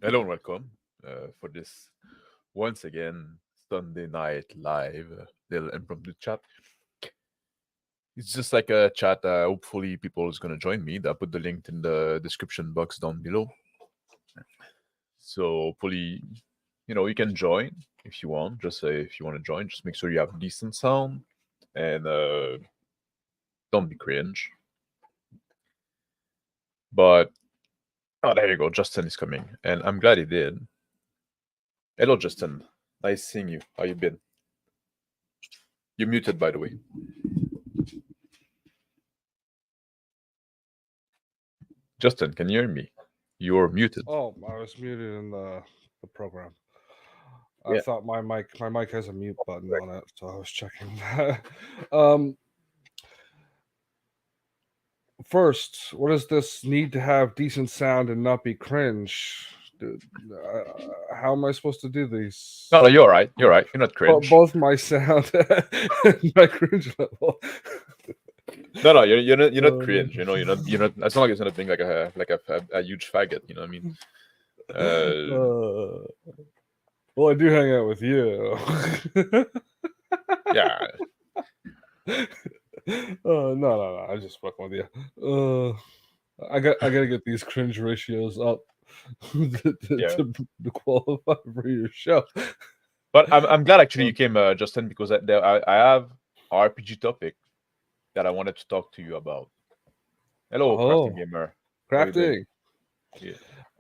Hello and welcome for this once again Sunday night live little impromptu chat. It's just like a chat. Hopefully, people is gonna join me. I put the link in the description box down below. So hopefully, you can join if you want. Just say if you want to join. Just make sure you have decent sound and don't be cringe. But oh, there you go. Justin is coming, and I'm glad he did. Hello, Justin. Nice seeing you. How you been? You're muted, by the way. Justin, can you hear me? You're muted. Oh, I was muted in the program. I Yeah. thought my mic has a mute button on it, so I was checking that. um, First, what does this need to have decent sound and not be cringe? Dude, how am I supposed to do these? No, no, you're right. You're right. You're not cringe. Both my sound and my cringe level. No, no, you're not Um, cringe. You're not. As long as you're not being like a huge faggot. You know what I mean? Uh, uh, well, I do hang out with you. yeah, No, no, no. I just fucking with you. I gotta get these cringe ratios up yeah. to qualify for your show. But I'm glad actually Uh, you came, Justin, because I have RPG topic that I wanted to talk to you about. Hello, crafting oh, gamer. How you been? crafting.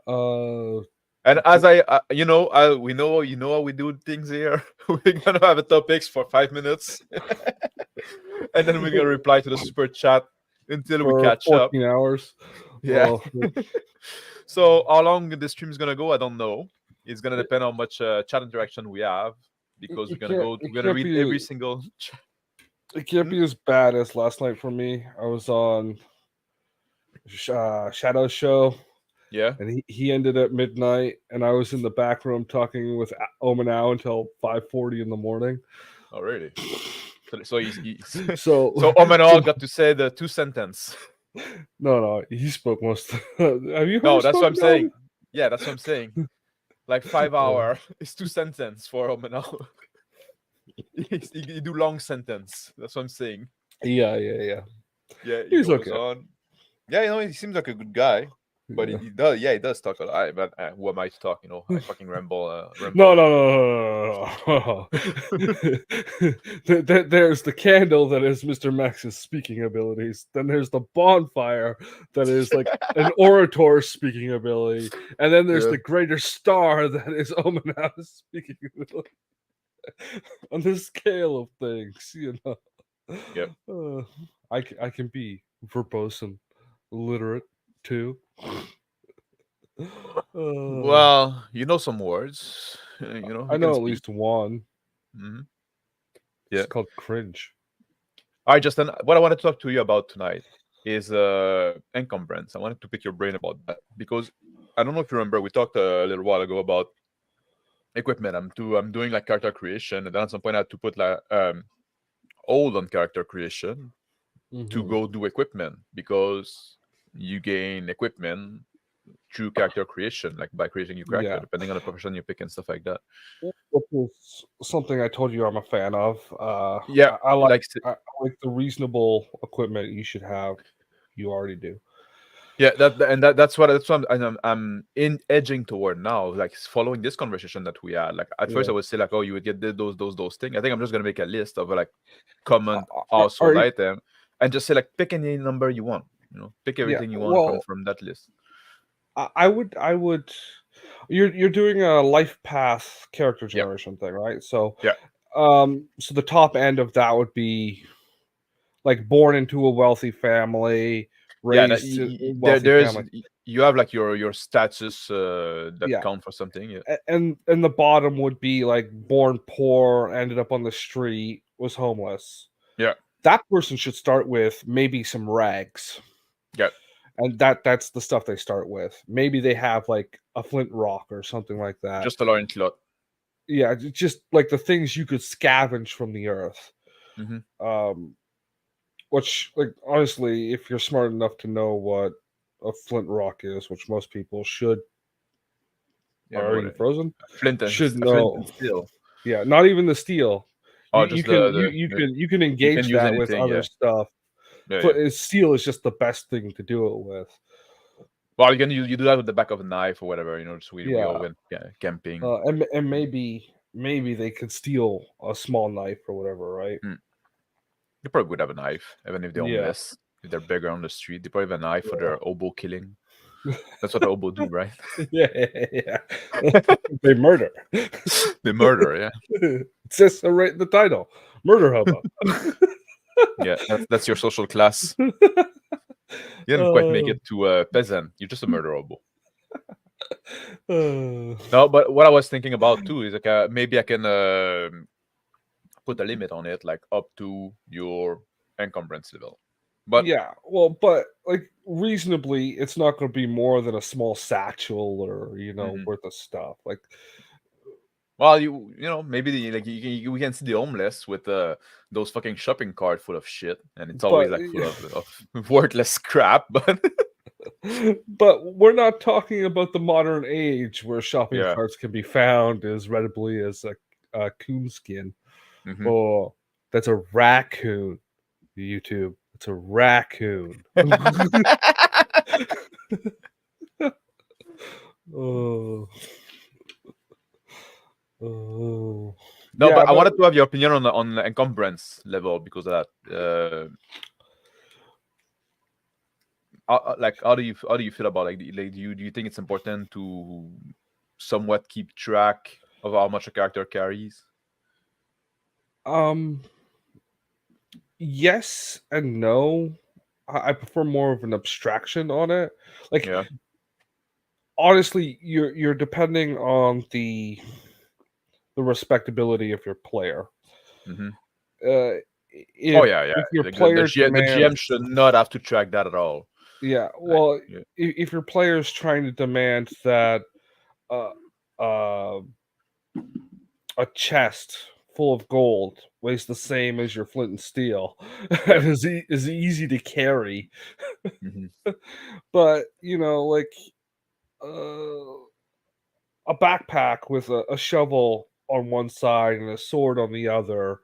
Yeah. Uh, And as t- we know, how we do things here. We're gonna have a topics for 5 minutes, and then we're gonna reply to the super chat until we for catch up. 14 hours. Yeah. Well, So how long the stream is gonna go, I don't know. It's gonna depend how much chat interaction we have because it can't it we're gonna can't read be every single. it can't Hmm? be as bad as last night for me. I was on Shadow Show, Yeah. and he ended at midnight, and I was in the back room talking with Omanau until 5:40 in the morning. Oh, really? So he's So, so so Omenol got to say the two sentence. no, he spoke most. Have you No, heard that's what I'm spoken on? saying. Yeah, that's what I'm saying. Like 5 hour is two sentence for Omenol. He do long sentence. That's what I'm saying. Yeah. Yeah, he He's goes okay. on. Yeah, he seems like a good guy, but he, Yeah. he does. Yeah, he does talk a lot. But who am I to talk? I fucking ramble, No, ramble. no, no, no, no. There's the candle that is Mr. Max's speaking abilities. Then there's the bonfire that is like an orator's speaking ability. And then there's Yeah, the greater star that is Omanau's speaking ability. On the scale of things, yep. I can be verbose and literate too. Uh, Well, you know some words. I You can know at speak. least one. Hmm. It's Yeah. called cringe. All right, Justin. What I wanted to talk to you about tonight is encumbrance. I wanted to pick your brain about that because I don't know if you remember we talked a little while ago about equipment. I'm doing like character creation, and then at some point I had to put like hold on character creation to Hmm. go do equipment because you gain equipment through character creation, like by creating your character, Yeah, depending on the profession you pick and stuff like that. which is something I told you I'm a fan of. Yeah, I like like I like the reasonable equipment you should have. You already do. yeah, that's what I'm in edging toward now, like following this conversation that we had. Like at first Yeah. I would say like, oh, you would get those things. I think I'm just gonna make a list of like common Are household you, item and just say like pick any number you want. Pick yeah. everything you want from Well, from that list. I would. You're doing a life path character Yeah, generation thing, right? So, yeah, so the top end of that would be like born into a wealthy family, yeah. That raised in a there wealthy there's family. you have like your status that Yeah, count for something. Yeah, and the bottom would be like born poor, ended up on the street, was homeless. yeah, That person should start with maybe some rags, yeah. and that's the stuff they start with. Maybe they have like a flint rock or something like that. Just a learned lot. Yeah, just like the things you could scavenge from the earth. Hmm. Um, which, like, honestly, if you're smart enough to know what a flint rock is, which most people should Yeah, Are more you frozen? flint and Should flint and know. steel. Yeah, not even the steel. Oh, just You can you can engage use that with anything. other Yeah, stuff. yeah, yeah. But steel is just the best thing to do it with. Well, you do that with the back of a knife or whatever. Just we all Yeah, went camping. and maybe they could steal a small knife or whatever, right? Hmm. They probably would have a knife, even if they're Yeah, homeless. If they're beggar on the street, they probably have a knife for yeah, their oboe killing. That's what the oboe do, right? yeah, yeah. They murder. They murder. Yeah, It says so right in the title, murder hobo. yeah. That's your social class. You didn't quite make Uh, it to a peasant. You're just a murder hobo. uh, No, but what I was thinking about too is like maybe I can put a limit on it, like up to your encumbrance level. But yeah, well, but like reasonably, it's not going to be more than a small satchel or mhm. worth of stuff. Like, Well, maybe we can see the homeless with those fucking shopping cart full of shit, and it's always but like full of worthless crap. But but we're not talking about the modern age where shopping yeah, carts can be found as readily as a coonskin. hmm Oh, that's a raccoon. YouTube. It's a raccoon. Oh, oh. no. Yeah, But I but wanted to have your opinion on the encumbrance level because of that. Like, how do you feel about like do you think it's important to somewhat keep track of how much a character carries? um yes and no. I prefer more of an abstraction on it. Like Yeah. honestly, you're depending on the respectability of your player. hmm Uh, Oh if yeah, yeah. if your Like the player GM, the GM demands, should not have to track that at all. yeah, Like, well, yeah. if your player is trying to demand that uh, uh, a chest full of gold weighs the same as your flint and steel Yeah. and is easy to carry, hmm but like uh, a backpack with a shovel on one side and a sword on the other,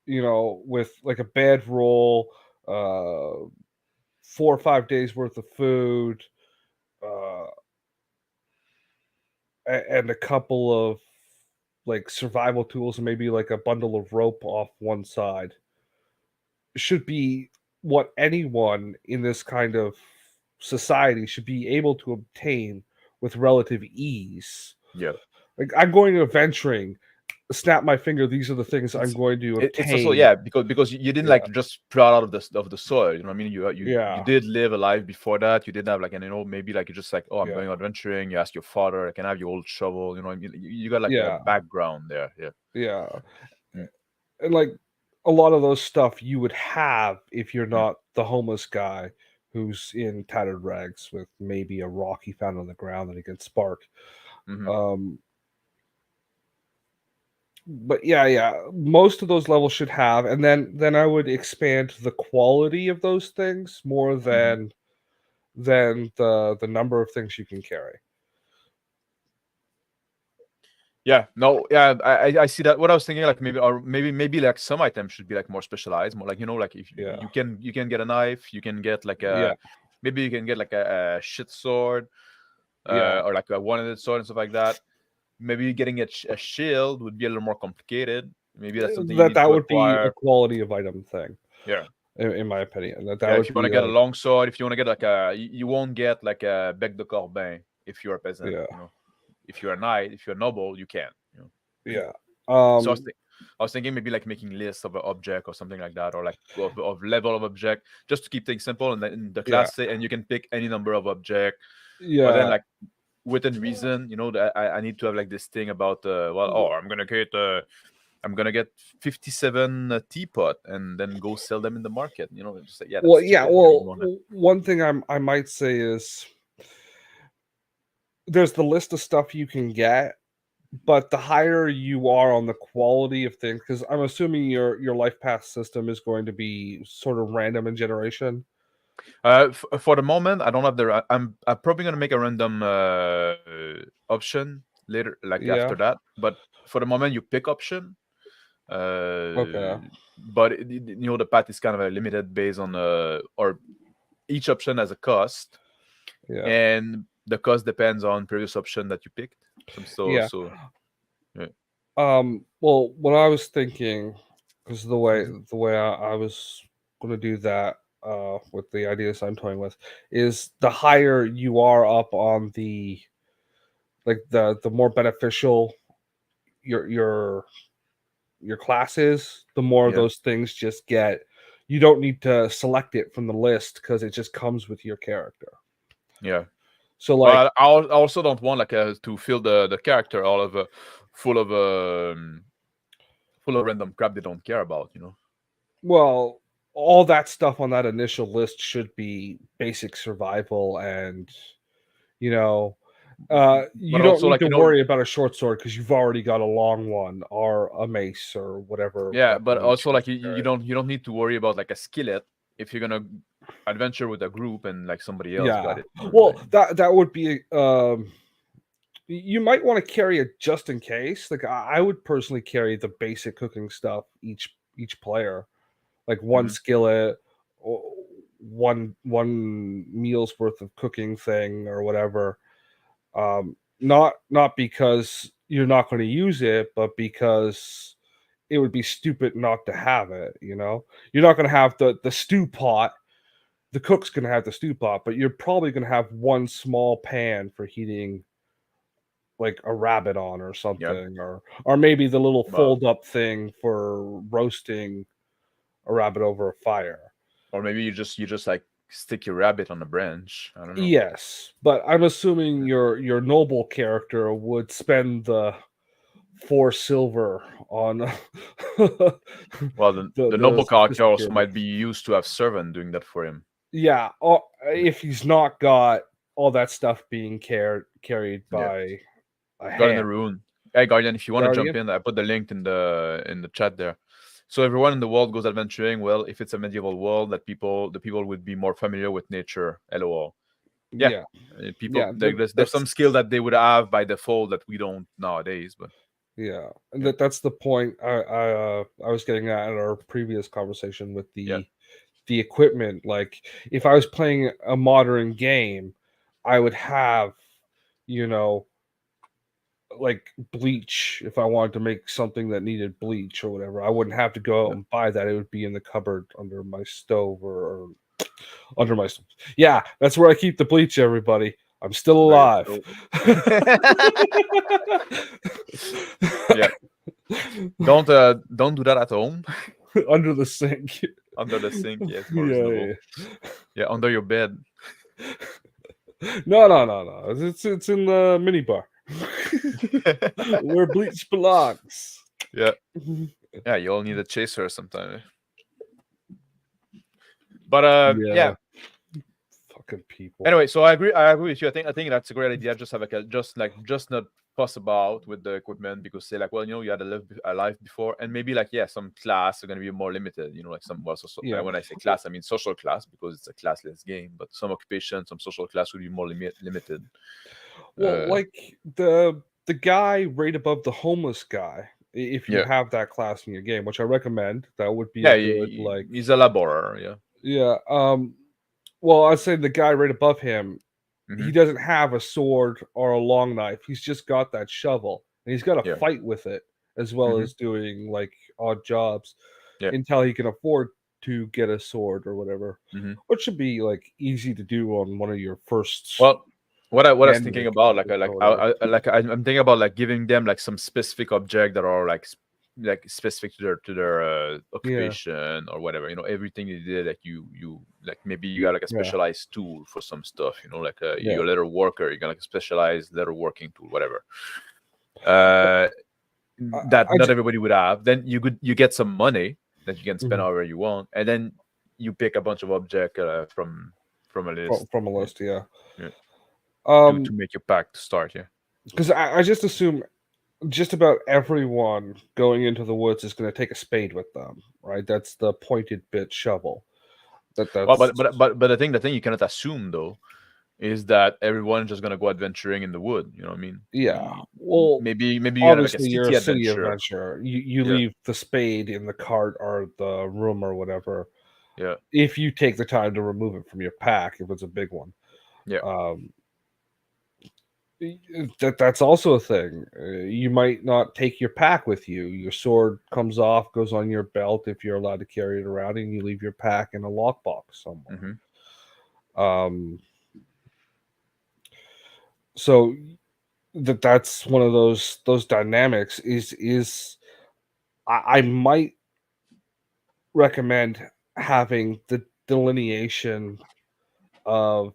with like a bedroll, 4 or 5 days worth of food, uh, and a couple of like survival tools and maybe like a bundle of rope off one side should be what anyone in this kind of society should be able to obtain with relative ease. Yeah. Like I'm going adventuring, snap my finger, these are the things I'm It's going to it's also, obtain. yeah, because you didn't Yeah, like just sprout out of the soil. You know what I mean? You yeah, did live a life before that. You did have like, and maybe like you just like, oh, I'm yeah, going adventuring. You ask your father, can I have your old shovel? You know what I mean? You got like a yeah, background there. Yeah. yeah. Mm, And like a lot of those stuff you would have if you're mm, not the homeless guy who's in tattered rags with maybe a rock he found on the ground that he can spark. mhm, Um, but yeah, most of those levels should have, and then I would expand the quality of those things more mhm. than the number of things you can carry. Yeah, no, yeah, I see that. What I was thinking, like maybe like some items should be like more specialized, more like like if Yeah, you can get a knife, you can get like yeah, maybe you can get like a shit sword, yeah. or like a one-handed sword and stuff like that. Maybe getting a shield would be a little more complicated. Maybe that's something you need That to would be a acquire. quality of item thing, Yeah, in my opinion. That yeah. If would you want be to get a like, long sword, if you want to get like you won't get like a bec de corbin if you're a peasant. yeah, If you're a knight, if you're a noble, you can. yeah. So Um, I was thinking maybe like making lists of an object or something like that, or like of level of object, just to keep things simple. And then the yeah, class say, and you can pick any number of object, but then yeah. like within reason, that I need to have like this thing about I'm gonna get 57 teapot and then go sell them in the market. Just like, yeah, that's Well, yeah. stupid. You Well, wanna, one thing I might say is there's the list of stuff you can get, but the higher you are on the quality of things, because I'm assuming your life path system is going to be sort of random in generation. For the moment, I don't have the. I'm probably gonna make a random option later, like Yeah. after that. But for the moment, you pick option. Okay. But the path is kind of limited based on or each option has a cost, Yeah. and the cost depends on previous option that you picked. Yeah. Yeah. Well, what I was thinking, because Mhm. the way I was gonna do that, with the ideas I'm toying with, is the higher you are up on the like the more beneficial your your your class is, the more Yeah. those things just get. You don't need to select it from the list because it just comes with your character. Yeah. So like, But I also don't want like to fill the character all of full of full of random crap they don't care about. well, all that stuff on that initial list should be basic survival and you know, But you don't also need like to worry about a short sword because you've already got a long one or a mace or whatever yeah, but weapon you also choose like to carry. you don't need to worry about like a skillet if you're gonna adventure with a group and like somebody else Yeah. got it. Well, that would be you might want to carry it just in case. Like I would personally carry the basic cooking stuff each player, like one Mhm. skillet, o- one meal's worth of cooking thing or whatever. Not because you're not going to use it, but because it would be stupid not to have it. You're not going to have the stew pot. The cook's going to have the stew pot, but you're probably going to have one small pan for heating like a rabbit on or Yeah, something, or maybe the little well, fold up thing for roasting a rabbit over a fire. or maybe you just like stick your rabbit on a branch. I don't know. Yes, but I'm assuming your noble character would spend the 4 silver on Well, the the noble character also sophisticated. might be used to have servant doing that for him. Yeah, if he's not got all that stuff being carried Yeah, by a Guardian hand. the Rune. Hey, Guardian, if you want to jump Guardian? in, I put the link in the chat there. So everyone in the world goes adventuring. Well, if it's a medieval world, the people would be more familiar with nature. LOL. Yeah, Yeah, people yeah. there's That's some skill that they would have by default that we don't nowadays. But yeah, and yeah, that's the point I was getting at in our previous conversation with yeah, the equipment. Like, if I was playing a modern game, I would have, you know, like bleach if I wanted to make something that needed bleach or whatever. I wouldn't have to go out yeah. and buy that. It would be in the cupboard under my stove or under my stove. Yeah, that's where I keep the bleach, everybody. I'm still Under your alive. stove. Yeah, don't do that at home. Under the sink. Under the sink, yeah, it's more Yeah, reasonable. yeah. Yeah, under your bed. No, no, no, no. It's in the minibar where bleach belongs. Yeah, yeah, you all need a chaser sometime. But Yeah, yeah. fucking people. Anyway, so I agree with you. I think that's a great idea. Just have like just not fuss about with the equipment because say like, well, you had a life before, and maybe like yeah, some class are gonna be more limited. Like some well, Yeah. when I say class, I mean social class because it's a classless game. But some occupation, some social class will be more limited. Well, Uh, like the guy right above the homeless guy, if you yeah, have that class in your game, which I recommend, that would be a yeah, good like he's a laborer. Yeah. yeah. Well, I'd say the guy right above him, he Hmm. doesn't have a sword or a long knife. He's just got that shovel, and he's got to Yeah. fight with it as well Hmm. as doing like odd jobs Yeah. until he can afford to get a sword or whatever, Hmm. which should be like easy to do on one of your first Well, what I was hand thinking make about, classes or whatever. I'm thinking about like giving them like some specific object that are like specific to their Yeah, occupation or whatever. Everything you did, like you like maybe you got like a yeah, specialized tool for some stuff. Like yeah. you're a leather worker, you got like a specialized leather working tool, whatever. Uh, I, that I not just, everybody would have. Then you get some money that you can spend mhm, however you want, and then you pick a bunch of object from a list. from a Yeah, list, yeah. yeah. To Um, make your pack to start. Yeah. because I just assume just about everyone going into the woods is going to take a spade with them, right? That's the pointed bit shovel. Well, That's but the thing you cannot assume though is that everyone's just gonna go adventuring in the wood. You know what I mean? yeah. Well, Maybe you're gonna like a obviously you're a city city adventure. adventurer. You Yeah, leave the spade in the cart or the room or whatever. yeah, If you take the time to remove it from your pack, if it's a big one, yeah. um, that's also a thing. You might not take your pack with you. Your sword comes off, goes on your belt if you're allowed to carry it around, and you leave your pack in a lockbox somewhere. Mm-hmm. Um, so that's one of those dynamics. Is I might recommend having the delineation of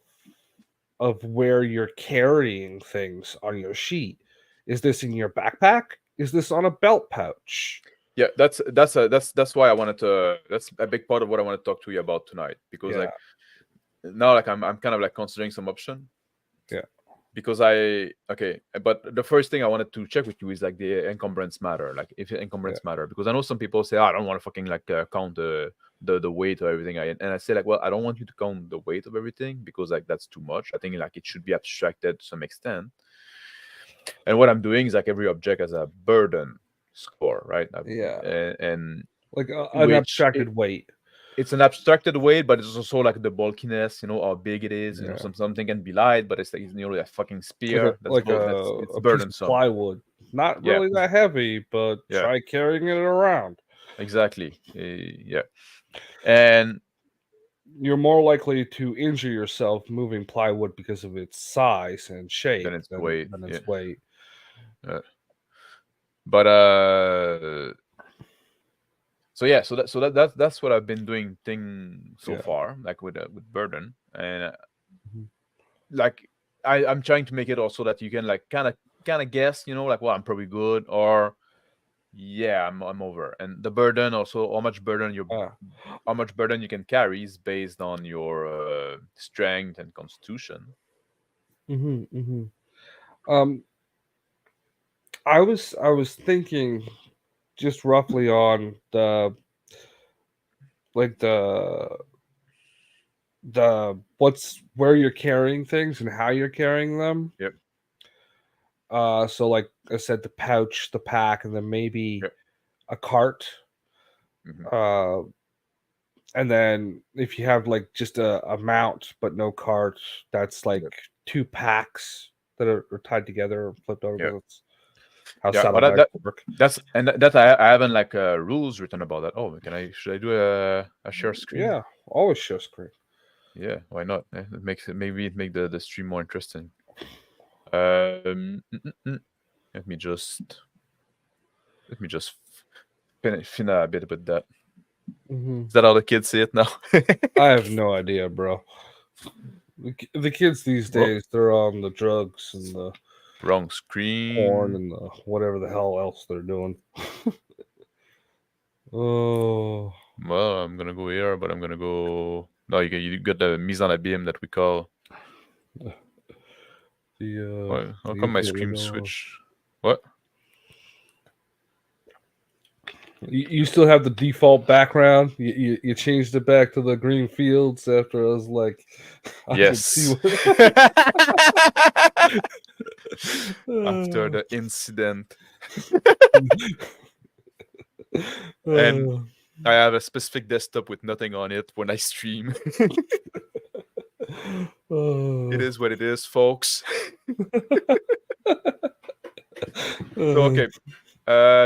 where you're carrying things on your sheet. Is this in your backpack? Is this on a belt pouch? Yeah, that's why I wanted to. That's a big part of what I want to talk to you about tonight because Yeah, like now like I'm kind of like considering some option yeah, because but the first thing I wanted to check with you is like the encumbrance matter, like if the yeah, encumbrance matter, because I know some people say, "Oh, I don't want to fucking like count the weight of everything." And I say like, well, I don't want you to count the weight of everything because like that's too much. I think like it should be abstracted to some extent. And what I'm doing is like every object has a burden score, right? yeah. And Like an which abstracted weight. it's an abstracted weight, but it's also like the bulkiness, how big it is. Yeah, Something can be light, but it's like a fucking spear. That's it's a piece of burdensome. plywood. Not Yeah, really that heavy, but yeah, try carrying it around. exactly. Yeah, and You're more likely to injure yourself moving plywood because of its size and then shape it's the weight. than Yeah, its weight. uh, but so yeah, that's what I've been doing thing so Yeah. far, like with burden, and Mhm. like I'm trying to make it also that you can like kind of guess, like, well, I'm probably good, or yeah, I'm over. And the burden also, Uh, how much burden you can carry is based on your strength and constitution. mhm. Um, I was thinking just roughly on like the what's where you're carrying things and how you're carrying them. Yep, So like I said, the pouch, the pack, and then maybe yep, a cart. hmm Uh, and then if you have like just a mount but no cart, that's like yep, two packs that are tied together or flipped over yeah, because that's how yeah. But saddlebags work. I haven't like rules written about that. Oh, should I do a share screen? Yeah, always show screen. Yeah, why not? It makes it maybe it make the stream more interesting. Mm, mm, mm. Let me just let me just fin a bit with that. Hmm. Is that how the kids say it now? I have no idea, bro. The kids these Whoa, days, they're on the drugs and the wrong porn screen. and the whatever the hell else they're doing. Oh, Well, I'm gonna go here, but I'm gonna go. No, you got the mise en abîme that we call. How the come my infinite screen window. switch? What? You still have the default background. You changed it back to the green fields after I was like, I can see Yes. what. After the incident, and Uh, I have a specific desktop with nothing on it when I stream. It uh, is what it is, folks. So uh, okay,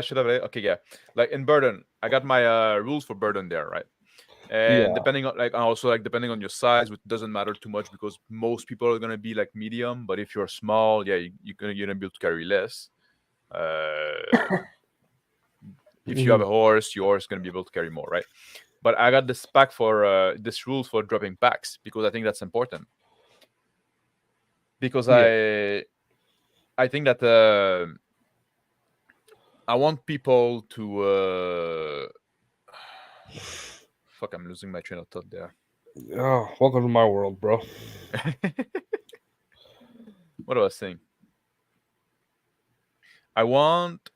should I? Okay, yeah. Like in Burden, I got my rules for Burden there, right? And yeah. depending on like also like depending on your size, which doesn't matter too much because most people are gonna be like medium. But if you're small, yeah, you're gonna be able to carry less. Uh, if you have Mhm. a horse, your horse is gonna be able to carry more, right? But I got this pack for this rules for dropping packs because I think that's important. Because Yeah. I think that I want people to fuck. I'm losing my train of thought there. Oh, welcome to my world, bro. What was I saying? I want.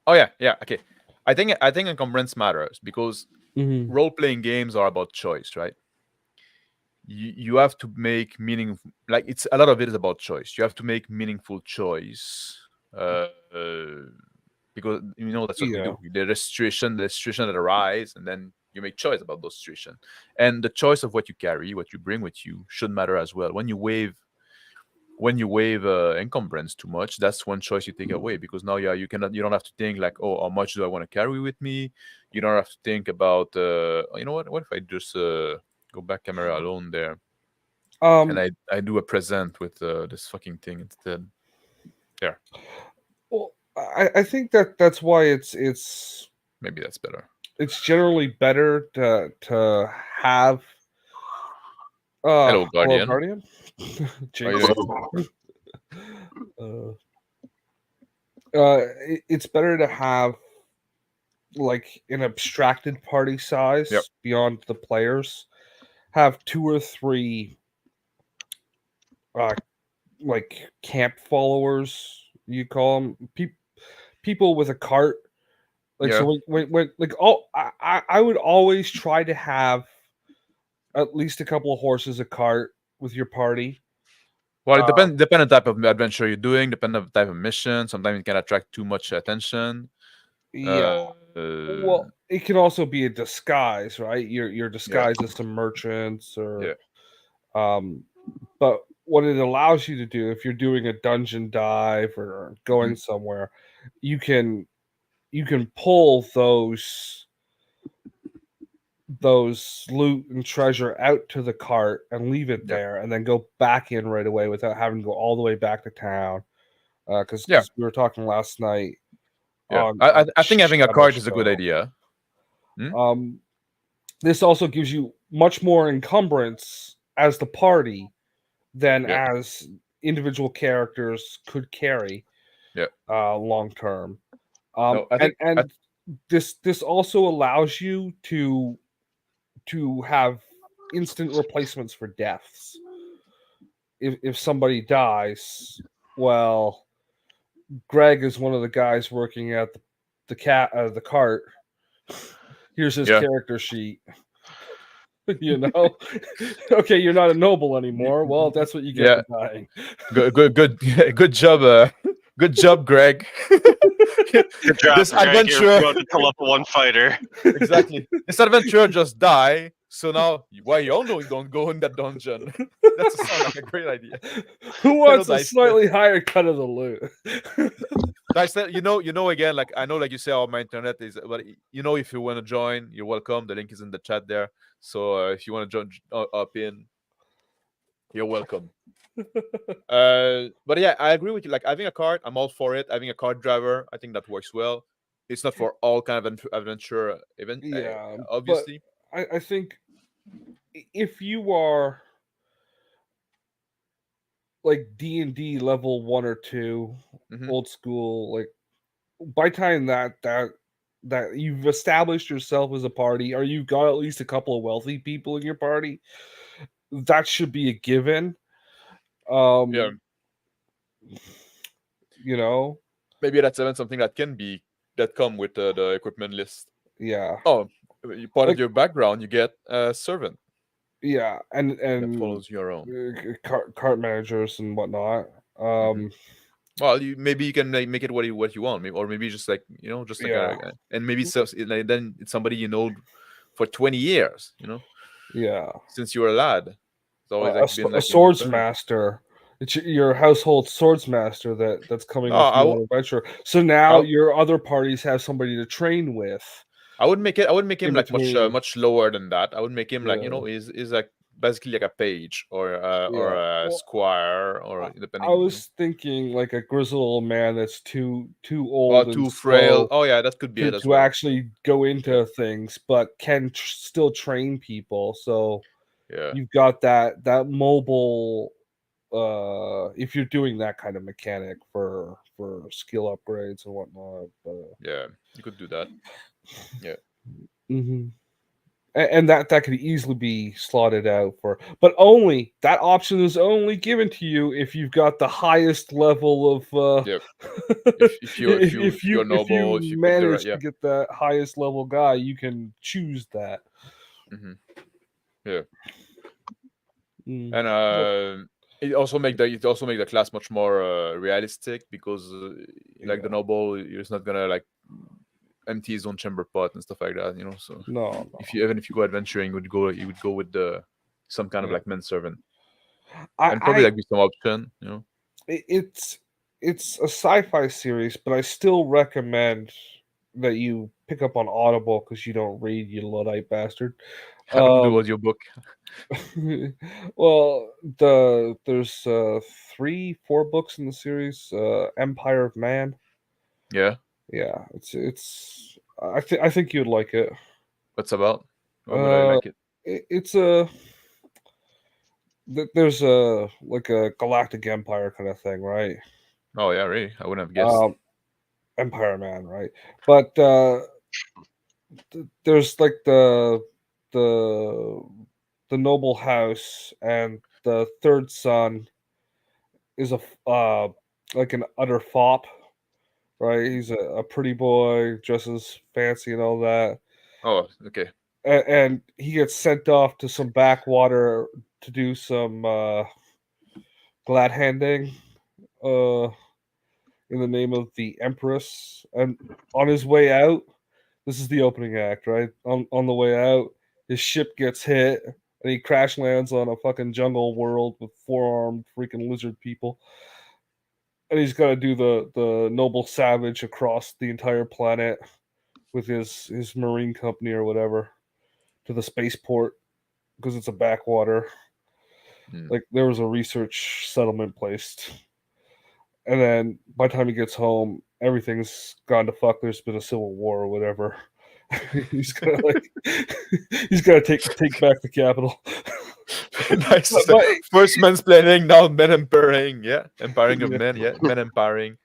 Oh yeah, yeah. Okay. I think encumbrance matters because Mhm. role-playing games are about choice, right? You have to make meaning, like it's a lot of it is about choice. You have to make meaningful choice, uh, uh, because that's what we Yeah. do. The situation that arise, and then you make choice about those situation. And the choice of what you carry, what you bring with you, should matter as well. When you waive encumbrance too much, that's one choice you take away, because now you don't have to think like, oh, how much do I want to carry with me. You don't have to think about what if I just go back camera alone there, and Um. I do a present with this fucking thing instead. There, Well, I think that's why maybe that's better. it's generally better to have. Hello, Hello, Guardian. Guardian. How are you Jinx. doing? Uh, it's better to have like an abstracted party Yep. size beyond the players. Have two or three uh like camp followers, you call them, people with a cart. Like, so Yeah. when like, oh, I would always try to have at least a couple of horses, a cart with your party. Well, it Uh, depend on the type of adventure you're doing, depend on the type of mission. Sometimes it can attract too much attention. yeah. Uh, Well, it can also be a disguise, right? You're yeah, disguised as some merchants or yeah, um but what it allows you to do if you're doing a dungeon dive or mhm, going somewhere, you can pull those loot and treasure out to the cart and leave it yeah, there and then go back in right away without having to go all the way back to town. Because yeah, we were talking last night yeah. on I think having a Shadow cart is a good Show. idea. Hmm? Um, this also gives you much more encumbrance as the party than Yeah, as individual characters could carry yeah. long term. No, I And think this also allows you to have instant replacements for deaths. If somebody dies, well, Greg is one of the guys working at the cart. Here's his yeah. character sheet. You know, okay, you're not a noble anymore. Well, that's what you get Yeah, for dying. good, good job, good job, Greg. Good job, This Greg. You're adventure, promoted to level 1 fighter. exactly. This adventure just die. So now, why y'all know you don't go in that dungeon? That sounds like a great idea. Who Hello, wants a Dice. slightly higher cut of the loot? Dice, again. Like I know, like you say, oh, my internet is, but if you want to join, you're welcome. The link is in the chat there. So if you want to join up in, you're welcome. But yeah, I agree with you. Like having a cart, I'm all for it. Having a cart driver, I think that works well. It's not for all kind of adventure event, Yeah, but obviously. I think if you are like D&D level 1 or 2, Hmm. old school, like by time that you've established yourself as a party, or you've got at least a couple of wealthy people in your party, that should be a given. Yeah, Um, you know, maybe that's even something that come with the equipment list. yeah, Oh, you part of like your background, you get a servant yeah, that and follows you around. cart managers and whatnot. Hmm. Um, Well, you can like, make it what you want, maybe, or maybe just like just like yeah, and maybe so then it's somebody for 20 years, yeah. since you were a lad. It's always like been A like in your swords family. master. It's your household swords master that's coming No, with you on adventure. So now I, your other parties have somebody to train with I would make him in like much between. much lower than that. I would make him like Yeah, is like basically like a page or yeah. a Well, squire I, or I depending. was thinking like a grizzled old man that's too Oh, old and too frail. slow Oh yeah, that could be it as to well. actually go Yeah, into things, but can still train people. So yeah, you've got that mobile. If you're doing that kind of mechanic for skill upgrades and whatnot, but yeah. You could do that. Yeah. mhm. and that could easily be slotted out for, but only that option is only given to you if you've got the highest level of Yep. If you're if noble, you if you pick the right, manage yeah. to get that highest level guy, you can choose that. Mm-hmm. Yeah. Mm. And it also make the class much more realistic because like the Yeah. noble, he's not gonna like empty his own chamber pot and stuff like that, you know. So No, if you go adventuring, you would go with some kind of Yeah. like manservant, I, and probably I like with some option, you know. it's a sci-fi series, but I still recommend that you pick up on Audible because you don't read, you Luddite bastard. I don't do Um, audiobook. well, there's 4 books in the series. Empire of Man. Yeah, Yeah, it's. I think you'd like it. what's about? Why would I Uh, like it? it's a there's a like a galactic empire kind of thing, right? Oh yeah, really? I wouldn't have guessed. Um, Empire Man, right? But there's like the the noble house, and the third son is like an utter fop, right? He's a pretty boy, dresses fancy and all that, Oh, okay. and he gets sent off to some backwater to do some glad handing uh, in the name of the Empress. And on his way out, this is the opening act, right? On the way out, his ship gets hit and he crash lands on a fucking jungle world with 4-armed freaking lizard people. And he's got to do the noble savage across the entire planet with his marine company or whatever to the spaceport because it's a backwater. Hmm. Like there was a research settlement placed, and then by the time he gets home, everything's gone to fuck. There's been a civil war or whatever. he's gonna like he's gonna take back the capital. Nice. But First mansplaining, now men empowering. Yeah, empowering of yeah. men. Yeah, men empowering.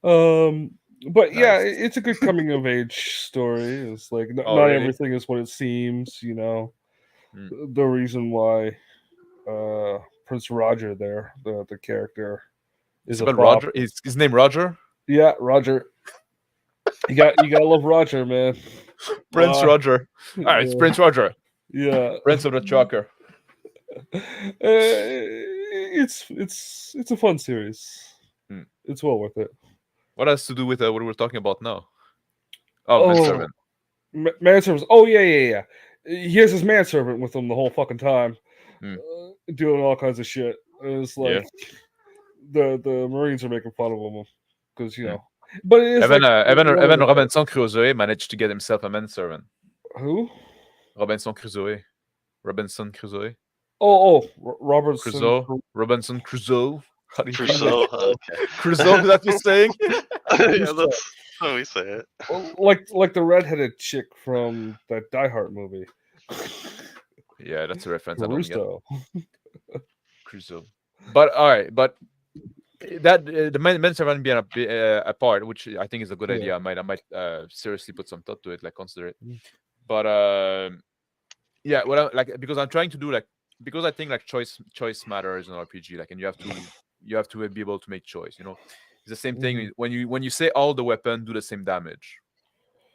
Um, but yeah, Nice. it's a good coming of age story. It's like Oh, not really? everything is what it seems. You know, Hmm. the reason why Prince Roger there, the character, It's is a about fop. Roger. Is his name Roger? Yeah, Roger. You gotta love Roger, man. Prince Uh, Roger. Ah, it's yeah, Prince Roger, yeah. Prince of the Trucker. It's a fun series. Hmm. It's well worth it. What has to do with what we're talking about now? Oh, Oh, manservant. manservants. Oh yeah. He has his manservant with him the whole fucking time, Hmm. doing all kinds of shit. It's Yeah. like the Marines are making fun of him because Hmm. but it is Evan, like one of Evan the Robinson Crusoe managed to get himself a manservant. who? Robinson Crusoe. Robinson Crusoe. Robertson. Robinson Crusoe. How do you call Crusoe. it? Okay. Crusoe, is that you're saying? Yeah, that's how we say it. Like the redheaded chick from that Die Hard movie. Yeah, that's a reference I don't get. Caruso. Crusoe. But all right, but that the manservant being a part, which I think is a good Yeah. idea. I might seriously put some thought to it, like consider it. Mm. But yeah, what I like because I'm trying to do because I think like choice matters in RPG, like, and you have to be able to make choice. You know, it's the same thing when you say all the weapon do the same damage,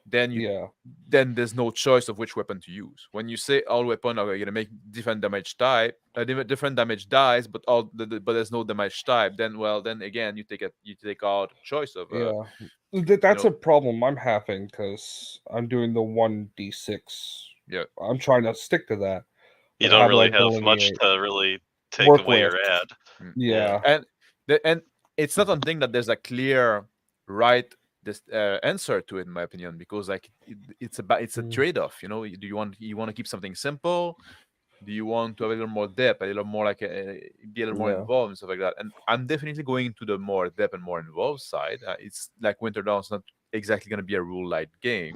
then there's no choice of which weapon to use. When you say all weapon are gonna make different damage type, different damage dies, but but there's no damage type, then again you take out choice of That's a problem I'm having because I'm doing the 1d6. Yeah. I'm trying to stick to that. You But don't how do I really have much delineate to really take work away with? or add. Yeah. And it's not something that there's a clear right answer to it, in my opinion, because like it's a trade-off. You know, do you want to keep something simple? Do you want to have a little more depth, a little more like be a little more involved and stuff like that? And I'm definitely going to the more depth and more involved side. It's like WinterDarn's not exactly going to be a rule light game.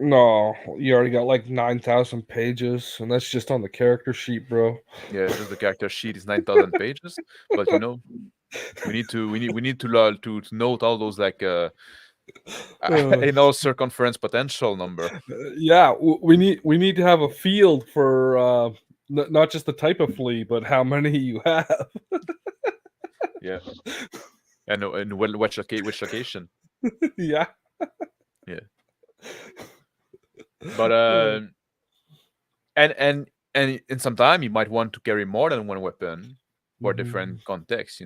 No, you already got like 9,000 pages, and that's just on the character sheet, bro. Yeah, just the character sheet is 9,000 pages, but you know, we need to note all those like A no circumference potential number. Yeah, we need to have a field for not just the type of flea, but how many you have. Yeah. And which location? Yeah. Yeah. But and in some time you might want to carry more than one weapon for different contexts,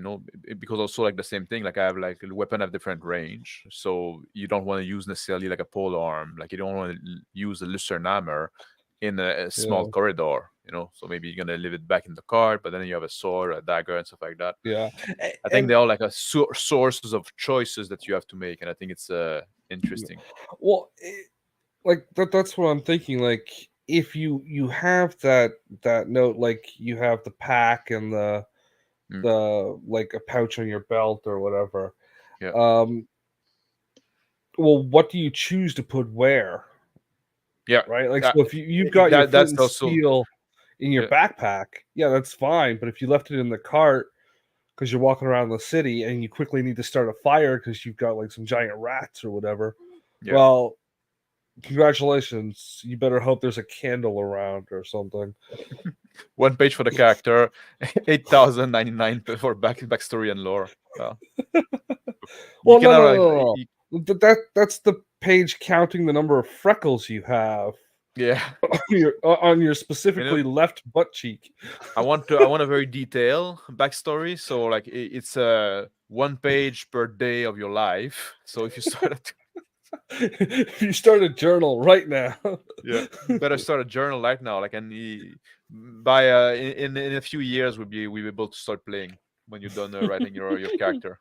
because also like the same thing, like I have like a weapon have different range, so you don't want to use necessarily like a pole arm, like you don't want to use a lucerne hammer in a small corridor, so maybe you're gonna leave it back in the cart, but then you have a sword, a dagger, and stuff like that. Yeah, I think they're all like a sources of choices that you have to make, and I think it's interesting. Well, like that's what I'm thinking. Like, if you have that note, like you have the pack and the like a pouch on your belt or whatever. Yeah. Well, what do you choose to put where? Yeah. Right. Like, so if you've got your flint and also steel in your backpack, yeah, that's fine. But if you left it in the cart because you're walking around the city and you quickly need to start a fire because you've got like some giant rats or whatever, well, congratulations. You better hope there's a candle around or something. 1 page for the character, 8,099 for backstory and lore. Well, no. That's the page counting the number of freckles you have. Yeah, on your specifically left butt cheek. I want a very detailed backstory. So like it's 1 page per day of your life. So if you if you start a journal right now, yeah, you better start a journal right now. Like, and by in a few years we'll be able to start playing when you're done writing your character.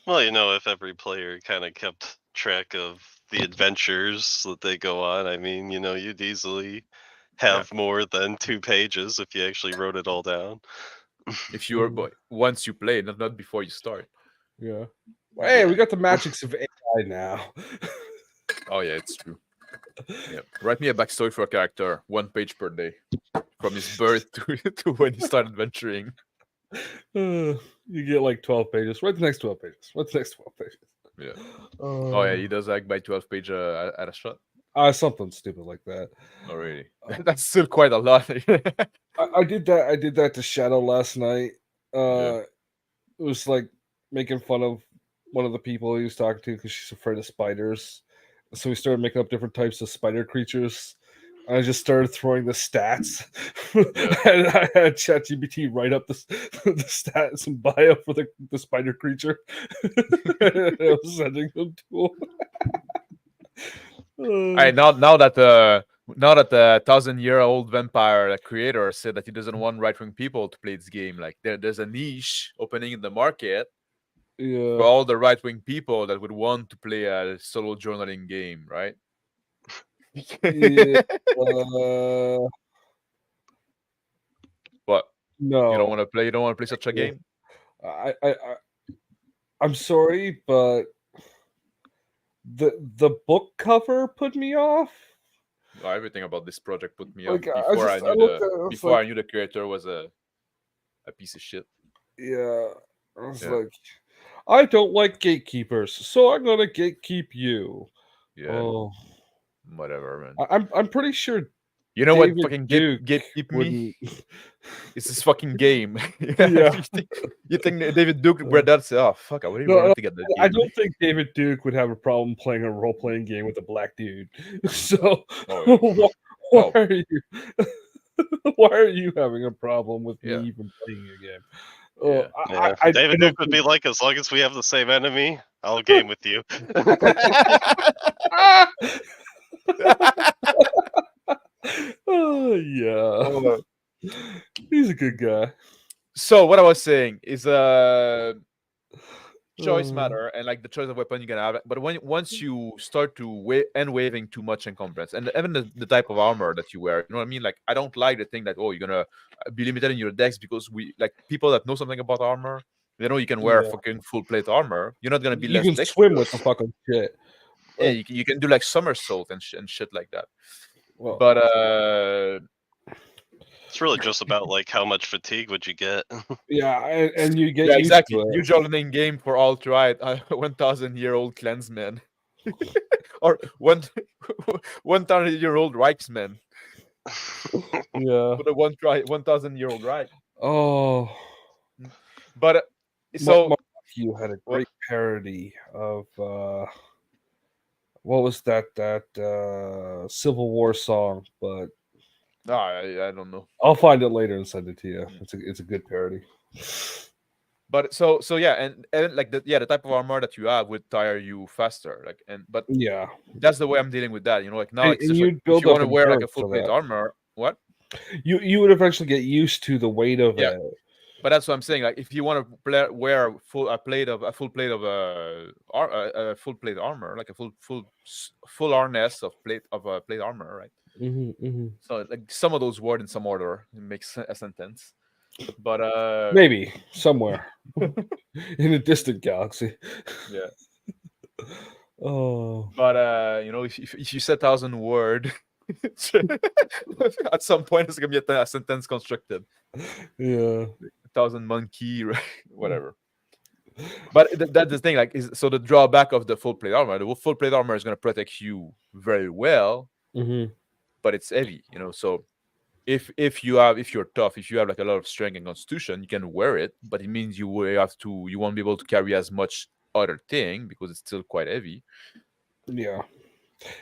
Well, if every player kind of kept track of the adventures that they go on, I mean, you'd easily have more than 2 pages if you actually wrote it all down. If you were once you play, not before you start. Yeah. Hey, we got the magics of AI now. Oh yeah, it's true. Yeah, write me a backstory for a character, 1 page per day, from his birth to when he started adventuring. You get like 12 pages. Write the next 12 pages. What's the next 12 pages? Yeah. Oh yeah, he does like by 12 page at a shot. Something stupid like that. Oh really? That's still quite a lot. I did that. I did that to Shadow last night. It was like making fun of one of the people he was talking to because she's afraid of spiders. So we started making up different types of spider creatures. I just started throwing the stats. And I had ChatGPT write up the stats and bio for the spider creature. I was sending them to him. Now that the 1,000-year-old vampire creator said that he doesn't want right-wing people to play this game, like there's a niche opening in the market for all the right-wing people that would want to play a solo journaling game, right? What? No, you don't want to play. You don't want to play such a game. I'm sorry, but the book cover put me off. Oh, everything about this project put me off before I knew the creator was a piece of shit. Yeah, I was like, I don't like gatekeepers, so I'm gonna gatekeep you. Yeah. Oh, whatever, man. I'm pretty sure. You know David what fucking gatekeep me? It's this fucking game. Yeah. you think David Duke read that? Say, oh fuck! I wouldn't want to get that. I don't think David Duke would have a problem playing a role-playing game with a black dude. So why are you? Why are you having a problem with me even playing a game? David Duke would be like, as long as we have the same enemy, I'll game with you. Oh yeah, he's a good guy. So what I was saying is choice matter, and like the choice of weapon you can have, but once you start to waving too much encumbrance, and even the type of armor that you wear, you know what I mean? Like I don't like the thing that you're gonna be limited in your decks because people that know something about armor, they know you can wear fucking full plate armor. You're not gonna be less. You can swim with the fucking shit. Yeah, you can do like somersault and shit like that. Well, but It's really just about like how much fatigue would you get. Yeah, and you get Yeah, used exactly. to it. Usual in game for alt-right, 1,000-year-old clansman, or 1,000-year-old Reichsman Yeah. with a 1,000-year-old Reich. Oh, But so you had a what? great parody of what was that Civil War song? But I don't know. I'll find it later and send it to you. It's a good parody. But so yeah, and like the type of armor that you have would tire you faster. Like but Yeah, that's the way I'm dealing with that. Like now it's and just like you'd if build you want up to wear like a endurance full for plate that. armor, what? You would eventually get used to the weight of Yeah. it. But that's what I'm saying. Like if you want to wear a full plate of a full plate armor, like a full harness of plate armor, right? So like some of those words in some order, it makes a sentence. But Maybe somewhere in a distant galaxy. yeah. Oh, But if you said 1,000 word, at some point it's gonna be a sentence constructed. yeah. 1,000 monkey, right? Whatever. But that's the thing. Like, so the drawback of the full plate armor, the full plate armor is gonna protect you very well, but it's heavy. So if you're tough, if you have like a lot of strength and constitution, you can wear it, but it means you won't be able to carry as much other thing because it's still quite heavy. Yeah.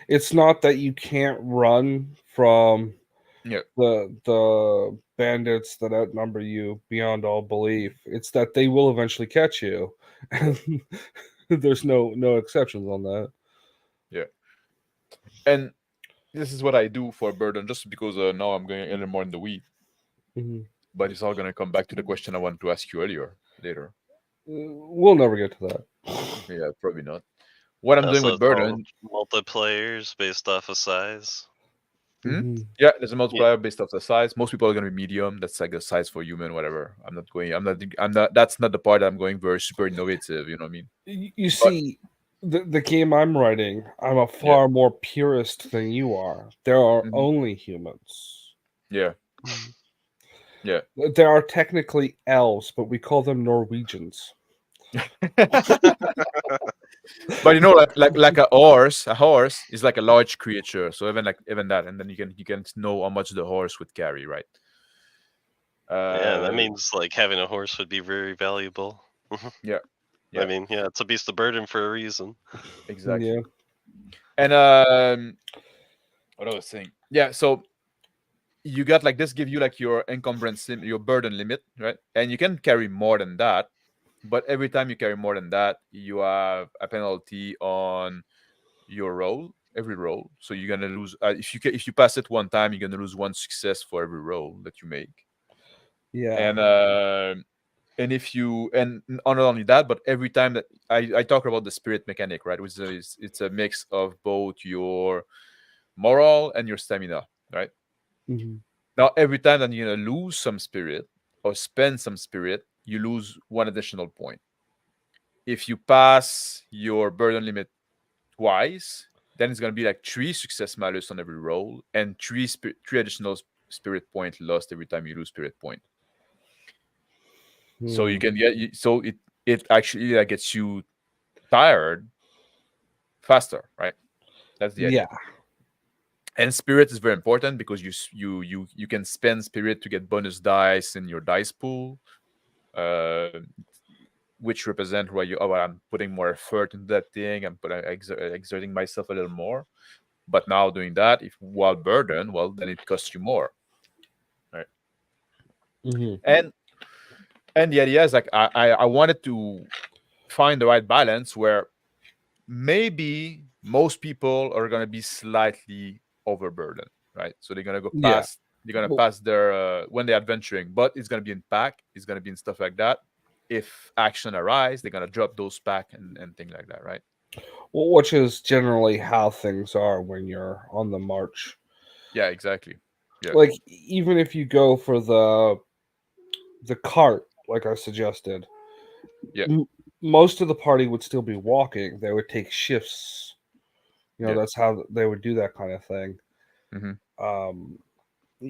It's not that you can't run from Yeah. the bandits that outnumber you beyond all belief. It's that they will eventually catch you. And there's no exceptions on that. Yeah. And this is what I do for burden, just because now I'm going a little more in the weed. But it's all gonna come back to the question I wanted to ask you later. We'll never get to that. Yeah, probably not. What I'm doing So with it's all burden, multiplayers based off of size. yeah, there's a multiplier based off the size. Most people are gonna be medium. That's like a size for human, whatever. I'm not. That's not the part that I'm going very super innovative. You know what I mean? You see, the game I'm writing, I'm a far more purist than you are. There are only humans. Yeah. Yeah. There are technically elves, but we call them Norwegians. But like a horse is like a large creature. So even that, and then you can know how much the horse would carry, right? Yeah, that means like having a horse would be very valuable. Yeah. I mean, yeah, it's a beast of burden for a reason. Exactly. Yeah. And what I was saying, yeah. So you got like this give you like your encumbrance, your burden limit, right? And you can carry more than that, but every time you carry more than that, you have a penalty on your roll, every roll. So you're gonna lose if you pass it one time, you're gonna lose one success for every roll that you make. Yeah. And if you and not only that, but every time that I talk about the spirit mechanic, right, which is it's a mix of both your moral and your stamina, right? Now every time that you're gonna lose some spirit or spend some spirit, you lose one additional point. If you pass your burden limit twice, then it's gonna be like 3 success malus on every roll and three additional spirit point lost every time you lose spirit point. So you can get so it actually like gets you tired faster, right? That's the idea. And spirit is very important because you can spend spirit to get bonus dice in your dice pool, which represent where I'm putting more effort into that thing. I'm exerting myself a little more. But now doing that, if while burden, well, then it costs you more, right? And the idea is like I wanted to find the right balance where maybe most people are gonna be slightly overburdened, right? So they're gonna go past. They're gonna pass their when they're adventuring, but it's gonna be in pack. It's gonna be in stuff like that. If action arise, they're gonna drop those pack and things like that, right? Well, which is generally how things are when you're on the march. Yeah, exactly. Yeah. Like even if you go for the cart, like I suggested, most of the party would still be walking. They would take shifts. That's how they would do that kind of thing.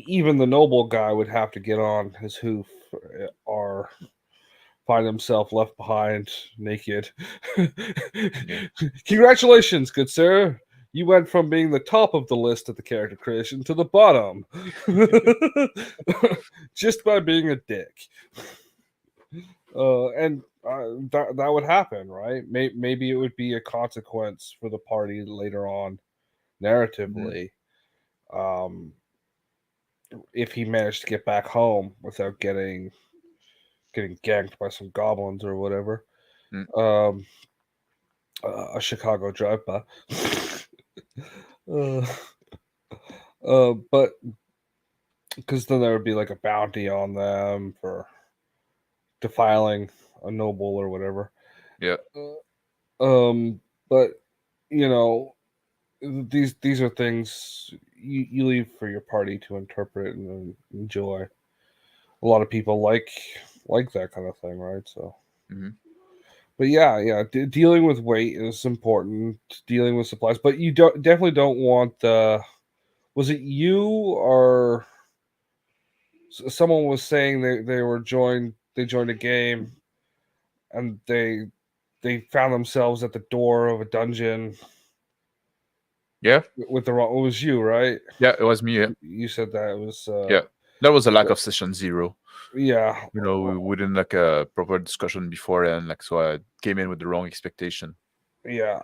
even the noble guy would have to get on his hoof or find himself left behind naked. Congratulations, good sir. You went from being the top of the list of the character creation to the bottom. Just by being a dick. And that would happen, right? Maybe it would be a consequence for the party later on, narratively, if he managed to get back home without getting ganked by some goblins or whatever. Mm. A Chicago drive-by. But because then there would be like a bounty on them for defiling a noble or whatever. Yeah. But you know, these are things you leave for your party to interpret and enjoy. A lot of people like that kind of thing, right? So, but yeah, dealing with weight is important. Dealing with supplies, but you definitely don't want the. Was it you or someone was saying they joined a game and they found themselves at the door of a dungeon. Yeah. With the wrong, it was you, right? Yeah, it was me. Yeah. You said that it was. Yeah, that was a lack of session 0. Yeah. We didn't like a proper discussion beforehand, like, so I came in with the wrong expectation. Yeah.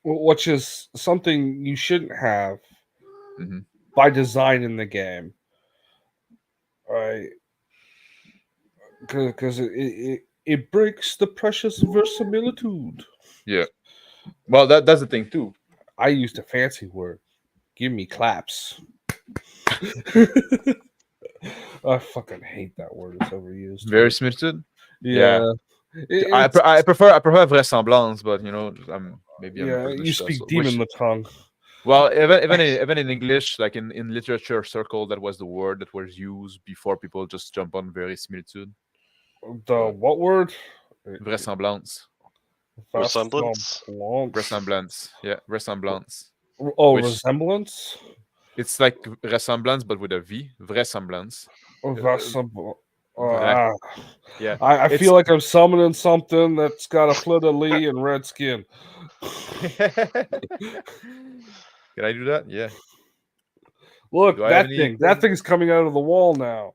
Which is something you shouldn't have by design in the game, right? Because it breaks the precious verisimilitude. Yeah. Well, that's the thing too. I used a fancy word. Give me claps. I fucking hate that word. It's overused. Verisimilitude. Yeah. I prefer vraisemblance, but maybe I'm British, you speak demon the tongue. Well, even in English, like in literature circle, that was the word that was used before people just jump on verisimilitude. What word? Vraisemblance. Resemblance. Resemblance. Yeah, resemblance. Oh, resemblance. It's like resemblance, but with a V. Vraisemblance. Yeah. I feel like I'm summoning something that's got a fleur-de-lis and red skin. Can I do that? Yeah. Look, that thing's coming out of the wall now.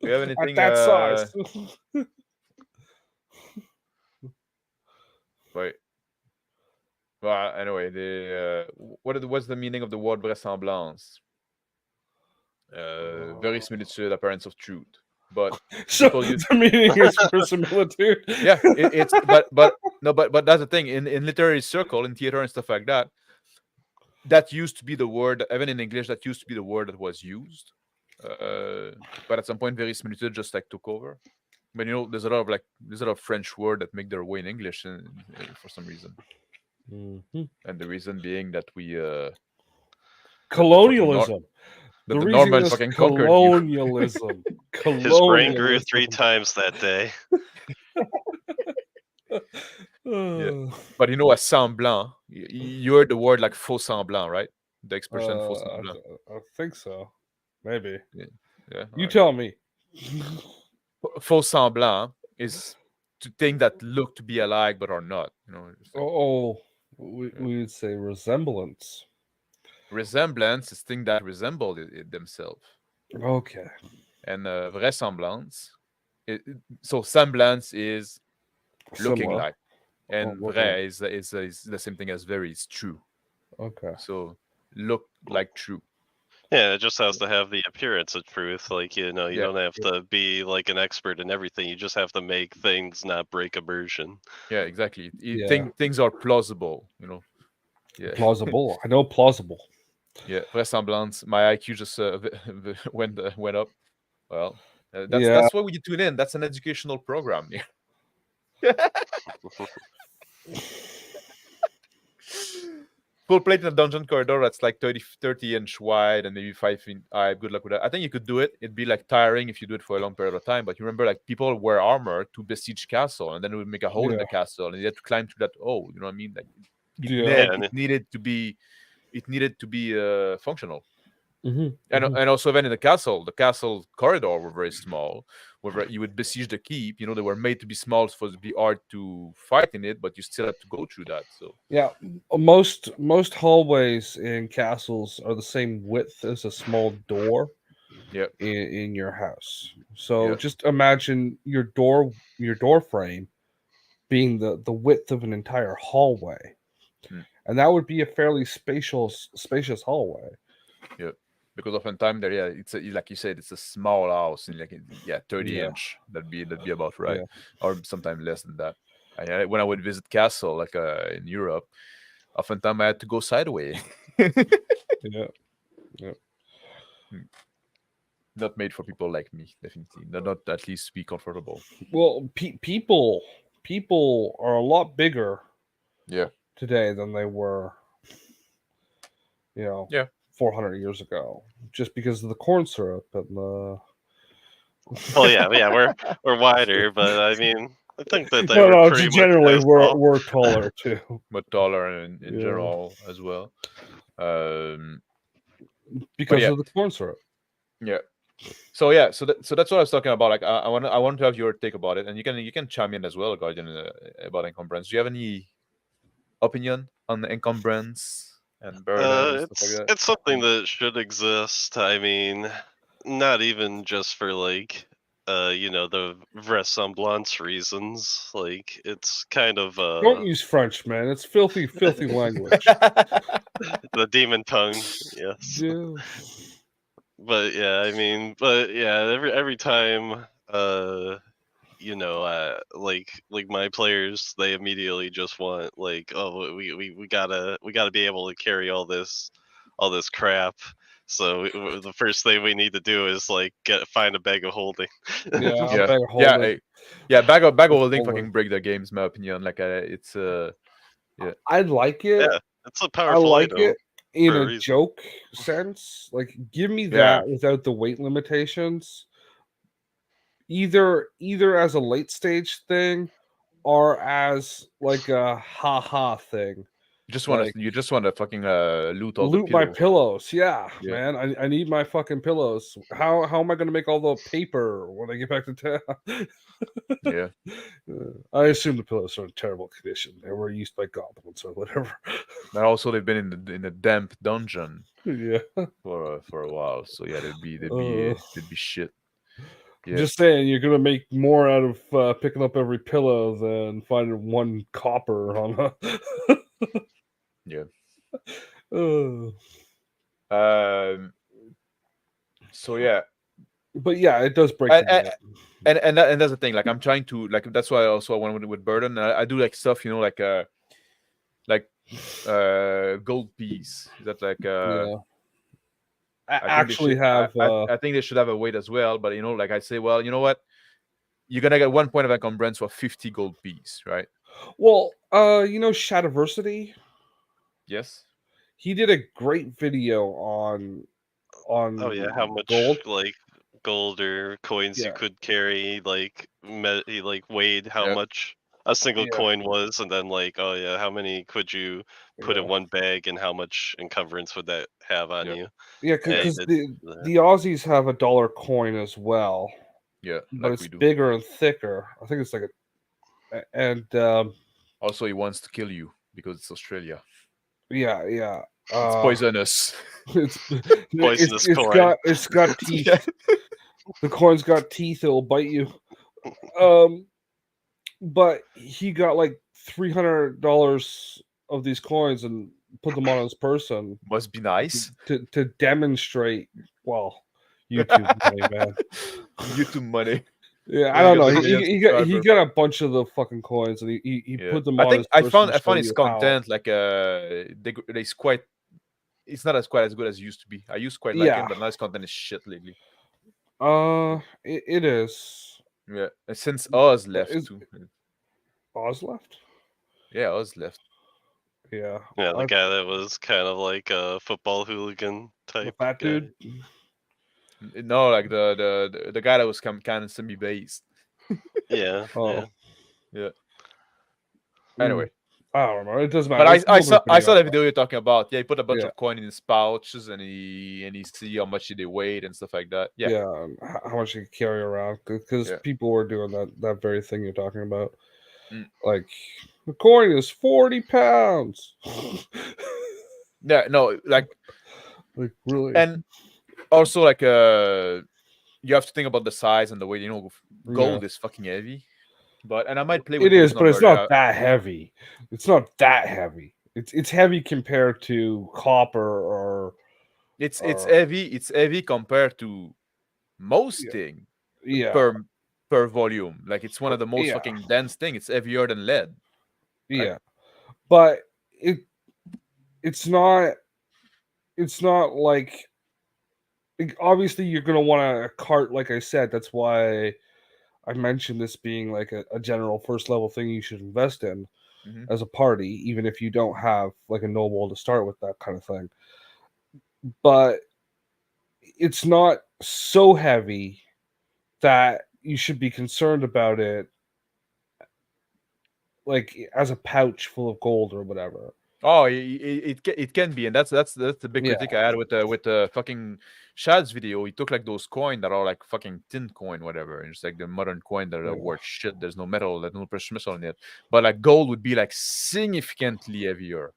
Do you have anything at that size? Wait. Well, anyway, what's the meaning of the word vraisemblance? Verisimilitude, appearance of truth. But so the meaning is verisimilitude. Yeah, it's but that's the thing. In literary circle, in theater and stuff like that, that used to be the word. Even in English, that used to be the word that was used. But at some point, verisimilitude just like took over. But there's a lot of French word that make their way in English for some reason. And the reason being that we colonialism. The Normans fucking conquered you. Colonialism. His brain grew 3 times that day. Yeah. But a semblant, you heard the word like faux semblant, right? The expression faux semblant. I think so. Maybe. Yeah. You tell me. Faux semblant is to things that look to be alike but are not. We would say resemblance. Resemblance is things that resemble themselves. Okay. And vraisemblance, so semblance is looking like, and vrai is the same thing as very. It's true. Okay. So look like true. Yeah, it just has to have the appearance of truth. Like, you don't have to be like an expert in everything. You just have to make things not break immersion. Yeah, exactly. Things are plausible, Yeah. Plausible. I know plausible. Yeah, vraisemblance. My IQ just went up. Well, that's why we tune in. That's an educational program. Full plate in a dungeon corridor that's like 30 inch wide and maybe 5 feet high. Good luck with that. I think you could do it. It'd be like tiring if you do it for a long period of time. But you remember, like, people wear armor to besiege castle, and then it would make a hole in the castle, and you had to climb through that. Oh, you know what I mean? Like, it needed to be functional. And also even in the castle corridor were very small. Where you would besiege the keep, they were made to be small for it to be hard to fight in it, but you still had to go through that. So Yeah, most hallways in castles are the same width as a small door yeah, in your house. So yeah, just imagine your door frame being the width of an entire hallway, mm, and that would be a fairly spacious hallway. yeah. Because oftentimes there, yeah, like you said, it's a small house and 30 Yeah, inch. That'd be about right, yeah, or sometimes less than that. When I would visit castle like in Europe, oftentimes I had to go sideways. yeah, yeah. Not made for people like me, definitely. Not at least be comfortable. Well, people are a lot bigger Yeah, today than they were, yeah. 400 years ago, just because of the corn syrup and the. Well, yeah, we're wider, but I mean, I think that they No, were no. pretty much Generally, as we're tall. we're taller too. But taller in Yeah, general as well. Um, but because yeah, of the corn syrup. yeah. So that's what I was talking about. Like I want to have your take about it, and you can chime in as well, Guardian, about encumbrance. Do you have any opinion on the encumbrance and burden and stuff like It's that? it's something that should exist. I mean, not even just for like the vraisemblance reasons. Like it's kind of Don't use French, man. It's filthy, filthy language. the demon tongue. Yes. Yeah. But yeah, every time like my players, they immediately just want like, oh, we gotta be able to carry all this crap. So the first thing we need to do is like find a bag of holding. Yeah, a Yeah, bag of yeah, holding. bag of Of holding holding. fucking break the games, my opinion. Like it's yeah, I like it. Yeah, it's a I powerful like item it in for a a reason. joke sense. Like, give me yeah. that without the weight limitations. Either as a late stage thing or as like a ha thing. Like, You just want to fucking loot all the loot my pillow. pillows. Yeah, Yeah, man. I need my fucking pillows. How am I gonna make all the paper when I get back to town? yeah. I assume the pillows are in terrible condition. They were used by goblins or whatever. But also they've been in a damp dungeon Yeah. for a while, so yeah, Uh, they'd be shit. I'm Yeah, just saying, you're gonna make more out of picking up every pillow than finding one copper on a. yeah. Uh, Um. So yeah, but yeah, it does break and the and game. and that's the thing. Like I'm trying to like that's why I went with burden. I do like stuff, like gold piece. That like Yeah, I think they actually should. have. I think they should have a weight as well. But like I say, well, you know what? You're gonna get 1 point of encumbrance for 50 gold piece, right? Well, Shadiversity. Yes. He did a great video Oh yeah, on how much gold. like gold or coins you Yeah, could carry, like he like weighed how Yep. much a single yeah, coin was, and then like, oh yeah, how many could you put in yeah, one bag, and how much encumbrance would that have on Yep. you? yeah. Yeah, he Because did that. the Aussies have a dollar coin as well, Yeah, but like it's we do. bigger and thicker. I think it's like and Also, he wants to kill you because it's Australia. yeah. It's poisonous. It's Poisonous coin. it's got teeth. Yeah. The coin's got teeth. It'll bite you. Um, but he got like $300 of these coins and put them on his person Must be nice. to demonstrate. Well, YouTube money, man. YouTube money. Yeah, I When he don't know. got the million He subscriber. got a bunch of the fucking coins and he Yeah, put them I on think his I person found to I show found his you how. content like it's quite. It's not as quite as good as it used to be. I used to quite like him, Yeah. but now his content is shit lately. It is. Yeah, and since Oz But left is too. Oz left? Yeah, Oz left. Yeah. Yeah, the guy that was kind of like a football hooligan The type fat guy. dude. No, like the guy that was kind of semi-based. Yeah, Oh. yeah. Yeah. Mm. Anyway, I don't know. It doesn't But matter. I saw the video you're talking about. Yeah, he put a bunch Yeah. of coin in his pouches and he see how much they weighed and stuff like that. Yeah. Yeah, how much you can carry around because Yeah. people were doing that very thing you're talking about. Mm. Like the coin is 40 pounds. Yeah, no, like, Like really? and also like you have to think about the size and the weight. You know, gold Yeah. is fucking heavy. But and I might play It with those is, but it's numbers. not that heavy. It's not that heavy. It's heavy compared to copper or It's or heavy. It's heavy compared to most yeah, thing yeah, per volume. Like it's one of the most yeah, fucking dense thing. It's heavier than lead. Right? yeah. But it's not like obviously you're gonna want a cart, like I said. That's why I mentioned this being like a general first level thing you should invest in Mm-hmm. as a party, even if you don't have like a noble to start with, that kind of thing. But it's not so heavy that you should be concerned about it like as a pouch full of gold or whatever. Oh, it can be, and that's the big Yeah, critique I had with the fucking Shad's video. He took like those coin that are like fucking tin coin, whatever, and it's like the modern coin that are yeah. worth shit. There's no metal, there's no precious metal in it. But like gold would be like significantly heavier,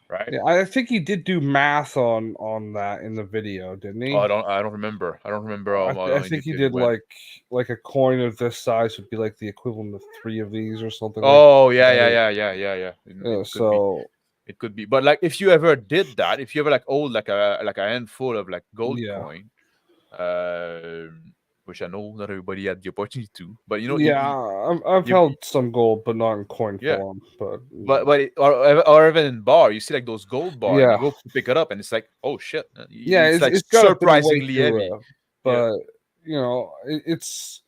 right? Yeah, I think he did do math on that in the video, didn't Oh, he? I don't remember. I don't remember how I in think he detail he did went. like a coin of this size would be like the equivalent of 3 of these or something like Oh yeah, that. It could be. So It could be. But like if you ever did that, if you ever like old like a handful of like gold yeah. coin, which I know not everybody had the opportunity to, but you know, Yeah, I've held some gold, but not in coin yeah. form. But Or even in bar, you see like those gold bar, and yeah, you go pick it up, and it's like, oh shit, yeah, it's like it's got a bit of weight surprisingly to heavy. it. Yeah. But you know, it's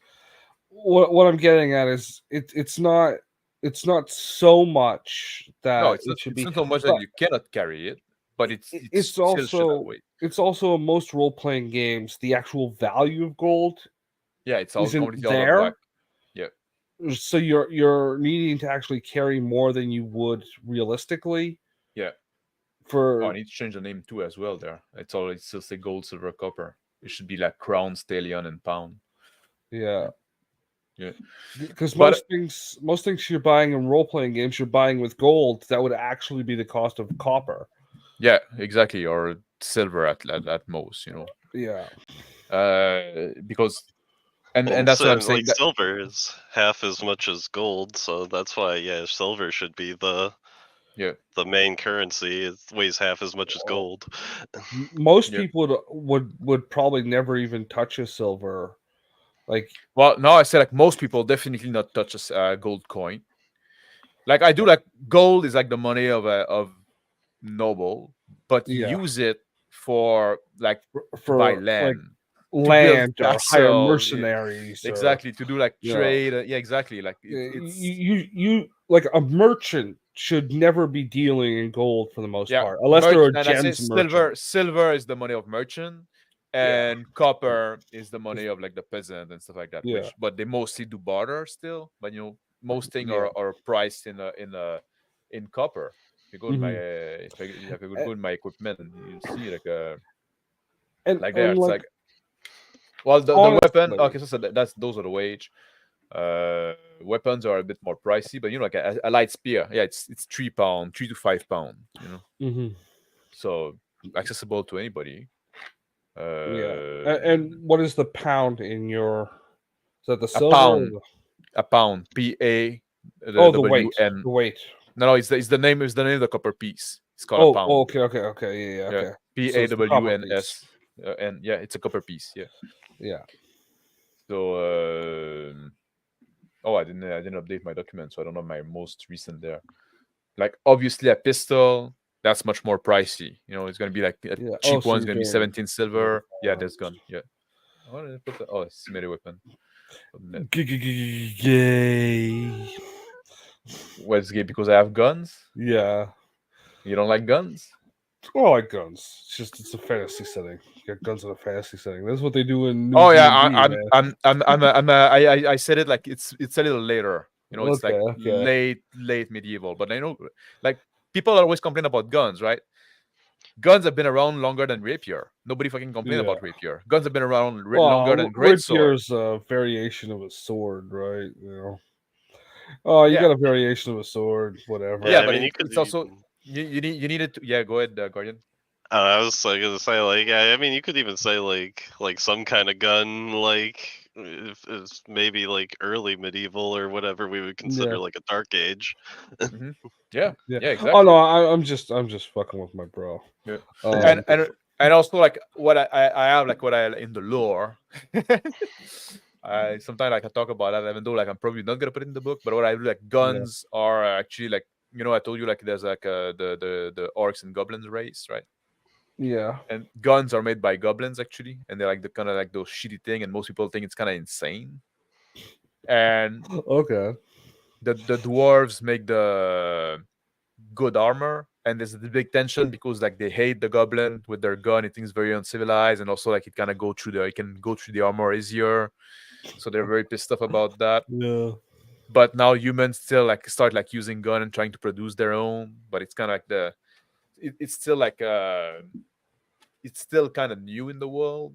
what I'm getting at is it's not so much No, that it should it's be, not so much that but you cannot carry it, but it's it's still should have also weight. in most role playing games the actual value of gold Yeah, it's all isn't completely out of whack. there. Yeah. So you're needing to actually carry more than you would realistically Yeah. Oh, I for need to change the name too as well. There, it's still say gold, silver, copper. It should be like crown, stallion, and pound. yeah. Yeah, Because but most things you're buying in role playing games, you're buying with gold. That would actually be the cost of copper. yeah, exactly, or silver at most, you know. Yeah, Because Well, and that's what I'm so, saying. like silver is half as much as gold, so that's why silver should be Yeah, the main currency. It weighs half as much as gold. most yeah. people would probably never even touch a silver. Like Well, now I say like most people definitely not touch a gold coin. Like I do, like gold is like the money of noble, but yeah, use it for like to buy for like land, to build land or hire castle. Yeah, mercenaries or exactly, to do like you know, trade. Yeah, exactly. Like it's you like a merchant should never be dealing in gold for the most yeah, part, unless they're a and I say gems merchant. silver is the money of merchant, Yeah, and copper is the money of like the peasant and stuff like that. yeah, Which, but they mostly do barter still. But you know, most things yeah. are priced in copper. If you go to my Mhm. if I could go to my equipment, you see like there. And It's like like, well, the weapon. honestly, Okay, so that's those are the wage. Weapons are a bit more pricey, but you know, like a light spear, yeah, it's £3, 3 to 5 pound. You know, mhm, so accessible to anybody. yeah. Uh, And what is the pound in your? Is that the a silver? Or pound, a pound, oh, the weight, WN. the weight. No, it's the name of the copper piece. It's called a Oh, pound. okay, yeah, Yeah, okay. So it's the copper piece. PAWNS, and yeah, it's a copper piece. Yeah. Yeah, So, oh, I didn't update my document, so I don't know my most recent there. Like obviously a pistol, that's much more pricey. You know, it's gonna be like a yeah. Oh, cheap so one's you're gonna be doing 17 silver. Yeah, firearms. that's gun. Yeah. What did I put oh, it's melee weapon. Gay. What's gay because I have guns? Yeah. You don't like guns? Oh, I like guns. It's a fantasy setting. You got guns in a fantasy setting. That's what they do in New Oh yeah, D&D, man. I said it like it's a little later You know, it's Okay, like okay. late medieval. But I know, like people always complain about guns, right? Guns have been around longer than rapier. Nobody fucking complain Yeah. about rapier. Guns have been around longer Well, than greatsword. rapier's a variation of a sword, right? You know. Oh, you Yeah, got a variation of a sword, whatever. Yeah, yeah, I but mean, you could it's also even. you need it. Yeah, go ahead, Guardian. I was like gonna say like yeah, I mean you could even say like some kind of gun like if maybe like early medieval or whatever we would consider Yeah, like a dark age. Hmm. Yeah, yeah. yeah, Oh no, exactly. I'm just fucking with my bro. Yeah, and Um, and and also like what I have like what I in the lore. I sometimes like I talk about that, even though like I'm probably not gonna put it in the book. But what I do like yeah, guns are actually like I told you like there's like the orcs and goblins race, right? yeah. And guns are made by goblins actually, and they're like the kind of like those shitty thing, and most people think it's kind of insane. And Okay, the dwarves make the good armor, and there's the big tension because like they hate the goblin with their gun. It thinks very uncivilized, and also like it can go through the armor easier. So they're very pissed off about that. yeah, But now humans still like start like using gun and trying to produce their own. But it's kind of like it's still like it's still kind of new in the world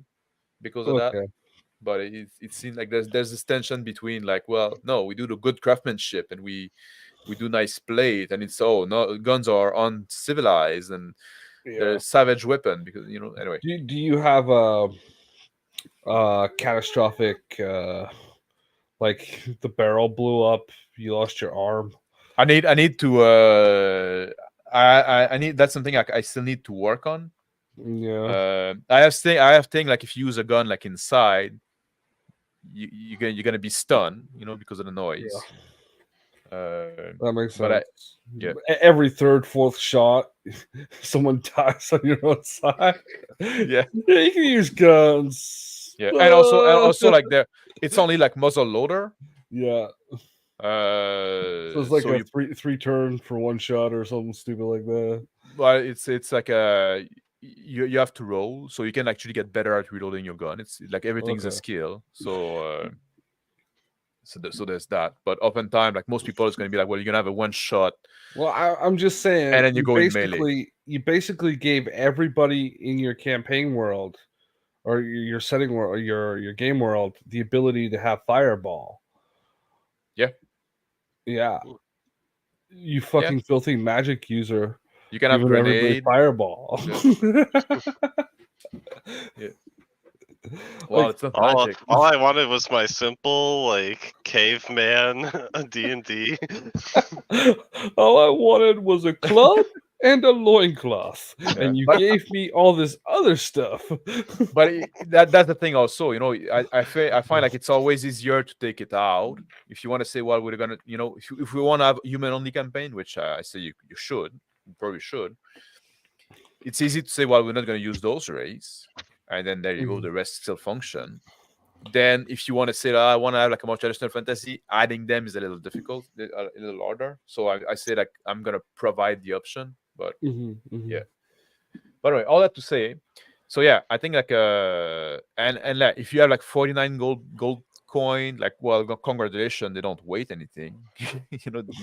because of that. okay, But it seems like there's this tension between like, well, no, we do the good craftsmanship and we do nice plate, and it's no, guns are uncivilized and they're yeah. a savage weapon because anyway. Do you have a catastrophic like the barrel blew up, you lost your arm? I need to I need that's something I still need to work on. Yeah, I have thing like if you use a gun like inside, you're gonna be stunned, because of the yeah. noise. That makes But I sense. yeah Every third, fourth shot, someone dies on your own side. yeah Yeah, you can use guns. yeah, and also like it's only like muzzle loader. Yeah, so it's like So a you three turn for one shot or something stupid like that. well, it's like you have to roll, so you can actually get better at reloading your gun. It's like everything's a Okay. skill. So there's that. But oftentimes, like most people, it's going to be like, well, you're gonna have a one shot, Well, I'm just and saying, then you go in melee. you basically gave everybody in your campaign world or your setting world or your game world the ability to have fireball. Yeah, Yeah, you yeah. fucking filthy magic user, You can have giving everybody grenade. fireball. Yeah, yeah. Well, Like, it's not All magic. all I wanted was my simple like caveman D&D. all I wanted was a club and a loincloth, Yeah, and you gave me all this other stuff. but that's the thing. Also, I find like it's always easier to take it out if you want to say, well, we're gonna, if we want to have human only campaign, which I say you should, you probably should. It's easy to say, well, we're not going to use those arrays, and then there you go, the rest still function. Then, if you want to say, I want to have like a more traditional fantasy, adding them is a little difficult, a little harder. So I say like I'm going to provide the option, but Mhm, mhm. yeah. By the way, all that to say, so yeah, I think like and like if you have like 49 gold coin, like, well, congratulations, they don't weight anything,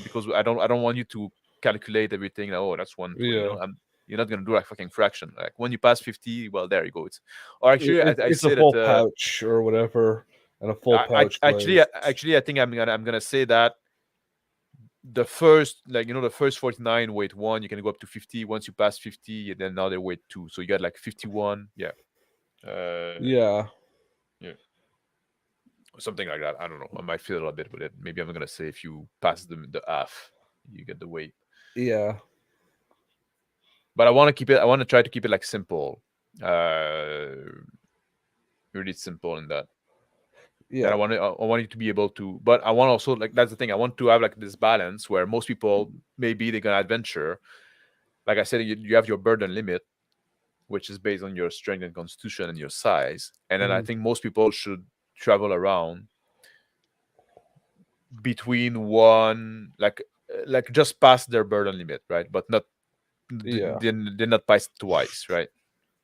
because I don't want you to calculate everything. Like, oh, that's one, Yeah, you're not gonna do like fucking fraction. Like when you pass 50, well, there you go. Or actually, I it's a say that full pouch or whatever, and a full pouch actually, glaze. I think I'm gonna say that the first, like, the first 49 weight 1, you can go up to 50. Once you pass 50, and then another weight 2, so you got like 51. Yeah. Yeah, Yeah, or something like that. I don't know, I might feel a bit with it. Maybe I'm gonna say if you pass the half, you get the weight. yeah, But I want to try to keep it like simple, uh really simple in that. And yeah. I want you to be able to, but I want also, like, that's the thing, I want to have like this balance where most people, maybe they're gonna adventure. Like I said, you have your burden limit, which is based on your strength and constitution and your size. And then I Mhm. think most people should travel around between one, like just past their burden limit, right? But not Yeah. they're not past twice, right?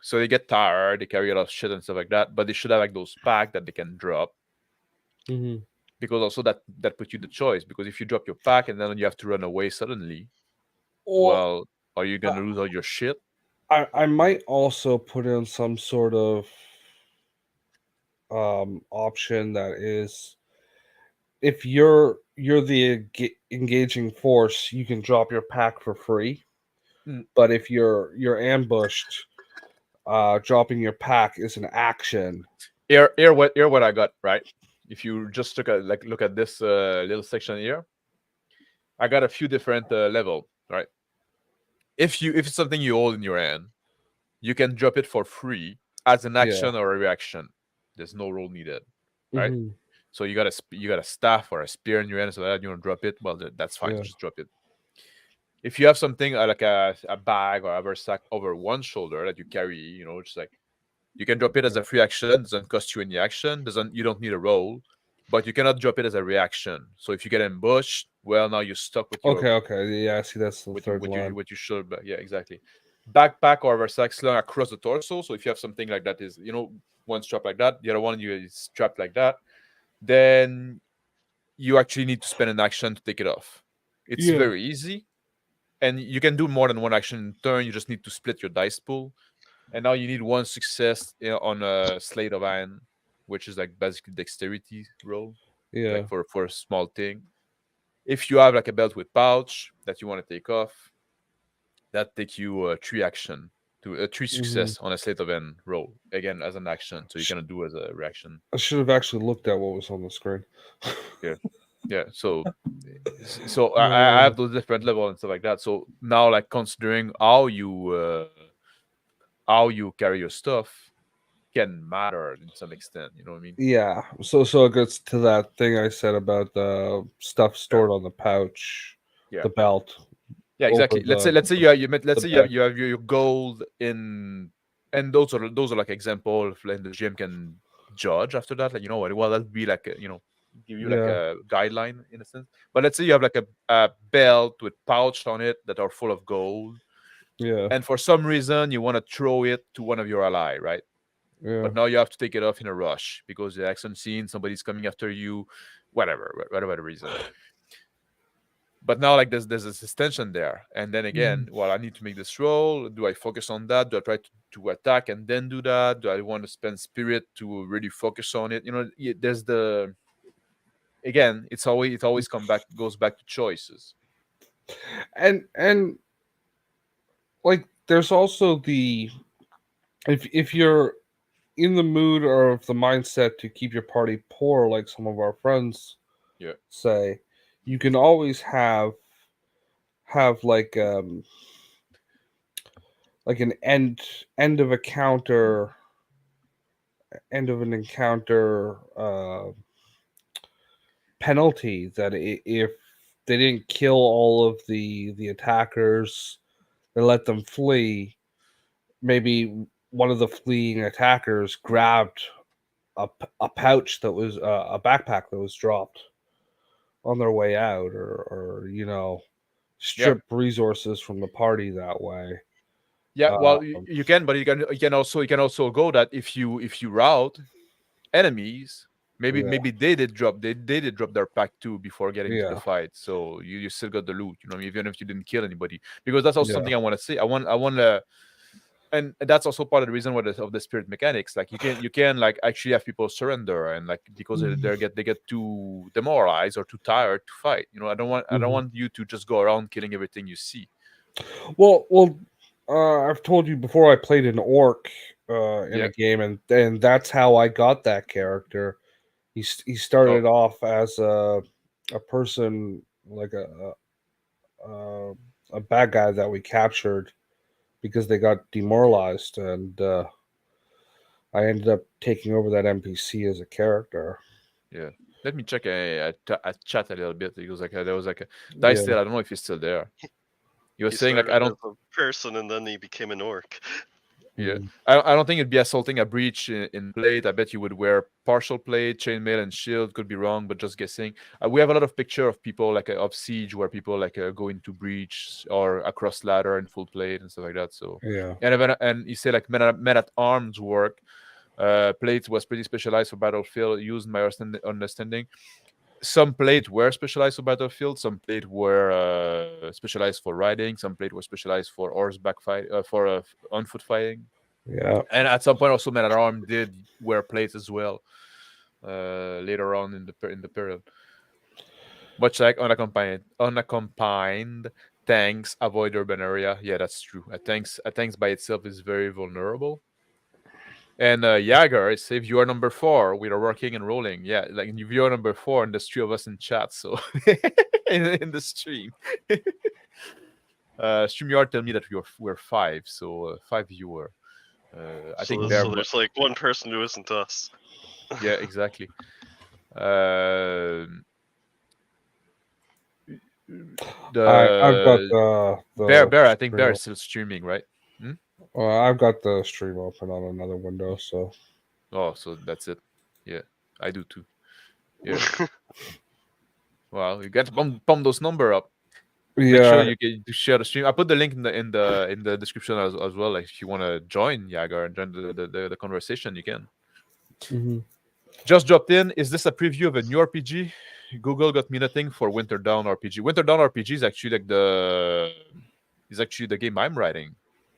So they get tired, they carry a lot of shit and stuff like that, but they should have like those packs that they can drop. Mhm. because also that puts you the choice. Because if you drop your pack and then you have to run away suddenly, Or well, are you gonna lose all your shit? I might also put in some sort of option that is, if you're the engaging force, you can drop your pack for free. Mm. But if you're ambushed, dropping your pack is an action. Here what I got, right? If you just look at this little section here, I got a few different level, right? If it's something you hold in your hand, you can drop it for free as an Yeah. action or a reaction. There's no roll needed, right? Hmm. So you got a staff or a spear in your hand, so that you want to drop it. Well, that's fine. Yeah. Just drop it. If you have something like a bag or a sack over one shoulder that you carry, just like you can drop it as a free action. Doesn't cost you any action. Doesn't You don't need a roll, but you cannot drop it as a reaction. So if you get ambushed, well, now you're stuck with your Okay. Okay. Yeah. I see. That's the with third what line. you should. Yeah, exactly. Backpack or versac slung across the torso. So if you have something like that, is one strap like that, the other one you is strapped like that, then you actually need to spend an action to take it off. It's Yeah. very easy, and you can do more than one action in turn. You just need to split your dice pool, and now you need one success on a slate of hand, which is like basically dexterity roll, Yeah. like for a small thing. If you have like a belt with pouch that you want to take off, that take you three action to three Hmm. success on a slate of hand roll again as an action, so you Sh- cannot do as a reaction. I should have actually looked at what was on the screen. Yeah, yeah. So I Uh, have those different levels and stuff like that. So now, like considering how you carry your stuff can matter in some extent. You know what I mean? yeah. So it gets to that thing I said about the stuff Yeah, stored on the pouch, yeah, the belt yeah. over Exactly. Let's say let's the say bag. you have your gold in, and those are like example of, like, the GM can judge after that. Like, you know what? Well, that'll be like give you like Yeah. a guideline in a sense. But let's say you have like a belt with pouch on it that are full of gold, Yeah. and for some reason you want to throw it to one of your ally, right? Yeah. But now you have to take it off in a rush because the action scene, somebody's coming after you, whatever the reason. But now, like, there's this tension there, and then again, well, I need to make this roll. Do I focus on that? Do I try to attack and then do that? Do I want to spend spirit to really focus on it? There's the again, it always goes back to choices. And like there's also the, if you're in the mood or of the mindset to keep your party poor, like some of our friends Yeah, say, you can always have like an end of a counter, end of an encounter penalty that if they didn't kill all of the attackers, they let them flee, maybe one of the fleeing attackers grabbed a pouch that was a backpack that was dropped on their way out, or yeah, strip resources from the party that way. yeah. Uh, Well, you can, but you can also go that if you route enemies, yeah, maybe they did drop their pack too before getting to the yeah, fight, so you still got the loot, even if you didn't kill anybody, because that's also yeah, something I want to say. I want to, and that's also part of the reason of the spirit mechanics. Like, you can like actually have people surrender, and like, because they get too demoralized or too tired to fight. I don't Mhm. want you to just go around killing everything you see. Well, I've told you before. I played an orc in Yeah. a game, and that's how I got that character. He Oh, started off as a person, like a a bad guy that we captured because they got demoralized, and I ended up taking over that NPC as a character. yeah. Let me check a chat a little bit, because like there was like a dice Yeah, there. I don't know if he's still there. He was He saying, like, started I as don't. a person and then he became an orc. Yeah, mm, I don't think it'd be assaulting a breach in plate. I bet you would wear partial plate, chainmail, and shield. Could be wrong, but just guessing. We have a lot of picture of people like of siege where people like go into breach or across ladder in full plate and stuff like that. So, yeah, and you say like men at arms work. Plate was pretty specialized for battlefield, used my understanding. some plate were specialized for battlefield, some plate were specialized for riding, some plate were specialized for horseback fight, for on foot fighting. Yeah. And at some point, also, men at arms did wear plates as well. Later on in the period, much like unaccompanied tanks avoid urban area. Yeah, that's true. A tanks by itself is very vulnerable. And Jager, if you are number 4, we are working and rolling. Yeah, like if you are number 4, and there's 3 of us in chat, so in the stream. StreamYard tell me that we're 5, so 5 viewer. I think so there's like one person who isn't us. Yeah, exactly. I've got the Bear. I think stream Bear op- is still streaming, right? I've got the stream open on another window, so. Oh, so that's it. Yeah, I do too. Yeah. Well, you got to pump those number up. Yeah. Make sure you can share the stream. I put the link in the description as well. Like if you want to join Jager and join the conversation, you can. Mm-hmm. Just dropped in. Is this a preview of a new RPG? Google got me nothing for WinterDarn RPG. WinterDarn RPG is actually like the game I'm writing,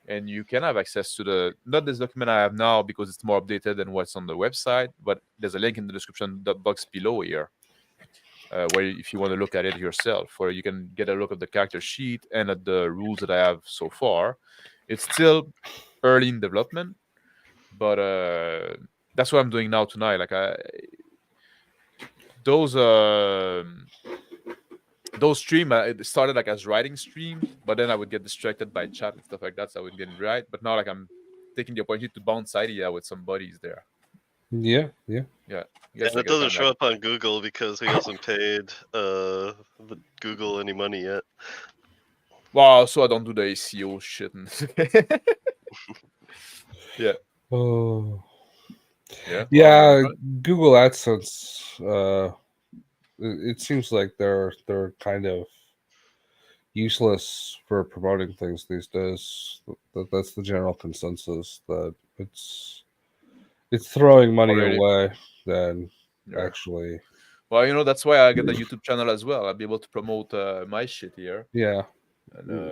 and you can have access to not this document I have now because it's more updated than what's on the website. But there's a link in the description box below here, where if you want to look at it yourself, where you can get a look at the character sheet and at the rules that I have so far. It's still early in development, but that's what I'm doing now tonight. Like those stream it started like as writing stream, but then I would get distracted by chat and stuff like that, so I wouldn't get it right. But now like I'm taking the opportunity to bounce idea with some buddies there. Yeah. And it doesn't show up on Google because he hasn't paid Google any money yet. Wow, so I don't do the ACO shit. Yeah. Oh. Yeah. Yeah, Google AdSense. It seems like they're kind of useless for promoting things these days. That's the general consensus, that it's throwing money away than actually. Well, that's why I get the YouTube channel as well. I'll be able to promote my shit here. Yeah. And,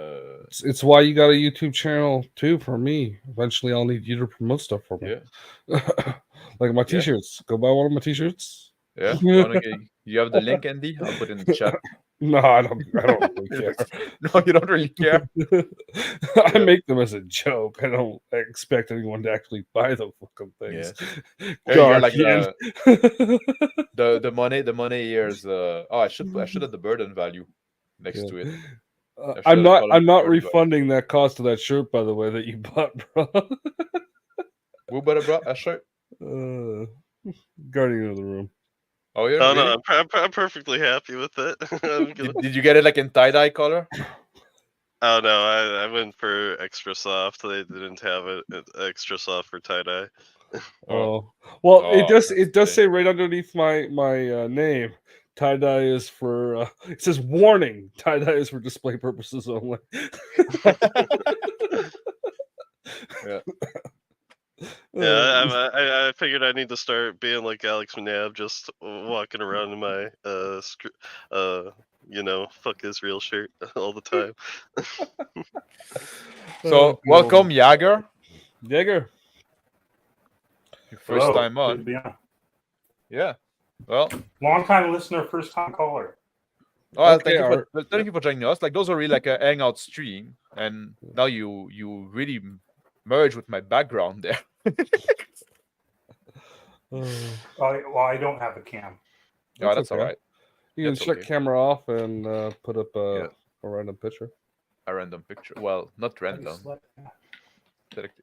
it's why you got a YouTube channel too. For me, eventually I'll need you to promote stuff for me. Yeah. Like my t-shirts. Go buy one of my t-shirts. Yeah. You have the link, Andy? I'll put it in the chat. No, I don't really care. No, you don't really care. I make them as a joke. I don't expect anyone to actually buy the fucking things. Yeah. You're like the money here is I should have the burden value next to it. I'm not refunding that cost of that shirt, by the way, that you bought, bro. Who bought a shirt? Guardian of the Room. Oh yeah. Oh really? no, I'm perfectly happy with it. Did you get it like in tie-dye color? Oh no, I went for extra soft. They didn't have it extra soft for tie-dye. Oh well, it does say right underneath my name, tie-dye is for. It says warning: tie-dye is for display purposes only. Yeah. Yeah, I figured I need to start being like Alex Manab, just walking around in my fuck Israel shirt all the time. So welcome, Jager. Jager, your first time on. Good to be on. Yeah. Well, long time listener, first time caller. Oh, okay, thank you for joining us. Like those are really like a hangout stream, and now you really merge with my background there. Well, I don't have a cam. Oh, that's okay. All right. You can shut camera off and put up a random picture. A random picture. Well, not random.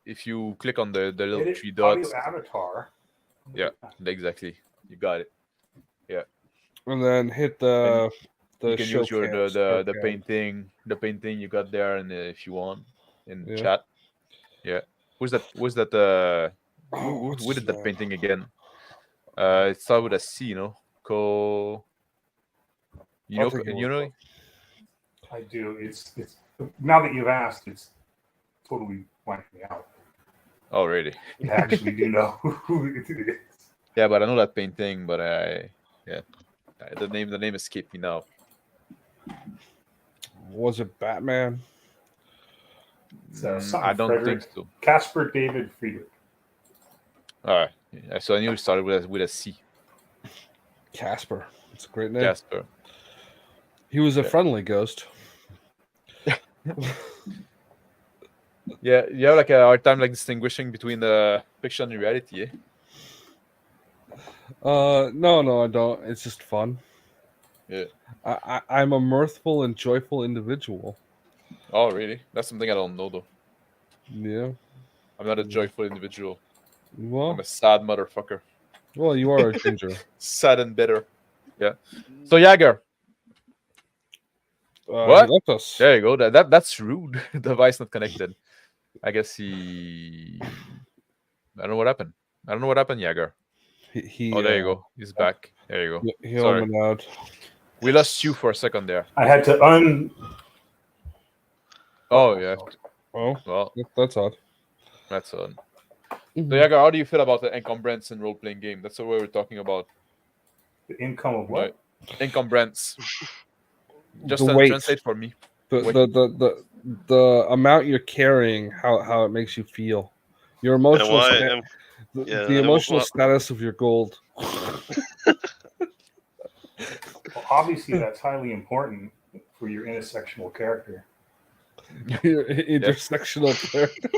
If you click on the little 3 dots. Avatar. Yeah, exactly. You got it. Yeah. And then hit the. You can use the painting you got there, and if you want in chat. Yeah. Who's that? Who did that painting again? It started with a C, you know. You know. I do. It's now that you've asked, it's totally blanked me out. Oh, really? I actually do know who it is. Yeah, but I know that painting. But The name escaped me now. Was it Batman? Something I don't Frederick. think so. Casper David Friedrich. All right. Yeah, so I knew it started with a C. Casper. It's a great name. Casper. He was a Yeah. friendly ghost. Yeah, you have like a hard time like distinguishing between the fiction and reality. Eh? No, I don't. It's just fun. Yeah. I'm a mirthful and joyful individual. Oh, really? That's something I don't know though. Yeah. I'm not a Yeah. joyful individual. Well, I'm a sad motherfucker. well, you are a ginger. Sad and bitter. Yeah. So Jagger. He What? left us. There you go. That's rude. Device not connected. I guess he. I don't know what happened. I don't know what happened, Jagger. He Oh, there you go. He's back. There you go. He Sorry. went out. We lost you for a second there. I had to Oh yeah. Oh, Well, that's odd. that's on. Mhm. So Jagger, how do you feel about the encumbrance and role-playing game? That's what we were talking about. the income of what? Encumbrance. Just The weight. translate for me. The amount you're carrying, how it makes you feel, your emotional why- sta- the, yeah, the and emotional wha- status of your gold. Well, obviously, that's highly important for your intersectional character. Your intersectional character.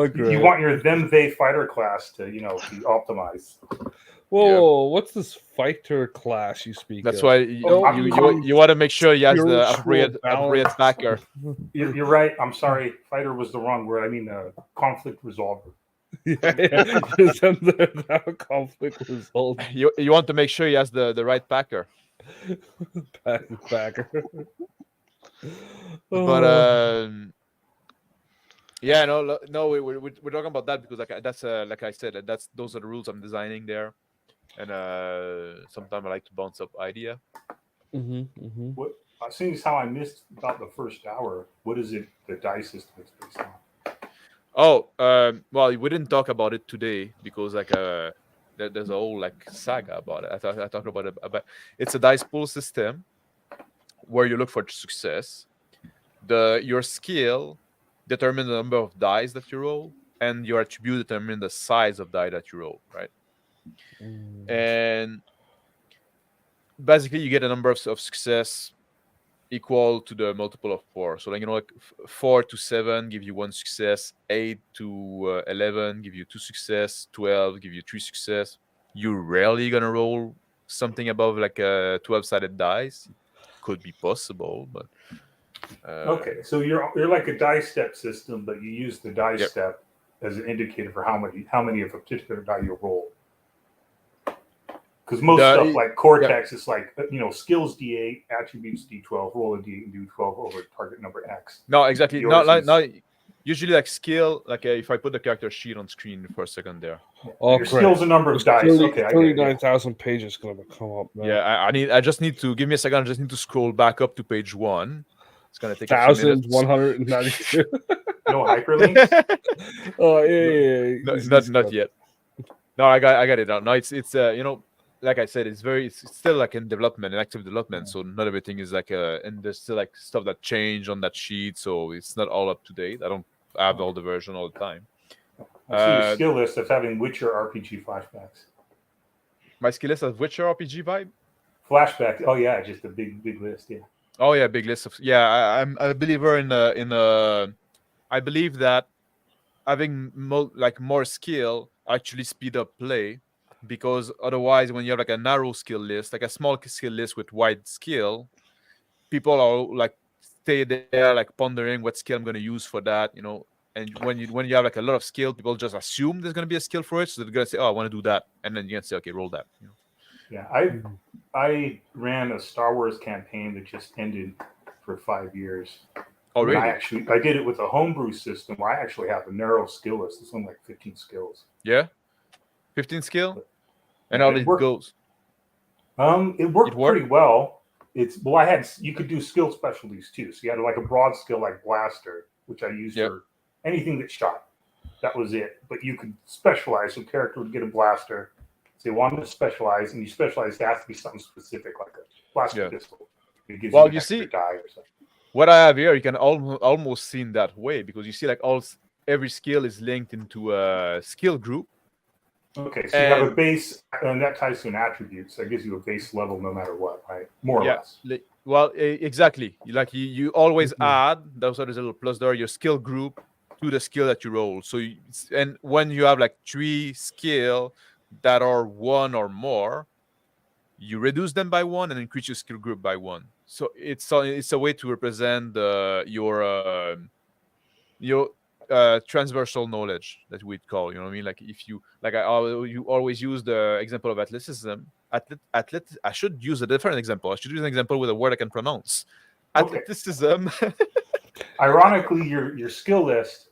Great. You want your them/they fighter class to, be optimized. Whoa, what's this fighter class you speak That's of? why you you want to make sure he has the spiritual appropriate balance. backer. You're right. I'm sorry. Fighter was the wrong word. I mean, conflict resolver. Yeah. Conflict result. You want to make sure he has the right backer. Backer. But Oh. yeah, no, we're talking about that because that's like I said, those are the rules I'm designing there, and sometimes I like to bounce up idea. What? Seeing as how I missed about the first hour, what is it? The dice system is based on. Oh, well, we didn't talk about it today because there's a whole like saga about it. I talked about it. About it's a dice pool system where you look for success. Your skill determines the number of dice that you roll, and your attribute determines the size of die that you roll, right? And basically, you get a number of success equal to the multiple of 4. So, like 4 to 7 give you 1 success, 8 to 11 give you 2 success, 12 give you 3 success. You're rarely gonna roll something above like a 12-sided dice. Could be possible, but okay, so you're like a dice step system, but you use the dice step as an indicator for how many of a particular die you roll. Because most stuff like Cortex is like skills D8, attributes D12, roll a D8 and do 12 over target number X. No, exactly. Usually like skill, like if I put the character sheet on screen for a second there. Oh, your skill's a number of dice. 39,000 pages going to come up. Man. Yeah, I just need to give me a second. I just need to scroll back up to page 1. It's gonna take 1,192. No hyperlinks. Oh yeah. No, not yet. No, I got it out. No, it's like I said, it's still like in development, in active development. So not everything is like and there's still like stuff that change on that sheet. So it's not all up to date. I don't have all the version all the time. I see your skill list of having Witcher RPG flashbacks. My skill list of Witcher RPG vibe? Flashback. Oh yeah, just a big list. Yeah. Oh yeah, big list of I'm a believer in I believe that having more skill actually speed up play, because otherwise when you have like a narrow skill list, like a small skill list with wide skill, people are like stay there like pondering what skill I'm going to use for that, and when you have like a lot of skill, people just assume there's going to be a skill for it, so they're going to say, oh, I want to do that, and then you're going to say, okay, roll that. Yeah, I ran a Star Wars campaign that just ended for 5 years. Oh, really? I did it with a homebrew system where I actually have a narrow skill list. It's only like 15 skills. Yeah, 15 skill, and how did it goes? It worked pretty well. You could do skill specialties too. So you had like a broad skill like blaster, which I used for anything that shot. That was it. But you could specialize. So character would get a blaster, say, well, I'm going to specialize, and you specialize, it has to be something specific, like a blaster pistol. It gives you an extra die or something. What I have here, you can almost see in that way, because you see like every skill is linked into a skill group. Okay, so you have a base, and that ties to an attribute, so it gives you a base level no matter what, right? More or less. Well, exactly. You always add, those are the little plus there, your skill group to the skill that you roll. So and when you have like 3 skill that are 1 or more, you reduce them by 1 and increase your skill group by 1. So it's a way to represent your transversal knowledge that we'd call. You know what I mean? Like if you you always use the example of athleticism. I should use a different example. I should use an example with a word I can pronounce. Athleticism. Ironically, your skill list,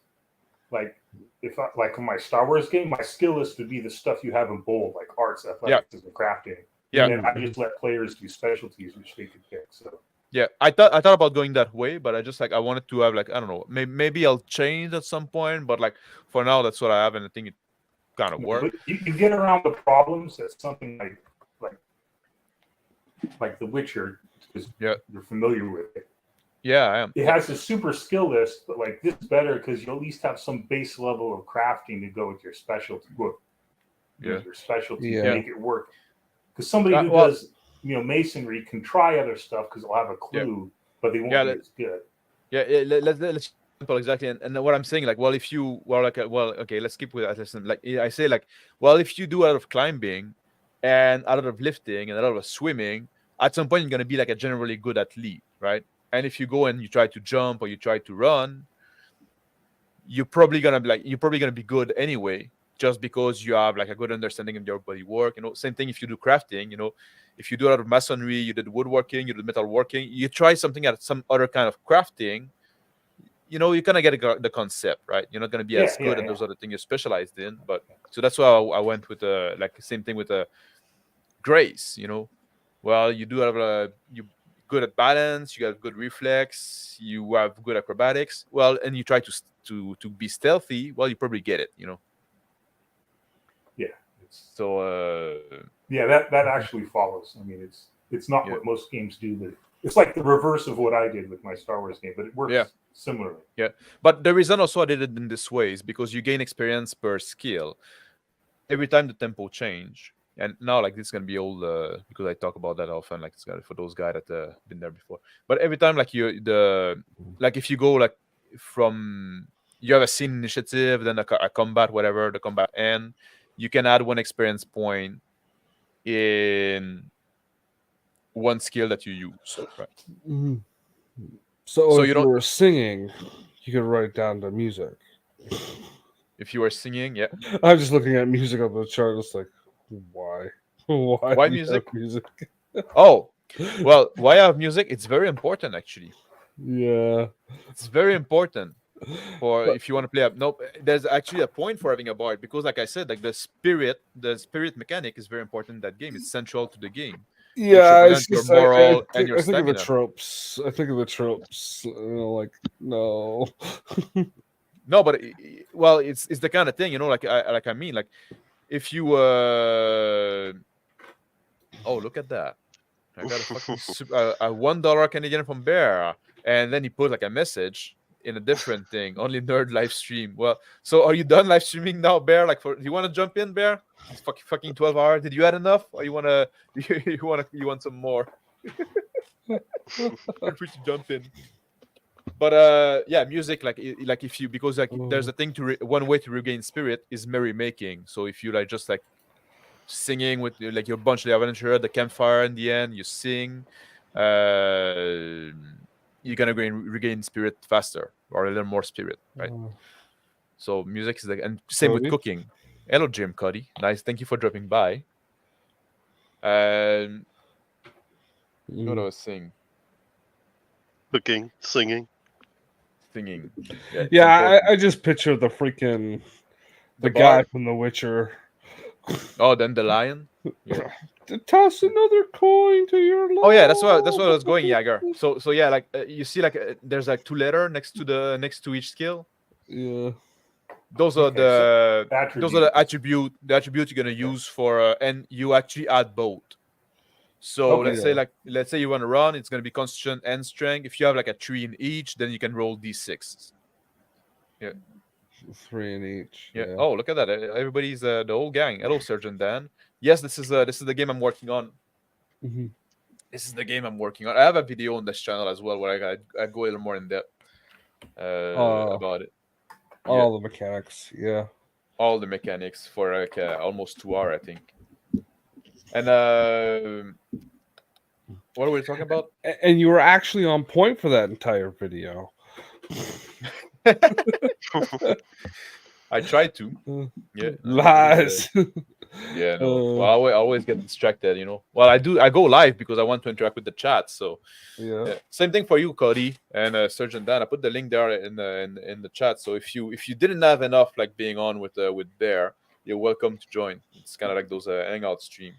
like in my Star Wars game, my skill list would be the stuff you have in bold, like arts, athletics, and crafting. Yeah. And I just let players do specialties, which they could pick. So. Yeah, I thought about going that way, but I wanted to have like, I don't know, maybe I'll change at some point, but like for now that's what I have, and I think it kind of works. But you get around the problems that something like The Witcher, because you're familiar with it. Yeah, I am. It has a super skill list, but like this is better because you at least have some base level of crafting to go with your specialty. Your specialty to make it work. Because somebody who does masonry can try other stuff because they'll have a clue, but they won't be as good. Let's exactly. And what I'm saying, like, well, if you okay, let's keep with athleticism. Like I say, like, well, if you do a lot of climbing and a lot of lifting and a lot of swimming, at some point you're gonna be like a generally good athlete, right? And if you go and you try to jump or you try to run, you're probably gonna be good anyway, just because you have like a good understanding of your body work. Same thing if you do crafting. If you do a lot of masonry, you did woodworking, you did metalworking, you try something at some other kind of crafting, you're gonna get the concept, right? You're not gonna be as good at those other things you're specialized in. But so that's why I went with like the same thing with grace. Well, you do have you good at balance, you got good reflex, you have good acrobatics. Well, and you try to be stealthy. Well, you probably get it. Yeah. So that actually follows. I mean, it's not what most games do, but it's like the reverse of what I did with my Star Wars game, but it works similarly. Yeah, but the reason also I did it in this way is because you gain experience per skill every time the tempo change. And now, like, this is gonna be old because I talk about that often. Like, it's gonna for those guys that been there before. But every time, like, if you go like from you have a scene initiative, then a combat, whatever the combat end, you can add 1 experience point in 1 skill that you use, right? Mm-hmm. So if you were singing, you could write down the music. If you were singing, yeah. I'm just looking at music on the chart. It's like, why? Why music? Music? Oh, well, why I have music? It's very important, actually. Yeah, it's very important for if you want to play up. No, there's actually a point for having a bard because, like I said, like the spirit mechanic is very important in that game. It's central to the game. Yeah, it's just, your moral and your stamina. I think of the tropes. Like no. No, but it's the kind of thing, like I mean, like if you oh, look at that. I got a fucking a $1 Canadian from Bear, and then he put like a message in a different thing. Only nerd live stream. Well, so are you done live streaming now, Bear? Like, do you want to jump in, Bear? It's fucking 12 hours. Did you add enough, or you want some more? Feel free to jump in. But yeah, music like if you because like there's a thing one way to regain spirit is merrymaking. So if you just singing with like your bunch of adventure, the campfire in the end, you sing, you're gonna regain spirit faster or a little more spirit, right? So music is and same with cooking. Hello, Jim Cuddy. Nice, thank you for dropping by. What I was saying? Cooking, singing. Yeah, I just picture the freaking the guy from The Witcher. Oh, then the lion. Yeah. To toss another coin to your lord. Oh yeah, that's what I was going, Jagger. So yeah, like you see, like there's like 2 letters next to each skill. Yeah. those are the attribute you're gonna use for, and you actually add both. So let's say you want to run, it's gonna be constitution and strength. If you have like a 3 in each, then you can roll d6s. Yeah. 3 in each. Yeah. Oh, look at that! Everybody's the whole gang. Hello, Surgeon Dan. Yes, this is the game I'm working on. Mm-hmm. This is the game I'm working on. I have a video on this channel as well where I go a little more in depth about it. All the mechanics, yeah. All the mechanics for like almost 2 hours, I think. And what are we talking about? And you were actually on point for that entire video. I tried to. Yeah. Lies. Yeah, no. Well, I always get distracted, you know. Well, I do. I go live because I want to interact with the chat. So, yeah. Same thing for you, Cody and Surgeon Dan. I put the link there in the chat. So if you didn't have enough like being on with Bear, you're welcome to join. It's kind of like those hangout stream.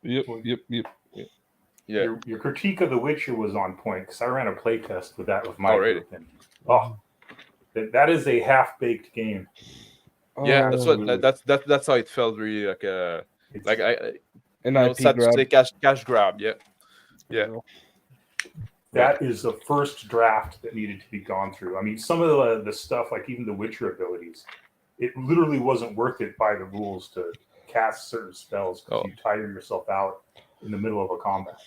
Yep. Yeah. Your critique of The Witcher was on point because I ran a play test with that with my group. And, that is a half-baked game. Yeah, that's how it felt, really like IP grab. Say cash grab. Yeah. That is the first draft that needed to be gone through. I mean, some of the stuff, like even the Witcher abilities, it literally wasn't worth it by the rules to cast certain spells because you tire yourself out in the middle of a combat.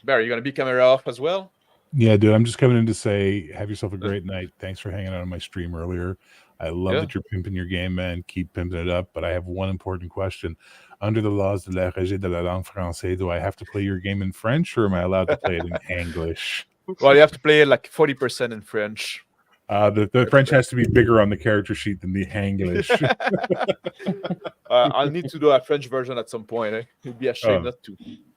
Barry, you gonna be camera off as well? Yeah, dude, I'm just coming in to say, have yourself a great night. Thanks for hanging out on my stream earlier. I love that you're pimping your game, man. Keep pimping it up. But I have one important question. Under the laws de la Régie de la langue française, do I have to play your game in French or am I allowed to play it in English? Well, you have to play it like 40% in French. The French has to be bigger on the character sheet than the English. I'll need to do a French version at some point. It'd be a shame not to.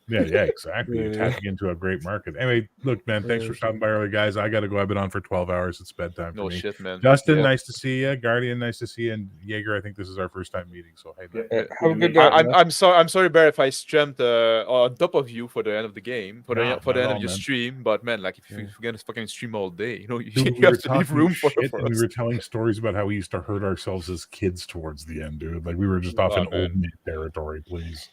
Yeah, exactly. You're tapping into a great market. Anyway, look, man, thanks for stopping by early, guys. I got to go. I've been on for 12 hours. It's bedtime for me. Shit, man. Justin, nice to see you. Guardian, nice to see you. And Jaeger, I think this is our first time meeting. So, hey, man. Have a good day. I'm sorry, Barry, if I streamed on top of you for the end of the game, for the end of your stream. But, man, like, if you're going to fucking stream all day, you know, you have to leave room for us. We were telling stories about how we used to hurt ourselves as kids towards the end, dude. Like, we were just off in old man territory, please.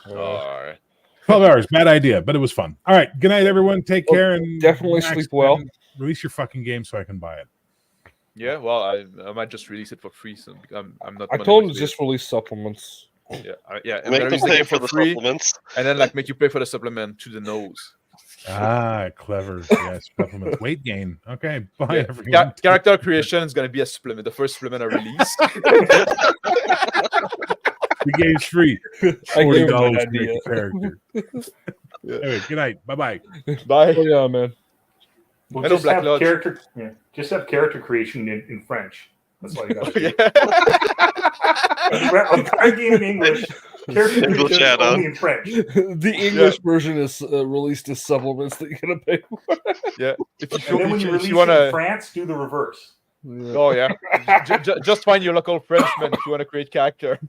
All right. 12 hours, bad idea, but it was fun. All right, good night, everyone. Take care and definitely sleep well. Release your fucking game so I can buy it. Yeah, well, I might just release it for free. So I'm not. I told him to just release supplements. Yeah. Make them pay for the supplements, and then like make you pay for the supplement to the nose. Clever. Yes, supplements. Weight gain. Okay, bye everyone. Character creation is going to be a supplement. The first supplement I release. The game's free. $40 to make a character. Anyway, good night. Bye. Bye. Oh, yeah, man. Well, just have character creation in French. That's all you got to do. I'm trying to in English. Character creation only in French. The English version is released as supplements that you're gonna pay for. Yeah. And then when you release it in France, do the reverse. Yeah. Oh yeah. Just find your local Frenchman if you want to create character.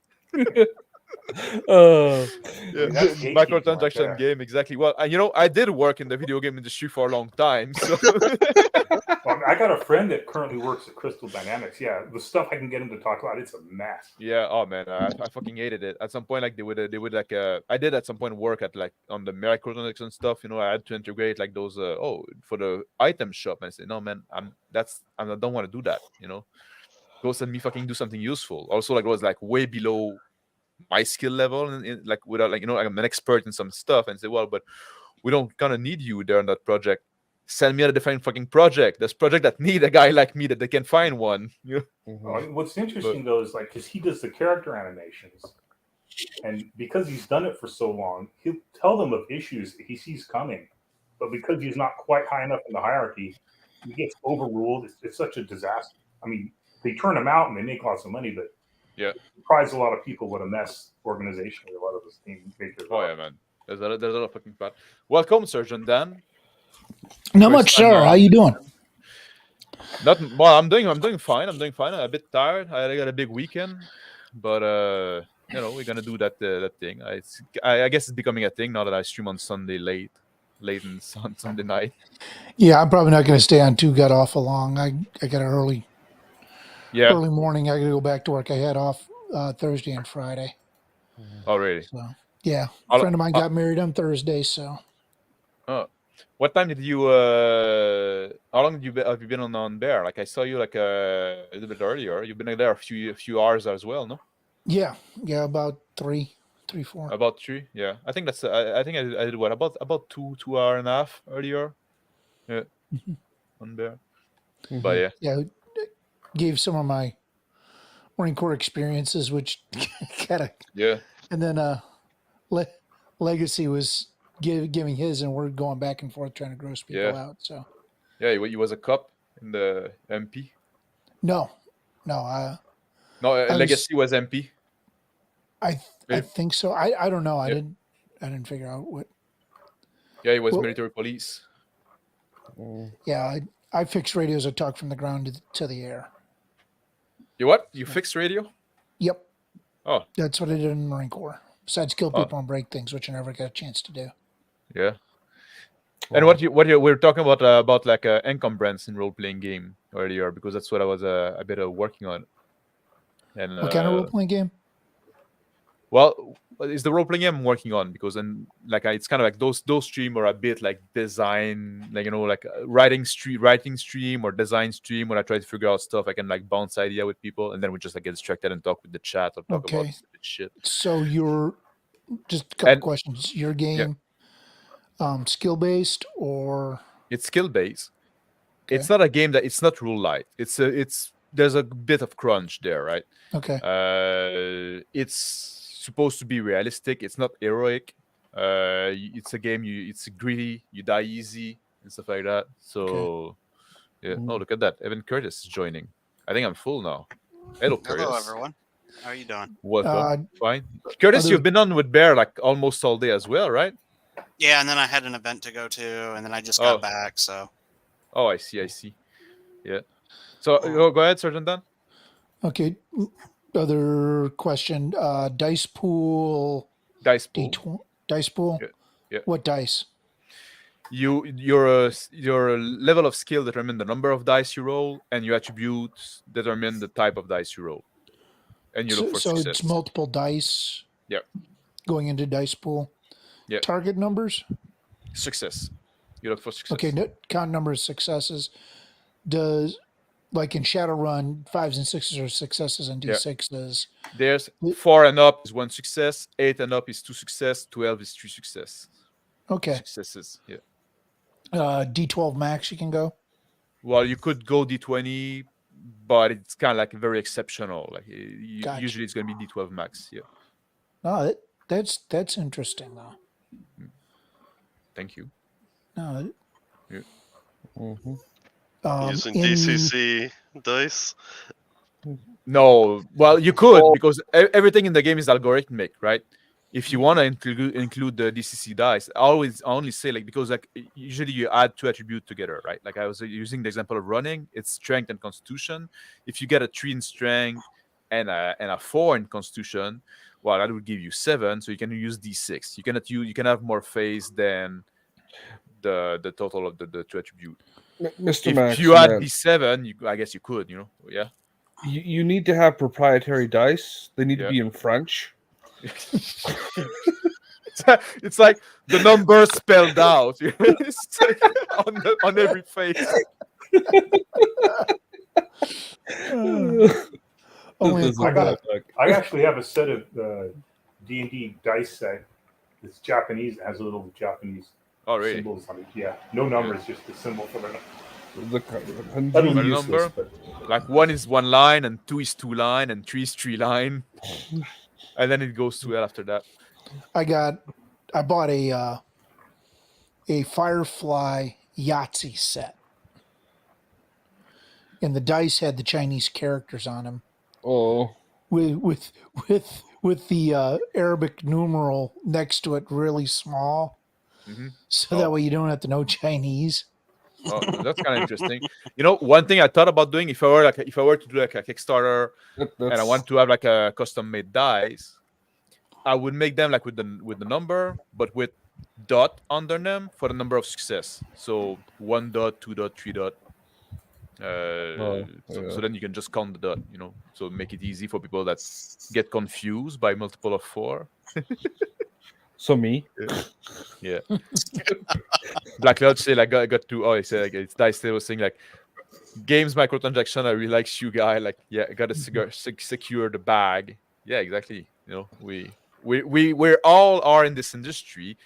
Microtransaction game, exactly. Well, I did work in the video game industry for a long time. So. Well, I got a friend that currently works at Crystal Dynamics. Yeah, the stuff I can get him to talk about, it's a mess. Yeah. Oh man, I fucking hated it. At some point, like they would like I did at some point work at like on the microtransaction stuff. I had to integrate like those for the item shop, and I said, no man, I don't want to do that. Go send me fucking do something useful. Also, like it was like way below my skill level, and like without like I'm an expert in some stuff, and say, well, but we don't kind of need you there on that project. Send me a different fucking project. There's project that need a guy like me that they can find one. What's interesting though is like because he does the character animations, and because he's done it for so long, he'll tell them of issues that he sees coming, but because he's not quite high enough in the hierarchy, he gets overruled. It's such a disaster. I mean, they turn him out and they make lots of money, but surprise a lot of people what a mess organizationally a lot of this team makers. Oh yeah, man. There's a lot of fucking bad. Welcome, Surgeon Dan. Not much, sir. How you doing? I'm doing fine. I'm a bit tired. I got a big weekend, but we're gonna do that thing. I guess it's becoming a thing now that I stream on Sunday late on Sunday night. Yeah, I'm probably not going to stay on too god awful long. I got an early early morning. I got to go back to work. I had off Thursday and Friday. Oh, really? So yeah, a friend of mine got married on Thursday. So. What time did you? How long have you been on there? Like I saw you like a little bit earlier. You've been there a few hours as well, no? Yeah, about 3, 4. About 3, yeah. I think that's. I think I did what about 2.5 hours earlier. Yeah, on there. But yeah. Yeah, gave some of my Marine Corps experiences, which kind of and then Legacy was giving his, and we're going back and forth trying to gross people out. So yeah, he was a cop in the MP. No, Legacy was MP. I think so. I don't know. I didn't figure out what. Yeah, he was military police. Yeah, I fix radios. I talk from the ground to the air. You what? You fix radio? Yep. Oh, that's what I did in the Marine Corps. Besides kill people and break things, which I never got a chance to do. Yeah. And what we were talking about like Encumbrance in role playing game earlier, because that's what I was a bit working on. And what kind of role playing game? Well, it's the role playing game I'm working on, because then like it's kind of like those stream are a bit like design, like like writing stream or design stream, when I try to figure out stuff. I can like bounce idea with people, and then we just like get distracted and talk with the chat or talk about shit. So you're just a couple questions. Your game, skill based or? It's skill based. Okay. It's not a game it's not rule light. It's there's a bit of crunch there, right? Okay. It's supposed to be realistic. It's not heroic. It's a game. It's greedy. You die easy and stuff like that. So, yeah. Oh, look at that. Evan Curtis is joining. I think I'm full now. Hello, Curtis. Hello, everyone. How are you doing? Welcome. Fine. Curtis, you've been on with Bear like almost all day as well, right? Yeah, and then I had an event to go to, and then I just got back. So. Oh, I see. Yeah. So go ahead, Sergeant Dan. Okay. Other question. Dice pool. Dice pool. Dice pool. Yeah. What dice? Your level of skill determine the number of dice you roll, and your attributes determine the type of dice you roll. And you look for success. So it's multiple dice. Yeah. Going into dice pool. Yeah. Target numbers. Success. You look for success. Okay. Count number of successes. Does, like in Shadowrun, 5s and 6s are successes and D6s. There's 4 and up is 1 success, 8 and up is 2 success, 12 is 3 success. Okay. Successes. Yeah. D12 max you can go. Well, you could go D20, but it's kind of like very exceptional. Like usually it's going to be D12 max. Yeah. Oh, that's interesting though. Thank you. No. Yeah. Using DCC dice? No. Well, you could, because everything in the game is algorithmic, right? If you want to include the DCC dice, I only say like, because like usually you add 2 attributes together, right? Like I was using the example of running, it's strength and constitution. If you get a 3 in strength and a 4 in constitution, well, that would give you 7. So you can use D6. You can have more phase than the total of the 2 attribute. Mr. Max, if you add D7, I guess you could, yeah. You need to have proprietary dice. They need to be in French. It's like the numbers spelled out. It's like on every face. I actually have a set of D&D dice set. It's Japanese. It has a little Japanese symbols on it. Yeah, no numbers, just the symbol for the number. Like 1 is 1 line, and 2 is 2 line, and 3 is 3 line, and then it goes to after that. I bought a Firefly Yahtzee set, and the dice had the Chinese characters on them. Oh, with the Arabic numeral next to it, really small, so that way you don't have to know Chinese. Oh, that's kind of interesting. One thing I thought about doing, if I were to do like a Kickstarter and I want to have like a custom made dice, I would make them like with the number, but with dot under them for the number of success. So 1 dot, 2 dot, 3 dot. So then you can just count the dot, so make it easy for people that get confused by multiple of 4. So me. Yeah. Black Lodge say like I got to. Oh, he said like it's Dice Tale was saying like games microtransaction. I really like Shoe Guy. Like yeah, I gotta secure the bag. Yeah, exactly. We all are in this industry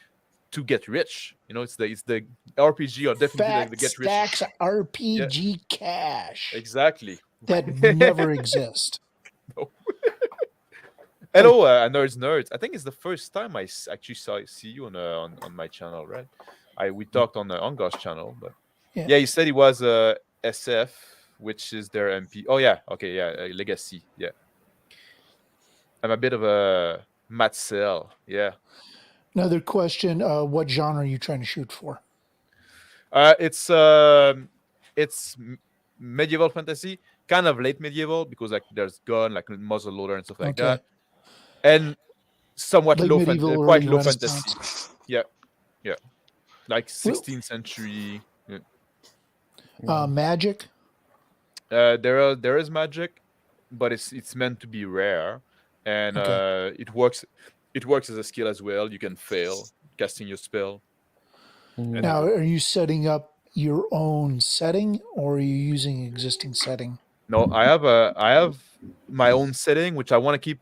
to get rich. It's the RPG or definitely the get rich. Stacks RPG cash. Exactly. That never exist. No. Hello, nerds. I think it's the first time I actually see you on my channel, right? We talked on the Ongosh channel, but yeah, you said he was SF, which is their MP. Oh yeah, okay, yeah, Legacy, yeah. I'm a bit of a Matt Cell, yeah. Another question: what genre are you trying to shoot for? It's medieval fantasy, kind of late medieval because like there's gun, like muzzle loader and stuff like that, and somewhat late low medieval, quite low Renaissance. fantasy. Yeah, like 16th century. Yeah. Magic. There is magic, but it's meant to be rare, and it works. It works as a skill as well. You can fail casting your spell. Now, are you setting up your own setting, or are you using existing setting? No, I have my own setting, which I want to keep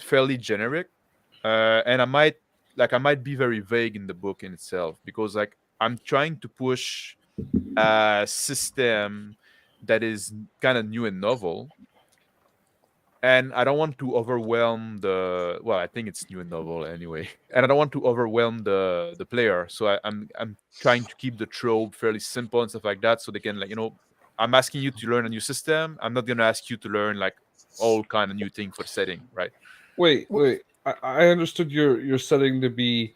fairly generic, and I might be very vague in the book in itself because like I'm trying to push a system that is kind of new and novel, and I don't want to overwhelm I think it's new and novel anyway, and I don't want to overwhelm the player, so I'm trying to keep the trope fairly simple and stuff like that, so they can I'm asking you to learn a new system. I'm not gonna ask you to learn like all kind of new thing for setting, right? Wait. I understood your setting to be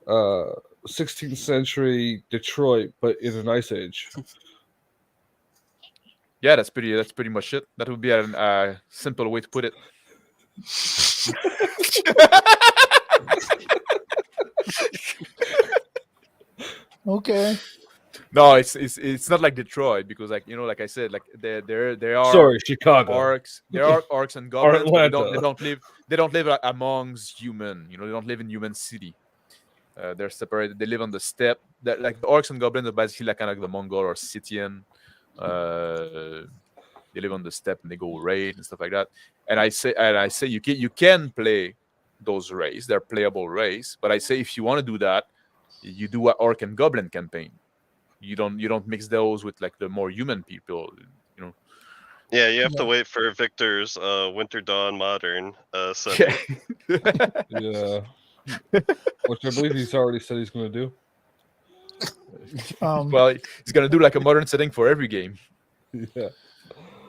16th century Detroit, but in an ice age. Yeah, that's pretty much it. That would be a simple way to put it. Okay. No, it's not like Detroit because like like I said, like there are sorry, Chicago orcs. There are orcs and goblins, but they don't live amongst human. They don't live in human city. They're separated. They live on the steppe. Like the orcs and goblins are basically like kind of like the Mongol or Scythian. They live on the steppe and they go raid and stuff like that. And I say you can play those raids. They're playable raids. But I say if you want to do that, you do an orc and goblin campaign. You don't mix those with like the more human people. Yeah, you have to wait for Victor's WinterDarn Modern setting. Yeah. Which I believe he's already said he's going to do. Well, he's going to do like a modern setting for every game. Yeah.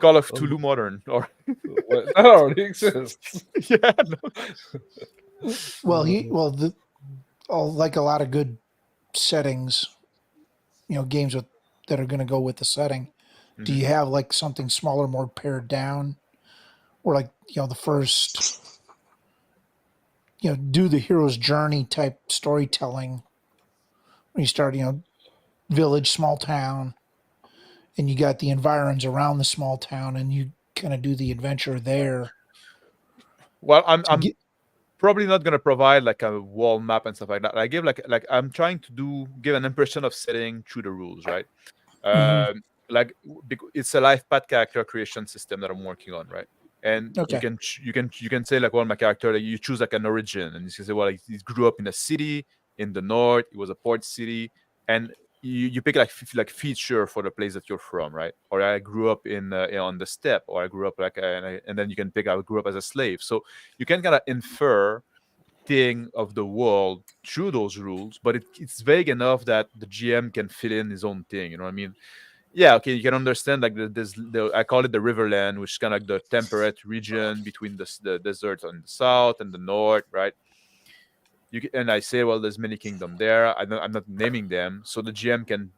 Call of Cthulhu Modern. Or that already exists. Yeah. No. Well, like a lot of good settings, games that are going to go with the setting. Mm-hmm. Do you have like something smaller, more pared down, or like the first, do the hero's journey type storytelling? When you start, village, small town, and you got the environs around the small town, and you kind of do the adventure there. Well, I'm probably not gonna provide like a wall map and stuff like that. I give like I'm trying to give an impression of setting through the rules, right? Mm-hmm. Like it's a life path character creation system that I'm working on, right? And you can say like, well, my character, like, you choose like an origin, and you can say, well, he grew up in a city in the north. It was a port city, and you pick like feature for the place that you're from, right? Or I grew up on the steppe, or I grew up and then you can pick I grew up as a slave. So you can kind of infer thing of the world through those rules, but it's vague enough that the GM can fill in his own thing. You know what I mean? Yeah, okay, you can understand like I call it the Riverland, which is kind of like the temperate region between the desert on the south and the north, right? And I say, well, there's many kingdoms there. I'm not naming them, so the GM can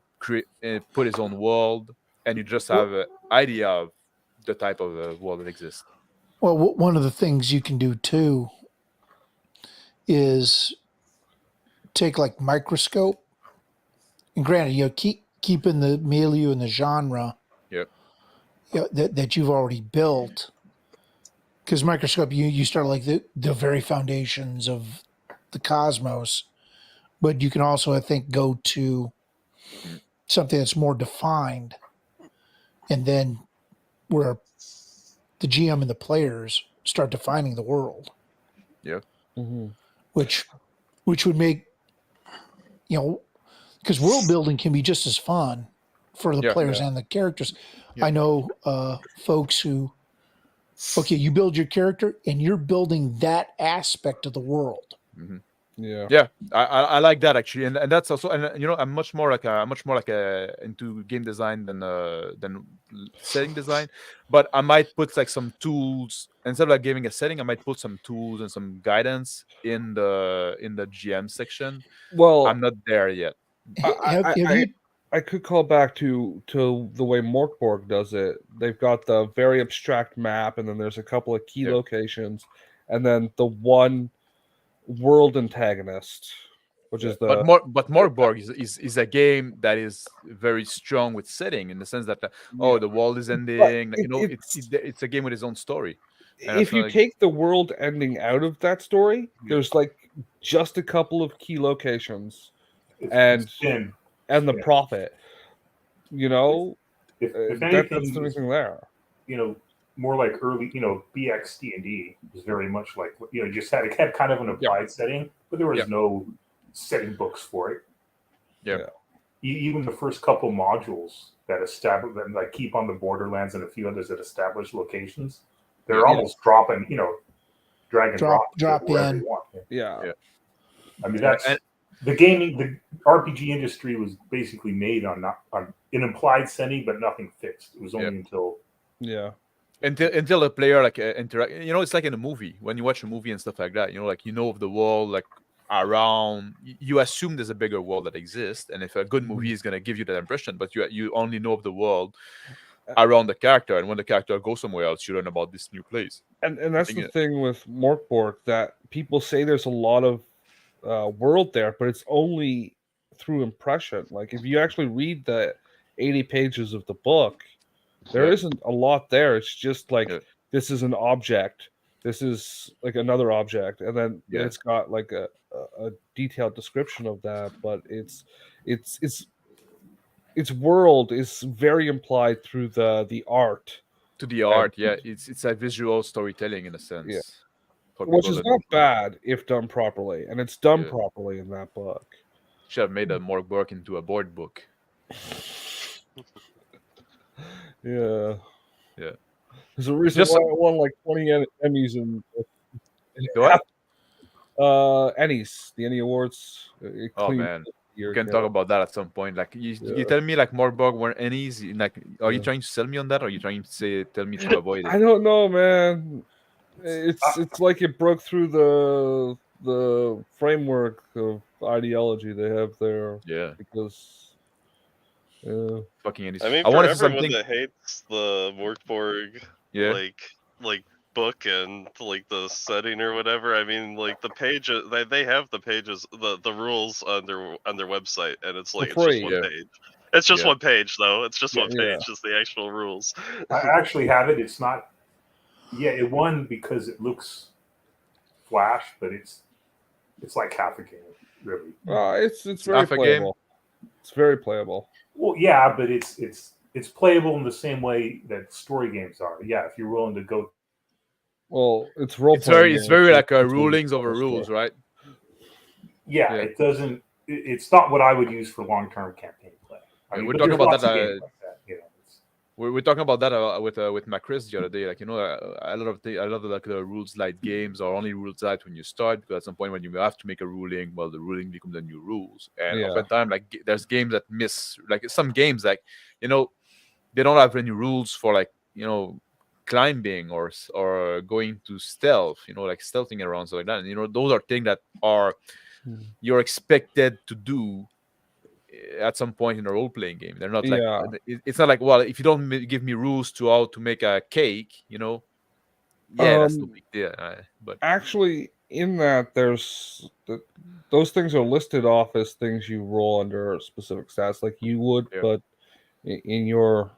put his own world, and you just have an idea of the type of world that exists. Well, one of the things you can do too is take like microscope, and granted, keep in the milieu and the genre. Yep. that you've already built. Because Microscope, you start like the very foundations of the cosmos, but you can also, I think, go to something that's more defined, and then where the GM and the players start defining the world. Yeah. Mm-hmm. Which would make, because world building can be just as fun for the players and the characters. I know folks who, you build your character and you're building that aspect of the world. Mm-hmm. Yeah, I like that actually, and that's also, and I'm much more like into game design than setting design, but I might put like some tools instead of like giving a setting. I might put some tools and some guidance in the GM section. Well, I'm not there yet. I could call back to the way Morkborg does it. They've got the very abstract map, and then there's a couple of key locations, and then the one world antagonist, which is the. But Morkborg is a game that is very strong with setting, in the sense that the world is ending. It's a game with its own story. And if you take the world ending out of that story, there's like just a couple of key locations, and the profit. If anything, that's the only thing there. More like early, BX D&D was very much like, just had kind of an applied setting, but there was no setting books for it. Yeah. Even the first couple modules that establish, that like keep on the Borderlands and a few others that establish locations, they're almost dropping, drag and drop in. They want. Yeah. I mean, that's the RPG industry was basically made on an implied setting, but nothing fixed. It was only until until the player like interact. It's like in a movie, when you watch a movie and stuff like that. Of the world like around. You assume there's a bigger world that exists, and if a good movie is gonna give you that impression, but you only know of the world around the character, and when the character goes somewhere else, you learn about this new place. And that's the thing with Morkborg, that people say there's a lot of world there, but it's only through impression. Like if you actually read the 80 pages of the book, there isn't a lot there. It's just like this is an object, this is like another object, and then it's got like a detailed description of that, but its world is very implied through the art. To the art, it's a visual storytelling in a sense. Which is not bad if done properly, and it's done properly in that book. Should have made a Morkborg into a board book. Yeah. There's a reason why I won like 20 Emmys in what? Ennies, the Ennie Awards. Oh man, you can talk about that at some point. Like you tell me like Morkborg weren't Ennies. Like, are you trying to sell me on that, or are you trying to tell me to avoid it? I don't know, man. It's like it broke through the framework of ideology they have there. Yeah, because fucking Ennies. I mean, I for wanted everyone something that hates the Morkborg, like book and like the setting or whatever. I mean, like the page, they have the pages, the rules on their website, and it's like it's just one page. It's just one page, though. It's just one page. Just the actual rules. I actually have it. It's not. Yeah, it won because it looks flash, but it's like half a game, really. It's very playable. It's very playable. Well, yeah, but it's playable in the same way that story games are. Yeah, if you're willing to go. Well, it's role. It's very like rulings over rules, right? Yeah, it doesn't. It's not what I would use for long-term campaign play. I mean, we're talking about that. We're talking about that with my Chris the other day. Like I love the rules light games are only rules light when you start, because at some point when you have to make a ruling, well, the ruling becomes the new rules. And oftentimes, like there's games that miss, like some games like they don't have any rules for like climbing or going to stealth, like stealthing around, stuff like that. And those are things that are you're expected to do at some point in a role-playing game. They're not like it's not like, well, if you don't give me rules to how to make a cake, that's no big deal. But actually, in that, there's those things are listed off as things you roll under specific stats, like you would, but in your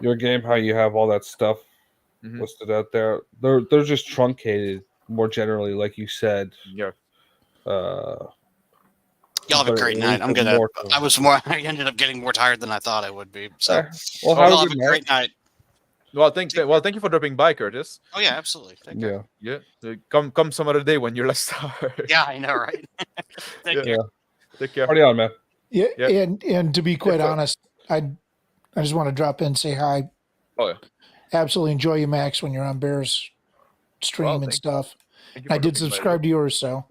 your game, how you have all that stuff listed out there. They're just truncated more generally, like you said. Yeah. Y'all have a great night. I'm gonna. I ended up getting more tired than I thought I would be. So, well, have a great night. Well, thank you for dropping by, Curtis. Oh yeah, absolutely. Take care. Yeah. Come some other day when you're less tired. Yeah, I know, right? Take care. Take care. Party on, man. Yeah. And to be quite honest, I just want to drop in and say hi. Oh yeah. Absolutely enjoy you, Max, when you're on Bear's stream and stuff. I did subscribe to yours, so.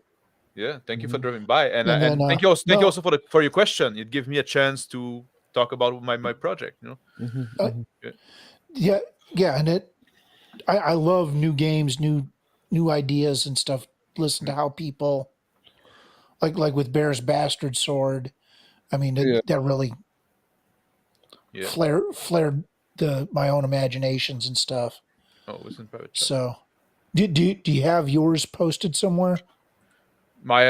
Yeah, thank you for dropping by, and thank you also for your question. It gives me a chance to talk about my project. Yeah, and I love new games, new ideas and stuff. Listen to how people like with Bear's Bastard Sword. I mean, that really flared my own imaginations and stuff. Oh, it was in private chat. So, do you have yours posted somewhere? My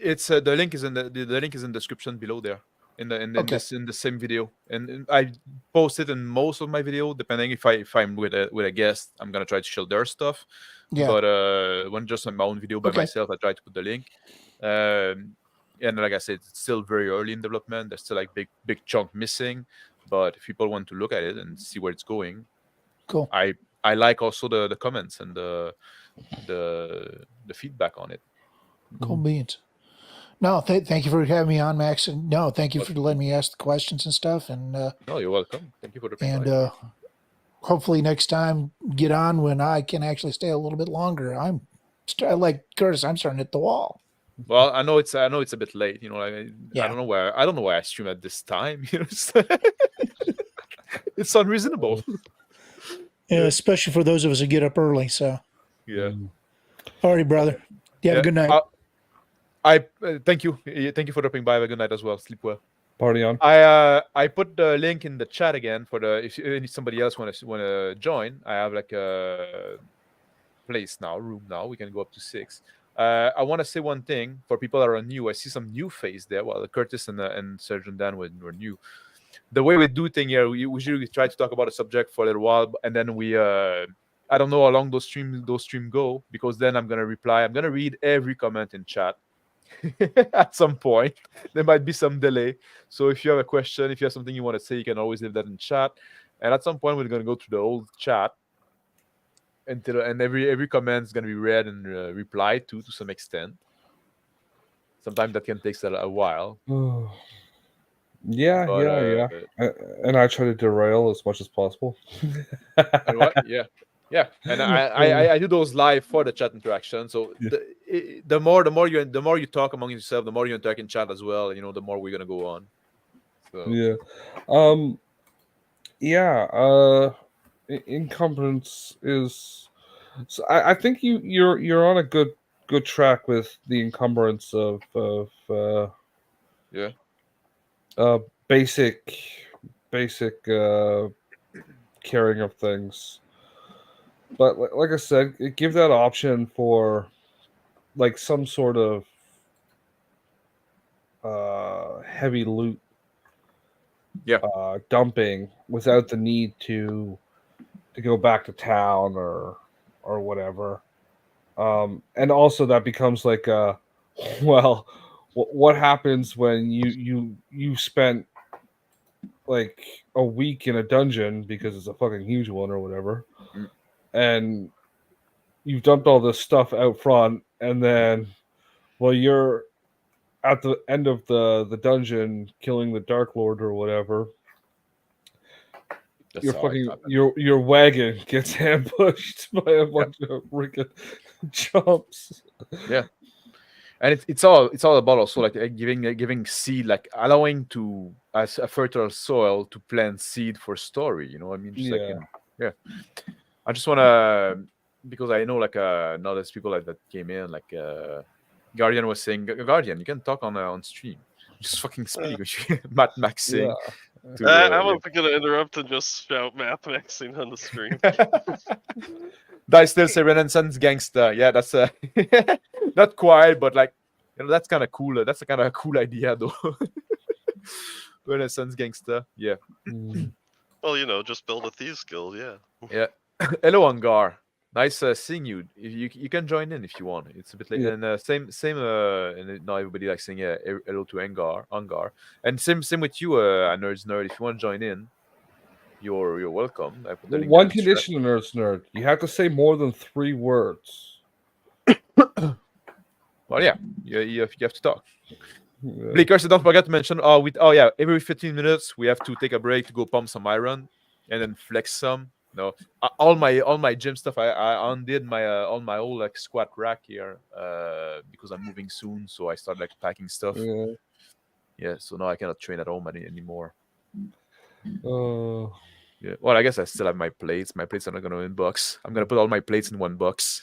it's the link is in the link is in the description below there in the same video, and I post it in most of my video. Depending if I'm with a guest, I'm gonna try to show their stuff. Yeah. But when just on my own video by myself, I try to put the link. And like I said, it's still very early in development. There's still like big chunk missing. But if people want to look at it and see where it's going, cool. I like also the comments and the feedback on it. Cool beans. No, thank you for having me on, Max. And no, thank you for letting me ask the questions and stuff. And no, you're welcome. Thank you for the and hopefully next time get on when I can actually stay a little bit longer. I'm like Curtis. I'm starting to hit the wall. Well, I know it's a bit late. I don't know why I stream at this time. It's unreasonable. Yeah, especially for those of us who get up early. So yeah. All right, brother. You have a good night. I thank you for dropping by. Have a good night as well. Sleep well. Party on. I put the link in the chat again for if somebody else want to join. I have like a room now. We can go up to 6. I want to say one thing for people that are new. I see some new face there. Well, Curtis and Sergeant Dan were new. The way we do thing here, we usually try to talk about a subject for a little while, and then we I don't know how long those stream go, because then I'm gonna reply. I'm gonna read every comment in chat. At some point, there might be some delay. So if you have a question, if you have something you want to say, you can always leave that in chat. And at some point, we're gonna go to the old chat. And every comment is going to be read and replied to some extent. Sometimes that can take a while. Yeah. And I try to derail as much as possible. What? Yeah. And I do those live for the chat interaction. So the more you talk among yourself, the more you interact in chat as well. The more we're going to go on. So. Encumbrance is. So I think you're on a good track with the encumbrance of basic caring of things. But like I said, give that option for like some sort of heavy loot. Dumping without the need to go back to town or whatever, and also that becomes like what happens when you spent like a week in a dungeon because it's a fucking huge one or whatever, and you've dumped all this stuff out front, and then you're at the end of the dungeon killing the Dark Lord or whatever. Your wagon gets ambushed by a bunch of freaking chumps. Yeah, and it's all about also like giving seed, like allowing to as a fertile soil to plant seed for story. I mean, I just wanna, because I know like now there's people like that came in, like Guardian was saying, Guardian, you can talk on stream. Just fucking speak. Matt Maxing. I wasn't going to interrupt and just shout Matt Maxing on the stream. I still say Renaissance Gangster. Yeah, that's not quite, but like, that's kind of cool. That's a kind of a cool idea, though. Renaissance Gangster. Yeah. Well, just build a thieves guild, yeah. Yeah. Hello, Angar. Nice seeing you. You can join in if you want. It's a bit late, and same. And not everybody likes saying hello to Angar, and same with you, Nerds Nerd. If you want to join in, you're welcome. I put the link One condition, Nerds Nerd: you have to say more than 3 words. Well, yeah, you have to talk. Yeah. Bleakers, don't forget to mention. Every 15 minutes we have to take a break to go pump some iron, and then flex some. No, all my gym stuff. I undid my all my old like squat rack here because I'm moving soon, so I started like packing stuff. Yeah, so now I cannot train at home anymore. Yeah. Well, I guess I still have my plates. My plates are not gonna inbox. I'm gonna put all my plates in one box.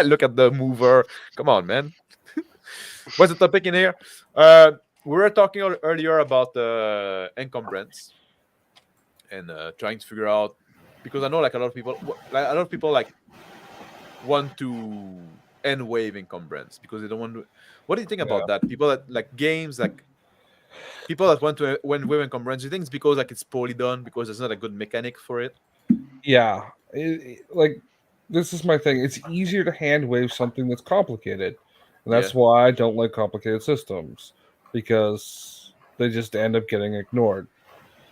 Look at the mover. Come on, man. What's the topic in here? We were talking earlier about encumbrance and trying to figure out, because I know like a lot of people like want to end wave encumbrance because they don't want to. What do you think about that? People that like games like people that want to end wave encumbrance. Do you think it's because like it's poorly done, because there's not a good mechanic for it? Yeah, like this is my thing. It's easier to hand wave something that's complicated, and that's why I don't like complicated systems, because they just end up getting ignored.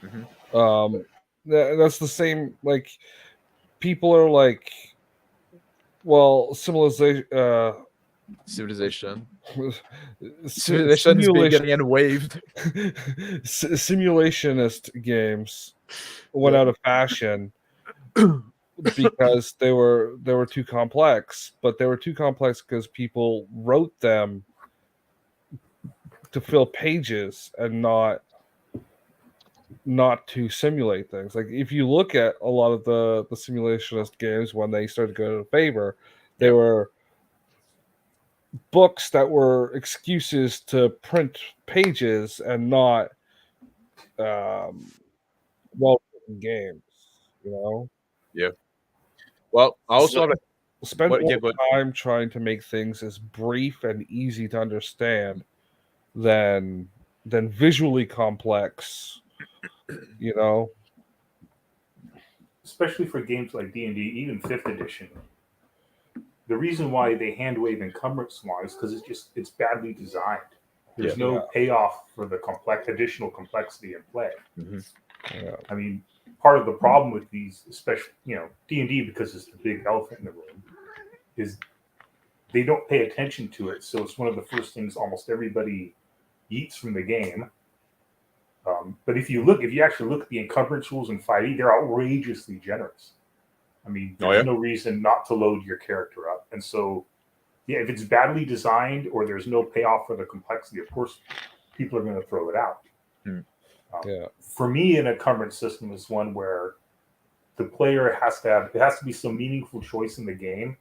Mm-hmm. That's the same. Like people are like, well, civilization is being getting unwaved. Simulationist games went out of fashion because they were too complex, but they were too complex because people wrote them to fill pages and not to simulate things. Like if you look at a lot of the simulationist games, when they started to go out of favor, they were books that were excuses to print pages and not well-written games, Yeah. Well, I also spend more time trying to make things as brief and easy to understand than visually complex, Especially for games like D&D, even 5th edition. The reason why they hand wave encumbrance is because it's badly designed. There's no payoff for the additional complexity in play. Mm-hmm. Yeah. I mean, part of the problem with these, especially D&D, because it's the big elephant in the room, is they don't pay attention to it. So it's one of the first things almost everybody yeets from the game. But if you actually look at the encumbrance rules in 5e, they're outrageously generous. I mean, there's no reason not to load your character up. And so, if it's badly designed or there's no payoff for the complexity, of course, people are going to throw it out. For me, an encumbrance system is one where the player has to be some meaningful choice in the game,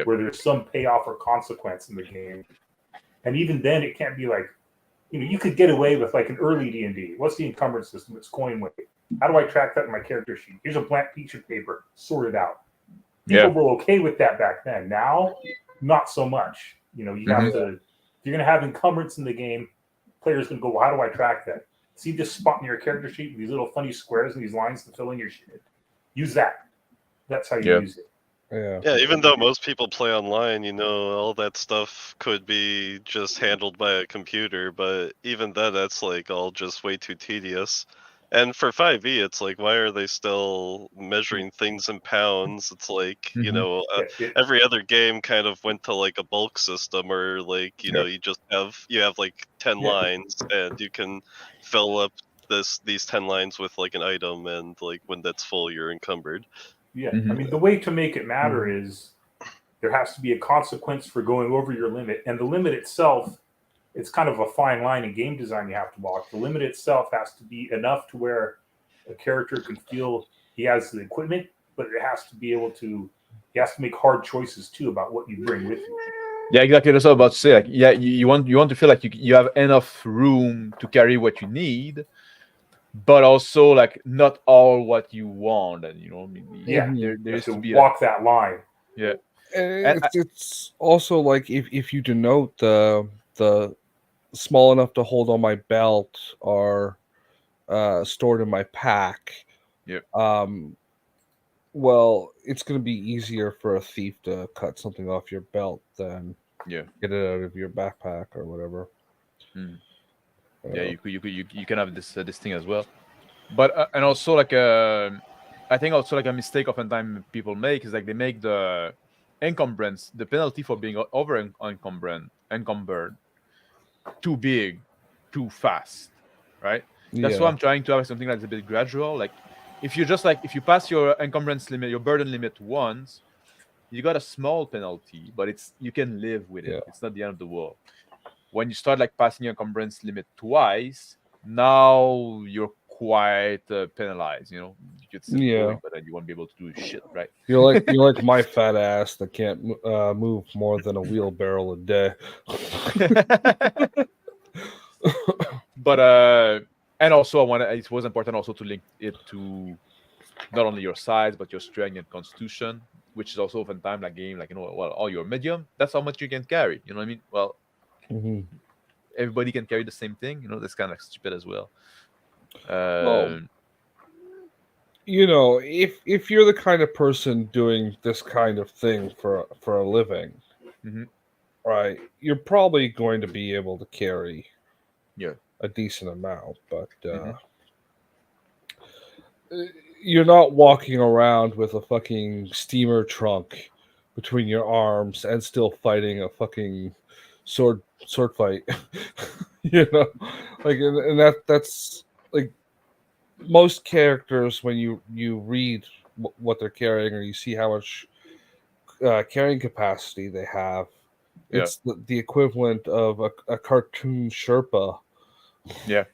where there's some payoff or consequence in the game. And even then, it can't be like, you could get away with like an early D&D. What's the encumbrance system? It's coin weight. How do I track that in my character sheet? Here's a blank piece of paper. Sort it out. People were okay with that back then. Now, not so much. You have to. If you're going to have encumbrance in the game, players going to go, well, how do I track that? See this spot in your character sheet, these little funny squares and these lines to fill in your shit. Use that. That's how you use it. Yeah, even though most people play online, all that stuff could be just handled by a computer, but even then, that's like all just way too tedious. And for 5e, it's like, why are they still measuring things in pounds? It's like, every other game kind of went to like a bulk system, or like, you just have like 10 lines, and you can fill up these 10 lines with like an item, and like when that's full, you're encumbered. Yeah, I mean, the way to make it matter is there has to be a consequence for going over your limit, and the limit itself, it's kind of a fine line in game design you have to walk. The limit itself has to be enough to where a character can feel he has the equipment, but it has to be able to, he has to make hard choices too about what you bring with you. Yeah, exactly. That's what I was about to say. Like, you want to feel like you have enough room to carry what you need, but also like not all what you want, and there is to be walk that line. Yeah, and it's also like if you denote the small enough to hold on my belt are stored in my pack, Yep. Well, it's going to be easier for a thief to cut something off your belt than get it out of your backpack or whatever. Yeah, you can have this thing as well, but and also like I think also like a mistake oftentimes people make is like they make the encumbrance, the penalty for being encumbered, too big, too fast, right? That's why I'm trying to have something that's a bit gradual. Like if you pass your encumbrance limit, your burden limit once, you got a small penalty, but you can live with it. It's not the end of the world. When you start like passing your encumbrance limit twice, now you're quite penalized. You could still going, but then you won't be able to do shit, right? You're like my fat ass that can't move more than a wheelbarrow a day. But and also it was important also to link it to not only your size but your strength and constitution, which is also oftentimes like game, like all your medium, that's how much you can carry. You know what I mean? Well, everybody can carry the same thing. That's kind of like stupid as well. If you're the kind of person doing this kind of thing for a living, right, you're probably going to be able to carry a decent amount, but you're not walking around with a fucking steamer trunk between your arms and still fighting a fucking sword fight. Like, and that's like most characters, when you read what they're carrying or you see how much carrying capacity they have, it's the equivalent of a cartoon Sherpa. In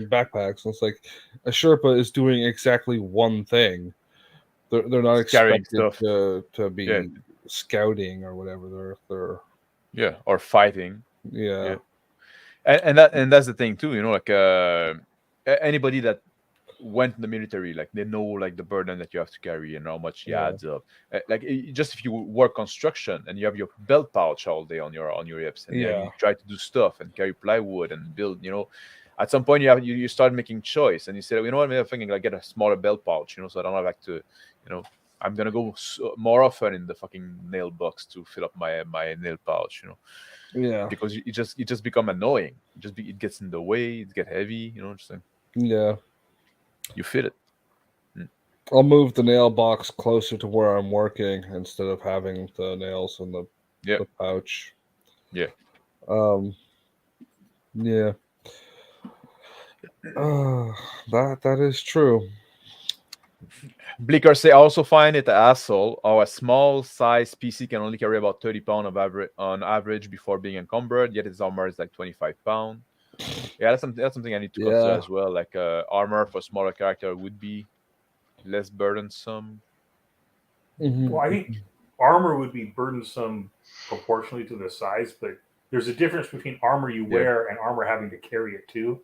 backpacks. And it's like a Sherpa is doing exactly one thing. They're not expected to be scouting or whatever. They're or fighting. And that's the thing too. Like anybody that went in the military, like they know like the burden that you have to carry and how much it adds up. Like just if you work construction and you have your belt pouch all day on your hips, and you try to do stuff and carry plywood and build, at some point you start making choice and you say, maybe I'm thinking like get a smaller belt pouch, so I don't have to, I'm gonna go more often in the fucking nail box to fill up my nail pouch, because it just become annoying. It gets in the way, it get heavy, just like you fit it. I'll move the nail box closer to where I'm working instead of having the nails in the pouch. That is true. Blicker say, I also find it an asshole how a small size PC can only carry about 30 pounds on average before being encumbered, yet its armor is like 25 pounds. Yeah, that's something I need to consider as well. Like armor for smaller character would be less burdensome. Well, I think armor would be burdensome proportionally to the size, but there's a difference between armor you wear and armor having to carry it too.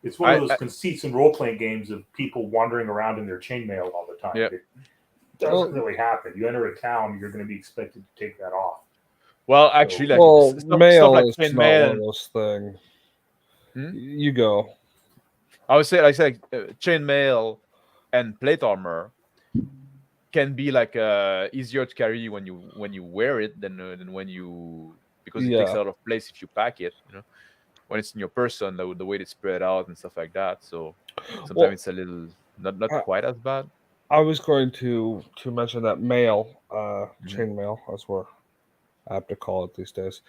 It's one of those conceits in role-playing games of people wandering around in their chainmail all the time. It doesn't really happen. You enter a town, you're going to be expected to take that off. Well, actually, like mail stuff like is not one of those things. You go. I would say, chainmail and plate armor can be like easier to carry when you wear it than when you, because it takes a lot of place if you pack it. When it's in your person, the way it's spread out and stuff like that. So sometimes it's a little not quite as bad. I was going to mention that mail, chainmail, as we're apt to call it these days,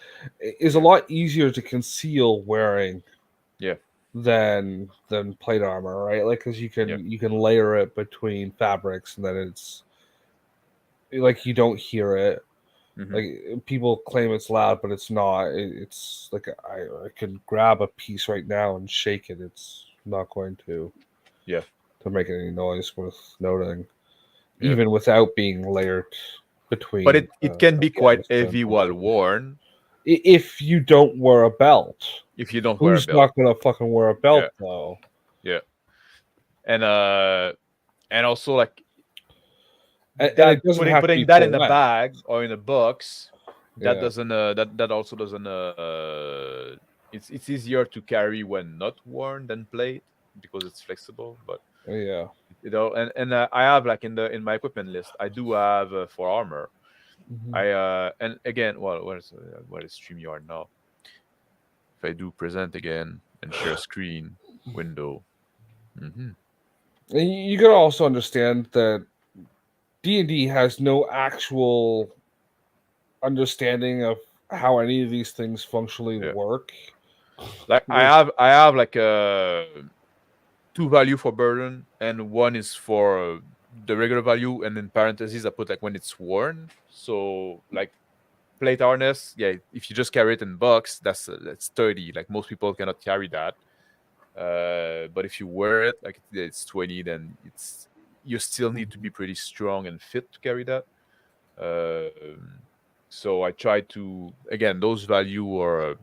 is a lot easier to conceal wearing. Than plate armor, right? Like, because you can layer it between fabrics, and then it's like you don't hear it. Like, people claim it's loud, but it's not. It's like I could grab a piece right now and shake it. It's not going to make any noise worth noting, even without being layered between. But it can be quite heavy while worn. If you don't wear a belt. If you don't wear a belt. Who's not gonna fucking wear a belt though? And also like and putting that in a bag or in a box, that doesn't that also doesn't it's easier to carry when not worn than plate because it's flexible, but Yeah. You know, and I have like in my equipment list, I do have for armor. And again, well, what is StreamYard now? If I do present again and share screen window. And you gotta also understand that D&D has no actual understanding of how any of these things functionally work. Like I have like 2 value for burden, and 1 is for the regular value, and in parentheses I put like when it's worn. So like plate harness, yeah, if you just carry it in box, that's 30. Like most people cannot carry that. But if you wear it, like it's 20, then you still need to be pretty strong and fit to carry that. So I try to, again, those value are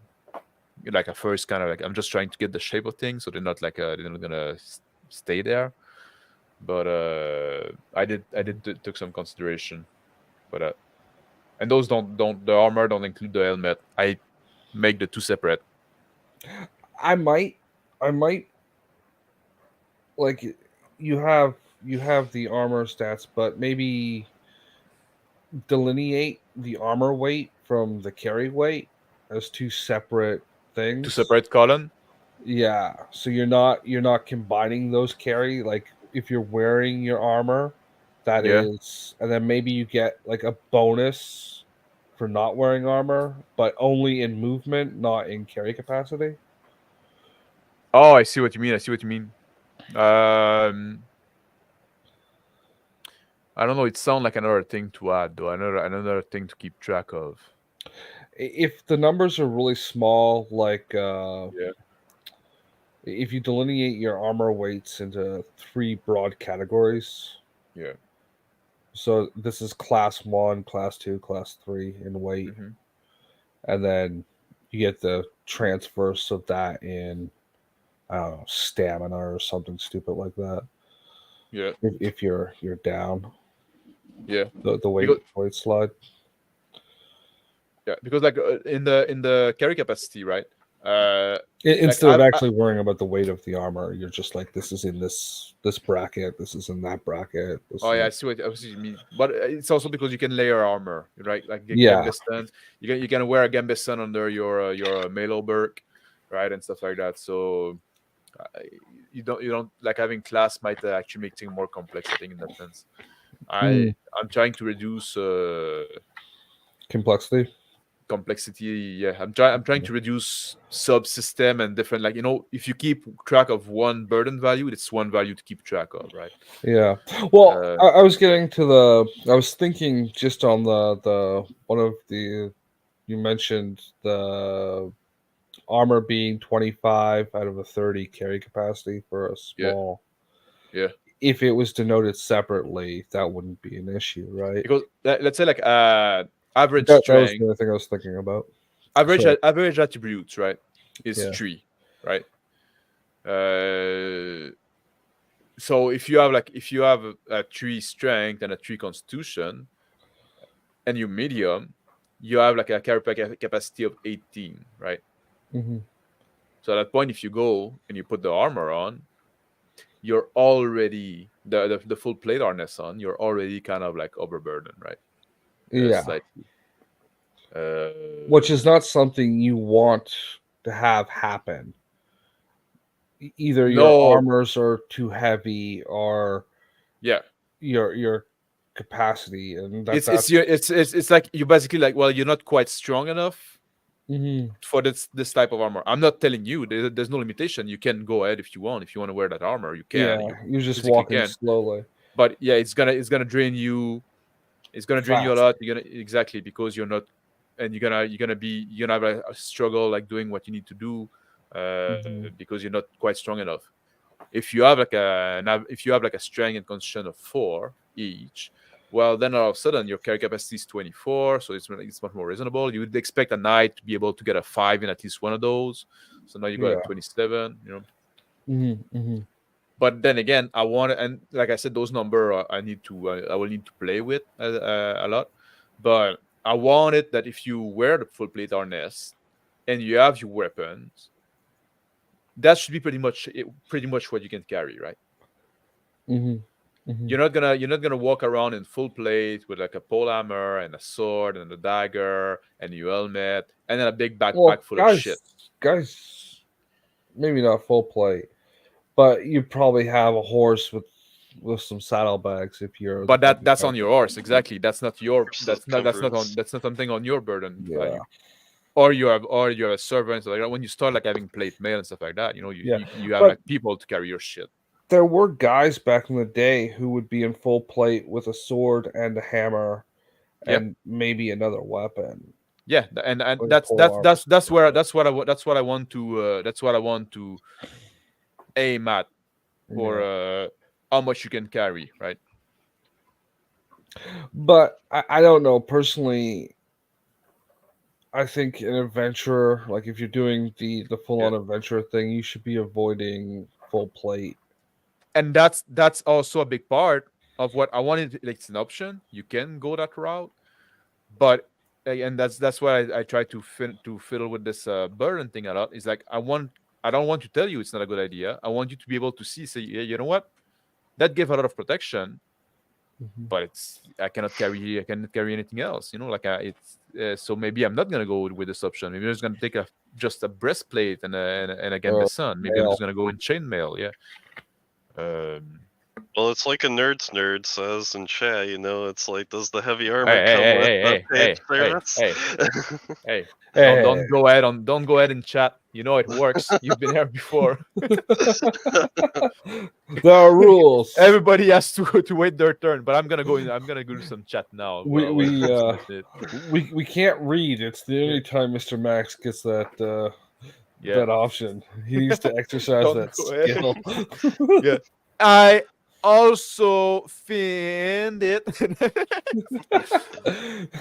like a first kind of like, I'm just trying to get the shape of things, so they're not like they're not gonna stay there. But I did took some consideration for that. And those don't the armor don't include the helmet. I make the 2 separate. I might like you have the armor stats, but maybe delineate the armor weight from the carry weight as 2 separate things. 2 separate column. Yeah, so you're not combining those carry. Like if you're wearing your armor, that is, and then maybe you get like a bonus for not wearing armor, but only in movement, not in carry capacity. Oh, I see what you mean. I don't know. It sounds like another thing to add, though. Another thing to keep track of. If the numbers are really small, like if you delineate your armor weights into 3 broad categories. Yeah. So this is class 1, class 2, class 3 in weight. And then you get the transverse of that in, I don't know, stamina or something stupid like that. Yeah. If you're down. Yeah. The weight slide. Yeah, because like in the carry capacity, right? Instead of actually worrying about the weight of the armor, you're just like, this is in this bracket, this is in that bracket. I see what you mean. But it's also because you can layer armor, right? Like Gambestan, you can wear a Gambestan under your Mailberg, right, and stuff like that. So you don't like having class might actually make things more complex. I think in that sense, I'm trying to reduce complexity. Yeah, I'm trying to reduce subsystem and different, like, if you keep track of one burden value, it's one value to keep track of, right? Yeah. Well, I was getting to I was thinking just on the one of the, you mentioned the armor being 25 out of a 30 carry capacity for a small. Yeah. If it was denoted separately, that wouldn't be an issue, right? Because let's say like average strength. That was the other thing I was thinking about. Average attributes, right, is 3, right? So if you have a 3 strength and a 3 constitution, and you medium, you have like a carry capacity of 18, right? So at that point, if you go and you put the armor on, you're already the full plate harness on, you're already kind of like overburdened, right? Slightly. Which is not something you want to have happen. Either your armors are too heavy, or your capacity, and it's like you basically like, well, you're not quite strong enough for this type of armor. I'm not telling you there's no limitation. You can go ahead if you want. If you want to wear that armor, you can. Yeah, you're just walking slowly. But yeah, it's gonna drain you. It's gonna drain you a lot. You're gonna because you're not, and you're gonna have a struggle like doing what you need to do because you're not quite strong enough. If you have like a strength and constitution of 4 each, well, then all of a sudden your carry capacity is 24, so it's much more reasonable. You would expect a knight to be able to get a 5 in at least one of those. So now you got a 27, But then again, I want, and like I said, those numbers I will need to play with a lot. But I want it that if you wear the full plate harness and you have your weapons, that should be pretty much what you can carry, right? You're not gonna walk around in full plate with like a polehammer and a sword and a dagger and your helmet and then a big backpack full of shit. Guys, maybe not full plate, but you probably have a horse with some saddlebags if you're. But that's on your horse, exactly. That's not something on your burden value. Or you have a servant, like when you start like having plate mail and stuff like that, you have like people to carry your shit. There were guys back in the day who would be in full plate with a sword and a hammer, and maybe another weapon. Yeah, and that's what I want to aim at for how much you can carry, right? But I don't know personally. I think an adventurer, like if you're doing the full-on adventure thing, you should be avoiding full plate. And that's also a big part of what I wanted. Like, it's an option. You can go that route, but and that's why I try to fiddle with this burden thing a lot. Is like I don't want to tell you it's not a good idea. I want you to be able to say, yeah, you know what, that gave a lot of protection, but I cannot carry anything else. So maybe I'm not gonna go with this option. Maybe I'm just gonna take just a breastplate and a gambeson. Maybe I'm just gonna go in chainmail. Yeah. Well, it's like a nerd's nerd says in chat, it's like, does the heavy armor come with paid service? Hey. Don't go ahead and chat. It works. You've been here before. There are rules. Everybody has to wait their turn, but I'm gonna go do some chat now. We can't read. It's the only time Mr. Max gets that option. He needs to exercise that skill. Yeah. I also find it.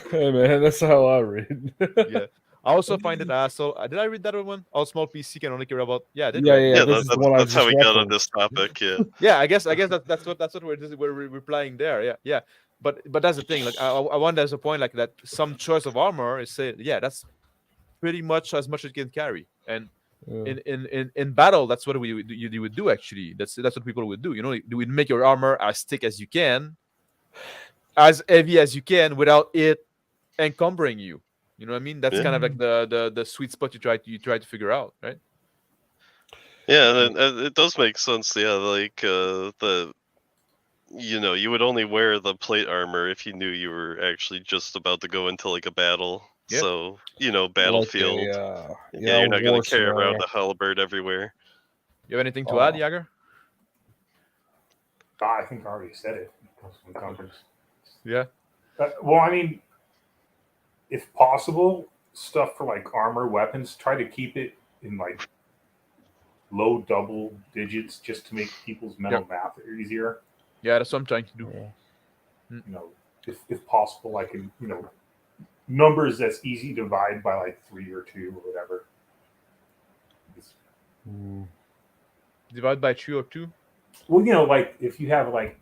Hey man, that's how I read. Yeah. I also find it asshole. Did I read that one? All small PC can only care about. Yeah, that's how we got on this topic. Yeah. Yeah, I guess that's what we're replying there. Yeah. But that's the thing. Like I want there's a point like that. Some choice of armor is that's pretty much as much as you can carry. And in battle, that's what you would do. Actually, that's what people would do. You would make your armor as thick as you can, as heavy as you can, without it encumbering you. You know what I mean? That's kind of like the sweet spot you try to figure out, right? Yeah, and it does make sense. Yeah, like you would only wear the plate armor if you knew you were actually just about to go into like a battle. Yep. So battlefield. You're not going to carry around a halberd everywhere. You have anything to add, Jager? I think I already said it. Yeah. Well, I mean, if possible, stuff for like armor, weapons, try to keep it in like low double digits just to make people's mental math easier. Yeah, that's what I'm trying to do. If possible, I can, numbers that's easy to divide by like 3 or 2 or whatever. Divide by 2 or 2? Well, like if you have like,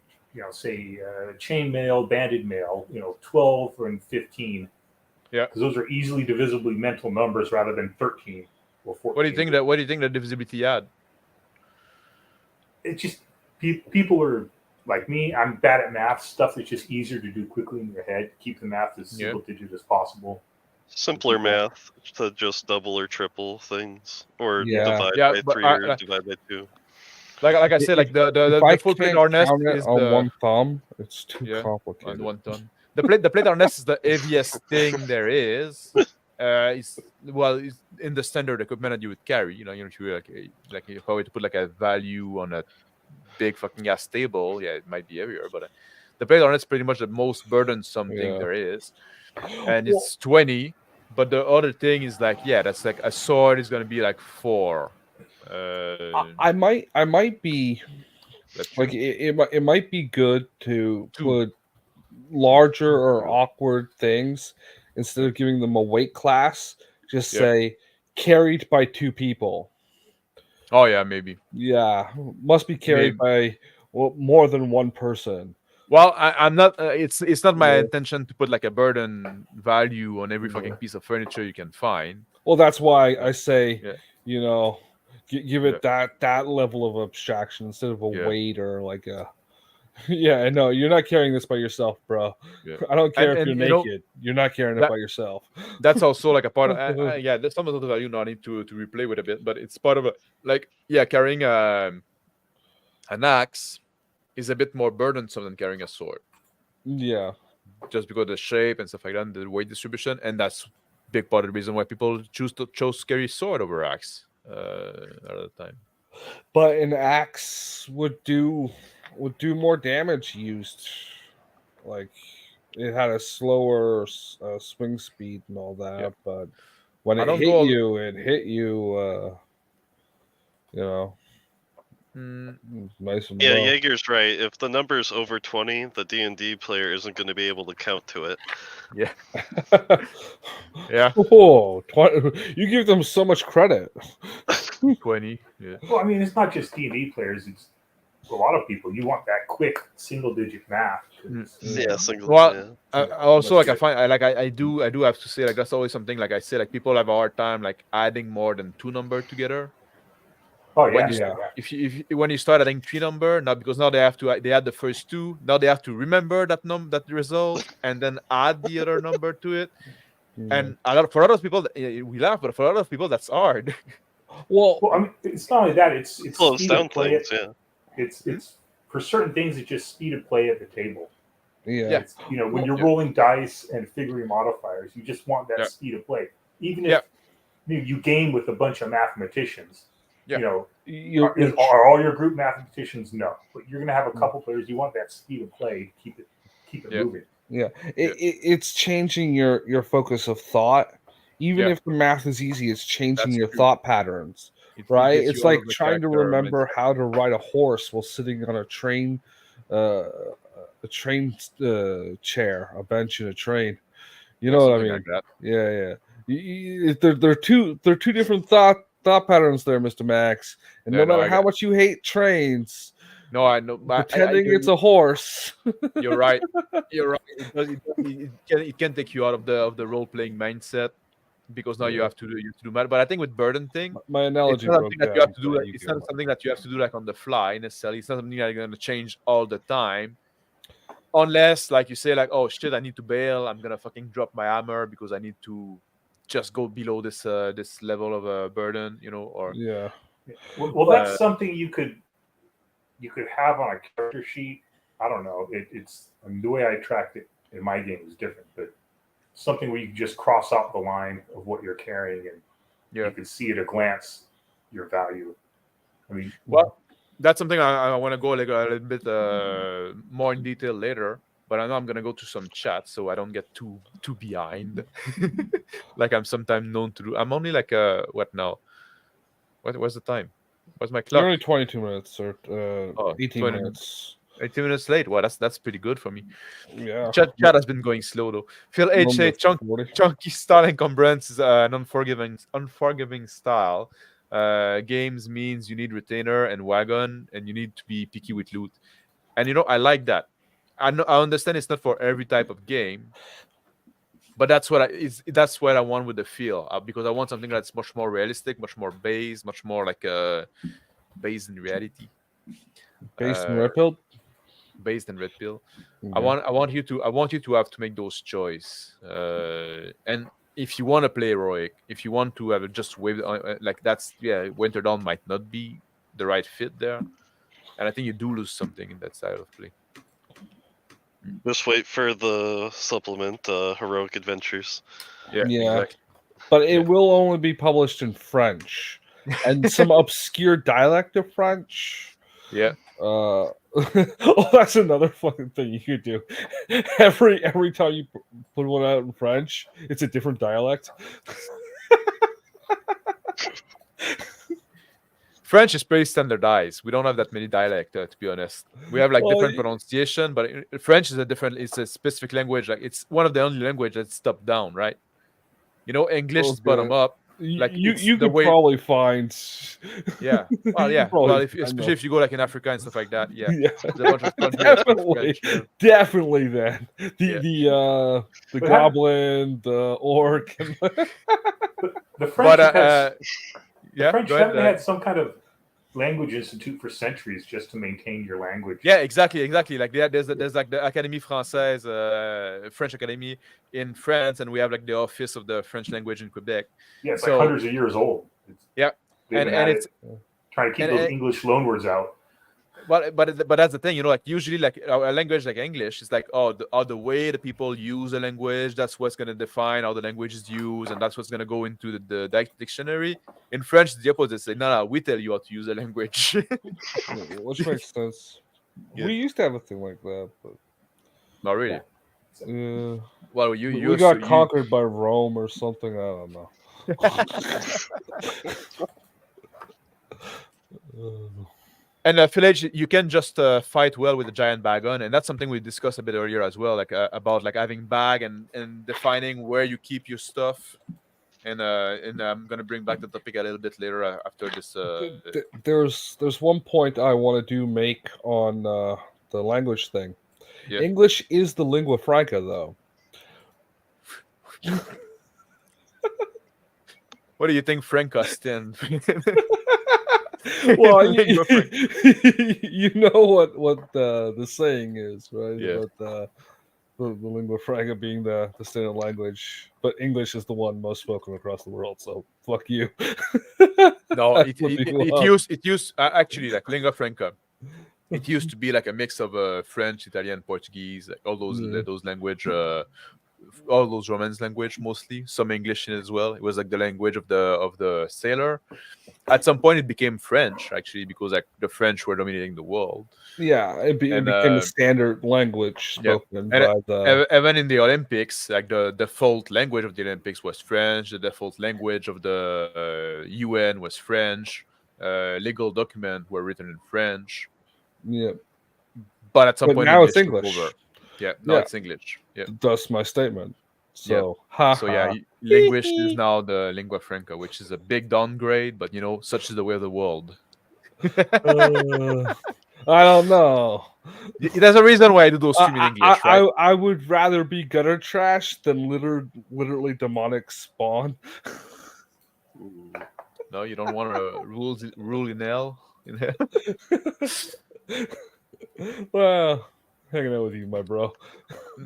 say chainmail, banded mail, 12 and 15. Yeah. Because those are easily divisibly mental numbers rather than 13 or 14. What do you think that divisibility had? It's just people are like me. I'm bad at math stuff. That's just easier to do quickly in your head. Keep the math as single digit as possible. Simpler math to just double or triple things, or divide by 3 or divide by 2. Like I said, like the full plate harness is on one thumb. It's too complicated. On one thumb. The plate harness is the heaviest thing there is. It's in the standard equipment that you would carry. Like if I were to put like a value on a big fucking ass table, it might be heavier, but the plate harness is pretty much the most burdensome thing there is, and it's 20. But the other thing is like that's like a sword is gonna be like 4. I might be like it might be good to put larger or awkward things instead of giving them a weight class. Just say carried by 2 people. Oh yeah, maybe. Yeah, must be carried by more than 1 person. Well, I'm not. It's not my intention to put like a burden value on every fucking piece of furniture you can find. Well, that's why I say, give it that level of abstraction instead of a weight or like a. Yeah, no, you're not carrying this by yourself, bro. Yeah. I don't care if you're naked. You're not carrying it by yourself. That's also like a part of there's some of the value now I need to replay with a bit, but it's part of carrying an axe is a bit more burdensome than carrying a sword. Yeah. Just because of the shape and stuff like that, and the weight distribution, and that's a big part of the reason why people chose to carry sword over axe a lot of the time. But an axe would do more damage used. Like it had a slower swing speed and all that, but when it hit you, you know. Nice and yeah, low. Jaeger's right. If the number's over 20, the D&D player isn't going to be able to count to it. Yeah. Yeah. Oh, 20, you give them so much credit. 20. Yeah. Well, I mean, it's not just D&D players. It's a lot of people. You want that quick single-digit math. Yeah, single. Well, I also like good. I do have to say like that's always something like I say like people have a hard time like adding more than 2 numbers together. Oh yeah, If when you start adding 3 number now, because now they add the first 2, now they have to remember that result and then add the other number to it. And for a lot of people we laugh, but for a lot of people that's hard. Well, I mean, it's not only that; it's slows down things. Yeah, it's for certain things. It's just speed of play at the table. Yeah, it's, when you're rolling dice and figuring modifiers, you just want that speed of play. Even if you game with a bunch of mathematicians. Are all your group mathematicians? No, but you're going to have a couple players. You want that speed of play to keep it moving. Yeah, it's changing your focus of thought. Even if the math is easy, it's changing your thought patterns. Right? It's like trying to remember how to ride a horse while sitting on a train, chair, a bench in a train. You know what I mean? Like yeah. They're two different thought patterns there, Mr. Max. And no matter how much you hate trains, no, I know. Pretending it's a horse. You're right. It can take you out of the role playing mindset because now you have to do math. But I think with burden thing, my analogy it's not something that you have to do. It's not something that you have to do like on the fly necessarily. It's not something that you're going to change all the time, unless like you say like, oh shit, I need to bail. I'm gonna fucking drop my hammer because I need to just go below this level of burden, or Well, that's something you could have on a character sheet. I don't know. The way I tracked it in my game is different, but something where you can just cross out the line of what you're carrying and you can see at a glance your value. I mean, that's something I want to go like a little bit more in detail later. But I know I'm gonna go to some chat so I don't get too behind, like I'm sometimes known to do. I'm only like what now? What's the time? What's my clock? You're only 22 minutes or 18 minutes. 18 minutes late. Well, that's pretty good for me. Yeah. Chat has been going slow though. Phil H said chunky style encumbrance is an unforgiving style. Games means you need retainer and wagon, and you need to be picky with loot. And I like that. I understand it's not for every type of game, but that's what I want with the feel because I want something that's much more realistic, much more based, much more like based in reality. Based in red pill. Based in red pill. Yeah. I want you to have to make those choices. And if you want to play heroic, if you want to have just wave like that's WinterDarn might not be the right fit there, and I think you do lose something in that style of play. Just wait for the supplement, Heroic Adventures. Yeah. Exactly. But it will only be published in French and some obscure dialect of French. Yeah. That's another fucking thing you could do. Every time you put one out in French, it's a different dialect. French is pretty standardized. We don't have that many dialects, to be honest. We have different pronunciation, but French is it's a specific language. Like it's one of the only language that's top down, right? English is bottom up. Like you could probably find. Yeah. Well, yeah. Well, especially if you go like in Africa and stuff like that. Yeah. Definitely. Then the goblin, the orc. The French. The French haven't had some kind of language institute for centuries just to maintain your language. Yeah, exactly. Like there's like the Académie Française, French Academy in France, and we have like the Office of the French Language in Quebec. Yeah, it's like hundreds of years old. And it's trying to keep those English loanwords out. But that's the thing, like usually like a language like English is like the way the people use the language, that's what's going to define how the language is used, and that's what's going to go into the dictionary. In French, it's the opposite. Say, no, we tell you how to use the language. Which makes sense. Yeah. We used to have a thing like that, but not really. Yeah. Well, we got conquered by Rome or something. I don't know. And Village, you can just fight well with a giant bag on, and that's something we discussed a bit earlier as well, like about like having bag and defining where you keep your stuff. And I'm gonna bring back the topic a little bit later after this. There's one point I want to make on the language thing. Yeah. English is the lingua franca, though. What do you think, Franca stand? Well, you know what the saying is, right? Yeah. About the lingua franca being the standard language, but English is the one most spoken across the world. So fuck you. No, it used actually like lingua franca. It used to be like a mix of French, Italian, Portuguese, like all those language. All those Romance language mostly, some English in it as well. It was like the language of the sailor. At some point, it became French actually, because like the French were dominating the world. Yeah, it became the standard language spoken by the. Even in the Olympics, like the default language of the Olympics was French. The default language of the UN was French. Legal documents were written in French. Yeah, but at some point now it's English. Over. Yeah, no, it's English. Yeah, that's my statement. So, language is now the lingua franca, which is a big downgrade, but such is the way of the world. I don't know. There's a reason why I do those stream in English, right? I would rather be gutter trash than literally demonic spawn. No, you don't want to rule in hell. Well, hanging out with you, my bro.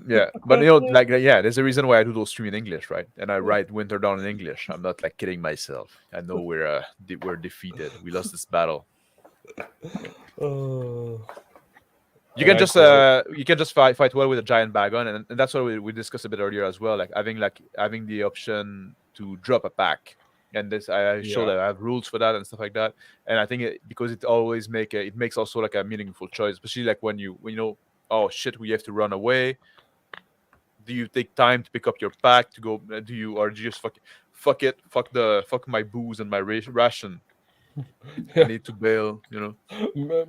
Yeah, but there's a reason why I do those stream in English, right? And I write WinterDarn in English. I'm not like kidding myself. I know we're defeated. We lost this battle. You can just fight well with a giant bag on, and that's what we discussed a bit earlier as well. Like having the option to drop a pack. And this, I showed that I have rules for that and stuff like that. And I think because it always makes also like a meaningful choice, especially like when you know, oh shit, we have to run away. Do you take time to pick up your pack to go? Do you just fuck my booze and my ration? I need to bail.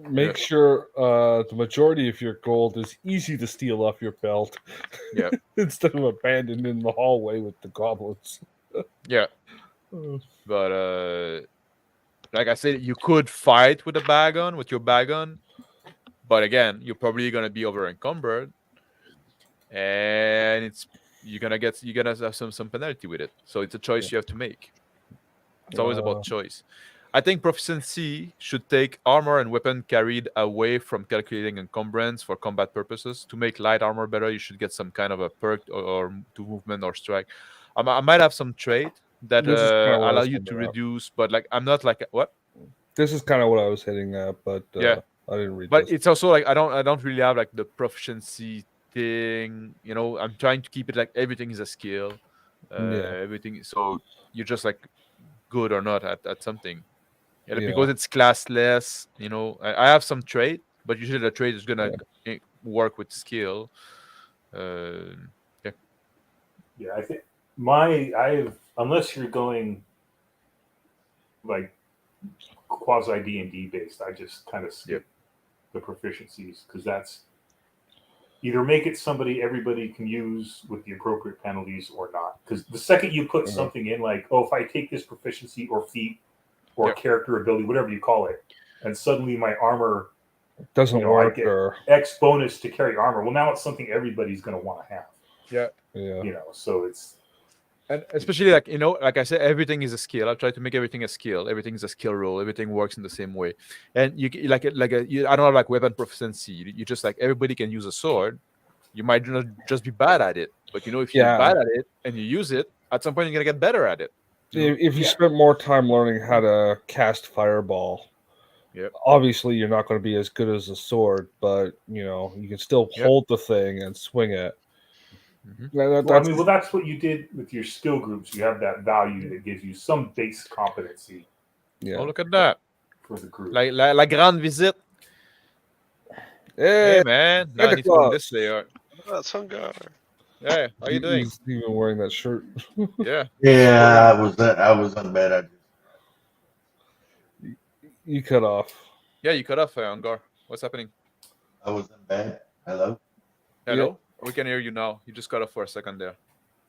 Make sure the majority of your gold is easy to steal off your belt. Yeah, instead of abandoned in the hallway with the goblins. Yeah. But like I said, you could fight with your bag on, but again, you're probably gonna be over encumbered, and you're gonna have some penalty with it. So it's a choice you have to make. It's always about choice. I think proficiency should take armor and weapon carried away from calculating encumbrance for combat purposes. To make light armor better, you should get some kind of a perk or to movement or strike. I might have some trait that allow you to reduce, but like I'm not like what. This is kind of what I was hitting at, but I didn't read. But it's also like I don't really have like the proficiency thing. I'm trying to keep it like everything is a skill. Everything. So you're just like good or not at something. Because it's classless. I have some trait, but usually the trait is gonna work with skill. Yeah, I think unless you're going like quasi D&D based, I just kind of skip the proficiencies because that's either make it somebody everybody can use with the appropriate penalties or not. Because the second you put something in like, if I take this proficiency or feat or character ability, whatever you call it, and suddenly my armor doesn't work, I get or X bonus to carry armor. Well, now it's something everybody's going to want to have. Yeah. So it's And especially like like I said, everything is a skill. I try to make everything a skill. Everything is a skill roll. Everything works in the same way. And you I don't know, like weapon proficiency. You just like everybody can use a sword. You might not just be bad at it, but if you're bad at it and you use it, at some point you're gonna get better at it. If you spent more time learning how to cast fireball, obviously you're not going to be as good as a sword, but you can still hold the thing and swing it. That's what you did with your skill groups. You have that value that gives you some base competency. Yeah. Oh, look at that for the group. La grande visite. Hey man, now I need to go this layer. That's Hungar. Hey, how you doing? He's even wearing that shirt. Yeah. Yeah, I was on bed. You cut off. Yeah, you cut off, Hungar. What's happening? I was in bed. Hello? Hello? Yep. We can hear you now. You just cut off for a second there.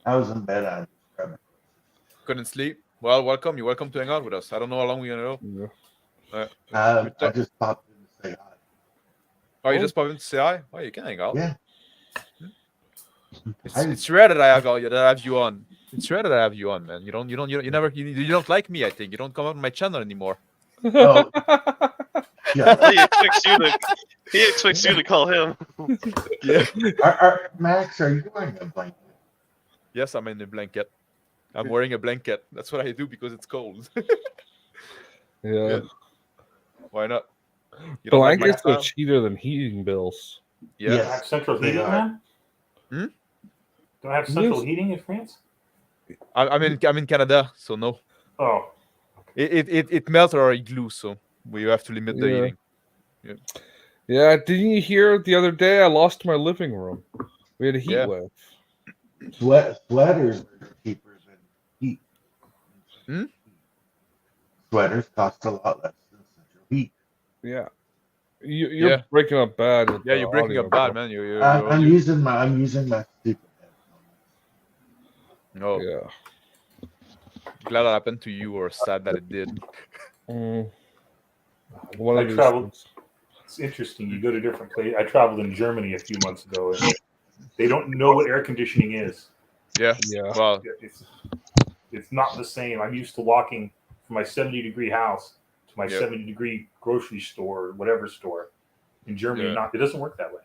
I was in bed. Couldn't sleep? Well, welcome. You're welcome to hang out with us. I don't know how long we're going to go. I just popped in to say hi. Oh, you just popped in to say hi? Oh, you can hang out. Yeah. It's rare that I have you on. It's rare that I have you on, man. You don't like me, I think. You don't come on my channel anymore. Oh. Yeah. He expects you to call him. Yeah. Max, are you wearing a blanket? Yes, I'm in a blanket. I'm wearing a blanket. That's what I do because it's cold. Yeah. Why not? Blankets are cheaper than heating bills. Yeah. Do I have central heating, man? Do I have central heating in France? I'm in Canada, so no. Oh. It melts our igloo, so we have to limit the heating. Yeah, didn't you hear the other day I lost my living room? We had a heat wave. Sweaters are cheaper than heat. Sweaters cost a lot less than central heat. Yeah. You're breaking up bad. Yeah, you're breaking up bad, man. I'm using my stupid headphones. No. Yeah. Glad that happened to you, or sad that it did. It's interesting. You go to different places. I traveled in Germany a few months ago, and they don't know what air conditioning is. Yeah. Well, it's not the same. I'm used to walking from my 70-degree house to my 70-degree grocery store, or whatever store. In Germany, it doesn't work that way.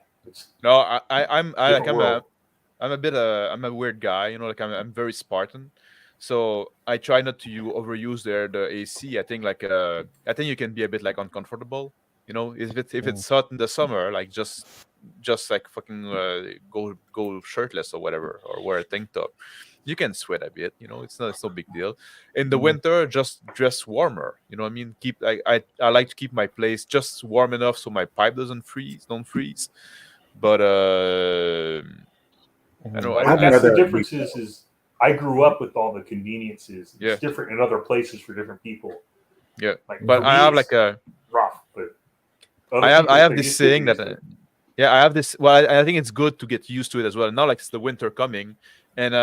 I'm a weird guy. I'm very Spartan. So I try not to overuse the AC. I think you can be a bit uncomfortable. If it's hot in the summer, just like fucking go shirtless or whatever, or wear a tank top. You can sweat a bit. It's no big deal. In the winter, just dress warmer. You know what I mean? I like to keep my place just warm enough so my pipe don't freeze. But I know that's the difference is I grew up with all the conveniences. It's different in other places for different people. Yeah, but I have rough, but I have this saying that I have this. Well, I think it's good to get used to it as well. Now, it's the winter coming, and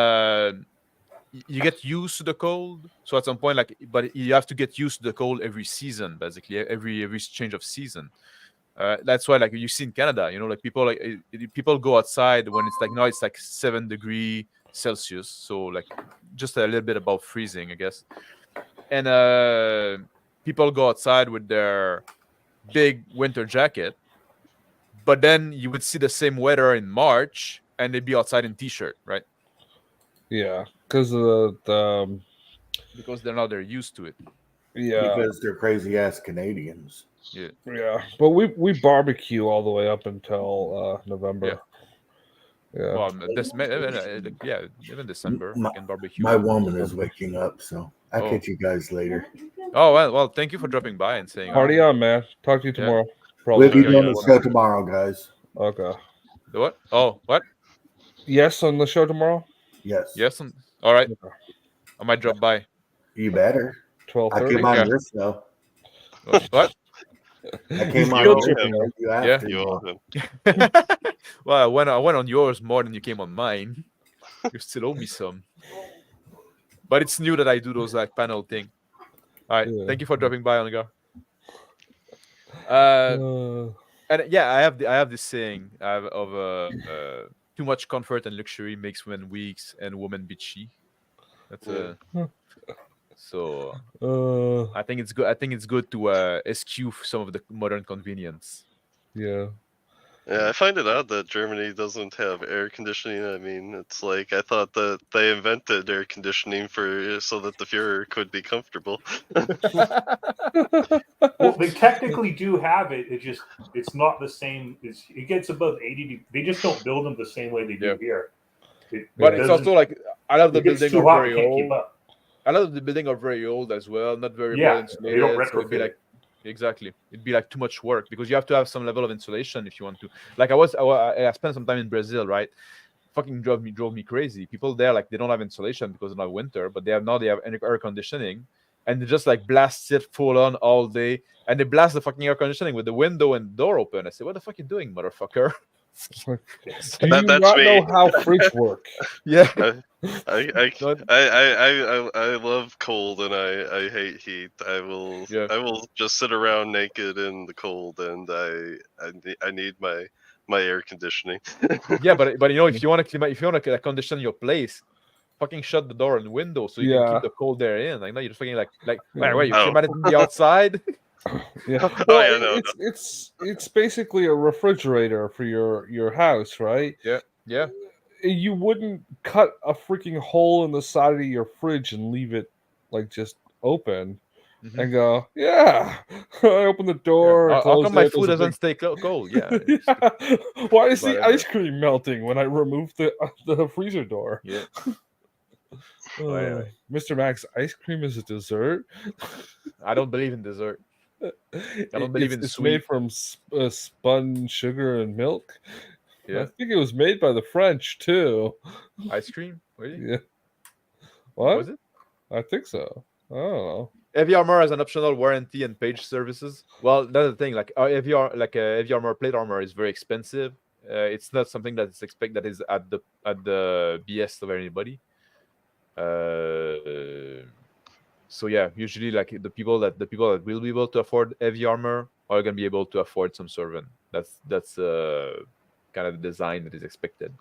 you get used to the cold. So at some point, but you have to get used to the cold every season, basically every change of season. That's why, you see in Canada, people go outside when it's now it's 7 degrees Celsius, so just a little bit above freezing, I guess. And people go outside with their big winter jacket, but then you would see the same weather in March, and they'd be outside in t-shirt, right? Yeah, because of because they're used to it. Yeah, because they're crazy ass Canadians. Yeah, but we barbecue all the way up until November. Yeah. Well, even December we can barbecue. My woman is waking up, so I'll catch you guys later. Oh well, thank you for dropping by and saying. Party on, man. Talk to you tomorrow. We'll be doing the show tomorrow, guys. Okay. The what? Oh, what? Yes, on the show tomorrow. Yes. Yes. All right. Okay. I might drop by. You better. 12:30. I came on your show. What? I came on your Well, I went on yours more than you came on mine. You still owe me some. But it's new that I do those panel thing. All right. Thank you for dropping by, Onigar. And I have this saying of too much comfort and luxury makes women weak and women bitchy. That's so. I think it's good. I think it's good to eschew some of the modern convenience. Yeah. Yeah, I find it odd that Germany doesn't have air conditioning. I mean, it's like I thought that they invented air conditioning so that the Führer could be comfortable. Well, they technically do have it. It's not the same. It gets above 80. They just don't build them the same way they do here. But it's also like I love the building too are hot, very can't old. keep up. I love the building are very old as well, not very well insulated. They don't So it'd be retrofit like exactly, it'd be like too much work because you have to have some level of insulation if you want to. Like I spent some time in Brazil, right? Fucking drove me crazy. People there like they don't have insulation because it's not winter, but they have air conditioning, and they just like blast it full on all day, and they blast the fucking air conditioning with the window and door open. I say, what the fuck you doing, motherfucker? Do you not know how fridge work? Yeah. I love cold and I hate heat. I will just sit around naked in the cold, and I need my air conditioning. Yeah, but you know, if you want to condition your place, fucking shut the door and window so you can keep the cold air in. Like, no, you're fucking like wait, you might be outside. Yeah. Well, it's basically a refrigerator for your house, right? Yeah. You wouldn't cut a freaking hole in the side of your fridge and leave it like just open and go, I open the door. Yeah. How come my food doesn't stay cold? Yeah. Why is the ice cream melting when I remove the freezer door? Yeah. Mr. Max, ice cream is a dessert? I don't believe in dessert. I don't believe in it's sweet. Made from spun sugar and milk. Yeah. I think it was made by the French too. Ice cream? Really? Yeah. What? Was it? I think so. I don't know. Heavy armor has an optional warranty and page services. Well, that's the thing. Like heavy armor, plate armor is very expensive. It's not something that's that is at the BS of anybody. So yeah, usually like the people that will be able to afford heavy armor are gonna be able to afford some servant. That's kind of the design that is expected.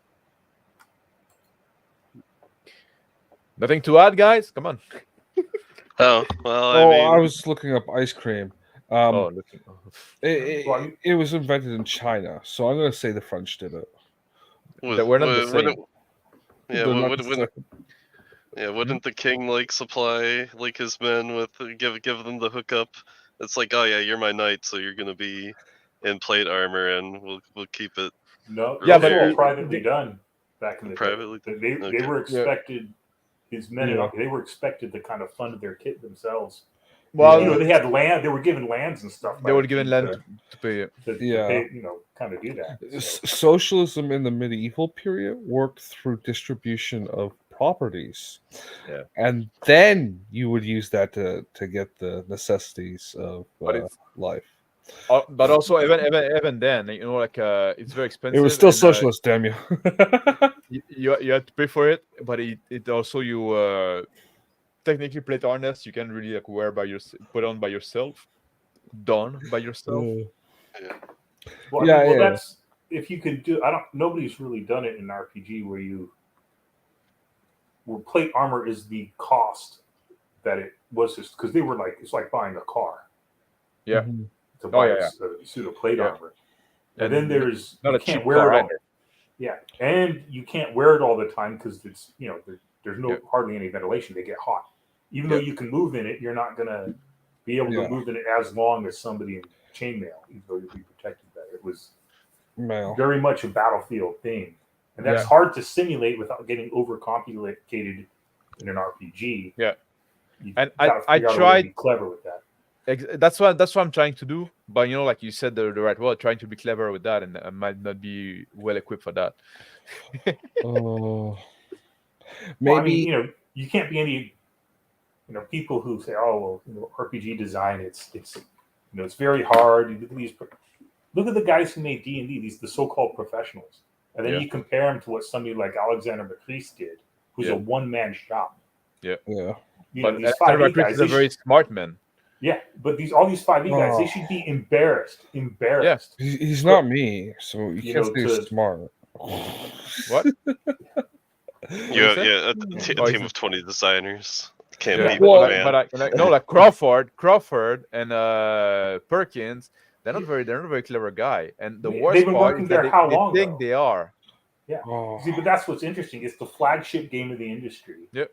Nothing to add, guys. Come on. Oh well. I was looking up ice cream. It was invented in China, so I'm going to say the French did it. We're not the same. Wouldn't the king like supply like his men with give them the hookup? It's like, oh yeah, you're my knight, so you're gonna be in plate armor, and we'll keep it. No, yeah, but all privately done back in the privately. Day. They were expected. His men, they were expected to kind of fund their kit themselves. Well, they had land. They were given lands and stuff. They were given land to pay it. To pay, kind of do that. So. Socialism in the medieval period worked through distribution of properties, and then you would use that to get the necessities of life. But also, even then, like it's very expensive. It was still socialist, damn you. You had to pay for it, but it also technically plate harness you can really like wear put on by yourself, done by yourself. Well, that's if you could do. Nobody's really done it in RPG where plate armor is the cost that it was just because they were like it's like buying a car. Yeah. To buy a suit of plate armor, and then there's not you can't wear it all. Yeah, and you can't wear it all the time because it's there's hardly any ventilation. They get hot. Even though you can move in it, you're not gonna be able to move in it as long as somebody in chainmail, even though you'll be protected better. It was very much a battlefield thing, and that's hard to simulate without getting overcomplicated in an RPG. Yeah, and I tried to be clever with that. That's what I'm trying to do, but like you said the right word, trying to be clever with that, and I might not be well equipped for that. Maybe you can't be any people who say, oh well, RPG design it's very hard. Look at the guys who made D&D, the so-called professionals, and then you compare them to what somebody like Alexander McCrease did, who's a one-man shop. Yeah. But these 5e guys are very smart men. Yeah, but all these 5e guys, they should be embarrassed. Yeah. He's not me, so you can't say smart. What? Yeah, a team of 20 designers. Can't beat but man. like Crawford and Perkins, they're not very clever guy. And the worst They've been part working is there that how they long, think though? they are. Yeah. See, but that's what's interesting. It's the flagship game of the industry. Yep.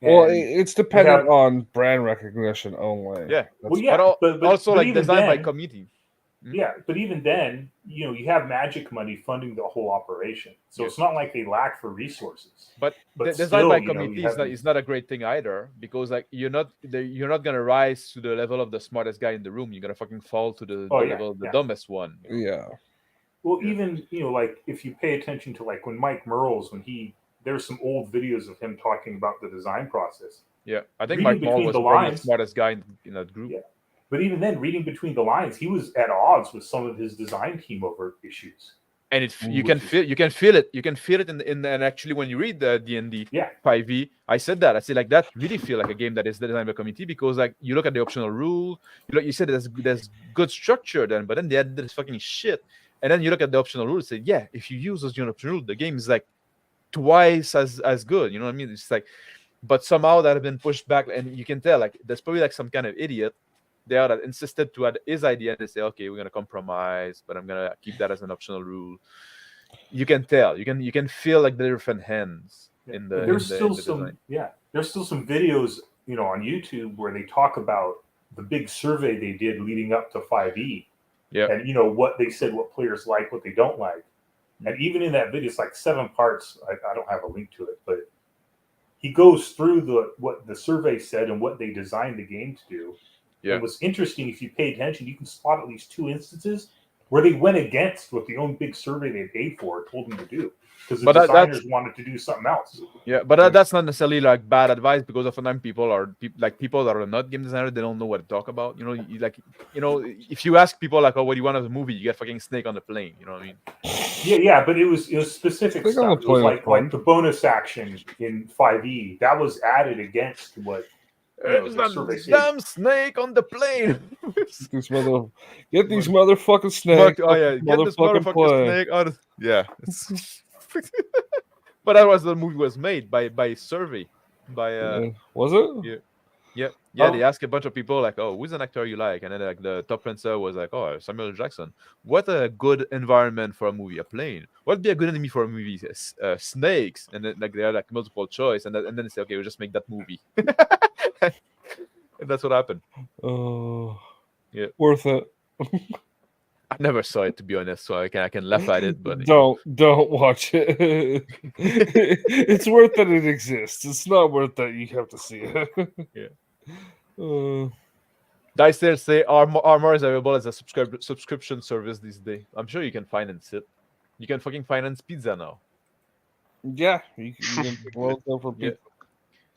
Well, it's dependent on brand recognition only. Yeah. Well, yeah, but also like even designed by then, committee. Yeah, but even then, you have Magic money funding the whole operation, so it's not like they lack for resources. But still, designed by committee is not a great thing either, because like you're not gonna rise to the level of the smartest guy in the room. You're gonna fucking fall to the level of the dumbest one. Yeah. Well, even like if you pay attention to like when Mike Merles, there's some old videos of him talking about the design process. Yeah, I think Mike Merle was probably the smartest guy in that group. Yeah. But even then, reading between the lines, he was at odds with some of his design team over issues. And you can feel it. You can feel it in and actually when you read the D&D 5e, I said that. I said like that really feel like a game that is designed by committee, because like you look at the optional rule, you said there's good structure then, but then they added this fucking shit. And then you look at the optional rule and say, yeah, if you use those optional rules, the game is like twice as good. You know what I mean? It's like, but somehow that have been pushed back, and you can tell like there's probably like some kind of idiot there that insisted to add his idea, and they say, okay, we're gonna compromise, but I'm gonna keep that as an optional rule. You can tell, you can feel like the different hands in the. There's still some videos on YouTube where they talk about the big survey they did leading up to 5e. Yeah. And what they said, what players like, what they don't like. And even in that video, it's like 7 parts. I don't have a link to it, but he goes through what the survey said and what they designed the game to do. Yeah. It was interesting. If you pay attention, you can spot at least 2 instances where they went against what the own big survey they paid for told them to do, because the designers wanted to do something else. Yeah, but that's not necessarily like bad advice, because often people that are not game designers, they don't know what to talk about. If you ask people like, oh, what do you want of the movie, you get fucking Snake on the plane. You know what I mean? Yeah, but it was specific stuff. It was like the bonus action in 5e that was added against what. Damn snake on the plane. Get these motherfucking snakes. Get this motherfucking snake on. Yeah. But that was the movie was made by survey. Was it? Yeah. They asked a bunch of people like, oh, who's an actor you like? And then like the top answer was like, oh, Samuel L. Jackson. What a good environment for a movie, a plane. What would be a good enemy for a movie? Snakes. And then like they are like multiple choice, and then they say, okay, we'll just make that movie. And that's what happened. Oh, yeah, worth it. I never saw it, to be honest, so I can laugh at it, but don't watch it. It's worth that it exists. It's not worth that you have to see it. Yeah. Dice there say Armor is available as a subscription service these days. I'm sure you can finance it. You can fucking finance pizza now. Yeah, you can blow it over pizza.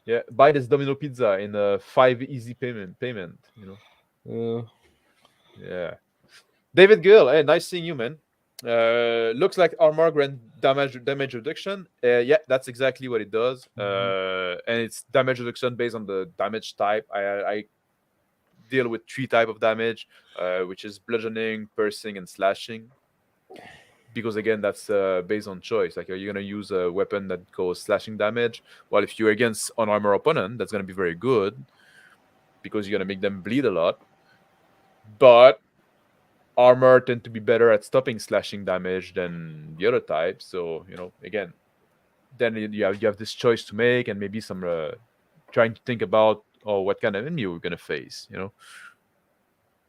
Yeah, buy this Domino pizza in a 5 easy payment. Yeah. David Gill, hey, nice seeing you, man. Looks like Armor grant damage reduction. Yeah, that's exactly what it does. And it's damage reduction based on the damage type. I deal with 3 types of damage, which is bludgeoning, piercing, and slashing. Because again, that's based on choice. Like, are you gonna use a weapon that goes slashing damage? Well, if you're against an armor opponent, that's gonna be very good, because you're gonna make them bleed a lot. But armor tend to be better at stopping slashing damage than the other types. So again, then you have this choice to make, and maybe some trying to think about what kind of enemy we're gonna face.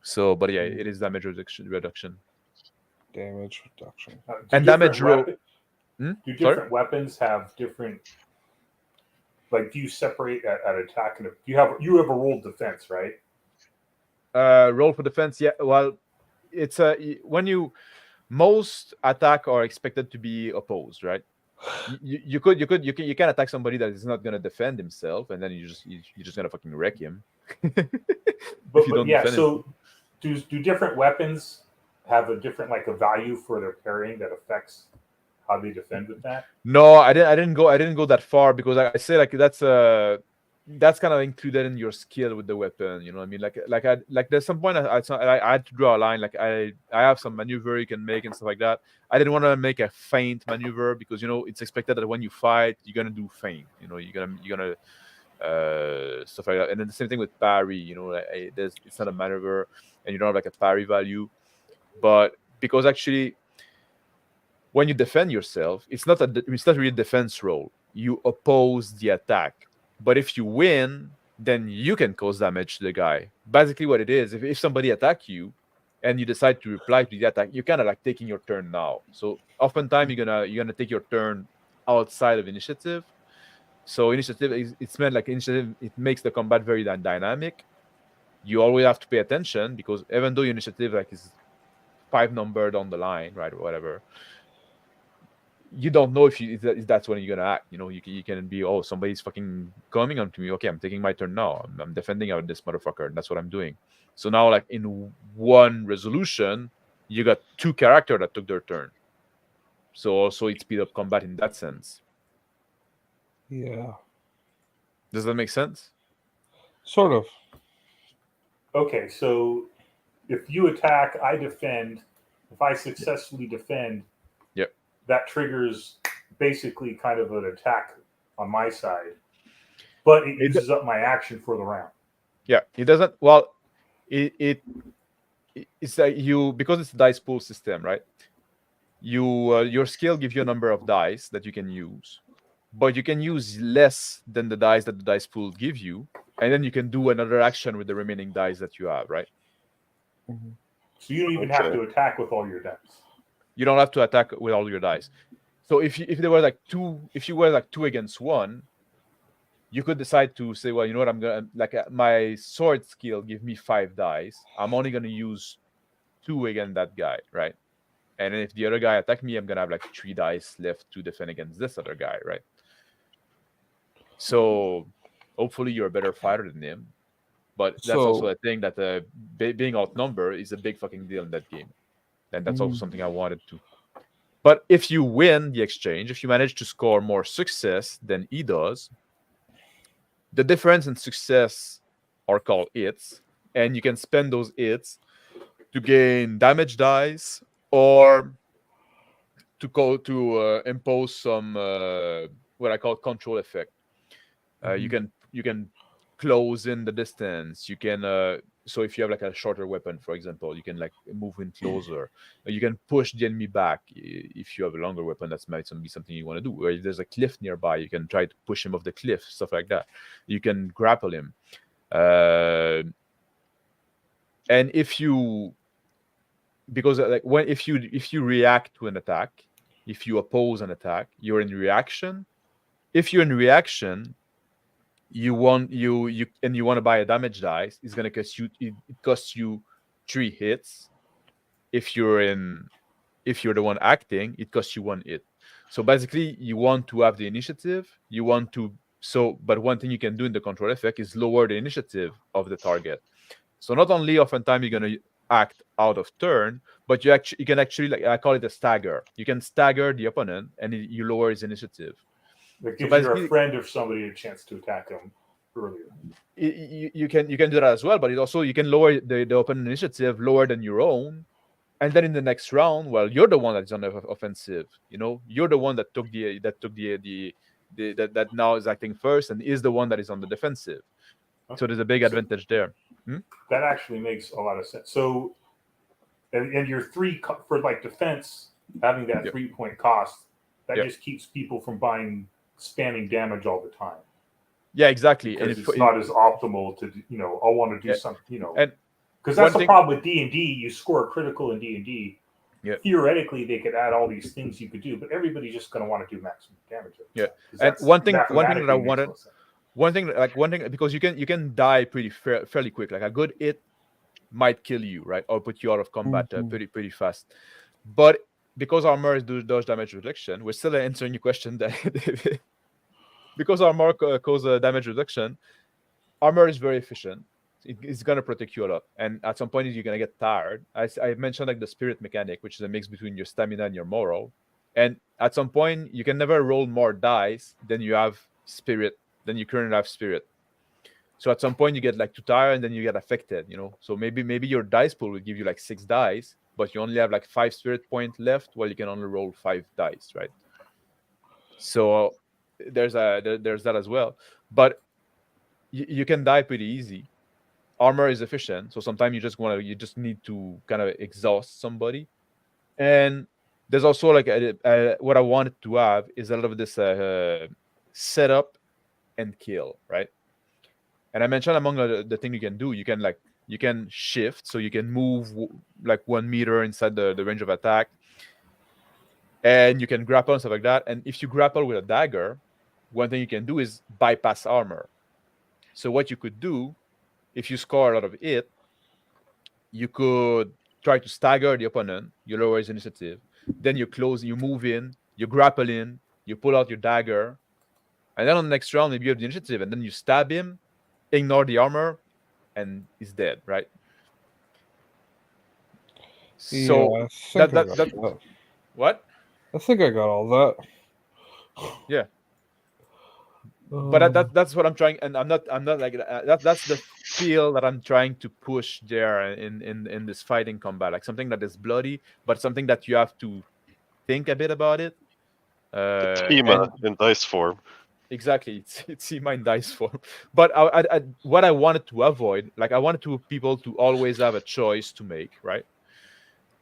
So, but yeah, it is damage reduction. Damage reduction. And damage roll. Do different weapons have different? Like, do you separate at attack and you have a rolled defense, right? Roll for defense, yeah. Well, it's when most attack are expected to be opposed, right? You can attack somebody that is not gonna defend himself, and then you're just gonna fucking wreck him. but yeah, so do different weapons have a different a value for their parrying that affects how they defend with that? No, I didn't go that far, because I say that's that's kind of included in your skill with the weapon. You know what I mean? Like there's some point I had to draw a line. Like I have some maneuver you can make and stuff like that. I didn't want to make a feint maneuver because it's expected that when you fight you're gonna do feint. You're gonna stuff like that. And then the same thing with parry. It's not a maneuver and you don't have like a parry value, but because actually when you defend yourself, it's not really a defense role. You oppose the attack. But if you win, then you can cause damage to the guy. Basically what it is, if somebody attack you and you decide to reply to the attack, you're kind of like taking your turn now. So oftentimes you're gonna take your turn outside of initiative. So initiative it's meant like initiative, it makes the combat very dynamic. You always have to pay attention because even though your initiative like is 5 number down the line, right, or whatever, you don't know if that's when you're gonna act. You can be, oh, somebody's fucking coming onto me. Okay, I'm taking my turn now. I'm defending out this motherfucker. And that's what I'm doing. So now, like in one resolution, you got 2 characters that took their turn. So also it speed up combat in that sense. Yeah. Does that make sense? Sort of. Okay, so if you attack, I defend. If I successfully defend, that triggers basically kind of an attack on my side, but it uses up my action for the round. Yeah, it doesn't. Well, it's like because it's a dice pool system, right? Your skill gives you a number of dice that you can use, but you can use less than the dice that the dice pool give you, and then you can do another action with the remaining dice that you have, right? Mm-hmm. So you don't even have to attack with all your dice. You don't have to attack with all your dice. So if there were like 2, if you were like 2 against 1, you could decide to say, well, you know what, I'm gonna my sword skill give me 5 dice. I'm only gonna use 2 against that guy, right? And then if the other guy attack me, I'm gonna have like 3 dice left to defend against this other guy, right? So hopefully you're a better fighter than him. But that's also a thing that being outnumbered is a big fucking deal in that game. And that's also something I wanted to. But if you win the exchange, if you manage to score more success than he does, the difference in success are called hits, and you can spend those hits to gain damage dice or to impose some what I call control effect. You can close in the distance. You can so if you have like a shorter weapon, for example, you can like move in closer. You can push the enemy back. If you have a longer weapon, that might be something you want to do. Or if there's a cliff nearby, you can try to push him off the cliff, stuff like that. You can grapple him. And if you, because like if you react to an attack, if you oppose an attack, you're in reaction. If you're in reaction, you want to buy a damage dice, it's gonna cost you. It costs you 3 hits. If you're the one acting, it costs you 1 hit. So basically, you want to have the initiative. But one thing you can do in the control effect is lower the initiative of the target. So not only oftentimes you're gonna act out of turn, but you can actually, like I call it a stagger. You can stagger the opponent and you lower his initiative. That gives your friend or somebody a chance to attack them earlier. You can do that as well, but you can lower the opponent initiative lower than your own, and then in the next round, well, you're the one that's on the offensive. You're the one that that now is acting first and is the one that is on the defensive. Okay. So there's a big advantage there. That actually makes a lot of sense. So, and your 3 for like defense, having that 3-point cost, that just keeps people from spamming damage all the time. Yeah, exactly. Because it's not as optimal to, I want to do something, And because that's the problem with D&D. You score a critical in D&D. Yeah. Theoretically, they could add all these things you could do, but everybody's just going to want to do maximum damage. Yeah. And one thing that I wanted, one thing, because you can die fairly quick. Like a good hit might kill you, right, or put you out of combat pretty fast. But because armor does damage reduction, we're still answering your question, David. Because armor causes damage reduction, armor is very efficient. It's going to protect you a lot. And at some point, you're going to get tired. I mentioned like the spirit mechanic, which is a mix between your stamina and your moral. And at some point, you can never roll more dice than you have spirit, than you currently have spirit. So at some point you get like too tired and then you get affected, So maybe your dice pool will give you like 6 dice, but you only have like 5 spirit points left, while you can only roll 5 dice, right? So there's that as well. But you can die pretty easy. Armor is efficient, so sometimes you just need to kind of exhaust somebody. And there's also like what I wanted to have is a lot of this setup and kill, right? And I mentioned among the thing you can do, you can shift, so you can move like 1 meter inside the range of attack, and you can grapple and stuff like that. And if you grapple with a dagger, one thing you can do is bypass armor. So what you could do, if you score a lot of it, you could try to stagger the opponent, you lower his initiative, then you move in, you grapple in, you pull out your dagger, and then on the next round, maybe you have the initiative, and then you stab him, ignore the armor, and he's dead, right? So that what? I think I got all that. Yeah. But that's what I'm trying, and I'm not like that's the feel that I'm trying to push there in this fighting combat, like something that is bloody, but something that you have to think a bit about it. Schema in dice form. Exactly, it's schema in dice form. But what I wanted to avoid, like I wanted people to always have a choice to make, right?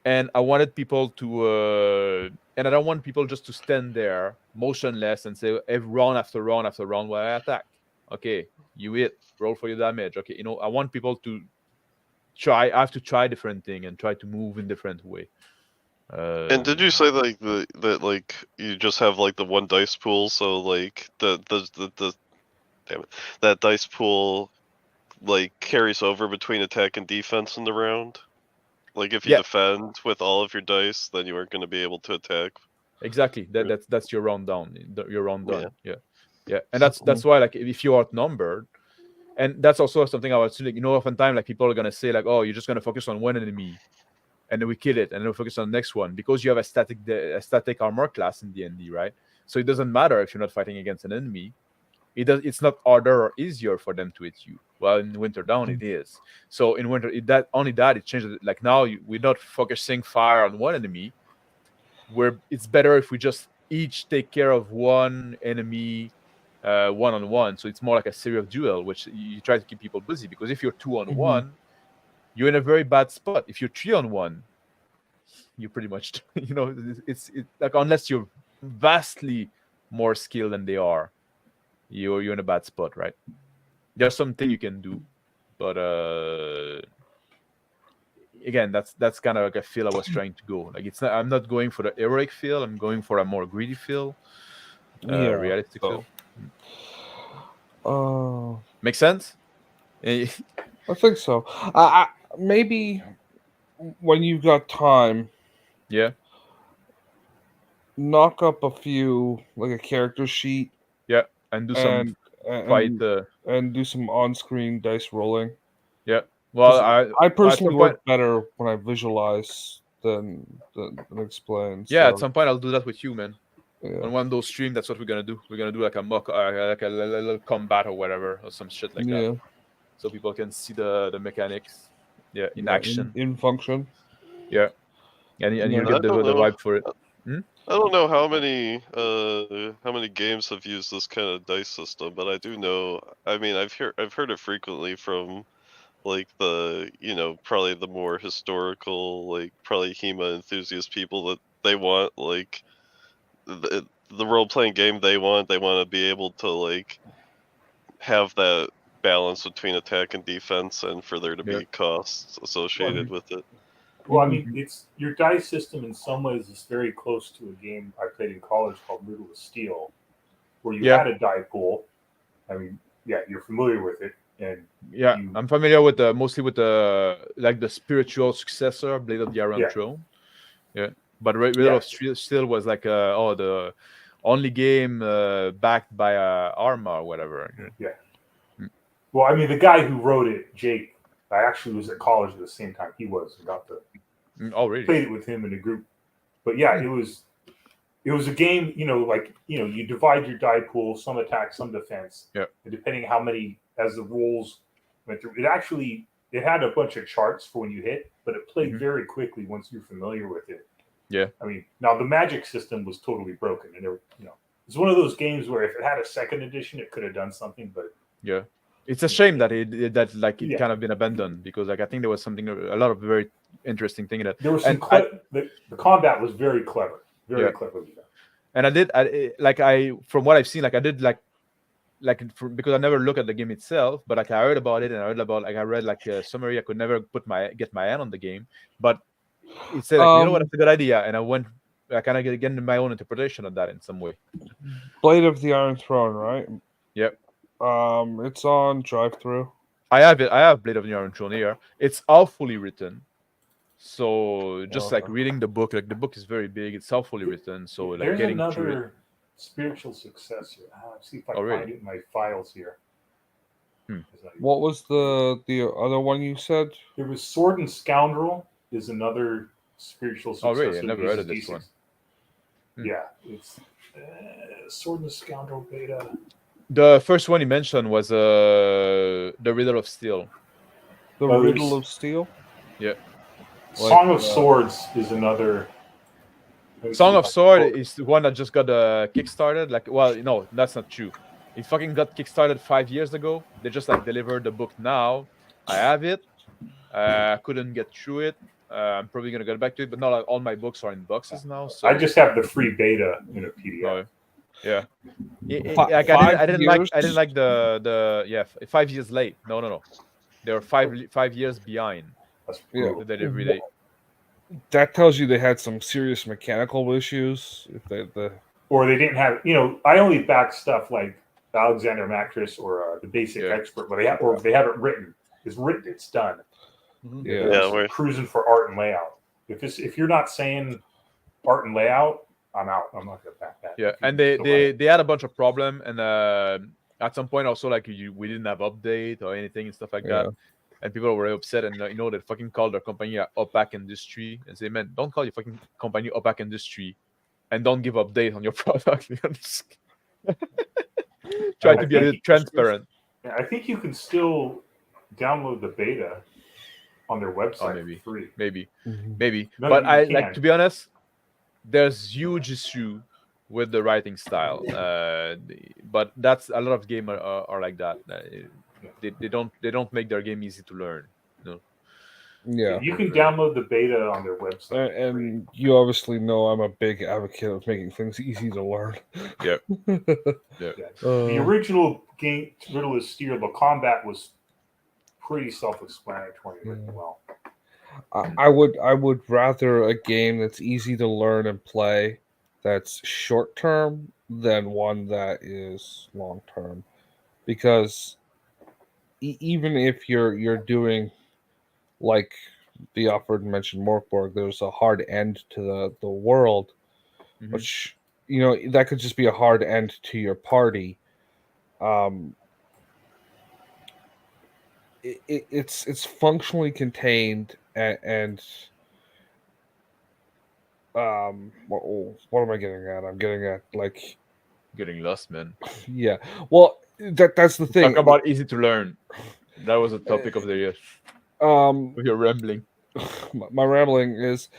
And I wanted people to, and I don't want people just to stand there motionless and say every round after round after round while I attack. Okay, you hit, roll for your damage. Okay, I want people to I have to try different thing and try to move in different way. And did you say like that like you just have like the one dice pool, so like the damn it, that dice pool like carries over between attack and defense in the round? Like if you defend with all of your dice, then you aren't going to be able to attack. Exactly. That's your round down. Your round done. Yeah. And that's why, like, if you're outnumbered, and that's also something I was like, oftentimes like people are gonna say like, oh, you're just gonna focus on one enemy, and then we kill it, and then we focus on the next one because you have a static armor class in D&D, right? So it doesn't matter if you're not fighting against an enemy. It's not harder or easier for them to hit you. Well, in WinterDarn it is. So in it changes. Like now we're not focusing fire on one enemy. Where it's better if we just each take care of one enemy one-on-one. So it's more like a series of duel, which you try to keep people busy, because if you're 2-on-1, you're in a very bad spot. If you're 3-on-1, you pretty much it's like, unless you're vastly more skilled than they are, you're in a bad spot, right? There's something you can do, but again, that's kind of like a feel I was trying to go. Like I'm not going for the heroic feel. I'm going for a more greedy feel, realistic feel. Make sense? I think so. Maybe when you've got time, knock up a few, like a character sheet. Yeah, and do some fight and do some on-screen dice rolling. Yeah. Well, I personally work better when I visualize than explain. Yeah, at some point I'll do that with you, man. On one of those streams, that's what we're gonna do. We're gonna do like a mock, like a little combat or whatever, or some shit like that, so people can see the mechanics, in action, in function. Yeah, and you get the vibe for it. I don't know how many games have used this kind of dice system, but I do know. I mean, I've heard it frequently from like the probably the more historical, like probably HEMA enthusiast people, that they want like the role-playing game they want to be able to like have that balance between attack and defense, and for there to be costs associated with it. Well, I mean, it's your dice system in some ways is very close to a game I played in college called Riddle of Steel, where you had a die pool. I mean, you're familiar with it. And I'm familiar with mostly with the spiritual successor, Blade of the Iron Throne. Yeah, but Riddle of Steel was like the only game backed by Arma or whatever. Yeah. Well, I mean, the guy who wrote it, Jake, I actually was at college at the same time he was, and got to played it with him in a group. But it was a game. You divide your die pool, some attack, some defense. Yeah. And depending how many as the rules went through. It had a bunch of charts for when you hit, but it played very quickly once you're familiar with it. Yeah. I mean, now the magic system was totally broken, and it's one of those games where if it had a second edition, it could have done something, but yeah. It's a shame that it kind of been abandoned, because like I think there was a lot of very interesting thing in it. There was some the combat was very clever, very cleverly done. And from what I've seen, like I did because I never look at the game itself, but like I heard about it, and I read like a summary. I could never get my hand on the game, but it said like, you know what, it's a good idea, and I kind of get my own interpretation of that in some way. Blade of the Iron Throne, right? Yep. It's on drive-through. I have Blade of the Iron Throne here. It's awfully written. So just like reading the book, like the book is very big. It's awfully written. So like there's getting another through it. Spiritual successor. Let's see if I find it in my files here. What was the other one you said? There was Sword and Scoundrel is another spiritual successor. Oh really? I never heard of this one. Yeah, it's Sword and Scoundrel beta. The first one you mentioned was the Riddle of Steel. The Riddle of Steel? Yeah. Song of Swords is another. Song of Sword is the one that just got kickstarted. Like, well, no, that's not true. It fucking got kickstarted 5 years ago. They just like delivered the book now. I have it. I couldn't get through it. I'm probably gonna get back to it, but not like all my books are in boxes now. So I just have the free beta in a PDF. Yeah. I didn't like the 5 years late. No. They were 5 years behind. That's the delivery date. That tells you they had some serious mechanical issues. Or they didn't have. I only back stuff like Alexander Mattress or the Basic Expert, but they have it written. It's written. It's done. We're cruising for art and layout. If you're not saying art and layout, I'm out. I'm not gonna back that. Yeah, and they had a bunch of problem, and at some point also like we didn't have update or anything and stuff like that, and people were upset, and they fucking called their company Opac Industry and say, man, don't call your fucking company Opac Industry, and don't give update on your product. Try to be a little transparent. I think you can still download the beta on their website for free. Maybe. No, But to be honest, there's huge issue with the writing style. But that's a lot of games are like that. They don't make their game easy to learn. Yeah, you can download the beta on their website. And you obviously know I'm a big advocate of making things easy to learn. Yep. The original game, Riddle of Steel, the combat was pretty self-explanatory. Well, I would rather a game that's easy to learn and play, that's short term, than one that is long term, because even if you're doing like the offered mentioned Morkborg, there's a hard end to the world, which that could just be a hard end to your party. It's functionally contained and what am I getting at? I'm getting at like getting lost, man. Yeah. Well, that's the thing. Talk about easy to learn. That was a topic of the year. You're rambling. My rambling is,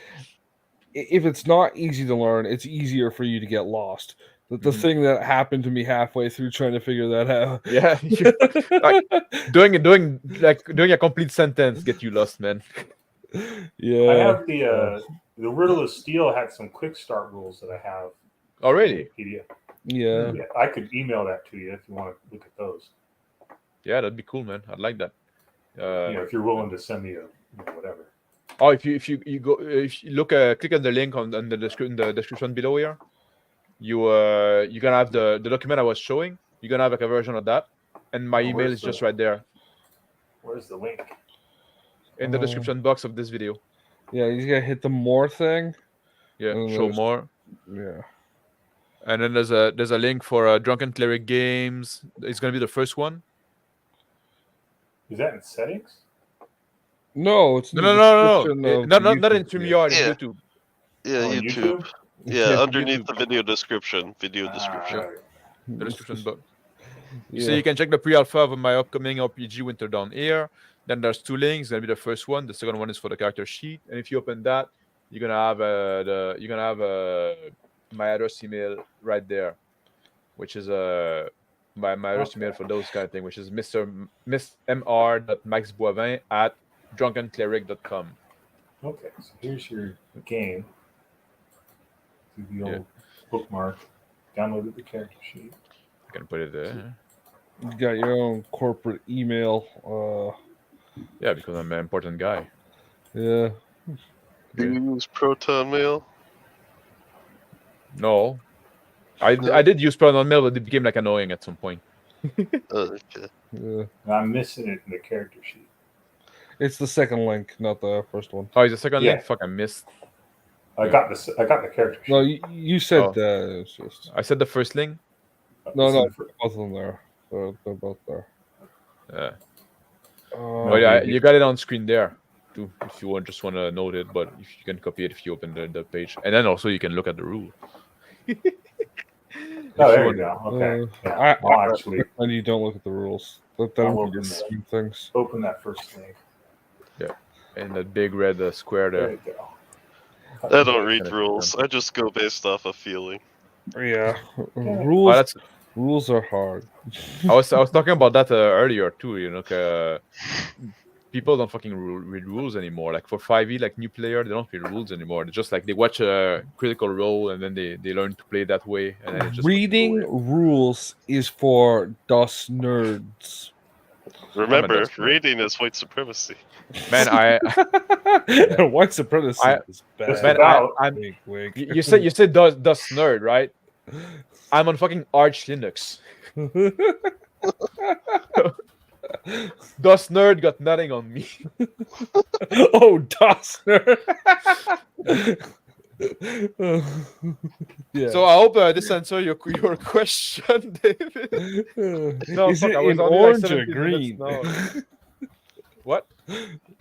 if it's not easy to learn, it's easier for you to get lost. The thing that happened to me halfway through trying to figure that out. Yeah, doing a complete sentence get you lost, man. Yeah, I have the Riddle of Steel had some quick start rules that I have. Oh, really? Yeah, I could email that to you if you want to look at those. Yeah, that'd be cool, man. I'd like that. If you're willing to send me whatever. Oh, if you look, click on the link on the description below here. You're gonna have the document I was showing. You're gonna have like a version of that, and my email is just right there. Where's the link? In the description box of this video. Yeah, you gotta hit the more thing. Yeah, show more. Yeah. And then there's a link for Drunken Cleric Games. It's gonna be the first one. Is that in settings? No, it's no. Not in StreamYard. Yeah. YouTube. Yeah, YouTube. Yeah, underneath the video description. The description box. So you can check the pre-alpha of my upcoming RPG WinterDarn here. Then there's 2 links. Gonna be the first one. The second one is for the character sheet. And if you open that, you're gonna have my address email right there, which is my address email for those kind of things, which is mr.maxboivin@drunkencleric.com. Okay, so here's your game. Do the old bookmark. Downloaded the character sheet. I can put it there. You got your own corporate email. Yeah, because I'm an important guy. Yeah. Do you use Proton Mail? No. I did use Proton Mail, but it became like annoying at some point. Okay. Yeah. I'm missing it in the character sheet. It's the second link, not the first one. Oh, it's the second link? Fuck, I missed. I got the character sheet. No, you said it's just... I said the first link? No, both of them there. They're both there. Yeah. You got it on screen there too, if you just want to note it, but if you can copy it if you open the page. And then also you can look at the rule. There you go. Okay. Actually, and you don't look at the rules. Things. Open that first link. Yeah. And that big red square there. There you go. I don't read rules. I just go based off a feeling. Yeah. Rules are hard. I was talking about that earlier too. People don't fucking read rules anymore. Like for 5e, like new player, they don't read rules anymore. They just like they watch a Critical Role and then they learn to play that way. And then reading rules is for DOS nerds. Remember, reading is white supremacy. Man, white supremacy is bad. Man, you said DOS nerd, right? I'm on fucking Arch Linux. DOS nerd got nothing on me. Oh, DOS nerd. Yeah. So I hope this answers your question, David. No, is it in orange or green? What?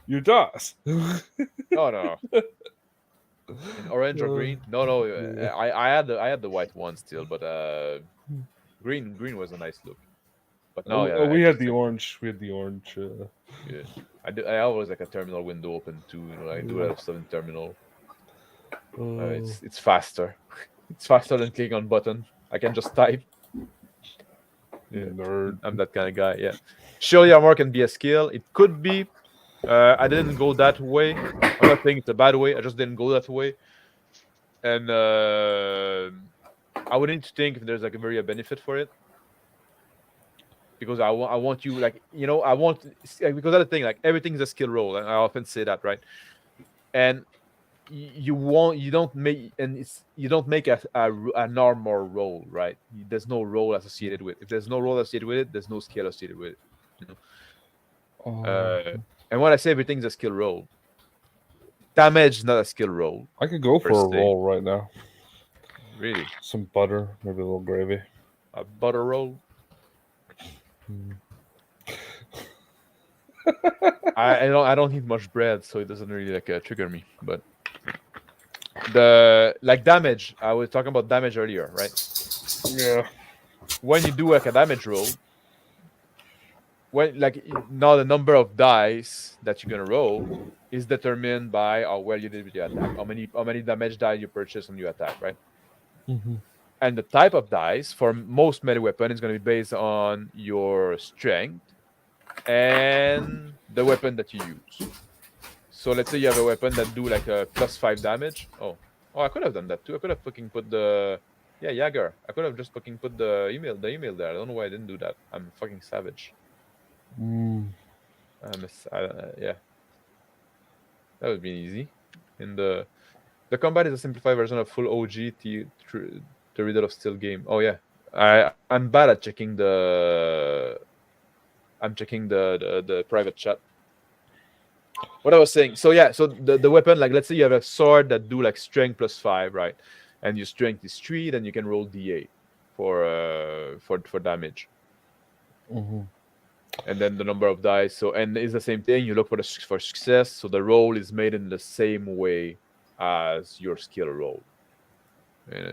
Your DOS. No. In orange or green? No. I had the white one still, but green was a nice look. But no, we had the orange. We had the orange. Yeah, I always like a terminal window open too. I do a lot of stuff in terminal. It's faster. It's faster than clicking on button. I can just type. Yeah, nerd. I'm that kind of guy. Yeah. Surely armor can be a skill. It could be. I didn't go that way. I'm not saying it's a bad way. I just didn't go that way. And I would need to think if there's like a very benefit for it. Because I want you because that's the thing. Like everything is a skill roll, and I often say that, right? And you don't make an armor roll, right? There's no roll associated with it. If there's no roll associated with it, there's no skill associated with it. And when I say everything's a skill roll, damage is not a skill roll. I could go for a roll right now. Really? Some butter, maybe a little gravy. A butter roll? I don't eat much bread, so it doesn't really trigger me. But the damage, I was talking about damage earlier, right? Yeah. When you do a damage roll, now the number of dice that you're gonna roll is determined by how well you did with your attack, how many damage die you purchase on your attack, right? Mm-hmm. And the type of dice for most melee weapon is going to be based on your strength and the weapon that you use. So let's say you have a weapon that do like a +5 damage. Oh, I could have done that too. I could have fucking put Jaeger. I could have just fucking put the email there. I don't know why I didn't do that. I'm fucking savage. Yeah. That would be easy. And the combat is a simplified version of full OG the Riddle of Steel game. Oh yeah, I'm bad at checking the private chat. What I was saying. So yeah, so the weapon, like let's say you have a sword that do like strength +5, right? And your strength is 3, then you can roll D8 for damage. Mm-hmm. And then the number of dice. So and it's the same thing. You look for success. So the roll is made in the same way as your skill roll. Yeah.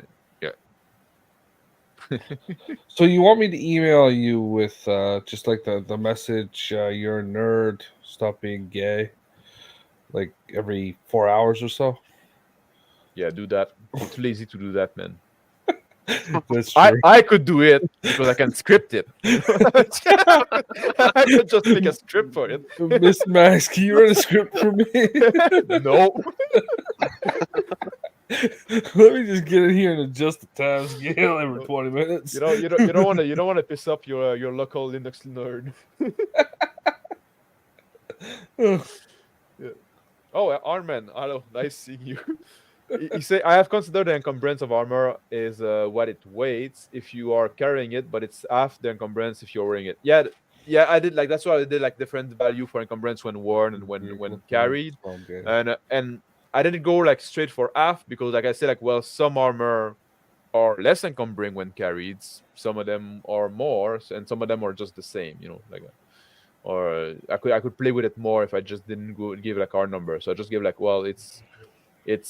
So you want me to email you with just like the message, you're a nerd, stop being gay, like every 4 hours or so? Yeah, do that. I'm too lazy to do that, man. That's true. I could do it because I can script it. I could just make a script for it. Miss Max, can you write a script for me? No. Let me just get in here and adjust the time scale every 20 minutes. You don't want to piss up your local Linux nerd. Yeah. Oh, Arman, hello, nice seeing you. You say I have considered the encumbrance of armor is what it weighs if you are carrying it, but it's half the encumbrance if you're wearing it. Yeah, I did like that's why I did like different value for encumbrance when worn and when carried, and I didn't go like straight for half because like I said like well some armor are less encumbering when carried, some of them are more, and some of them are just the same, like. Or I could play with it more if I just didn't give like our number. So I just give like well it's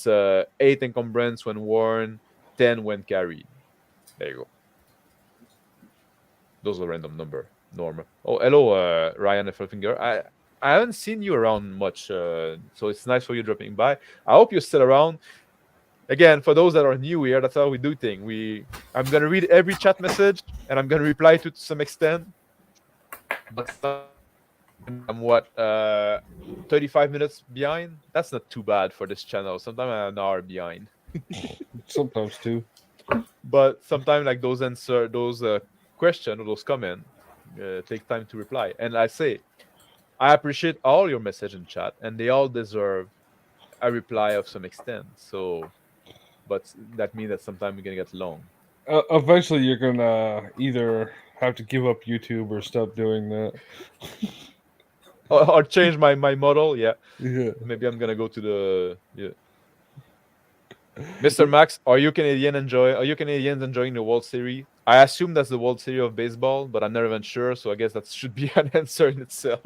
8 encumbrance when worn, 10 when carried. There you go. Those are random number. Normal. Oh, hello, Ryan Effelfinger. I haven't seen you around much, so it's nice for you dropping by. I hope you're still around. Again, for those that are new here, that's how we do things. I'm gonna read every chat message and I'm gonna reply to some extent. But I'm 35 minutes behind. That's not too bad for this channel. Sometimes I'm an hour behind. Sometimes too. But sometimes like those questions or those comments take time to reply. And I say, I appreciate all your message in chat, and they all deserve a reply of some extent. So, but that means that sometimes we're gonna get long. Eventually, you're gonna either have to give up YouTube or stop doing that. Or change my model. Yeah. Maybe I'm gonna go to the Mr. Max, are you Canadians enjoying the World Series? I assume that's the World Series of baseball, but I'm not even sure, so I guess that should be an answer in itself.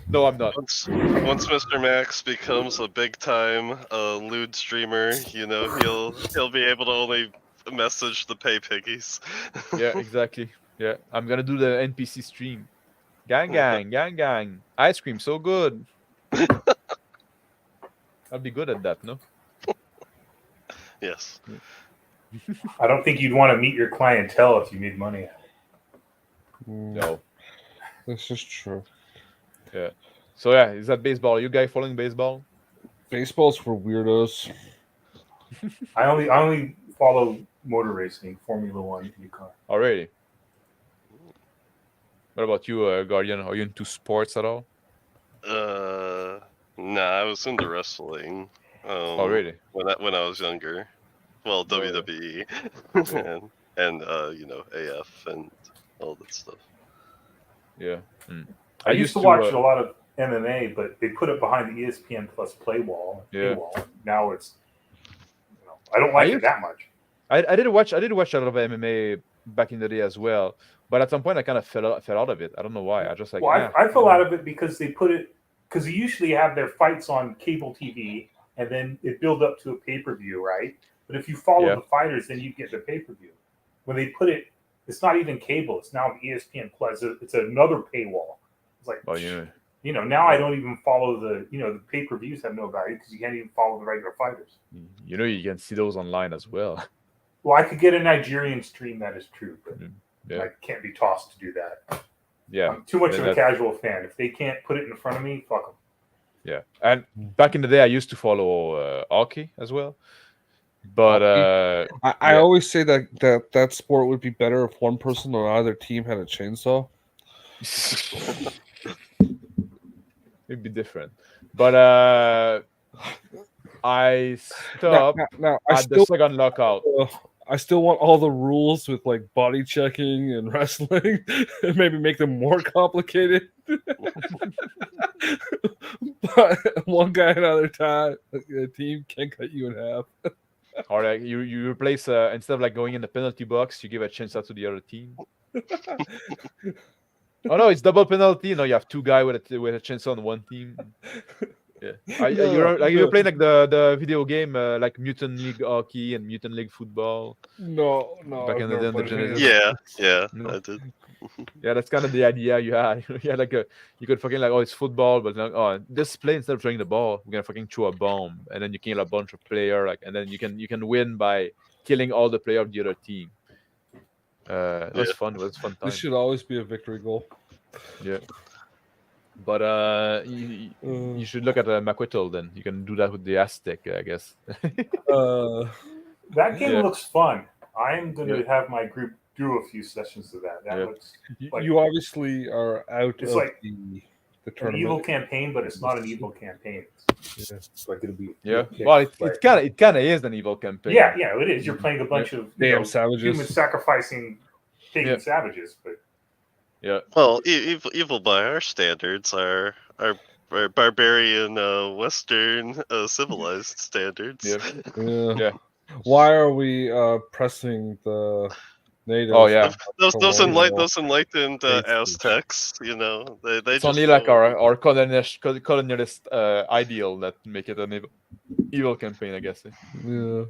No, I'm not. Once Mr. Max becomes a big time lewd streamer, he'll be able to only message the pay piggies. Yeah, exactly. Yeah, I'm gonna do the NPC stream. Gang. Ice cream, so good. I'll be good at that, no? Yes. I don't think you'd want to meet your clientele if you made money. No. This is true. Yeah. So yeah, is that baseball? Are you guys following baseball? Baseball's for weirdos. I only follow motor racing, Formula One, IndyCar. Already. What about you, Guardian? Are you into sports at all? Nah, I was into wrestling. Really? When I was younger. Well, WWE and AF and all that stuff. Yeah. I used to watch a lot of MMA, but they put it behind the ESPN Plus paywall. Now it's, I don't like it that much. I did watch a lot of MMA back in the day as well, but at some point I kind of fell out of it. I don't know why. I just like. Well, I fell out of it because they put it because they usually have their fights on cable TV, and then it build up to a pay-per-view, right? But if you follow the fighters, then you get the pay-per-view. When they put it, it's not even cable. It's now ESPN Plus. It's another paywall. It's like, now I don't even follow the pay-per-views have no value because you can't even follow the regular fighters. You can see those online as well. Well, I could get a Nigerian stream, that is true, but I can't be tossed to do that. Yeah. I'm too much of a casual fan. If they can't put it in front of me, fuck them. Yeah. And back in the day, I used to follow hockey as well. But I always say that sport would be better if one person on either team had a chainsaw. It'd be different. But I stopped at the second lockout. I still want all the rules with like body checking and wrestling and maybe make them more complicated. But one guy another time, a team can cut you in half. Or like you replace instead of like going in the penalty box, you give a chance out to the other team. Oh no, it's double penalty. No, you have two guys with a chance on one team. Yeah. You're playing like the video game like Mutant League Hockey and Mutant League Football. No, Back I've in the never day on the played any of Genesis. Yeah, No. I did. Yeah, that's kind of the idea you had. Yeah, like you could fucking like, oh, it's football, but like, oh, this play instead of throwing the ball, we're gonna fucking throw a bomb, and then you kill a bunch of player, like, and then you can win by killing all the player of the other team. It was fun. It was a fun time. This should always be a victory goal. Yeah. But you should look at Maquittal then. You can do that with the Aztec, I guess. That game looks fun. I'm going to have my group do a few sessions of that. That looks like you obviously are out it's of like the an tournament. evil campaign, but it's not an evil campaign. It's like going to be Well, it kind of is an evil campaign. Yeah, it is. You're playing a bunch of savages, human sacrificing pagan savages, but well, evil by our standards are barbarian Western civilized standards. Yeah. Why are we pressing the natives? Oh yeah, those enlightened Aztecs. They it's just only like our colonialist ideal that make it an evil campaign, I guess. Yeah.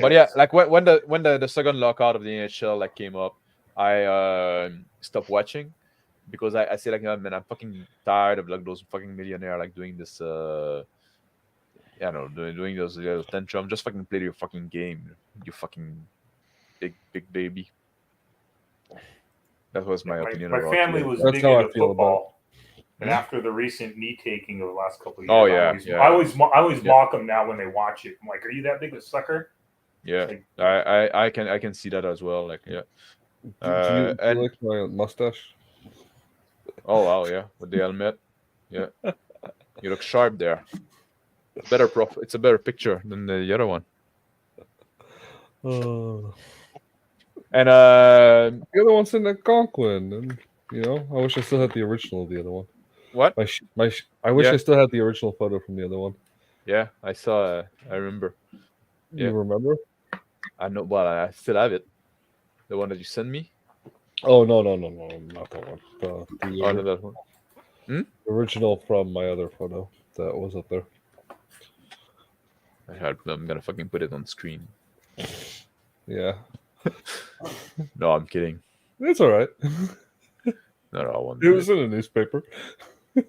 But yeah, like when the second lockout of the NHL like came up, I stopped watching because I say like, man, I'm fucking tired of like those fucking millionaire like doing this. Doing those little tantrum. Just fucking play your fucking game, you fucking big baby. That was my opinion. My family was big into football, and after the recent knee taking of the last couple of years, I always mock them now when they watch it. I'm like, are you that big a sucker? Yeah, like, I can see that as well. Like, yeah. Do you like my mustache? Oh wow, yeah, with the helmet. Yeah, you look sharp there. It's a better picture than the other one. And the other one's in Algonquin, and I wish I still had the original of the other one. What? I wish I still had the original photo from the other one. Yeah, I saw. I remember. You remember? I know. Well, I still have it. The one that you sent me. Oh no, not that one. That one. The original from my other photo that was up there. I'm gonna fucking put it on screen. Yeah. No, I'm kidding. It's all right. No, I won't. It was in a newspaper. I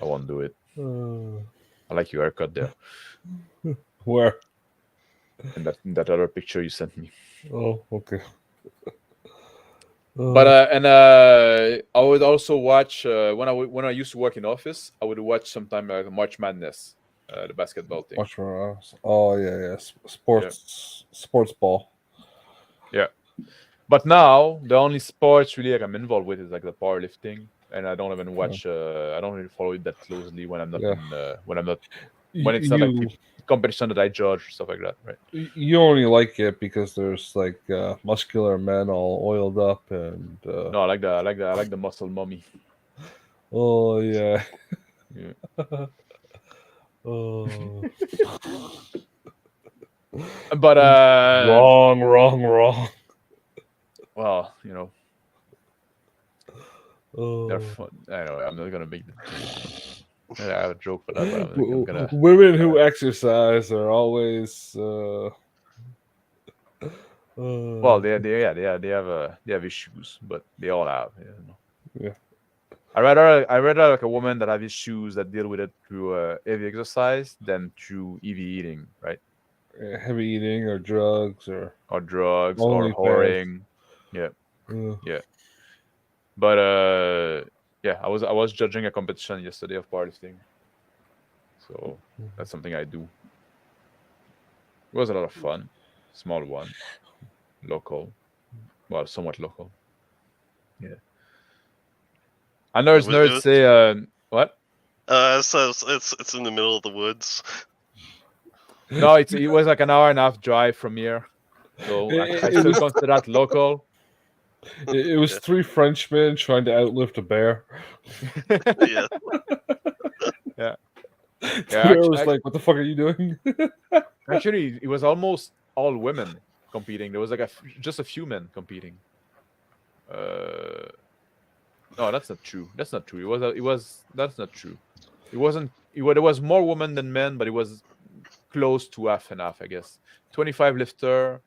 won't do it. I like your haircut there. Where? In that other picture you sent me. Oh, okay. But I would also watch when I used to work in office. I would watch sometime March Madness, the basketball thing. Oh yeah, sports ball. Yeah, but now the only sports really like I'm involved with is like the powerlifting, and I don't even watch. I don't really follow it that closely when I'm not when it's not like competition that I judge, stuff like that, right? You only like it because there's like muscular men all oiled up and. No, I like the muscle mummy. Oh yeah. Yeah. Oh. But wrong. Well, Oh. they're fun. I know. I'm not gonna make them. I have a joke for that, but I'm gonna... Women who exercise are always. Well, they have issues, but they all have. Yeah. I rather like a woman that have issues that deal with it through heavy exercise than through heavy eating, right? Heavy eating or drugs or whoring. Yeah. Yeah. But yeah, I was judging a competition yesterday of powerlifting, so that's something I do. It was a lot of fun. Small one, local, well, somewhat local. Yeah. I know nerds say what? So it's in the middle of the woods. No, it was like an hour and a half drive from here, so I still consider that local. It was 3 Frenchmen trying to outlift a bear. Yeah. Yeah. The bear was like, "What the fuck are you doing?" Actually, it was almost all women competing. There was like just a few men competing. No, that's not true. That's not true. That's not true. It wasn't. There was more women than men, but it was close to half and half, I guess. 25 lifter.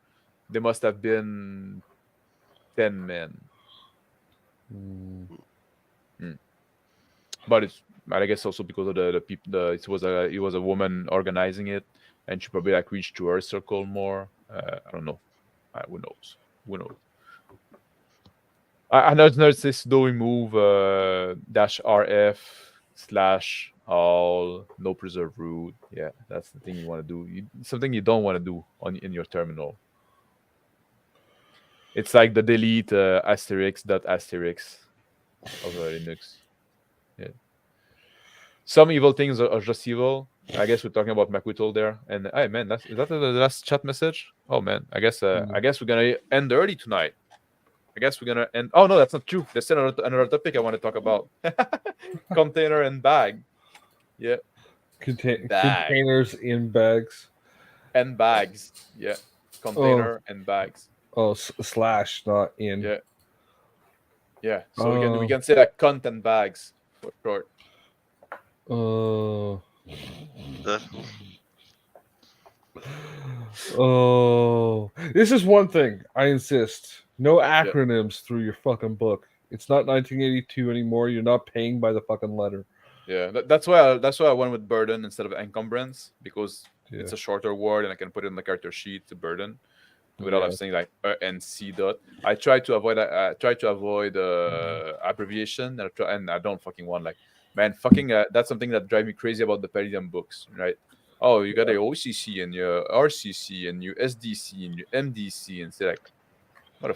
There must have been 10 men. But I guess also because of the people. It was a woman organizing it, and she probably like reached to her circle more. I don't know. Who knows? I noticed this doing move -RF/all no preserve root. Yeah, that's the thing you want to do. Something you don't want to do in your terminal. It's like the delete **** of Linux. Yeah. Some evil things are just evil. I guess we're talking about McWhittle there. And hey, man, is that the last chat message? Oh man, I guess we're gonna end early tonight. I guess we're gonna end. Oh no, that's not true. There's still another topic I want to talk about. Container and bag. Yeah. Containers in bags. And bags. Yeah. Container and bags. Oh, slash, not in. Yeah. Yeah. So we can say that cunt and bags for short. This is one thing I insist. No acronyms through your fucking book. It's not 1982 anymore. You're not paying by the fucking letter. Yeah, that's why I went with burden instead of encumbrance, because it's a shorter word and I can put it in the character sheet to burden without saying like NC dot. I try to avoid abbreviation and I don't fucking want that's something that drives me crazy about the Palladium books, right? Oh, you got a OCC and your RCC and your SDC and your MDC and say like, I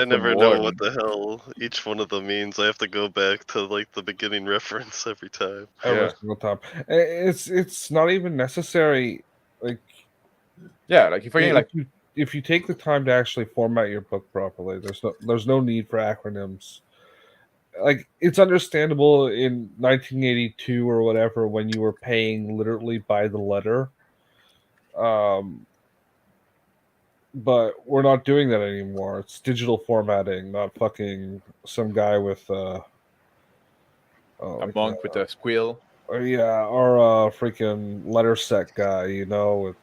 never know what the hell each one of them means. I have to go back to like the beginning reference every time. Every single time. It's not even necessary. Like, like if you take the time to actually format your book properly, there's no need for acronyms. Like, it's understandable in 1982 or whatever when you were paying literally by the letter. But we're not doing that anymore. It's digital formatting, not fucking some guy with a monk with a squill. Or a freaking letter set guy, with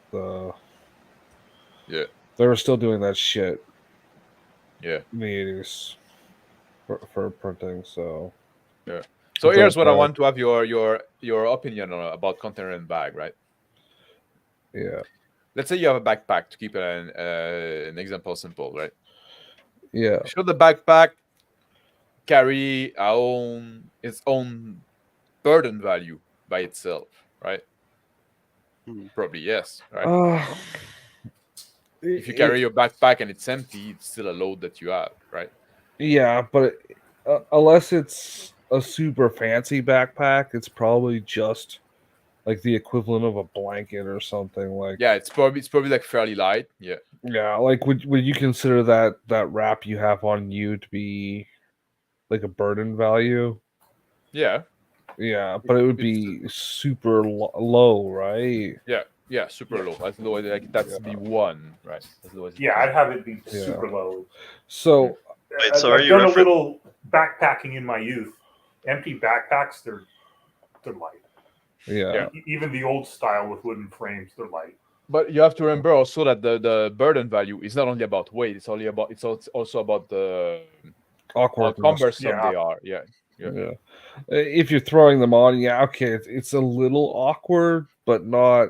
they were still doing that shit. Yeah. In the 80s for printing, so yeah. So here's what I want to have your opinion on about container and bag, right? Yeah. Let's say you have a backpack, to keep an example simple, right? Yeah. Should the backpack carry its own burden value by itself, right? Probably yes, right? If you carry your backpack and it's empty, it's still a load that you have, right? Yeah, but unless it's a super fancy backpack, it's probably just like the equivalent of a blanket or something like. Yeah, it's probably like fairly light. Yeah. Yeah, like would you consider that wrap you have on you to be like a burden value? Yeah. Yeah, but it would be super low, right? Yeah, super low. As low as that's the one, right? I'd have it be super low. So, I've done a little backpacking in my youth. Empty backpacks, they're light. Yeah. Even the old style with wooden frames, they're light. But you have to remember also that the burden value is not only about weight; it's also about the awkwardness. How cumbersome they are. Yeah. If you're throwing them on, okay, it's a little awkward, but not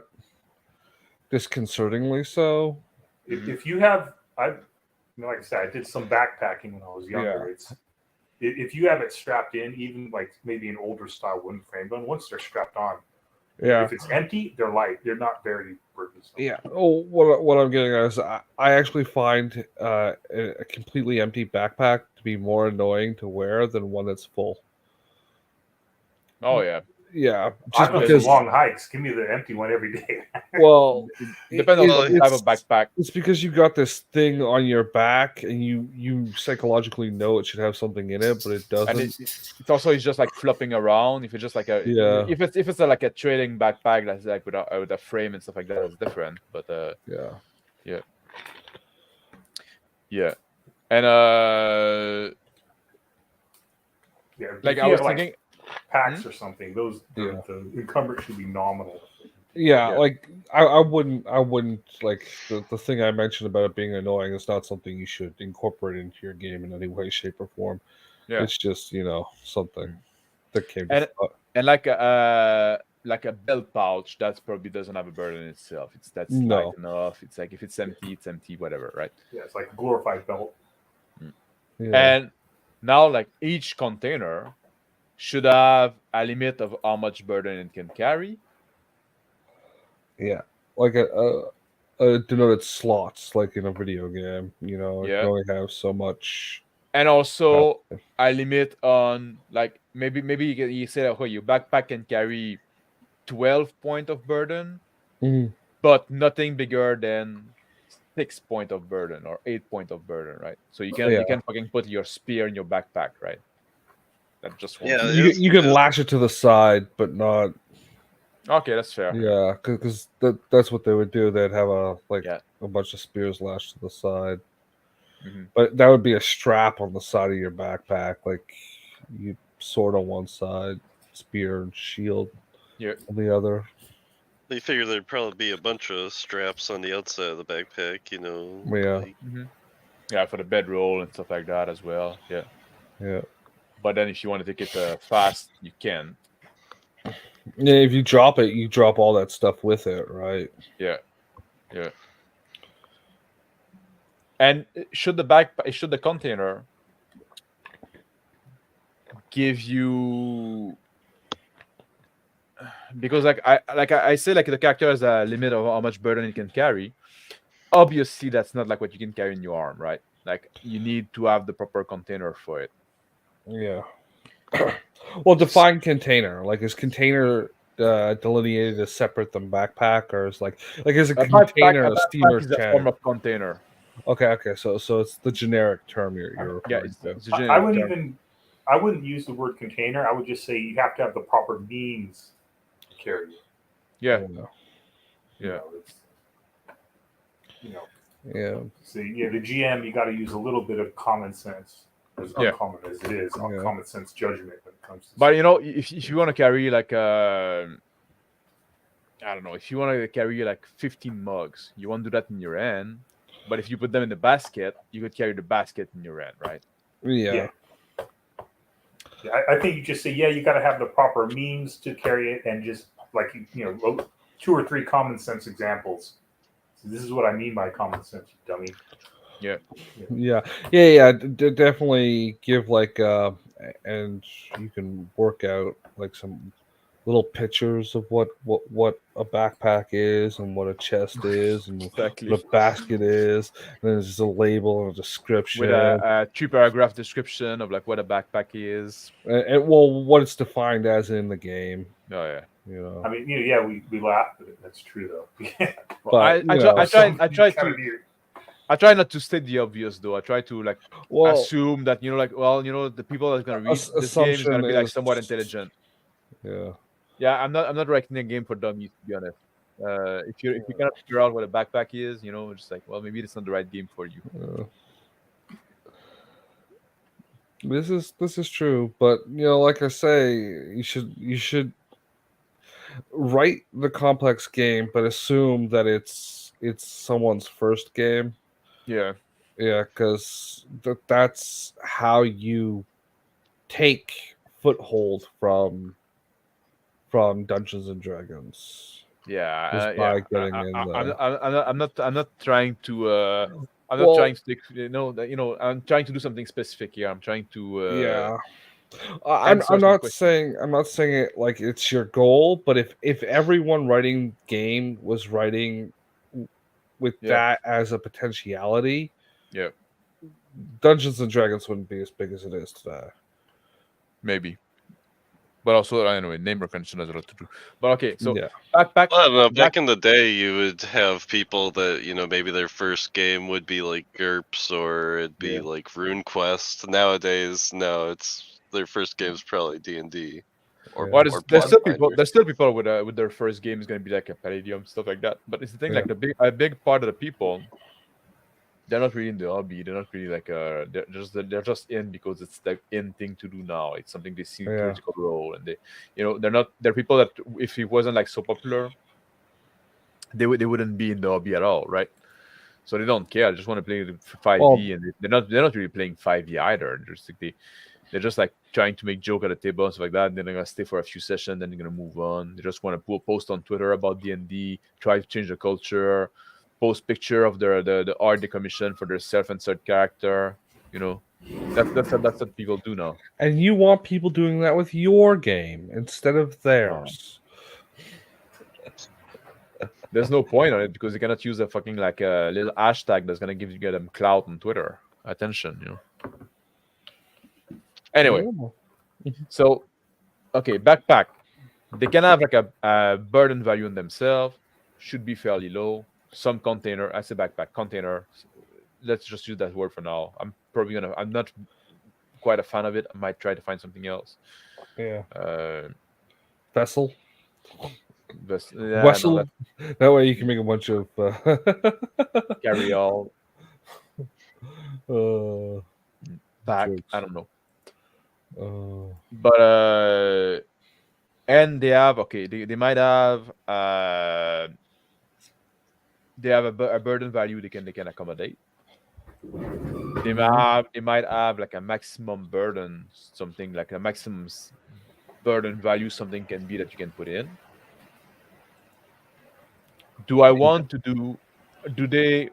disconcertingly so. If you have, like I said, I did some backpacking when I was younger. If you have it strapped in, even like maybe an older style wooden frame, but once they're strapped on, if it's empty, they're light. They're not very burdensome. Yeah. Oh, what I'm getting at is I actually find a completely empty backpack to be more annoying to wear than one that's full. Oh yeah. Yeah. Just because long hikes, give me the empty one every day. Well, depends on the type of backpack. It's because you got this thing on your back, and you psychologically know it should have something in it, but it doesn't. And it's also just like flopping around. If it's just like if it's like a trading backpack that's like with a frame and stuff like that, it's different. But yeah. And like I was thinking. packs or something. Those the encumbrance should be nominal. Yeah, like I wouldn't like the thing I mentioned about it being annoying is not something you should incorporate into your game in any way, shape, or form. Yeah. It's just something that came to and like a belt pouch that probably doesn't have a burden in itself. That's light enough. It's like if it's empty, whatever, right? Yeah, it's like a glorified belt. And now like each container should have a limit of how much burden it can carry. Yeah, like a denoted slots, like in a video game. You only have so much. And also a limit on like maybe you say that your backpack can carry 12 points of burden, but nothing bigger than 6 points of burden or 8 points of burden, right? So you can fucking put your spear in your backpack, right? That just you can lash it to the side, but not. Okay, that's fair. Yeah, because that's what they would do. They'd have a bunch of spears lashed to the side. But that would be a strap on the side of your backpack, like you sword on one side, spear and shield on the other. They figure there'd probably be a bunch of straps on the outside of the backpack, Yeah. For the bedroll and stuff like that as well. Yeah. Yeah. But then if you want to take it fast, you can. Yeah, if you drop it, you drop all that stuff with it, right? Yeah. And should the container give you, because I say like the character has a limit of how much burden it can carry. Obviously, that's not like what you can carry in your arm, right? Like you need to have the proper container for it. Yeah. Well, define container. Like is container delineated as separate than backpack, or is like is a container a steamer is a form of container? Okay. So it's the generic term you're referring to. It's I wouldn't use the word container. I would just say you have to have the proper means to carry it. Yeah. So the GM, you got to use a little bit of common sense, as uncommon as it is, common sense judgment when it comes to. But if you want to carry like I don't know, if you want to carry like 15 mugs, you won't do that in your hand. But if you put them in the basket, you could carry the basket in your hand, right? Yeah. I think you just say, you got to have the proper means to carry it, and just like 2 or 3 common sense examples. So this is what I mean by common sense, you dummy. Yeah. Definitely give and you can work out like some little pictures of what a backpack is and what a chest is and what a basket is, and then there's just a label and a description with a 2-paragraph description of like what a backpack is and what it's defined as in the game. Oh yeah. I mean, we laugh, but that's true though. But I try not to state the obvious though. I try to assume that the people that are gonna read this game is gonna be like somewhat intelligent. Yeah, I'm not writing a game for dummies, to be honest. If you cannot figure out what a backpack is, just like, well, maybe it's not the right game for you. This is true, but like I say, you should write the complex game, but assume that it's someone's first game. Yeah, because that's how you take foothold from Dungeons and Dragons. Yeah, by getting in I'm not trying to. I'm not trying to stick. I'm trying to do something specific here. I'm trying to. I'm not saying it like it's your goal, but if everyone writing game was writing with that as a potentiality, Dungeons and Dragons wouldn't be as big as it is today. Maybe. But also, anyway, name recognition has a lot to do. But okay, so back. I don't know. Back in the day, you would have people that maybe their first game would be like GURPS or it'd be like RuneQuest. Nowadays, no, it's their first game is probably D&D. There's still people with their first game is going to be like a Palladium, stuff like that. But it's the thing, like a big part of the people they're not really in the hobby. They're not really like they're just in because it's the in thing to do now. It's something they see critical role, and they're people that if it wasn't like so popular, they wouldn't be in the hobby at all, right? So they don't care. They just want to play 5e, and they're not really playing 5e either. They're just like trying to make joke at the table and stuff like that. And then they're gonna stay for a few sessions, then they're gonna move on. They just want to post on Twitter about D&D, try to change the culture, post picture of the art they commission for their self-insert character. That's what people do now. And you want people doing that with your game instead of theirs. There's no point on it because you cannot use a fucking like a little hashtag that's gonna get them clout on Twitter, attention. Anyway, so okay, backpack. They can have like a burden value in themselves. Should be fairly low. Some container. I say backpack container. Let's just use that word for now. I'm not quite a fan of it. I might try to find something else. Yeah. Vessel. Yeah, Vessel. No, that way you can make a bunch of carry all. Back. I don't know. But and they have they might have they have a burden value they can accommodate. They might have like a maximum burden, something like a maximum burden value, something can be that you can put in. Do I want to do they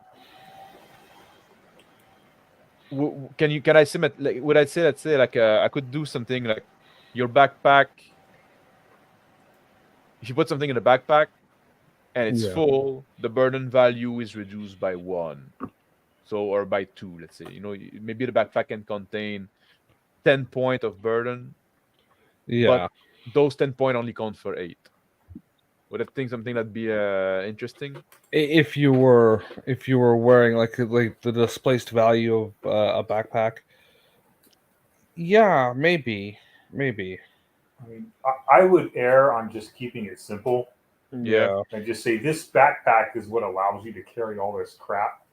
can I say like would I say let's say like I could do something like your backpack, if you put something in the backpack and it's full, the burden value is reduced by 1, or by 2, let's say. Maybe the backpack can contain 10 points of burden, but those 10 points only count for 8. Would I think something that'd be interesting? If you were wearing like the displaced value of a backpack, yeah, maybe. I mean, I would err on just keeping it simple. Yeah, and just say this backpack is what allows you to carry all this crap.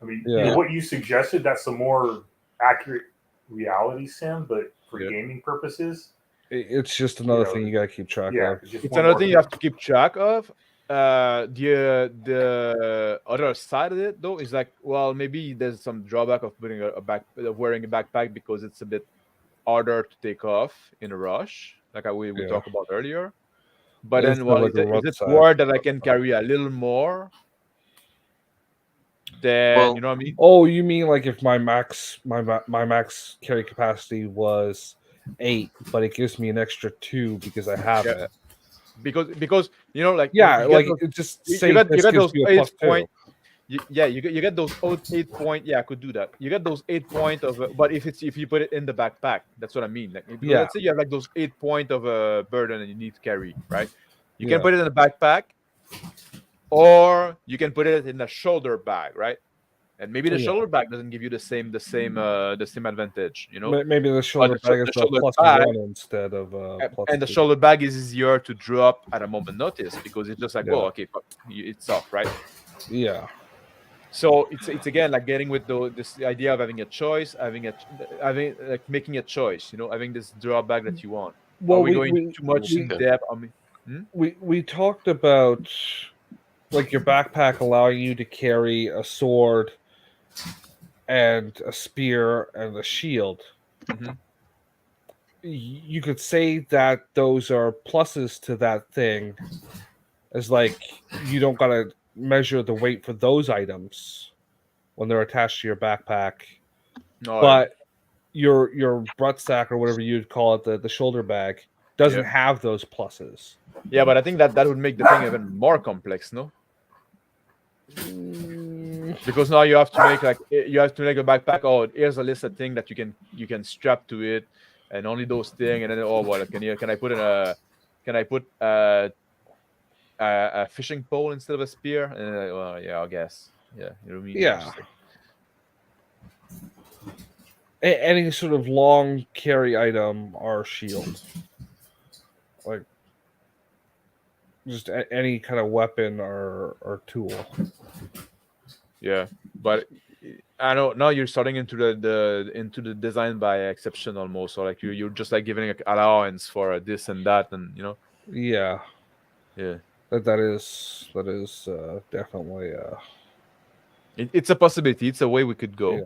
I mean, what you suggested, that's a more accurate reality sim, but for gaming purposes, it's just another thing you got to keep track of. It's another thing you have to keep track of. The other side of it though is like, well, maybe there's some drawback of putting wearing a backpack because it's a bit harder to take off in a rush, like we talked about earlier. But then, is it worth that I can carry a little more? Then you know what I mean? Oh, you mean like if my max carry capacity was 8, but it gives me an extra 2 because I have it. Because like just say you get those 8 points. You get those 8 points. Yeah, I could do that. You get those 8 points of, but if you put it in the backpack, that's what I mean. Like, let's say you have like those 8 points of a burden and you need to carry, right? You can put it in a backpack, or you can put it in a shoulder bag, right? And maybe the shoulder bag doesn't give you the same advantage, Maybe the shoulder bag is a +1 instead of and the shoulder bag is easier to drop at a moment notice because it's just like, it's off, right? Yeah. So it's again like getting with this idea of having a choice, making a choice, having this drawback that you want. Well, we going too much in depth? I mean, we talked about like your backpack allowing you to carry a sword and a spear and a shield. Mm-hmm. You could say that those are pluses to that thing, as like you don't gotta measure the weight for those items when they're attached to your backpack. But your butt sack or whatever you'd call it, the shoulder bag, doesn't have those pluses. Yeah, but I think that would make the thing even more complex, no? Because now you have to make a backpack. Oh, here's a list of things that you can strap to it, and only those things. And then can I put a fishing pole instead of a spear? And I guess you know what I mean. Yeah. Any sort of long carry item or shield, like just any kind of weapon or tool. Yeah, but I know now you're starting into the design by exception almost, or like you're just like giving like allowance for this and that, and Yeah. Yeah. That is definitely it's a possibility. It's a way we could go. Yeah.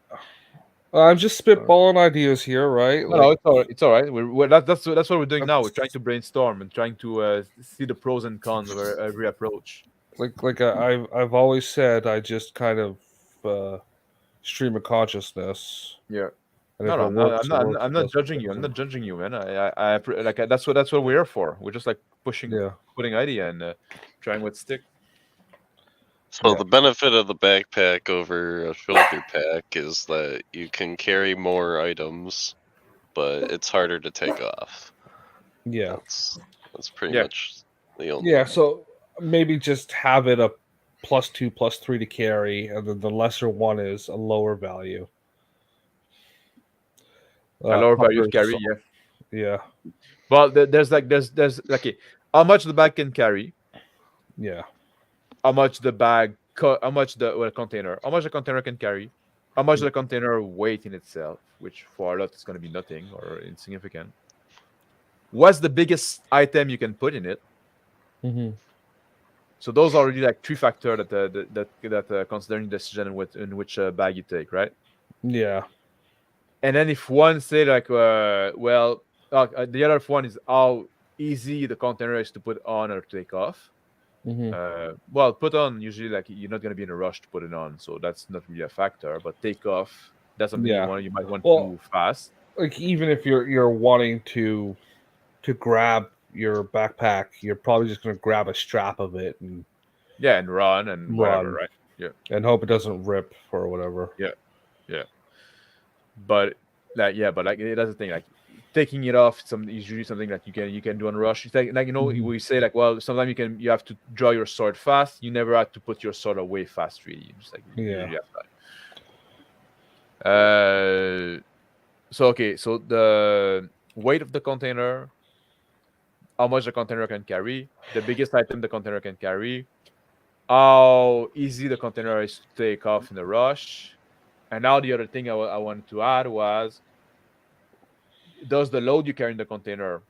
I'm just spitballing ideas here, right? No, it's all right. It's all right. That's what we're doing now. We're trying to brainstorm and trying to see the pros and cons of every approach. I've always said, I just kind of stream of consciousness. Yeah. And No, I'm not judging you. I'm not judging you, man. I like that's what we're here for. We're just like putting idea and trying what stick. So the benefit of the backpack over a shoulder pack is that you can carry more items, but it's harder to take off. Yeah, that's pretty much the only. Yeah, so maybe just have it a +2, +3 to carry, and then the lesser one is a lower value. A lower value to carry, yeah. Well, there's okay, how much the bag can carry. Yeah. How much the bag, how much the container, how much the container can carry, how much the container weight in itself, which for a lot is going to be nothing or insignificant. What's the biggest item you can put in it? Mm-hmm. So those are already like 3 factors that considering the decision in which bag you take, right? Yeah. And then if one say like, the other one is how easy the container is to put on or take off. Mm-hmm. Well, put on usually like you're not going to be in a rush to put it on, so that's not really a factor. But take off, that's something you might want to do fast. Like even if you're wanting to grab your backpack, you're probably just going to grab a strap of it and run and whatever, right? Yeah, and hope it doesn't rip or whatever. Yeah. But that's the thing. Like taking it off, is usually something that you can do on rush. It's like we say like, well, sometimes you have to draw your sword fast. You never have to put your sword away fast. Really, you just like usually have that. So the weight of the container, how much the container can carry, the biggest item the container can carry, how easy the container is to take off in a rush. And now the other thing I wanted to add was, does the load you carry in the container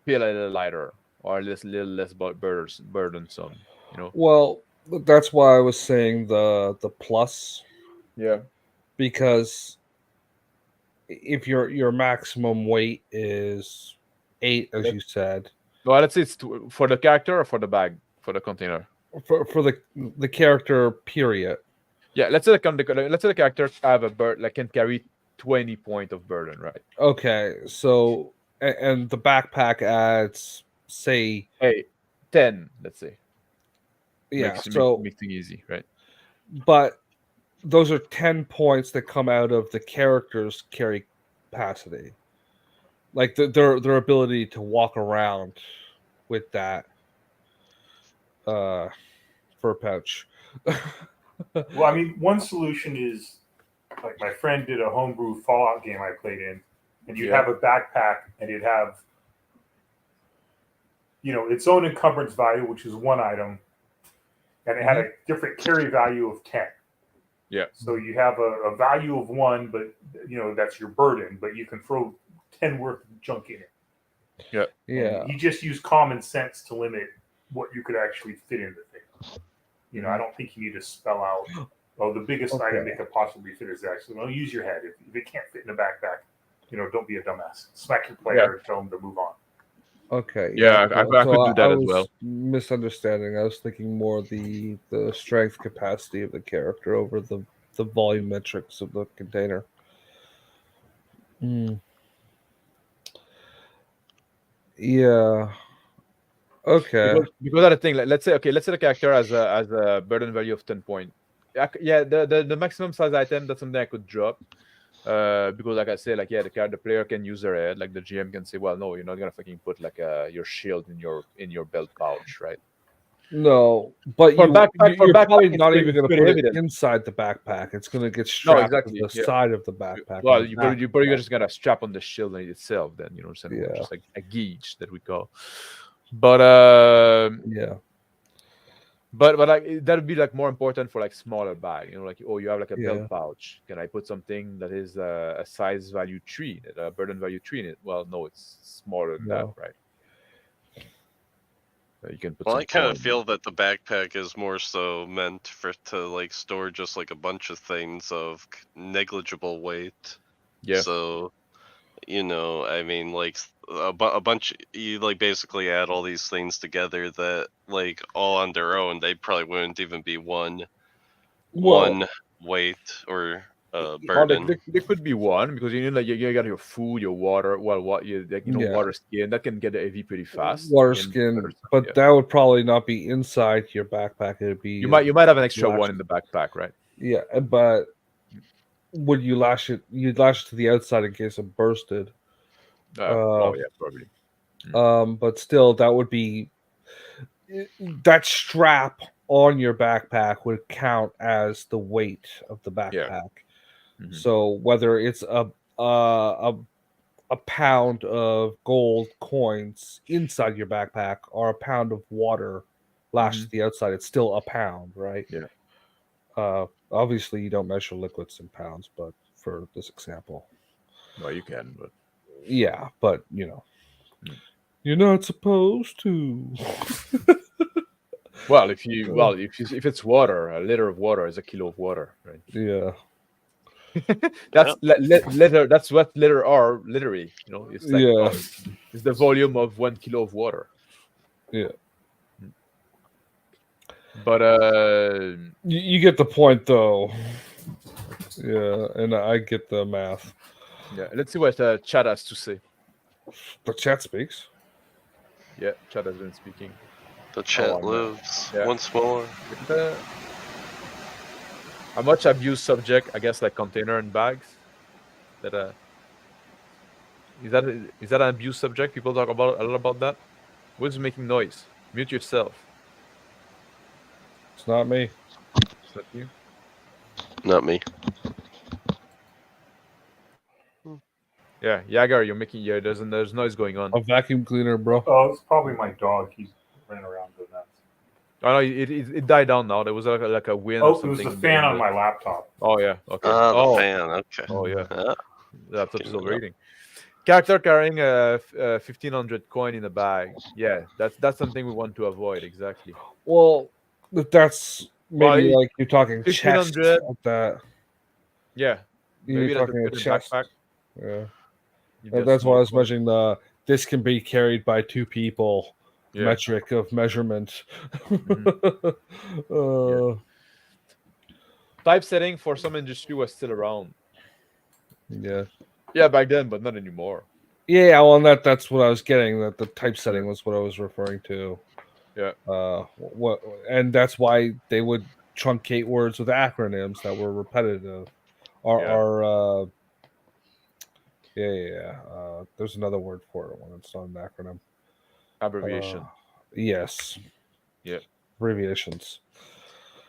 feel a little lighter or a little less burdensome? Well, that's why I was saying the plus. Yeah. Because if your maximum weight is 8, as you said. Well, let's say it's for the character or for the bag, for the container. For the character, period. Yeah, let's say the character have a can carry 20 points of burden, right? Okay, so and the backpack adds, say, 10, let's say. Yeah, makes things easy, right? But those are 10 points that come out of the character's carry capacity, like their ability to walk around with that fur pouch. Well, I mean, one solution is like my friend did a homebrew Fallout game I played in, and you'd have a backpack and it'd have, its own encumbrance value, which is 1 item, and it had a different carry value of 10. Yeah. So you have a value of 1, but that's your burden, but you can throw 10 worth of junk in it. Yeah. Yeah. You just use common sense to limit what you could actually fit in the thing. I don't think you need to spell out, the biggest item they could possibly fit is that. So don't use your head. If it can't fit in a backpack, don't be a dumbass. Smack your player and tell them to move on. Okay. Yeah, I could do that as well. Misunderstanding. I was thinking more the strength capacity of the character over the volume metrics of the container. Yeah. Okay. Because that's the thing. Let's say the character has a burden value of 10 points. Yeah, the maximum size item, that's something I could drop. Because like I said, the player can use their head. Like the GM can say, well, no, you're not gonna fucking put your shield in your belt pouch, right? No, but you're probably not even going to put it inside the backpack. It's going to get strapped to the side of the backpack. Well, you're just gonna strap on the shield itself. Then just like a gauge that we call. But yeah. But like that would be like more important for like smaller bag. You know, like you have like a belt Yeah. pouch. Can I put something that is a size value 3, a burden value 3 in it? Well, no, it's smaller than that, No. right? You can put. Well, some I kind of coin. feel that the backpack is more so meant to like store just like a bunch of things of negligible weight. Yeah. So, I mean, like a bunch. You like basically add all these things together that like all on their own, they probably wouldn't even be one weight or burden. There could be one because like you got your food, your water. Well, water skin that can get heavy pretty fast. Water skin, but that would probably not be inside your backpack. It'd be you might have an extra one in the backpack, right? Yeah, but would you lash it? You'd lash it to the outside in case it bursted. Oh yeah, probably. But still, that would be that strap on your backpack would count as the weight of the backpack. Yeah. Mm-hmm. So whether it's a pound of gold coins inside your backpack or a pound of water lashed to the outside, it's still a pound, right? Yeah. Obviously, you don't measure liquids in pounds, but for this example, well, you can, but yeah, but you're not supposed to. Well, if it's water, a liter of water is a kilo of water, right? Yeah. That's liter. That's what liter are literally. It's like it's the volume of 1 kilo of water. Yeah. But you get the point, though. Yeah, and I get the math. Yeah, let's see what chat has to say. The chat speaks. Yeah, chat has been speaking. The chat lives once more. A much abused subject, I guess, like container and bags. That is that an abused subject? People talk about a lot about that. Who's making noise? Mute yourself. It's not me. Is that you? Not me. Yeah, Yagar, you're making there's noise going on. A vacuum cleaner, bro. Oh, it's probably my dog. He's running around doing that. Oh no, it died down now. There was like a wind. Oh, it was the fan on my laptop. Oh yeah, okay. The fan. Okay. Oh yeah. Laptop is overheating. Character carrying a 1,500 coin in a bag. Yeah, that's something we want to avoid. Exactly. Well, that's maybe like you're talking chest. That. Yeah. Maybe you're talking a chest. Backpack. Yeah. That's why I was measuring this can be carried by 2 people. Yeah. Metric of measurement. Typesetting for some industry was still around. Yeah. Yeah, back then, but not anymore. Yeah, well, that's what I was getting. That the typesetting was what I was referring to. Yeah. And that's why they would truncate words with acronyms that were repetitive. There's another word for it when it's not an acronym. Abbreviation. Yes. Yeah. Abbreviations.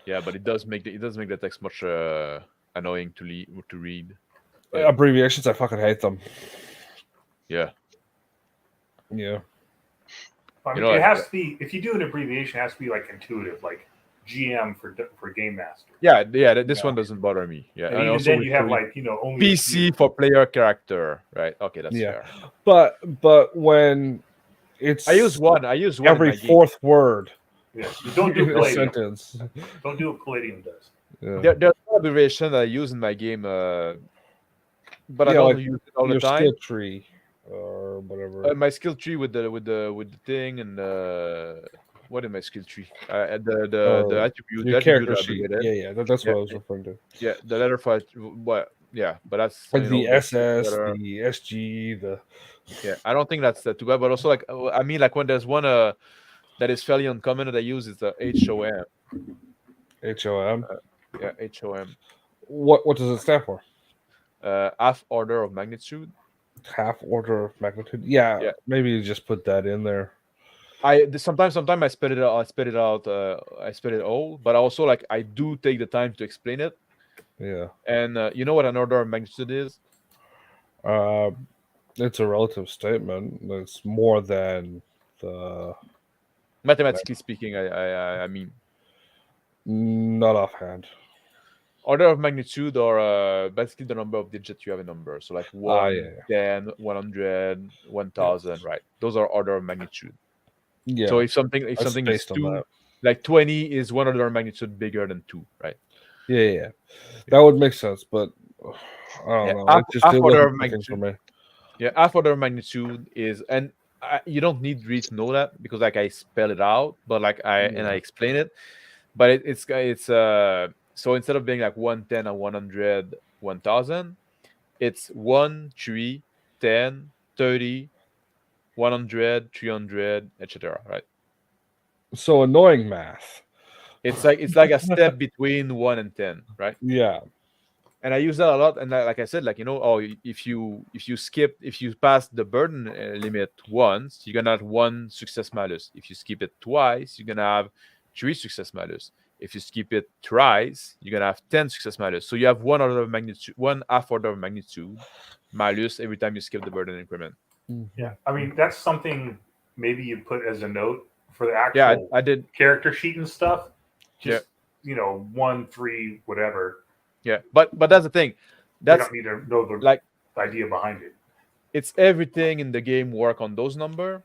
Yeah, but it does make the text much annoying to read. Abbreviations, I fucking hate them. Yeah. Yeah. I mean, it has to be, if you do an abbreviation, it has to be like intuitive, like GM for Game Master. Yeah. This one doesn't bother me. Yeah, and also then you have like only PC for player character, right? Okay, that's fair. But when it's I use one every fourth word. Yeah, you don't do Palladium. Sentence. Don't do what Palladium does. Yeah. There's no abbreviation that I use in my game, but I don't use it all the time. Skill tree or whatever. My skill tree with the thing and what is my skill tree? The attribute. Your character sheet. Yeah. That's what I was referring to. Yeah, the letter for what? Yeah, but that's like the SS, the SG, the. Yeah, I don't think that's too bad. But also, like, I mean, like when there's one that is fairly uncommon that I use is the HOM. HOM. Yeah, HOM. What does it stand for? Half order of magnitude. Half order of magnitude. Yeah. Maybe you just put that in there. Sometimes I spit it out. I spit it all. But also, like, I do take the time to explain it. Yeah. And you know what an order of magnitude is? It's a relative statement. It's more than the. Mathematically speaking, I mean. Not offhand. Order of magnitude or basically the number of digits you have a number. So like 1, 10, 100, 1000, right? Those are order of magnitude. Yeah. So if something is 2, like 20 is one order of magnitude bigger than 2, right? Yeah. That would make sense, but I don't know. It just half order wasn't of clicking for me. Yeah, half order of magnitude is, and you don't need really to know that because like I spell it out, but like I explain it, but it's so instead of being like 110 and 100, 1000, it's 1, 3, 10, 30, 100, 300, etc. Right? So annoying math. It's like a step between 1 and 10, right? Yeah. And I use that a lot. And like I said, like, if you pass the burden limit once, you're gonna have 1 success malus. If you skip it twice, you're gonna have 3 success malus. If you skip it thrice, you're gonna have 10 success malus. So you have 1 half order of magnitude malus every time you skip the burden increment. Yeah, I mean that's something maybe you put as a note for the actual I did character sheet and stuff. Just 1, 3, whatever. Yeah, but that's the thing. They don't need to know the idea behind it. It's everything in the game work on those numbers.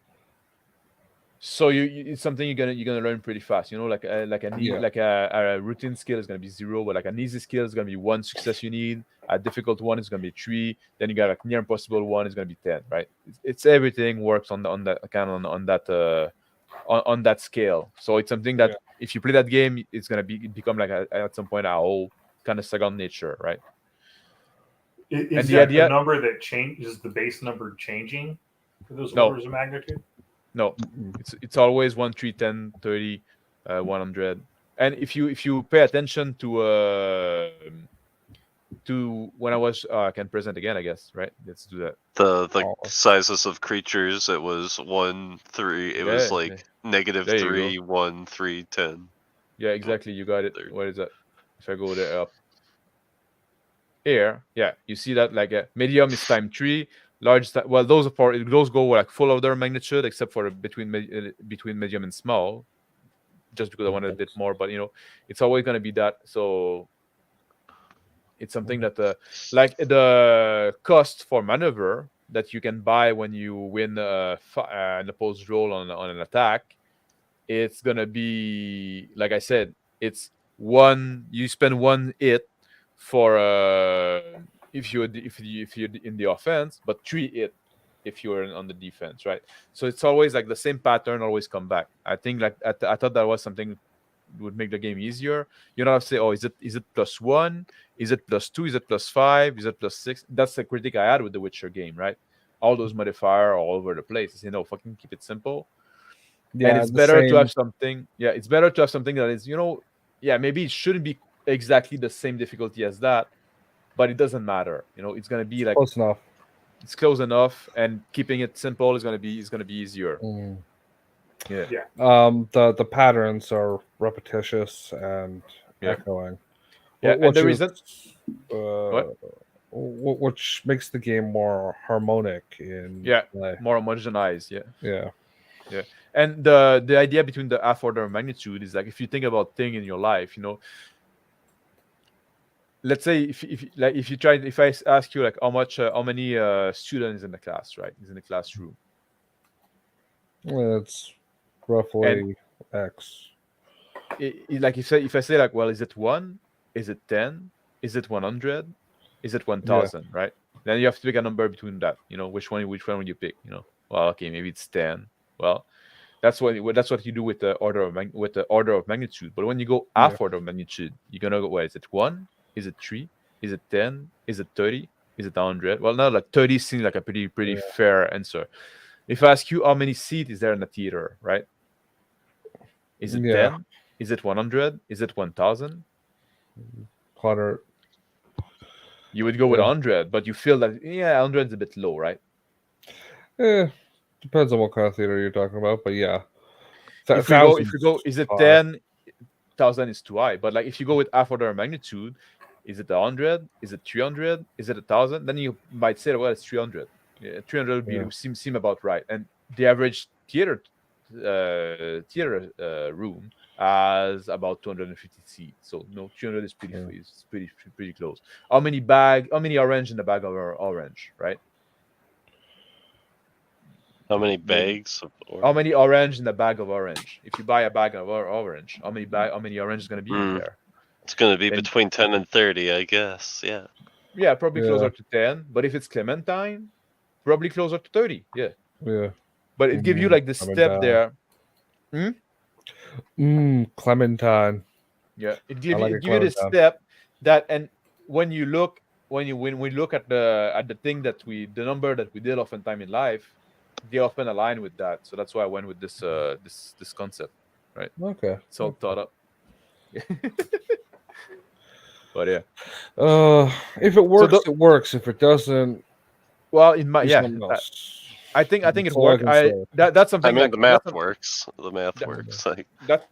So it's something you're gonna learn pretty fast. Like a routine skill is gonna be 0, but like an easy skill is gonna be 1 success you need. A difficult one is gonna be 3. Then you got like near impossible one is gonna be 10. Right? It's everything works on that scale. So it's something that if you play that game, it's gonna become like at some point a whole kind of second nature, right? Is that the number that changes the base number changing for those orders of magnitude? No, it's always 1, 3, 10, 30, 100. And if you pay attention to when I was I can present again, I guess, right? Let's do that. The sizes of creatures, it was 1, 3. It was like -3, 1, 3, 10. Yeah, exactly. You got it. What is that? If I go there up here, you see that like medium is time 3. Large, well, those go like full order of magnitude, except for between medium and small, just because I wanted a bit more. But it's always going to be that. So it's something that like the cost for maneuver that you can buy when you win an opposed roll on an attack. It's gonna be, like I said, it's 1. You spend 1 hit for if you're in the offense, but 3 hit if you're on the defense, right? So it's always like the same pattern always come back. I think like I thought that was something would make the game easier. You don't have to say, oh, is it +1? Is it +2? Is it +5? Is it +6? That's the critique I had with the Witcher game, right? All those modifiers are all over the place. I say, no, fucking keep it simple. Yeah, and it's better to have something. Yeah, it's better to have something that is, maybe it shouldn't be exactly the same difficulty as that, but it doesn't matter. It's gonna be like close enough. It's close enough, and keeping it simple is gonna be easier. Yeah. The patterns are repetitious and echoing. Yeah, and the reason which makes the game more harmonic in play. More homogenized. Yeah. And the idea between the half order of magnitude is like, if you think about thing in your life, let's say if I ask you like how many students in the class, right? Is in the classroom. It's roughly X. Like if I say like, well, is it 1? Is it 10? Is it 100? Is it 1000? Right? Then you have to pick a number between that. Which one would you pick? Well, okay, maybe it's 10. Well, that's what you do with the order of magnitude. But when you go half order of magnitude, you're gonna go, well, is it 1? Is it 3? Is it 10? Is it 30? Is it 100? Well, now like 30 seems like a pretty fair answer. If I ask you how many seats is there in the theater, right? Is it 10? Is it 100? Is it 1000? 100. You would go with 100, but you feel that 100 is a bit low, right? Depends on what kind of theater you're talking about, but yeah. If you go, is it 10? 1000 is too high. But like if you go with half order of magnitude, is it 100? Is it 300? Is it 1000? Then you might say, well, it's 300. 300 would seem about right. And the average theater theater room has about 250 seats. So 300 is pretty close. How many orange in the bag of orange, right? How many bags of orange? How many orange in the bag of orange? If you buy a bag of orange, how many orange is going to be in there? It's going to be between 10 and 30, I guess. Yeah. Yeah, probably closer to 10. But if it's clementine, probably closer to 30. Yeah. Yeah. But it gives you like the step there. Clementine. Yeah, it gives you the step that, and when we look at the thing that the number that we did oftentimes in life, they often align with that. So that's why I went with this this concept, right? Okay. It's all thought up. But yeah. If it works, it works. If it doesn't, well, I think it worked. That's something. I mean, the math works. The math works. Like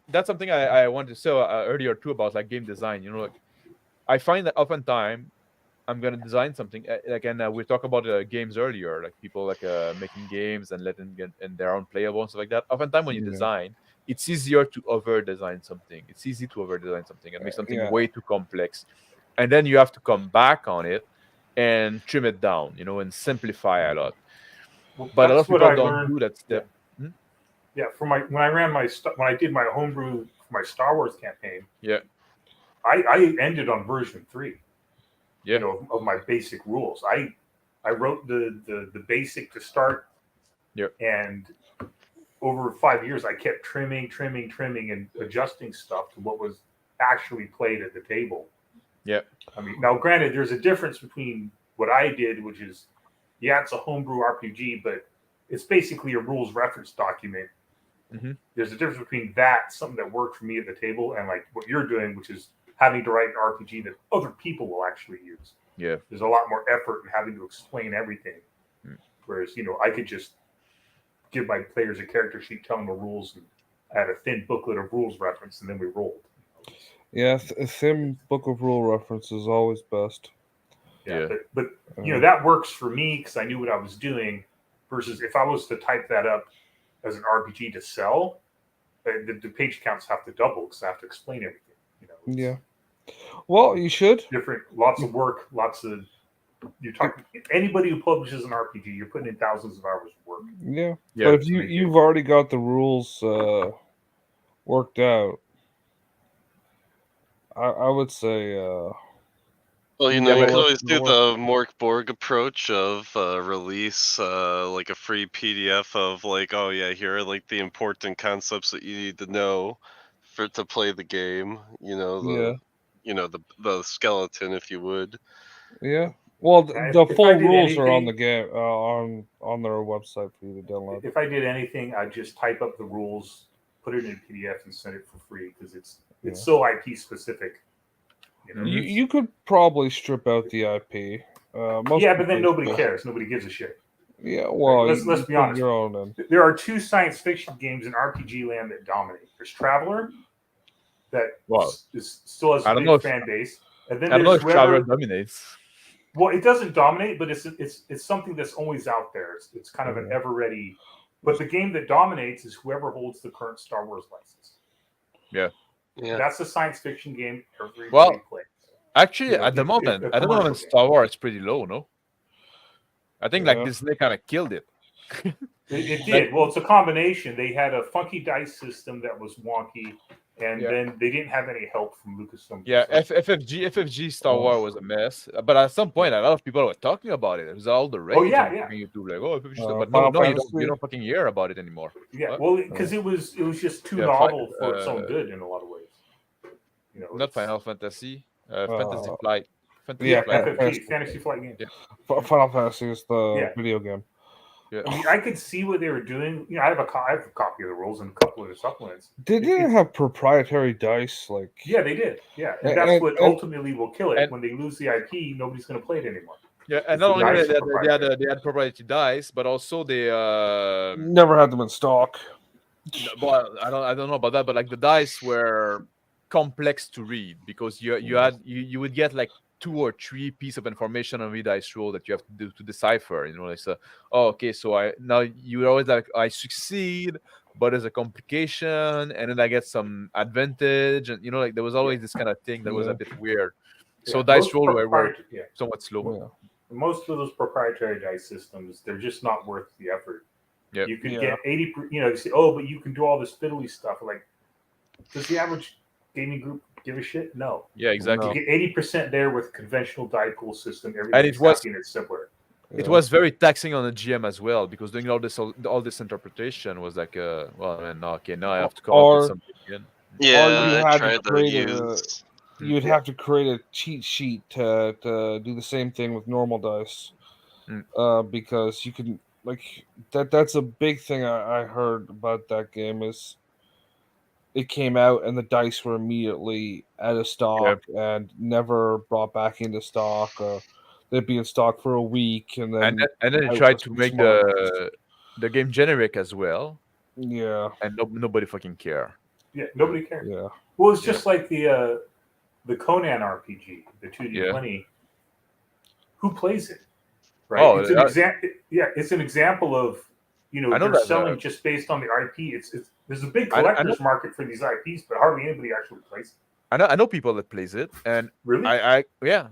that's something I wanted to say earlier too about like game design. You know, like I find that oftentimes I'm gonna design something like, and we talked about games earlier, like people like making games and letting get in their own playable and stuff like that. Oftentimes when you design, it's easier to over design something. It's easy to over design something and make something way too complex, and then you have to come back on it and trim it down, you know, and simplify a lot. Well, but a lot of people don't do that step. Yeah, when I did my homebrew for my Star Wars campaign. Yeah, I ended on version 3. Yeah, you know, of my basic rules. I wrote the basic to start. Yeah, and over 5 years, I kept trimming, and adjusting stuff to what was actually played at the table. Yeah, I mean, now granted, there's a difference between what I did, which is, it's a homebrew RPG, but it's basically a rules reference document. Mm-hmm. There's a difference between that, something that worked for me at the table, and like what you're doing, which is having to write an RPG that other people will actually use. Yeah, there's a lot more effort in having to explain everything. Whereas, I could just give my players a character sheet, tell them the rules, and I had a thin booklet of rules reference, and then we rolled. Yeah, a thin book of rule reference is always best. Yeah. But that works for me because I knew what I was doing. Versus if I was to type that up as an RPG to sell, the page counts have to double because I have to explain everything. Yeah. Well, you should. Lots of work, you're talking anybody who publishes an RPG, you're putting in thousands of hours of work. Yeah. But if you've already got the rules worked out, I would say well, you could always do the Mork Borg approach of release like a free PDF of like, oh yeah, here are like the important concepts that you need to know to play the game. The skeleton, if you would. Yeah. Well, the full rules are on the game on their website for you to download. If I did anything, I'd just type up the rules, put it in a PDF, and send it for free because it's so IP specific. You could probably strip out the IP. But then nobody cares. Nobody gives a shit. Yeah, well, let's be honest. There are 2 science fiction games in RPG land that dominate. There's Traveler, that still has a big fan base, and then I don't know if Traveler dominates. Well, it doesn't dominate, but it's something that's always out there. It's kind of an ever ready. But the game that dominates is whoever holds the current Star Wars license. Yeah. That's a science fiction game everybody plays. Actually, at the moment, Star Wars is pretty low, no? I think like Disney kind of killed it. It did. Well, it's a combination. They had a funky dice system that was wonky, and then they didn't have any help from Lucasfilm. Yeah, FFG Star Wars was a mess. But at some point, a lot of people were talking about it. It was all the rage. YouTube, like, FFG, but you don't fucking hear about it anymore. Yeah, well, because it was just too novel for its own good in a lot of ways. Not Final Fantasy, Fantasy Flight. Fantasy Flight game. Yeah. Final Fantasy is the video game. Yeah. I mean, I could see what they were doing. I have a copy of the rules and a couple of the supplements. They didn't have proprietary dice, like. Yeah, they did. Yeah, and that's what ultimately will kill it. When they lose the IP, nobody's going to play it anymore. Yeah, and not only they had proprietary dice, but also they never had them in stock. Well, I don't know about that, but like the dice were complex to read because you would get like 2 or 3 pieces of information on the dice roll that you have to do to decipher. Like, so, okay, so now you always like I succeed, but there's a complication, and then I get some advantage, and like there was always this kind of thing that was a bit weird. So dice roll were somewhat slow. Most of those proprietary dice systems, they're just not worth the effort. Yep. You could get 80. You say, oh, but you can do all this fiddly stuff. Like, does the average gaming group give a shit? No. Yeah, exactly. You get 80% there with conventional die pool system. Everything's happy and it's simpler. It was very taxing on the GM as well, because doing all this interpretation was like, now I have to come up with something again. Yeah, you'd have to create a cheat sheet to do the same thing with normal dice, because you can that's a big thing I heard about that game is it came out and the dice were immediately out of stock and never brought back into stock. They'd be in stock for a week, and then they tried to make the game generic as well. Yeah, and nobody fucking care. Yeah, nobody cared. Yeah, well, it's just like the Conan RPG, the 2D20. Who plays it? Right. Oh, it's an example. Yeah, it's an example of they're selling just based on the IP. There's a big collector's market for these IPs, but hardly anybody actually plays it. I know people that plays it, and really, yeah.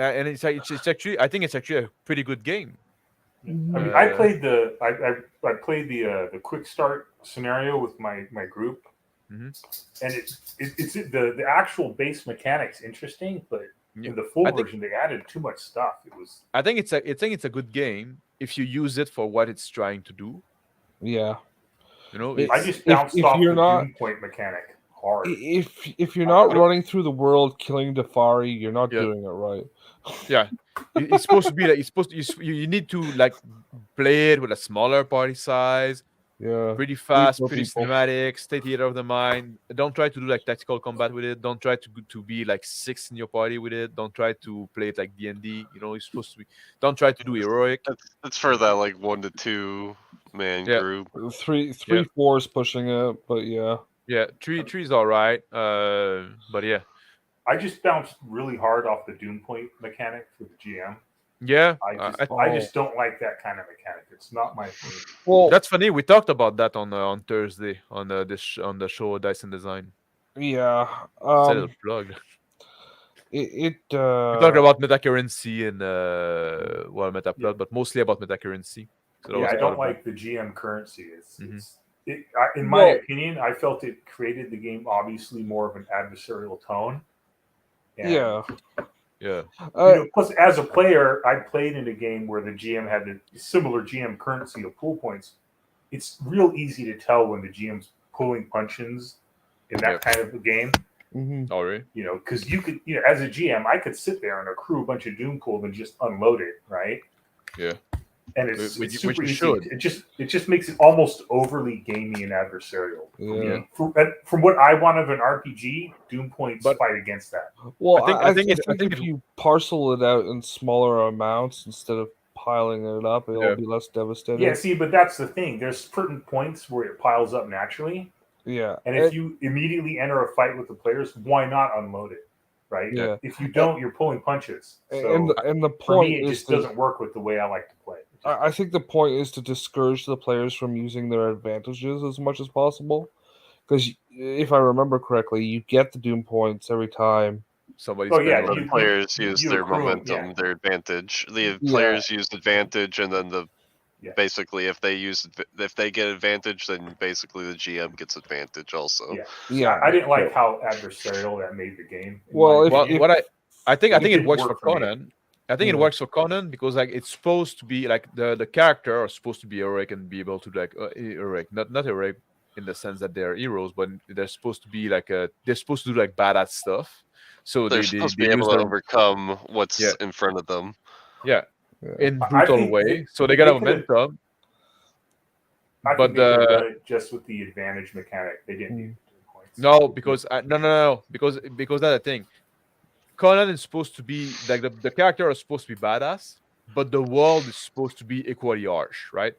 And it's actually, I think it's actually a pretty good game. I mean, I played the quick start scenario with my group, and it's the actual base mechanics interesting, but in the full version they added too much stuff. I think it's a good game if you use it for what it's trying to do. Yeah, I just bounced off the Doom point mechanic. Hard. If you're not running through the world killing Defari, you're not doing it right. Yeah, it's supposed to be like you need to play it with a smaller party size. Yeah, pretty fast, pretty cinematic, stay theater of the mind. Don't try to do tactical combat with it. Don't try to be 6 in your party with it. Don't try to play it like D&D. It's supposed to be. Don't try to do heroic. It's for that 1 to 2 man group. 3, 4 is pushing it, but yeah. Yeah, 3 is all right. But yeah. I just bounced really hard off the Doom point mechanic for the GM. Yeah, I just don't like that kind of mechanic. It's not my thing. Well, that's funny. We talked about that on Thursday on the show Dice and Design. Yeah, plug. We talked about metacurrency and metaplot, but mostly about metacurrency. So I don't like the GM currency. In my opinion, I felt it created the game obviously more of an adversarial tone. And yeah. Plus, as a player, I played in a game where the GM had the similar GM currency of pool points. It's real easy to tell when the GM's pulling punch-ins in that kind of a game. Oh, really? Because you could, as a GM, I could sit there and accrue a bunch of Doom pool and just unload it, right? Yeah. And it's super easy. It just makes it almost overly gamey and adversarial. Yeah. From what I want of an RPG, Doom points fight against that. Well, I think if you parcel it out in smaller amounts instead of piling it up, it'll be less devastating. Yeah, see, but that's the thing. There's certain points where it piles up naturally. Yeah. And if you immediately enter a fight with the players, why not unload it? Right? Yeah. If you don't, you're pulling punches. So and the point for me, it just doesn't work with the way I like to play. I think the point is to discourage the players from using their advantages as much as possible. Because if I remember correctly, you get the Doom points every time. The players use their momentum, their advantage. The players use advantage, and then basically if they get advantage, then basically the GM gets advantage also. Yeah. I didn't like how adversarial that made the game. I think it works for Conan. I think it works for Conan because it's supposed to be the character are supposed to be heroic and be able to heroic, not heroic in the sense that they're heroes, but they're supposed to be they're supposed to do badass stuff. So they're supposed to be able to overcome what's in front of them. Yeah, in brutal way. So they got momentum. But just with the advantage mechanic, they didn't use points. No, because because that's the thing. Conan is supposed to be the character is supposed to be badass, but the world is supposed to be equally harsh, right?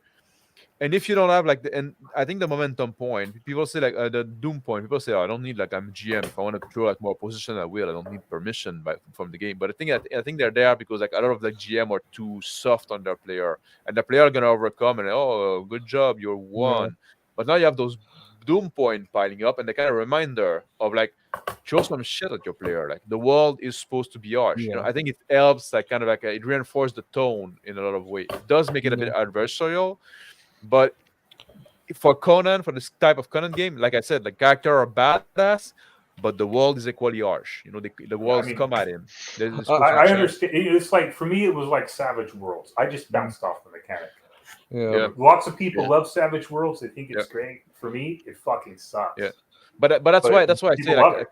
And if you don't have like and I think the momentum point, people say like the doom point, people say, oh, I don't need like I'm GM. If I want to throw like more position, I will. I don't need permission from the game. But I think they're there because like a lot of the GM are too soft on their player, and the player are gonna overcome and oh, good job, you're one. Yeah. But now you have those doom point piling up, and the kind of reminder of like throw some shit at your player. Like the world is supposed to be harsh. You know, I think it helps like kind of like it reinforces the tone in a lot of ways. It does make it a bit adversarial. But for Conan, for this type of Conan game, like I said, the character are badass, but the world is equally harsh. You know, the worlds come at him. I understand. It's like for me, it was like Savage Worlds. I just bounced off the mechanic. Yeah. Lots of people love Savage Worlds. They think it's great. For me, it fucking sucks. Yeah, but that's why I say like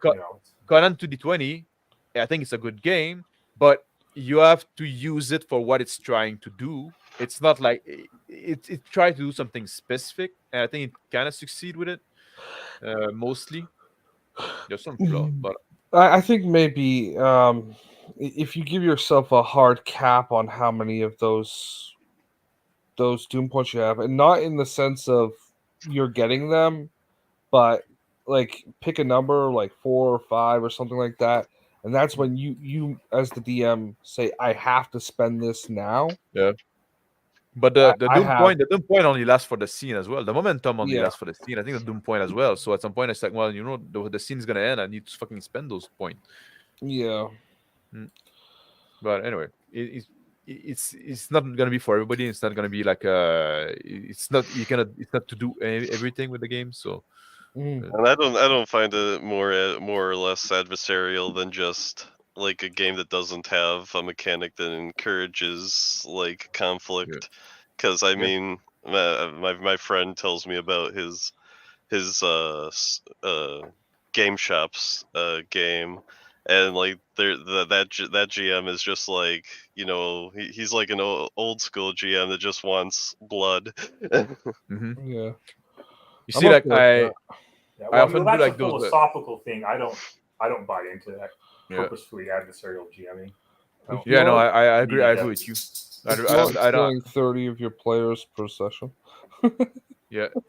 Conan 2D20. I think it's a good game, but you have to use it for what it's trying to do. It's not like it tried to do something specific, and I think it kind of succeed with it. Mostly, there's some flaw, but I think maybe if you give yourself a hard cap on how many of those doom points you have, and not in the sense of you're getting them, but like pick a number like 4 or 5 or something like that. And that's when you as the DM say, I have to spend this now. Yeah. But the doom point only lasts for the scene as well. The momentum only lasts for the scene. I think the doom point as well. So at some point it's like, well, you know, the scene is gonna end. I need to fucking spend those points. Yeah. But anyway, it's not gonna be for everybody. It's not gonna be like it's not to do everything with the game. So. And I don't find it more or less adversarial than just like a game that doesn't have a mechanic that encourages like conflict. Because I mean, my friend tells me about his game shops game, and like that GM is just like, you know, he's like an old school GM that just wants blood. Yeah. You see, like I often that's do like a philosophical thing. I don't buy into that purposefully adversarial GMing. I agree. I agree with you. I don't 30 of your players per session.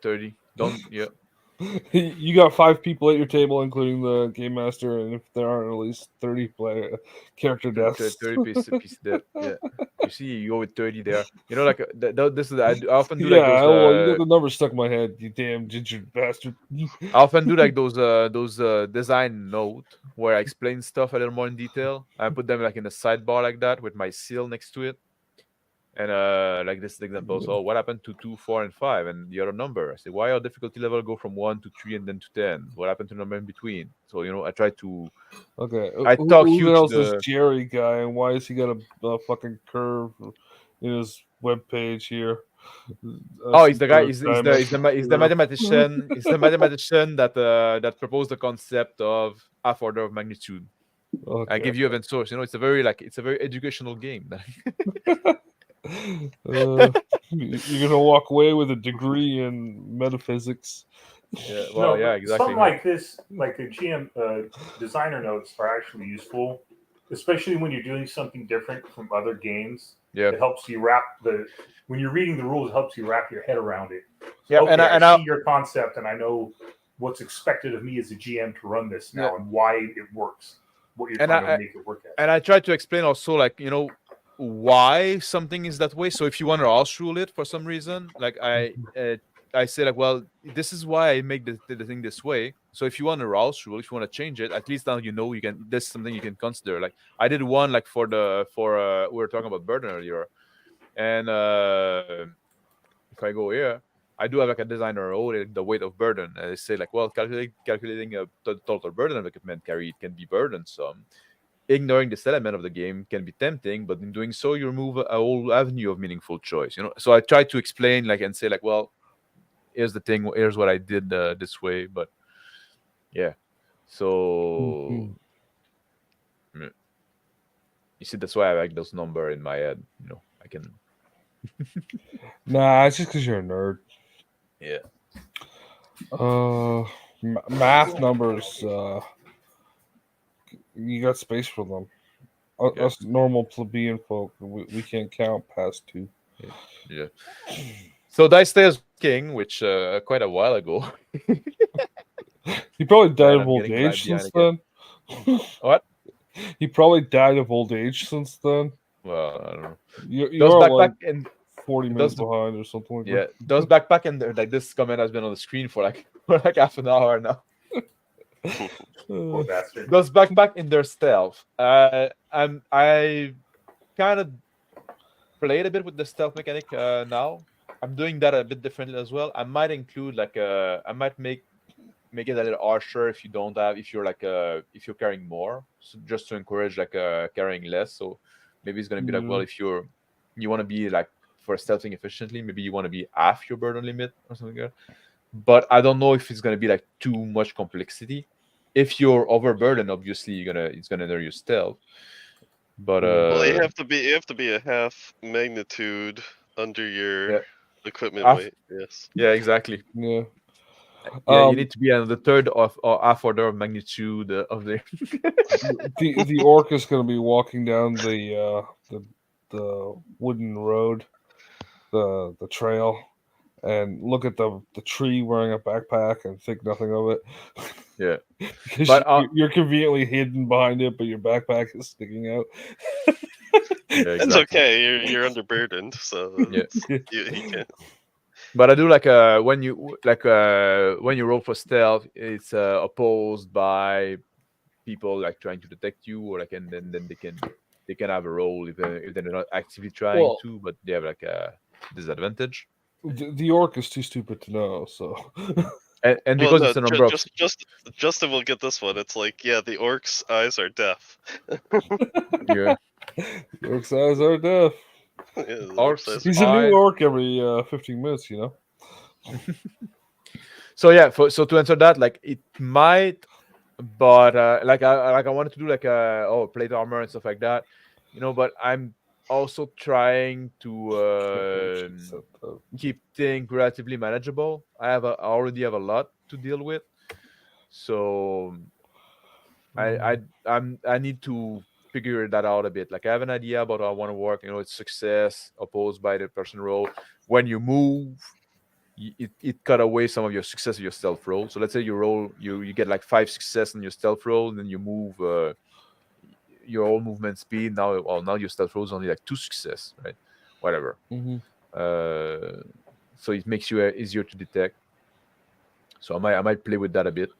30. Don't. You got 5 people at your table, including the game master, and if there aren't at least 30 character deaths, 30 piece death. Yeah, you see, you go with 30 there. You know, like this is I often do like those. You got the number stuck in my head. You damn ginger bastard. I often do like those design note where I explain stuff a little more in detail. I put them like in the sidebar like that with my seal next to it. And like this example, so what happened to 2, 4, and 5, and the other number? I say, why our difficulty level go from 1 to 3 and then to 10? What happened to the number in between? So you know, I try to. Okay. I talk huge. Who else is Jerry guy, and why has he got a fucking curve in his webpage here? He's the guy. He's the mathematician. He's the mathematician that proposed the concept of half order of magnitude. Okay. I give you event source. You know, it's a very educational game. You're gonna walk away with a degree in metaphysics. Yeah, well, exactly. Something like this, like the GM designer notes, are actually useful, especially when you're doing something different from other games. Yeah, it helps you when you're reading the rules. It helps you wrap your head around it. Yeah, okay, I see your concept, and I know what's expected of me as a GM to run this now, and why it works. What you're trying to make it work at. And I try to explain also, like, you know, why something is that way. So if you want to house rule it for some reason, like I say, like, well, this is why I make the thing this way. So if you want to house rule, if you want to change it, at least now you know you can. This is something you can consider. Like I did one like we were talking about burden earlier, and if I go here, I do have like a designer role, the weight of burden, and I say like, well, calculating a total burden of equipment carried can be burdensome. Ignoring this element of the game can be tempting, but in doing so, you remove a whole avenue of meaningful choice. You know, so I try to explain, like, and say, like, well, here's the thing. Here's what I did this way. But yeah, so you see, that's why I like those numbers in my head. You know, I can. Nah, it's just because you're a nerd. Yeah. Math numbers. You got space for them. Okay. Us normal plebeian folk, we can't count past 2. Yeah. So Dice was king, which quite a while ago. He probably died of old age since then. What? He probably died of old age since then. Well, I don't know. You are like 40 minutes behind or something like that. Yeah, those backpack and like this comment has been on the screen for like half an hour now. Does backpack in their stealth? I kind of played a bit with the stealth mechanic now. I'm doing that a bit differently as well. I might include like I might make it a little harsher if you're like if you're carrying more, so just to encourage like carrying less. So maybe it's gonna be like, well, if you want to be like for stealthing efficiently, maybe you want to be half your burden limit or something like that. But I don't know if it's gonna be like too much complexity. If you're overburdened, obviously it's gonna enter your stealth. But well, you have to be a half magnitude under your equipment weight. Yes. Yeah, exactly. Yeah. Yeah, you need to be on the third or half order of magnitude of the. the orc is going to be walking down the wooden road, the trail, and look at the tree wearing a backpack and think nothing of it. Yeah, but you're conveniently hidden behind it, but your backpack is sticking out. Yeah, exactly. It's okay. You're underburdened, so you can. But I do like when you roll for stealth, it's opposed by people like trying to detect you, or like and then they can have a roll if they're not actively trying to, but they have like a disadvantage. The orc is too stupid to know, so. And because it's a number of Justin will get this one. It's like, yeah, the orc's eyes are deaf. Yeah, the orc's eyes are deaf. Yeah, he's a new orc every 15 minutes, you know. So yeah, so to answer that, like it might, but like I wanted to do like plate armor and stuff like that, you know. But I'm also trying to keep things relatively manageable. I already have a lot to deal with, so I need to figure that out a bit. Like I have an idea about how I want to work. You know, it's success opposed by the person roll. When you move, it cut away some of your success of your stealth roll. So let's say you roll, you get like 5 success on your stealth roll, and then you move your whole movement speed. Now your stealth roll is only like 2 success, right? Whatever. So it makes you easier to detect. So I might play with that a bit.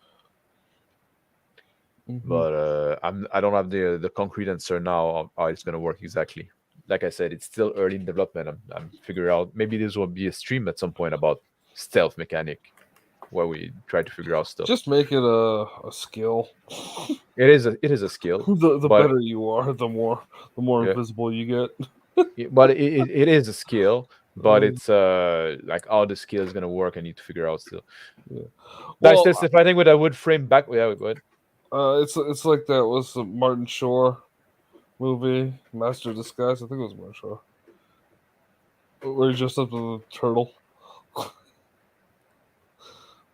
But I don't have the concrete answer now of how it's gonna work exactly. Like I said, it's still early in development. I'm figuring out. Maybe this will be a stream at some point about stealth mechanic, where we try to figure out stuff. Just make it a skill. It is a skill. The better you are, the more invisible you get. But it is a skill. But it's like how the skill is gonna work. I need to figure out still. Yeah. Well, that's if I think with a wood frame back. Yeah, go ahead. It's like that was a Martin Shore movie, Master of Disguise. I think it was Martin Shore, where he's just up to the turtle.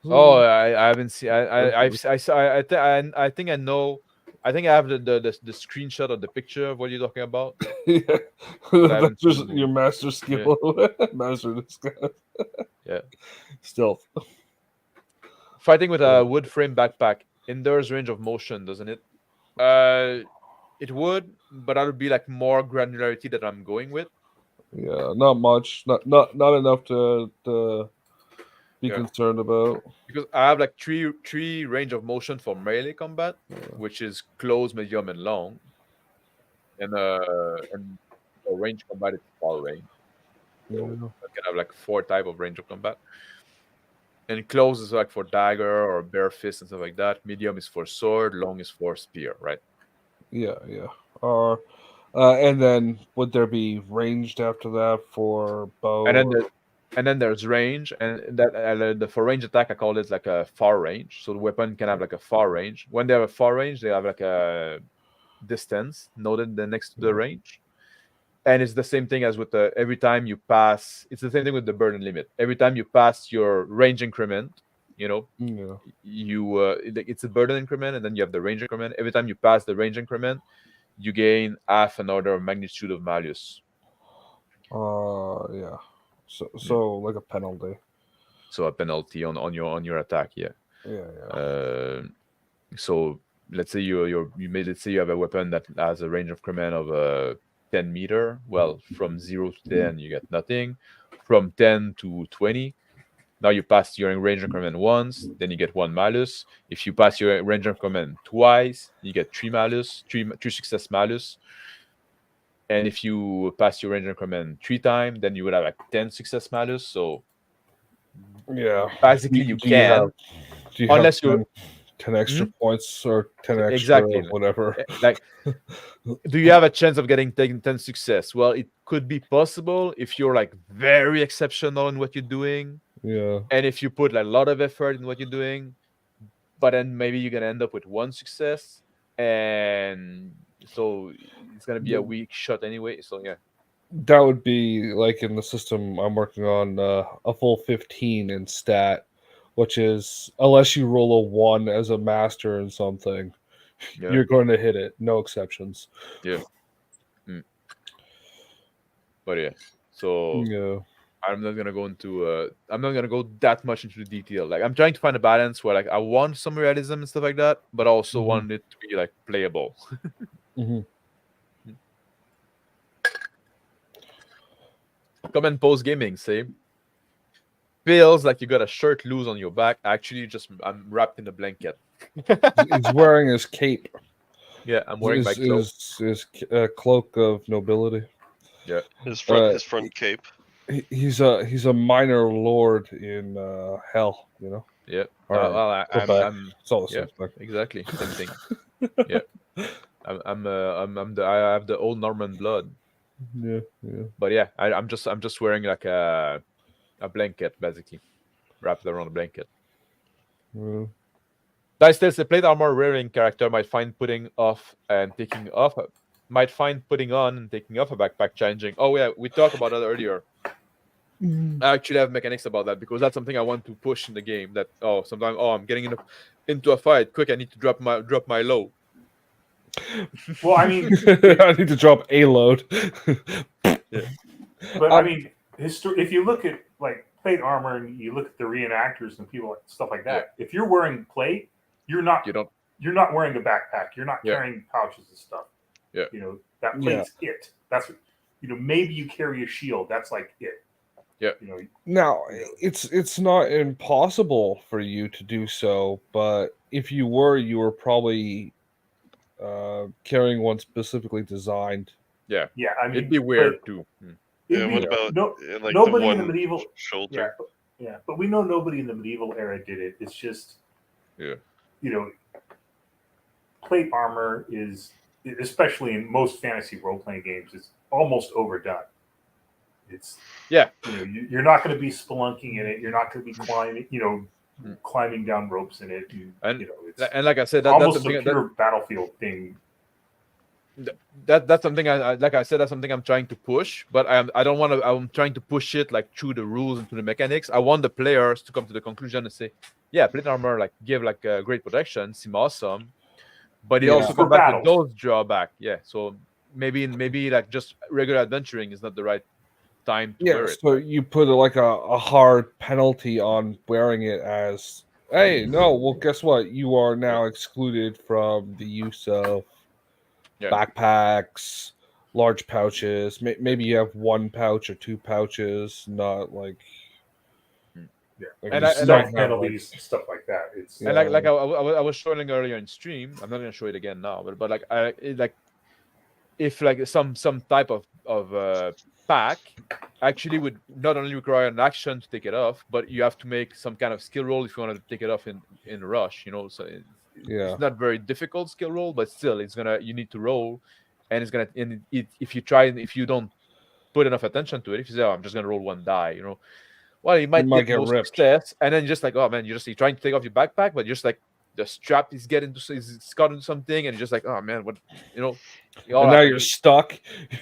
Oh, I haven't seen. I think I know. I think I have the screenshot of the picture of what you're talking about. Yeah, that's just your master skill. Yeah. Master Disguise. Yeah, stealth. Fighting with a wood frame backpack. Indoors range of motion, doesn't it? It would, but that would be like more granularity that I'm going with. Yeah, not much, not enough to be concerned about. Because I have like three range of motion for melee combat, which is close, medium, and long, and for range combat it's far range. So I can have like 4 type of range of combat. And close is like for dagger or bare fist and stuff like that. Medium is for sword. Long is for spear, right? Yeah. Or, and then would there be ranged after that for bow? And then there's range, and that for range attack I call it like a far range. So the weapon can have like a far range. When they have a far range, they have like a distance noted next to the range. And it's the same thing as with every time you pass. It's the same thing with the burden limit. Every time you pass your range increment, you know, it's a burden increment, and then you have the range increment. Every time you pass the range increment, you gain half an order of magnitude of malus. Yeah. So like a penalty. So a penalty on your attack, yeah. So let's say let's say you have a weapon that has a range of command of 10 meter. Well, from 0 to 10 you get nothing. From 10 to 20, now you pass your range of command once, then you get 1 malus. If you pass your range of command twice, you get 3 malus, 3 success malus. And if you pass your range of command 3 times, then you would have like 10 success malus. So basically you can, unless you 10 extra points or 10 extra whatever. Like, do you have a chance of getting 10 success? Well, it could be possible if you're like very exceptional in what you're doing. Yeah. And if you put like, a lot of effort in what you're doing, but then maybe you're gonna end up with 1 success, and so it's gonna be a weak shot anyway. So yeah. That would be like in the system I'm working on, a full 15 in stat, which is unless you roll a 1 as a master in something, you're going to hit it. No exceptions. Yeah. But yeah, so I'm not gonna go into I'm not gonna go that much into the detail. Like I'm trying to find a balance where like I want some realism and stuff like that, but I also want it to be like playable. Comment post gaming say feels like you got a shirt loose on your back. Actually, I'm wrapped in a blanket. He's wearing his cape. Yeah, I'm wearing my cloak. His cloak of nobility. Yeah, his front cape. He's a minor lord in hell, you know. Yeah. Well, I'm it's all the same thing. Exactly, same thing. Yeah. I have the old Norman blood. Yeah. But yeah, I'm just wearing like a blanket basically, wrapped around a blanket. Dice tells the plate armor wearing character might find putting on and taking off a backpack challenging. Oh yeah, we talked about that earlier. I actually have mechanics about that because that's something I want to push in the game. That sometimes I'm getting into a fight. Quick, I need to drop my low. Well, I mean, I need to drop a load. But I mean, if you look at like plate armor and you look at the reenactors and people stuff like that, if you're wearing plate, you're not wearing a backpack. You're not carrying pouches and stuff. Yeah, that plate's it. That's maybe you carry a shield. That's like it. Yeah. Now it's not impossible for you to do so, but if you were probably carrying one specifically designed. Yeah. Yeah, I mean, it'd be weird too. What about like nobody the in the medieval shoulder? Yeah, but we know nobody in the medieval era did it. It's just plate armor is, especially in most fantasy role-playing games, it's almost overdone. It's you're not going to be spelunking in it. You're not going to be climbing down ropes in it. And like I said, that's a pure battlefield thing. That's something that's something I'm trying to push, but I'm trying to push it like through the rules and through the mechanics. I want the players to come to the conclusion and say, yeah, plate armor like give like great protection, seem awesome, but it also comes back with those drawback. Yeah, so maybe like just regular adventuring is not the right time to wear it. So you put like a hard penalty on wearing it as, hey, no, well, guess what? You are now excluded from the use of backpacks, large pouches. Maybe you have 1 pouch or 2 pouches, not like penalties, stuff like that. It's and like I was showing earlier in stream. I'm not gonna show it again now, but like if like some type of pack actually would not only require an action to take it off, but you have to make some kind of skill roll if you want to take it off in a rush. So it's not very difficult skill roll, but still you need to roll, and if you don't put enough attention to it, if you say, I'm just gonna roll 1 die, well, you might get no success, and then you're just like, oh man, you're trying to take off your backpack, but you're just like the strap is caught into something, and you're just like, oh man, what and now you're stuck.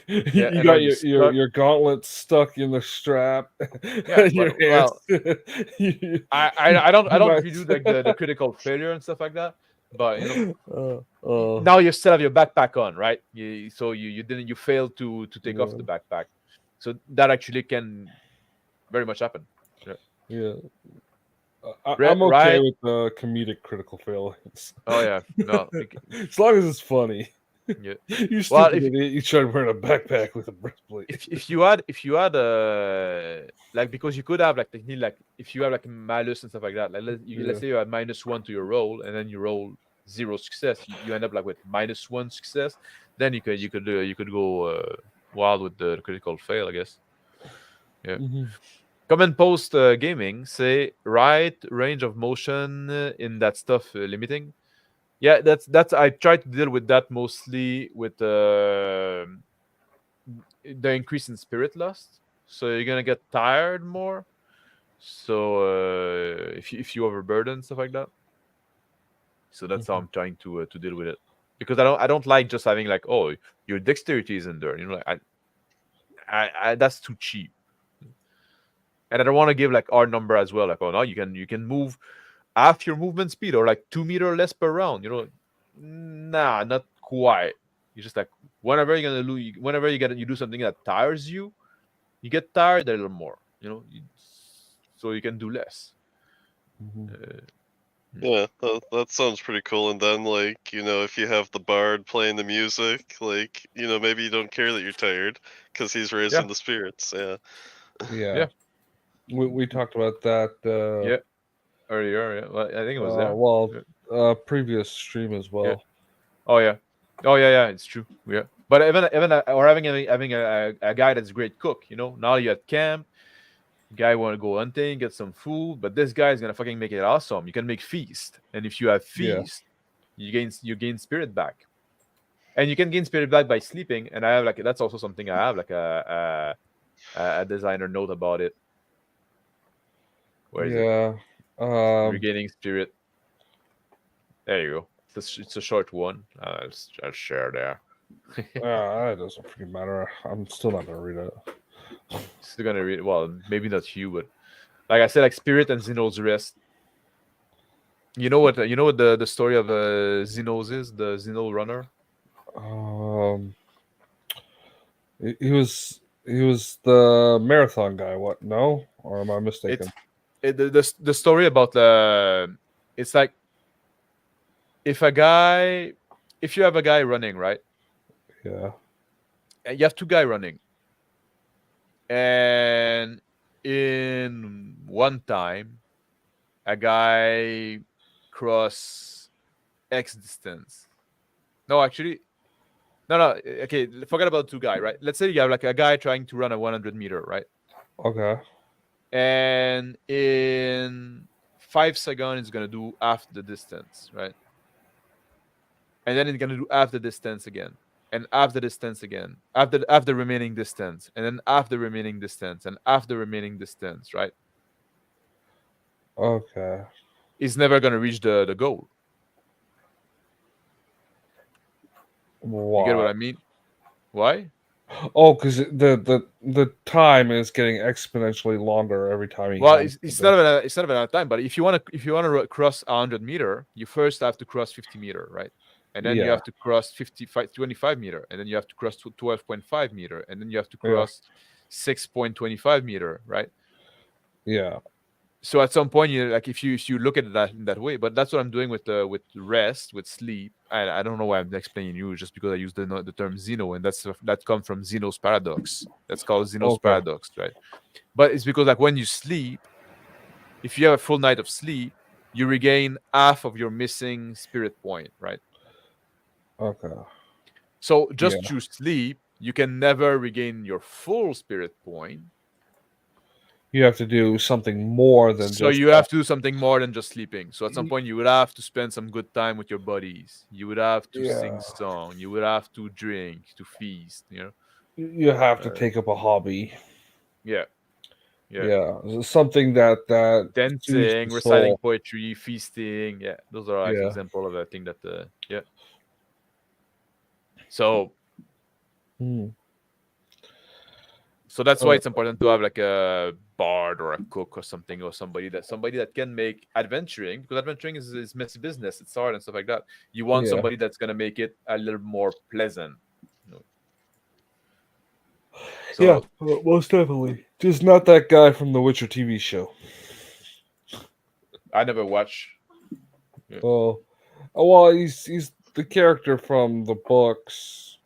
You got your gauntlet stuck in the strap. Yeah, I don't do like the critical failure and stuff like that, but now you still have your backpack on, right? You failed to take off the backpack, so that actually can very much happen. Yeah. I'm okay with the comedic critical failings. Oh yeah, no, as long as it's funny. Yeah. You stupid idiot! You tried wearing a backpack with a breastplate. If you had like, because you could have like technically, like if you have like malus and stuff like that, like let's say you have -1 to your roll and then you roll 0 success, you end up like with -1 success. Then you could go wild with the critical fail, I guess. Yeah. Comment post gaming say right range of motion in that stuff limiting. Yeah, that's I try to deal with that mostly with the increase in spirit lust. So you're gonna get tired more. So if you overburden stuff like that. So that's how I'm trying to deal with it, because I don't like just having like, oh, your dexterity is in there. You know, like I that's too cheap. And I don't want to give like our number as well. Like, oh no, you can move half your movement speed or like 2 meters less per round. You know, nah, not quite. You just like whenever you're gonna lose, whenever you do something that tires you, you get tired a little more. You know, so you can do less. Yeah, that sounds pretty cool. And then, like, you know, if you have the bard playing the music, like, you know, maybe you don't care that you're tired because he's raising the spirits. Yeah. We talked about that. Earlier. Yeah. Well, I think it was there. Previous stream as well. Yeah. Oh yeah. It's true. Yeah. But even or having a guy that's a great cook. You know, now you're at camp. Guy want to go hunting, get some food, but this guy is gonna fucking make it awesome. You can make feast, and if you have feast, you gain spirit back, and you can gain spirit back by sleeping. And I have like that's also something I have like a designer note about it. Where is it? Regaining spirit. There you go. It's a short one. I'll share there. It doesn't freaking matter. I'm still not gonna read it. Still gonna read it. Well, maybe not you, but like I said, like Spirit and Xeno's Rest. You know what the story of Xenos is? The Xeno runner. He was the marathon guy. What? No, or am I mistaken? The story about it's like if you have a guy running, right? Yeah. And you have two guys running. And in one time, a guy cross X distance. No, actually, no. Okay, forget about two guys, right? Let's say you have like a guy trying to run a 100 meter, right? Okay. And in 5 seconds, it's gonna do half the distance, right? And then it's gonna do half the distance again. And half the distance again, after the remaining distance, and then half the remaining distance, and half the remaining distance, right? Okay. He's never gonna reach the goal. Why? You get what I mean? Why? Oh, because the time is getting exponentially longer every time. It's not about time. But if you want to cross 100 meter, you first have to cross 50 meter, right? And then you have to cross 25 meter, and then you have to cross 12.5 meter, and then you have to cross 6.25 meter, right? Yeah. So at some point, you like if you look at that in that way, but that's what I'm doing with rest, with sleep. I don't know why I'm explaining you, just because I use the term Xeno, and that comes from Zeno's paradox. That's called Zeno's paradox, right? But it's because like when you sleep, if you have a full night of sleep, you regain half of your missing spirit point, right? Okay. So just through sleep, you can never regain your full spirit point. You have to do something more than so you have to do something more than just sleeping. So at some point, you would have to spend some good time with your buddies. You would have to sing song. You would have to drink, to feast. You know, you have to take up a hobby. Yeah. Something that dancing, reciting poetry, feasting. Yeah, those are like example of a thing that So. So that's why it's important to have like a bard or a cook or something, or somebody that can make adventuring, because adventuring is messy business. It's hard and stuff like that. You want somebody that's gonna make it a little more pleasant. You know? So, yeah, most definitely. Just not that guy from the Witcher TV show. I never watched. Yeah. Well, he's the character from the books.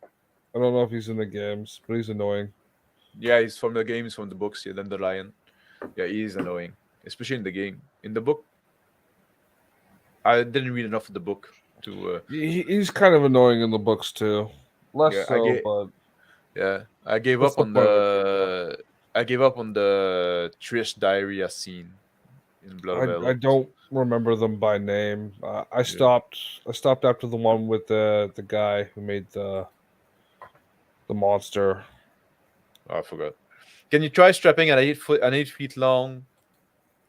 I don't know if he's in the games, but he's annoying. Yeah, he's from the games, from the books. Yeah, then the lion. Yeah, he is annoying, especially in the game. In the book, I didn't read enough of the book to. He's kind of annoying in the books too. Less yeah, so, but yeah, I gave up on the. I gave up on the Trish diarrhea scene in Blood of I don't remember them by name. I stopped after the one with the guy who made the monster. Oh, I forgot. Can you try strapping an 8 feet long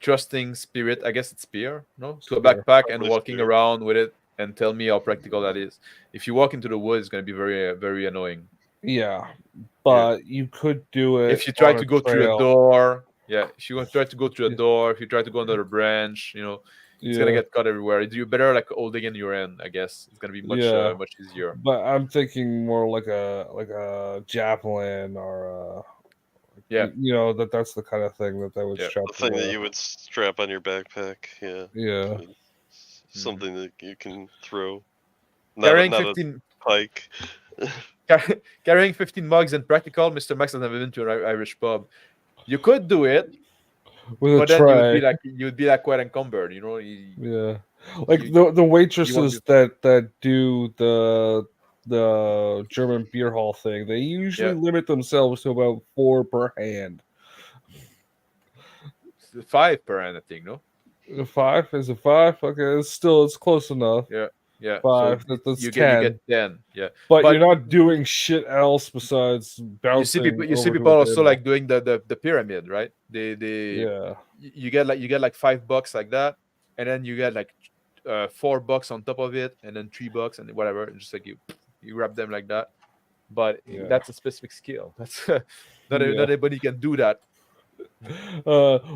trusting spirit? I guess it's spear, no, to a backpack and walking around with it, and tell me how practical that is. If you walk into the woods, it's going to be very, very annoying. Yeah, but you could do it if you try to go through a door. Yeah, if you try to go through a door, if you try to go under a branch, it's gonna get cut everywhere. You better like holding in your end. I guess it's gonna be much much easier. But I'm thinking more like a javelin or that's the kind of thing that would strap. The thing that you would strap on your backpack. Yeah. Yeah. Something that you can throw. Carrying not 15 pike. Carrying 15 mugs and practical. Mr. Max has never been to an Irish pub. You could do it, but then you'd be like quite encumbered, Yeah, like the waitresses that do the German beer hall thing, they usually limit themselves to about 4 per hand. 5 per hand, I think. No, 5 is it 5? Okay, it's close enough. Yeah, 5. So that's you 10. get 10. Yeah, but you're not doing shit else besides bouncing. You see people also like doing the pyramid, right? They yeah. You get like $5 like that, and then you get like $4 on top of it, and then $3 and whatever. And just like you wrap them like that. But that's a specific skill. That's not everybody can do that.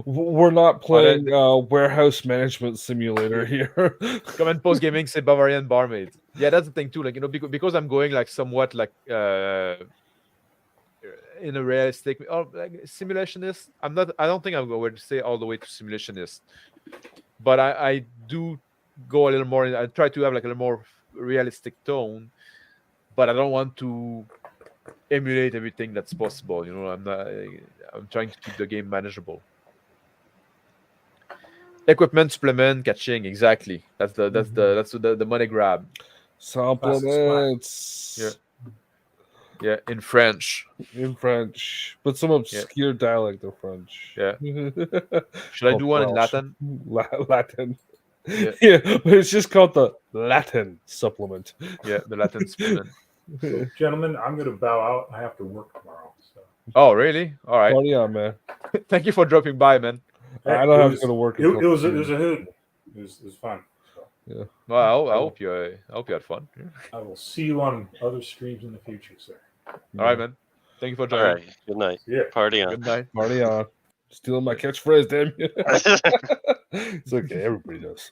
We're not playing warehouse management simulator here. Come and post gaming, say Bavarian barmaid. Yeah, that's the thing too. Like because I'm going like somewhat like in a realistic or like simulationist. I don't think I'm going to say all the way to simulationist, but I do go a little more. I try to have like a little more realistic tone, but I don't want to emulate everything that's possible. I'm trying to keep the game manageable. Equipment, supplement, catching, exactly. That's the money grab. Supplements. Yeah, in French. But some obscure dialect of French. Yeah. Should I do one in Latin? Latin. Yeah, but it's just called the Latin supplement. Yeah, the Latin supplement. So, gentlemen, I'm going to bow out. I have to work tomorrow. So. Oh, really? All right. Party on, man. Thank you for dropping by, man. I don't have to go to work. It was a hoot. It was fun. So. Yeah. Well, I hope you had fun. Yeah. I will see you on other streams in the future, sir. All right, man. Thank you for joining. All right. Good night. Yeah. Party on. Good night. Party on. Stealing my catchphrase, damn you. It's okay. Everybody does.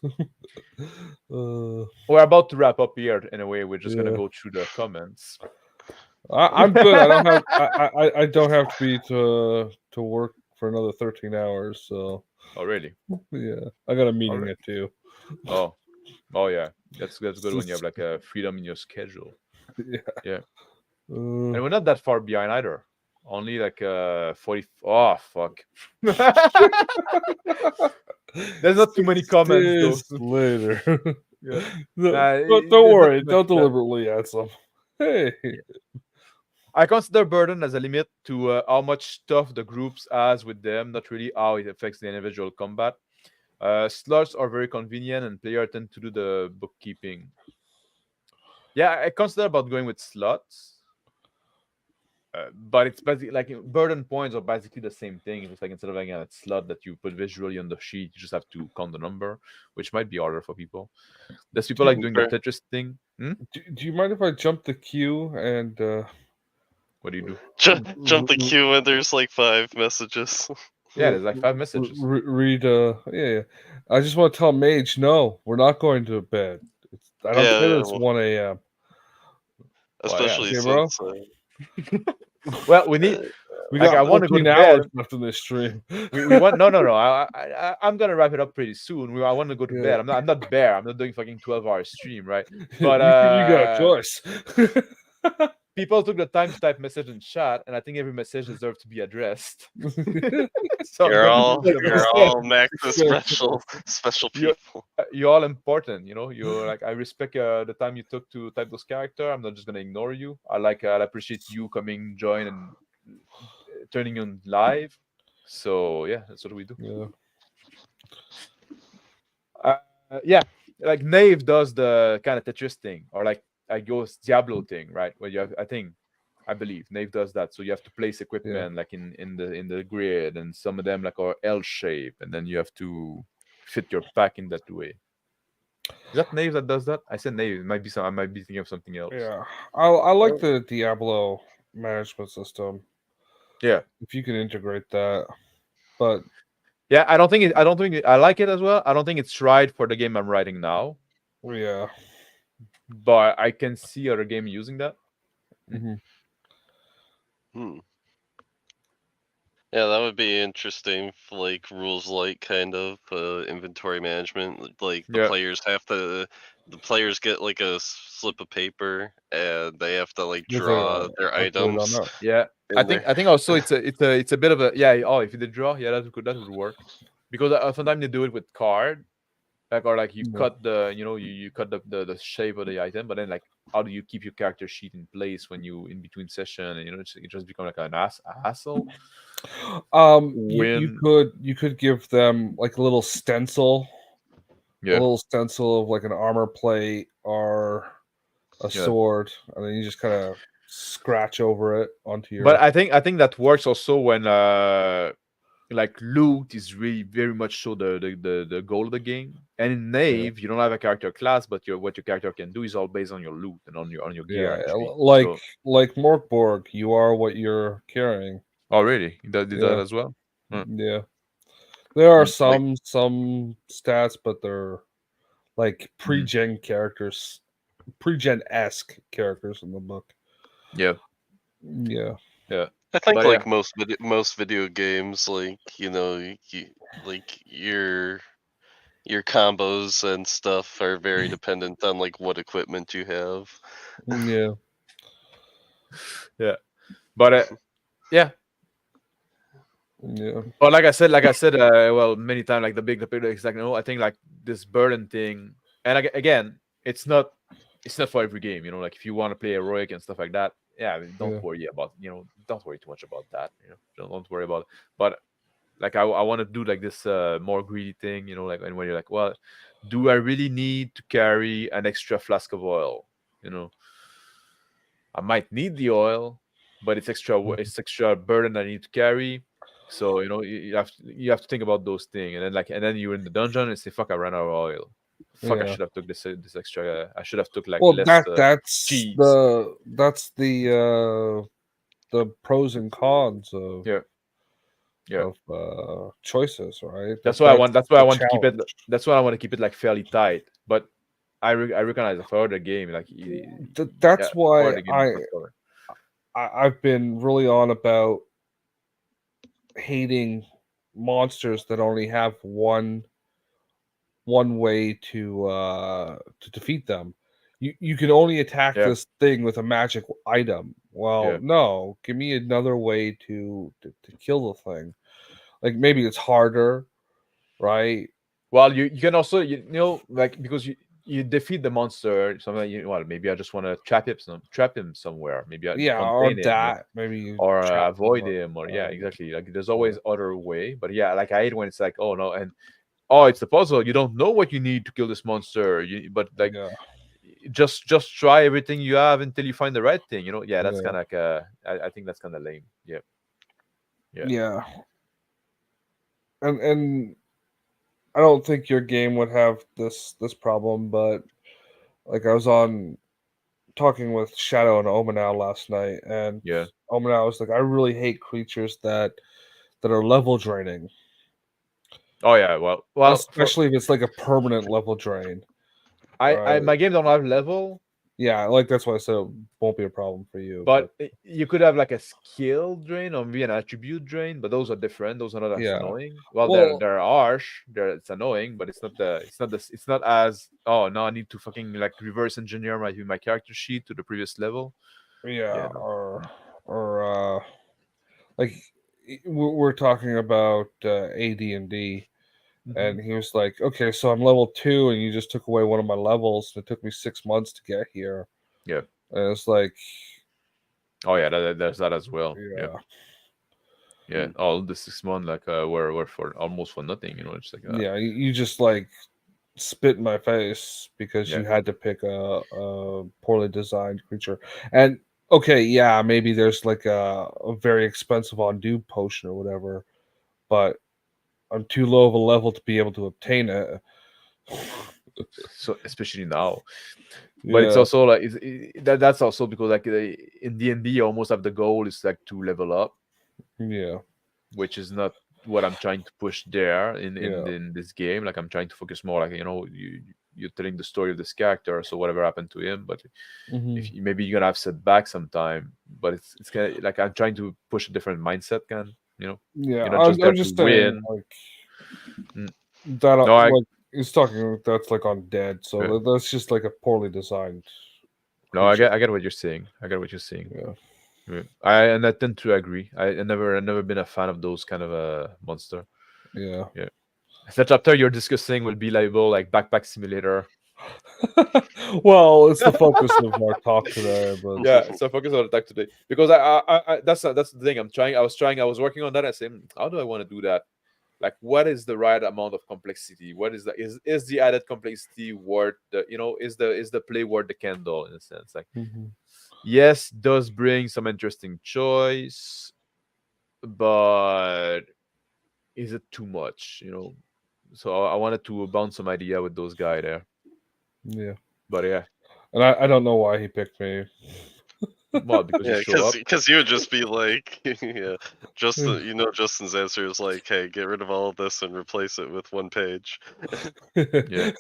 We're about to wrap up here. Anyway, we're just gonna go through the comments. I'm good. I don't have to be to work for another 13 hours. So. Oh really? Yeah, I got a meeting at 2. Oh yeah. That's good when you have like a freedom in your schedule. Yeah. And we're not that far behind either. Only like 40. Oh fuck. There's not too many comments though. Later. Yeah. Don't worry. Don't deliberately add some. Hey. I consider burden as a limit to how much stuff the groups has with them, not really how it affects the individual combat. Slots are very convenient, and players tend to do the bookkeeping. Yeah, I consider about going with slots, but it's basically like burden points are basically the same thing. It's just like instead of having a slot that you put visually on the sheet, you just have to count the number, which might be harder for people. There's people like doing the Tetris thing. Do you mind if I jump the queue and? What do you do? Jump the queue when there's like 5 messages. Yeah, there's like 5 messages. Read. Yeah. I just want to tell Mage, no, we're not going to bed. I don't care. It's 1 a.m. Especially since. Well, we need. We like, got I want to go to 14 bed. hours left in this stream. We want no. I'm gonna wrap it up pretty soon. I want to go to bed. I'm not Bear. I'm not doing fucking 12-hour stream, right? But you got a choice. People took the time to type message in chat, and I think every message deserves to be addressed. So you're all Max's special people. You're all important, you know. You're like, I respect the time you took to type those characters. I'm not just gonna ignore you. I appreciate you coming, join, and turning on live. So yeah, that's what we do. Yeah, like Nave does the kind of Tetris thing, or like I goes Diablo thing, right? Where you have, I believe Nave does that. So you have to place equipment like in the grid, and some of them like are L shape, and then you have to fit your pack in that way. Is that Nave that does that? I said Nave. It might be I might be thinking of something else. Yeah, I like the Diablo management system. Yeah, if you can integrate that, but yeah, I don't think I like it as well. I don't think it's right for the game I'm writing now. Yeah, but I can see other game using that. Yeah, that would be interesting. Like rules, like kind of inventory management. Like the players have to, the players get like a slip of paper, and they have to like draw their items. Yeah, I think also it's a bit of a Oh, if you did draw, that would work, because sometimes they do it with card, like you cut the you cut the shape of the item, but then like how do you keep your character sheet in place when you in between session, and it just become like an hassle. You could give them like a little stencil, a little stencil of like an armor plate or a sword, and then you just kind of scratch over it onto your. But I think that works also when like loot is really very much so the goal of the game. And in Nave, you don't have a character class, but what your character can do is all based on your loot and on your gear. Like Morkborg, you are what you're carrying. Oh, really? You did that as well? Yeah. There are some stats, but they're like pre-gen characters, pre-gen-esque characters in the book. Yeah. I think most video games, like like your combos and stuff are very dependent on like what equipment you have. Yeah. But Yeah. But like I said, well, many times, like the big is like, I think like this burden thing, and again, it's not for every game, like if you want to play heroic and stuff like that, don't worry about, don't worry too much about that, don't worry about it. But like I want to do like this more greedy thing, like, and when you're like, well, do I really need to carry an extra flask of oil? I might need the oil, but it's extra burden I need to carry. So you have to think about those things, and then you're in the dungeon and say, "Fuck, I ran out of oil. Fuck, I should have took this extra. I should have took like less cheese." That's the pros and cons of choices, right? That's why I want to keep it. That's why I want to keep it like fairly tight. But I recognize for the game, like that's why I've been really on about hating monsters that only have one way to defeat them. You can only attack this thing with a magic item. Well, no, give me another way to kill the thing. Like maybe it's harder, right? Well, you can also like, because you defeat the monster, something well, maybe I just want to trap him somewhere. Maybe or that, maybe or avoid him, or exactly. Like there's always other way, but like I hate when it's like, oh no, and it's the puzzle. You don't know what you need to kill this monster, but like just try everything you have until you find the right thing. That's kind of like I think that's kind of lame. Yeah. And I don't think your game would have this problem, but like I was talking with Shadow and Omanow last night, and Omanow was like, I really hate creatures that are level draining. Oh yeah, well, especially if it's like a permanent level drain. My game don't have level. Yeah, like that's why I said it won't be a problem for you. But you could have like a skill drain or maybe an attribute drain, but those are different. Those are not as annoying. Well, they're harsh. It's annoying, but it's not as no, I need to fucking like reverse engineer my character sheet to the previous level. Yeah, or like we're talking about AD&D. And he was like, okay, so I'm level 2 and you just took away one of my levels. And it took me 6 months to get here. Yeah. And it's like... Oh, yeah, there's that as well. Yeah. Yeah, all the 6 months, like, were for almost for nothing, it's like that. Yeah, you just, like, spit in my face because you had to pick a poorly designed creature. And, okay, yeah, maybe there's, like, a very expensive undo potion or whatever. But... I'm too low of a level to be able to obtain it. So especially now, but it's also like that's also because like in D&D, you almost have the goal is like to level up. Yeah, which is not what I'm trying to push there in this game. Like I'm trying to focus more like you're telling the story of this character, so whatever happened to him. But if maybe you're gonna have setbacks sometime, but it's kind of like I'm trying to push a different mindset, Yeah, you're not just there to win. Like, that like he's talking that's like undead, so that's just like a poorly designed creature. No, I get what you're saying. Yeah. I tend to agree. I've never been a fan of those kind of monster. Yeah. The chapter you're discussing will be labeled like Backpack Simulator. Well, it's the focus of our talk today, but yeah, it's the focus of the talk today because I that's the thing. I was working on that. I said, how do I want to do that? Like, what is the right amount of complexity? What is is the added complexity worth the is the play worth the candle in a sense? Like, yes, does bring some interesting choice, but is it too much? So I wanted to bounce some idea with those guys there. Yeah, but yeah, and I don't know why he picked me. Well, because you show up. Because you would just be like, Justin's answer is like, hey, get rid of all of this and replace it with one page. Yeah.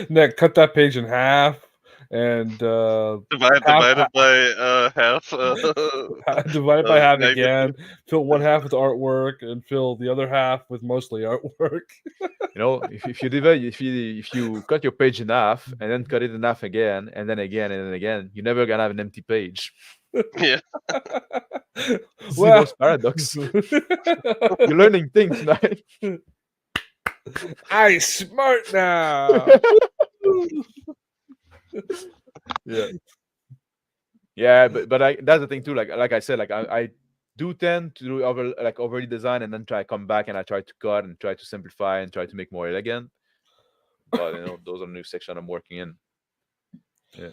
Nick, cut that page in half and divide it by half. Divide it by half again. Fill one half with artwork and fill the other half with mostly artwork. If you cut your page in half and then cut it in half again and then again and then again, you're never gonna have an empty page. Yeah. Zeno's paradox. You're learning things, right? I'm smart now. Yeah, but that's the thing too. Like I said, like I do tend to do overly design and then try to come back and I try to cut and try to simplify and try to make more elegant. But those are the new section I'm working in. Yeah,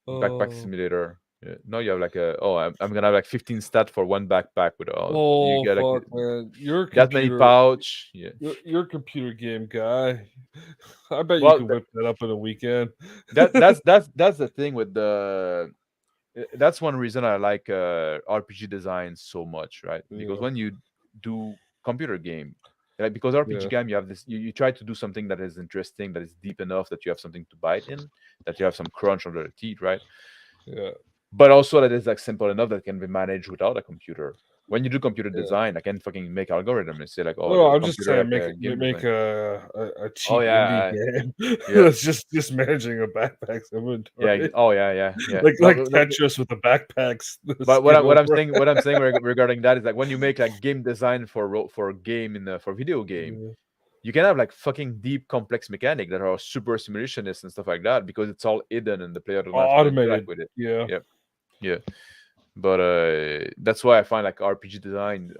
backpack simulator. Yeah. Now you have like I'm gonna have like 15 stats for one backpack with all. You get fuck, man! Your that many pouch. Yeah, you're a computer game guy. I bet you can whip that up in a weekend. That's the thing with the. That's one reason I like RPG design so much, right? Because when you do computer game, like because RPG game, you have this. You try to do something that is interesting, that is deep enough that you have something to bite in, that you have some crunch under the teeth, right? Yeah. But also that is like simple enough that can be managed without a computer. When you do computer design, I can fucking make algorithm and say like, I'm just saying, make a cheap indie game. That's just managing a backpack's inventory. Yeah. like Tetris with the backpacks. But what I'm saying regarding that is like when you make like game design for a game for video game, you can have like fucking deep complex mechanic that are super simulationists and stuff like that because it's all hidden and the player doesn't have to interact with it. Yeah. But that's why I find like RPG design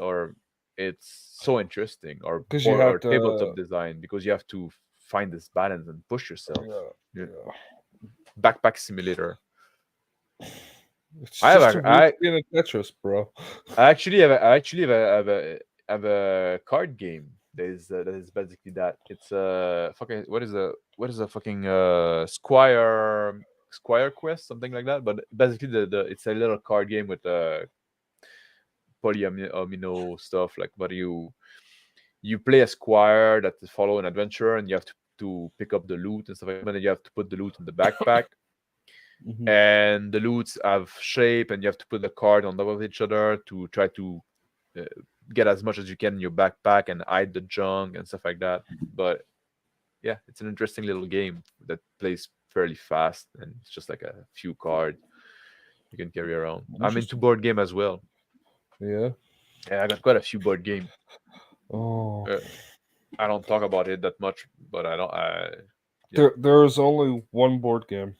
it's so interesting or tabletop design because you have to find this balance and push yourself. Yeah. Backpack simulator. I have a Tetris, bro. I actually have a card game that is basically that. It's fucking what is a fucking Squire Quest, something like that. But basically, it's a little card game with polyamino stuff. Like, but you play a squire that follow an adventure, and you have to pick up the loot and stuff like that. And then you have to put the loot in the backpack. and the loots have shape, and you have to put the card on top of each other to try to get as much as you can in your backpack and hide the junk and stuff like that. But yeah, it's an interesting little game that plays fairly fast, and it's just like a few cards you can carry around. I'm into board game as well. Yeah, I got quite a few board game. Oh, I don't talk about it that much, but I don't. There is only one board game,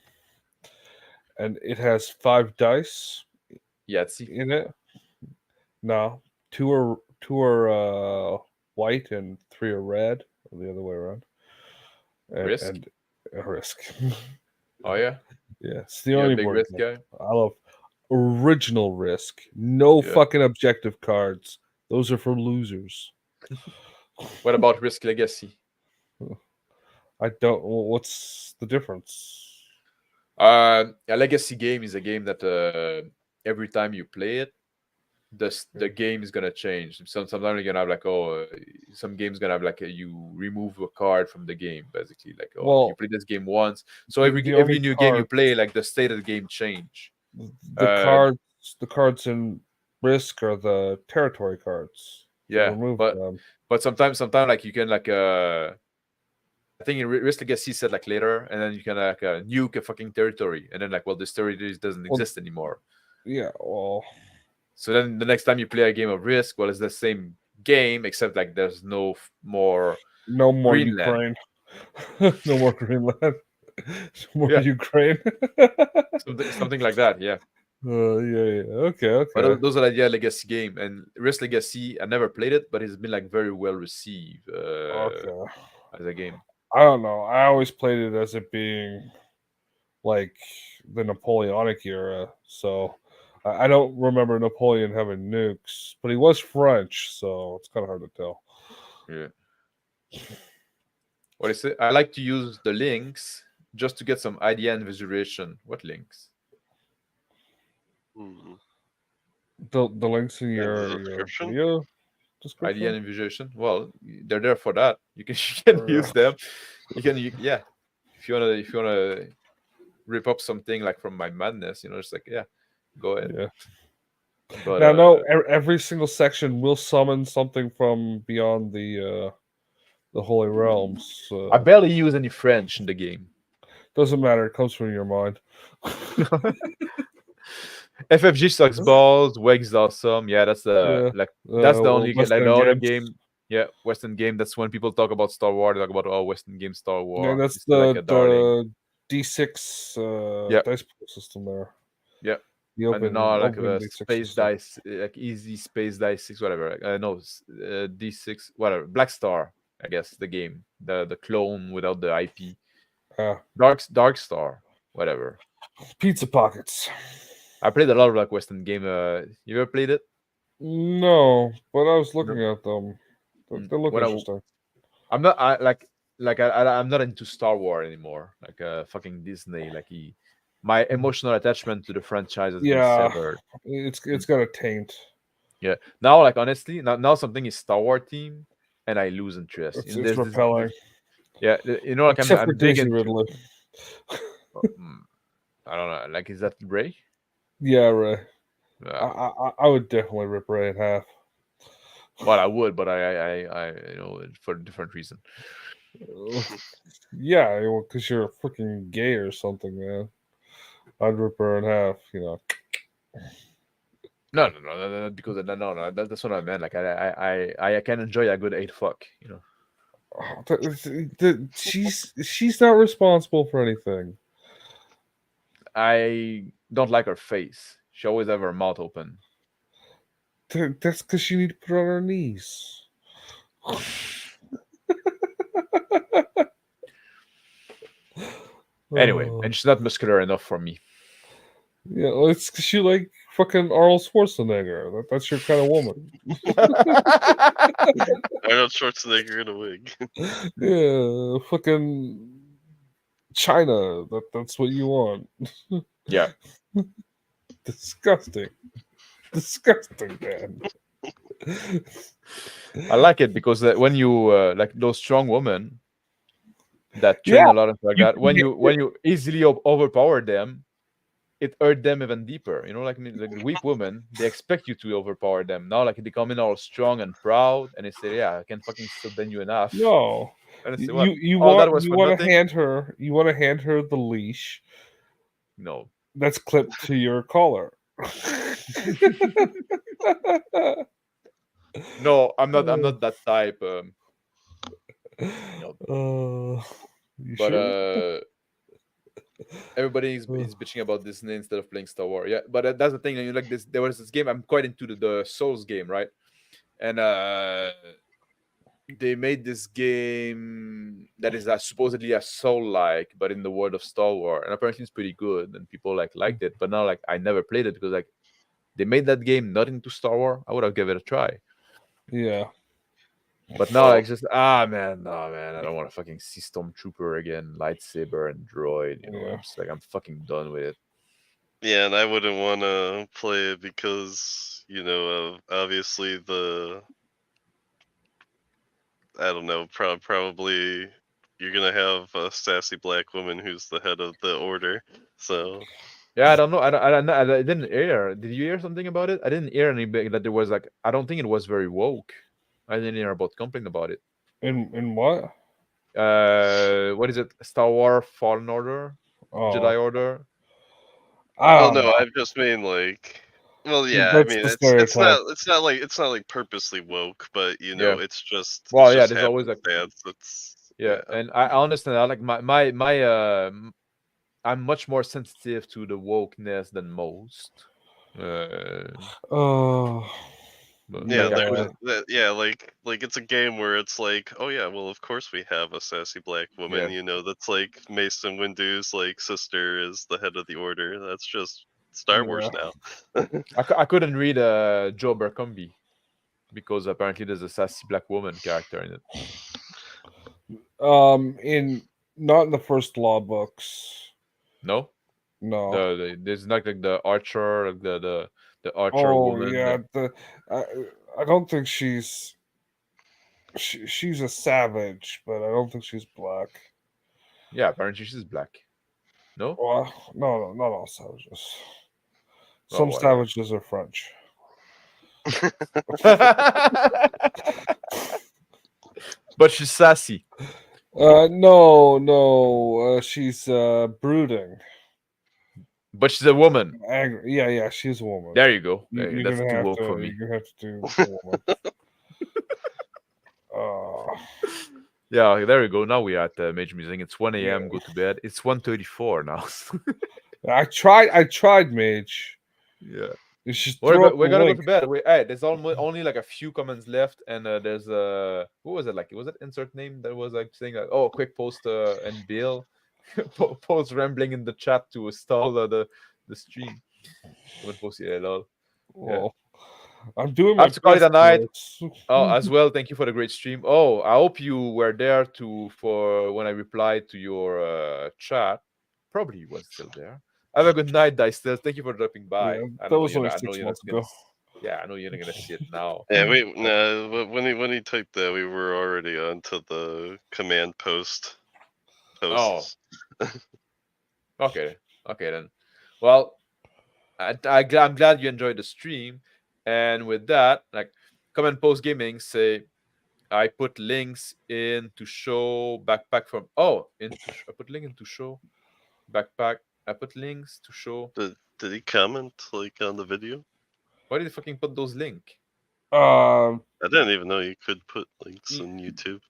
and it has 5 dice. Yahtzee in it. No, two are white and 3 are red, or the other way around. Risk. And Risk. Oh yeah. Yeah, it's the only big board Risk game. guy. I love original Risk. No fucking objective cards. Those are for losers. What about Risk Legacy? I don't. What's the difference? A legacy game is a game that every time you play it, the game is gonna change. Sometimes you're gonna have like some games gonna have like you remove a card from the game, basically. Like you play this game once, so every new game you play, like the state of the game change. The cards in Risk are the territory cards. Yeah, but sometimes like you can like I think in Risk Legacy said like later, and then you can like nuke a fucking territory, and then like this territory doesn't exist anymore. Yeah, well. So then the next time you play a game of Risk, it's the same game except like there's no more Ukraine, no more Greenland, no more Ukraine, something like that. Yeah. Okay. But those are the legacy game, and Risk Legacy. I never played it, but it's been like very well received as a game. I don't know. I always played it as it being like the Napoleonic era, so I don't remember Napoleon having nukes, but he was French, so it's kind of hard to tell. Yeah. What is it? I like to use the links just to get some idea and visualization. What links? The links in your video description? Idea and visualization. Well, they're there for that. You can use them. If you wanna rip up something like from my madness, it's like go ahead. Yeah. But now, no, every single section will summon something from beyond the Holy Realms. I barely use any French in the game. Doesn't matter. It comes from your mind. FFG sucks balls. WEG is awesome. Yeah, that's the only other game. Yeah, Western game. That's when people talk about Star Wars. They talk about Western game Star Wars. Yeah, that's the D6 dice pool system there. Yeah. Like a space dice, like easy space dice 6, whatever. D6, whatever. Black Star, I guess the game, the clone without the IP. Dark Star, whatever. Pizza Pockets. I played a lot of like Western game. You ever played it? No, but I was looking at them. They look interesting. I'm not. I'm not into Star Wars anymore. Like fucking Disney. Like my emotional attachment to the franchise has been severed. It's got a taint. Yeah. Now, like honestly, now something is Star Wars team, and I lose interest. It's repelling. Yeah, like Except I'm big into. I don't know. Like, is that Ray? Yeah, Ray. I would definitely rip Ray in half. Well, I would, but I for a different reason. Yeah, because you're freaking gay or something, man. I'd rip her in half, No, because no, that's what I meant. Like I can enjoy a good 8 fuck, She's not responsible for anything. I don't like her face. She always have her mouth open. That's because you need to put her on her knees. Anyway, and she's not muscular enough for me. Yeah, well, it's because you like fucking Arnold Schwarzenegger. That's your kind of woman. Arnold Schwarzenegger in a wig. Yeah, fucking China. That's what you want. Yeah. Disgusting, man. I like it because when you like those strong women that train a lot of like that, when you easily overpower them, it hurt them even deeper. You know, like the weak women, they expect you to overpower them. Now, like they come in all strong and proud, and they say, "Yeah, I can fucking still bend you enough." No, and I say, you "What? you All that want was you for want to nothing?" hand her the leash. No, that's clipped to your collar. No, I'm not. I'm not that type. You But sure? everybody is bitching about Disney instead of playing Star Wars. Yeah, but that's the thing. You like this? There was this game. I'm quite into the Souls game, right? And they made this game that is supposedly a Soul-like, but in the world of Star Wars, and apparently it's pretty good, and people liked it. But now, like, I never played it because like they made that game not into Star Wars. I would have given it a try. Yeah. But now, like, just man, no, man, I don't want to fucking see Stormtrooper again, lightsaber and droid. You know, I'm just like, I'm fucking done with it. Yeah, and I wouldn't want to play it because obviously I don't know, probably you're gonna have a sassy black woman who's the head of the order. So yeah, I don't know. I didn't hear. Did you hear something about it? I didn't hear anything that there was like. I don't think it was very woke. I didn't hear about complaint about it. In what? What is it? Star Wars Fallen Order, Jedi Order. Oh no, I just mean like. Well, yeah, I mean it's not like purposely woke, but it's just well, it's just there's always like yeah, and I understand that. Like my I'm much more sensitive to the wokeness than most. Like it's a game where it's like, oh yeah, well of course we have a sassy black woman, that's like Mason Windu's like sister is the head of the order. That's just Star Wars now. I couldn't read Joe Bercombe because apparently there's a sassy black woman character in it. Not in the first law books. No. There's not like the archer, like the archer woman. Yeah, I don't think she's a savage, but I don't think she's black. Yeah, apparently she's black. No? Well, no, not all savages. Some savages are French. But she's sassy. No, she's brooding. But she's a woman. Angry. Yeah, she's a woman. There you go. That's too woke for me. You're gonna have to do a woman. Yeah, there we go. Now we are at Major Musing. It's 1 a.m. Go to bed. It's 1:34 now. I tried Mage. Yeah. We're gonna go to bed. There's only like a few comments left, and there's who was it? Like, was it insert name that was like saying like, oh, quick post and Bill post rambling in the chat to stall the stream. Post lol. Well, I'm doing my best. Call it a night. Oh, as well. Thank you for the great stream. Oh, I hope you were there for when I replied to your chat. Probably you were still there. Have a good night, Dice. Thank you for dropping by. Yeah, that was only 6 months ago. Yeah, I know you're not gonna see it now. Yeah, when he typed that, we were already onto the command posts. Oh. Okay then. Well, I'm glad you enjoyed the stream, and with that, like, comment post gaming say, I put links in to show backpack from. I put link into show backpack. I put links to show. Did he comment like on the video? Why did he fucking put those links? I didn't even know you could put links on YouTube.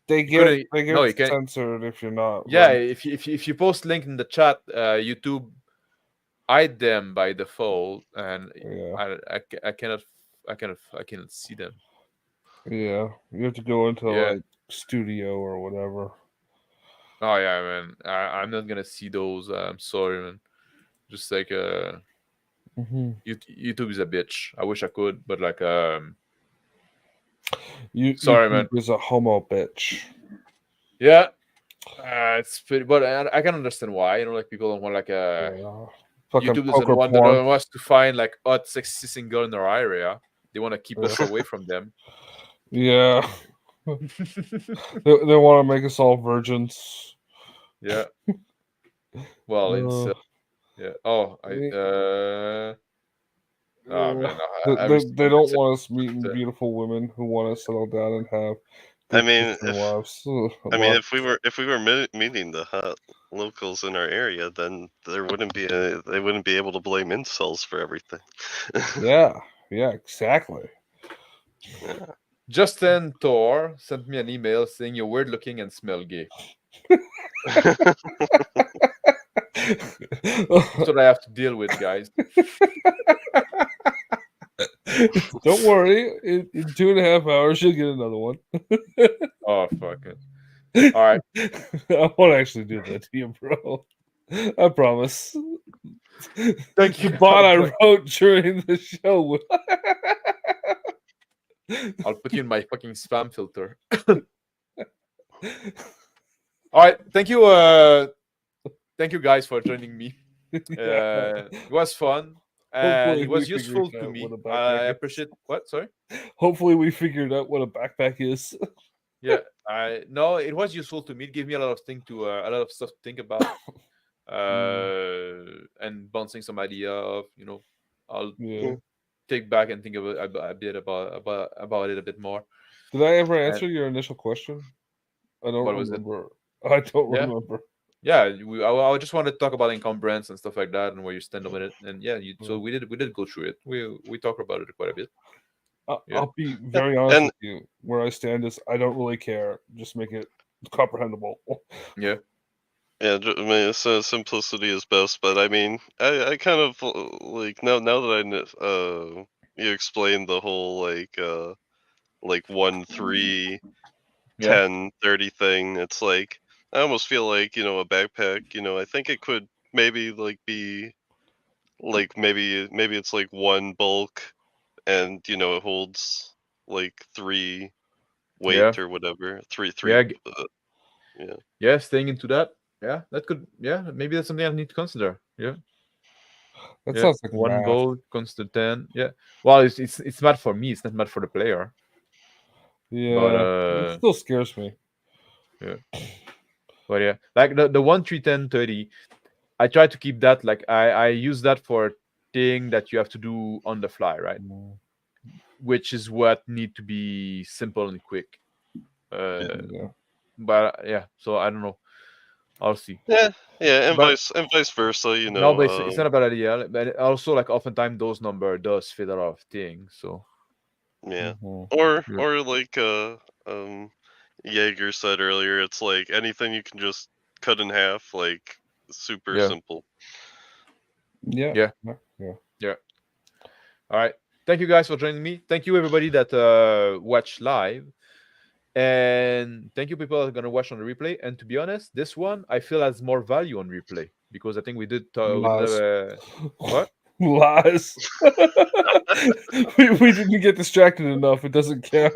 They get censored if you're not. Yeah, if you post link in the chat, YouTube hide them by default, and I cannot see them. Yeah, you have to go into like studio or whatever. Oh yeah, man. I'm not gonna see those. I'm sorry, man. Just like YouTube is a bitch. I wish I could, but like sorry, YouTube man. Is a homo bitch. Yeah, it's pretty, but I can understand why. Like people don't want like YouTube doesn't want us to find like hot, sexy single in our area. They want to keep us away from them. Yeah, they want to make us all virgins. Yeah. Well, Yeah. Oh, oh man, they don't want us meeting beautiful women who want to settle down and have. I mean, wives. if we were meeting the hot locals in our area, then they wouldn't be able to blame incels for everything. Yeah, exactly. Yeah. Justin Thor sent me an email saying you're weird looking and smell gay. That's what I have to deal with, guys. Don't worry. In 2.5 hours, you'll get another one. Oh, fuck it. All right. I won't actually do that to you, bro. I promise. Thank you. The bot I wrote during the show. I'll put you in my fucking spam filter. All right. Thank you guys for joining me. It was fun. And it was useful to me. I appreciate what? Sorry? Hopefully we figured out what a backpack is. Yeah. No, it was useful to me. It gave me a lot of stuff to think about. And bouncing some idea of, I'll take back and think of a bit about it a bit more. Did I ever answer your initial question? I don't remember. I don't remember. Yeah, I just wanted to talk about encumbrance and stuff like that, and where you stand on it. And so we did go through it. We talked about it quite a bit. I'll be very honest with you. Where I stand is I don't really care. Just make it comprehensible. Yeah. Yeah, I mean, simplicity is best. But I mean, I kind of like now that you explained the whole like 1, 3, 10, 30 thing. It's like I almost feel like a backpack. I think it could maybe be like maybe it's like 1 bulk, and it holds like 3 weight or whatever. 3. Yeah, staying into that. Yeah, that could. Yeah, maybe that's something I need to consider. Yeah. That sounds like 1 bulk, constant 10. Yeah. Well, it's mad for me. It's not mad for the player. Yeah, but it still scares me. Yeah. But yeah, like the 1, 3, 10, 30, I try to keep that. Like I use that for thing that you have to do on the fly, right? Which is what need to be simple and quick. But yeah, so I don't know. I'll see. Yeah, and vice versa. No, but it's not a bad idea. But also, like, oftentimes those number does fit a lot of things. So yeah, or like Jaeger said earlier, it's like anything you can just cut in half, like super simple. Yeah. All right. Thank you guys for joining me. Thank you everybody that watched live. And thank you people that are going to watch on the replay. And to be honest, this one I feel has more value on replay because I think we did what? Lies. we didn't get distracted enough. It doesn't count.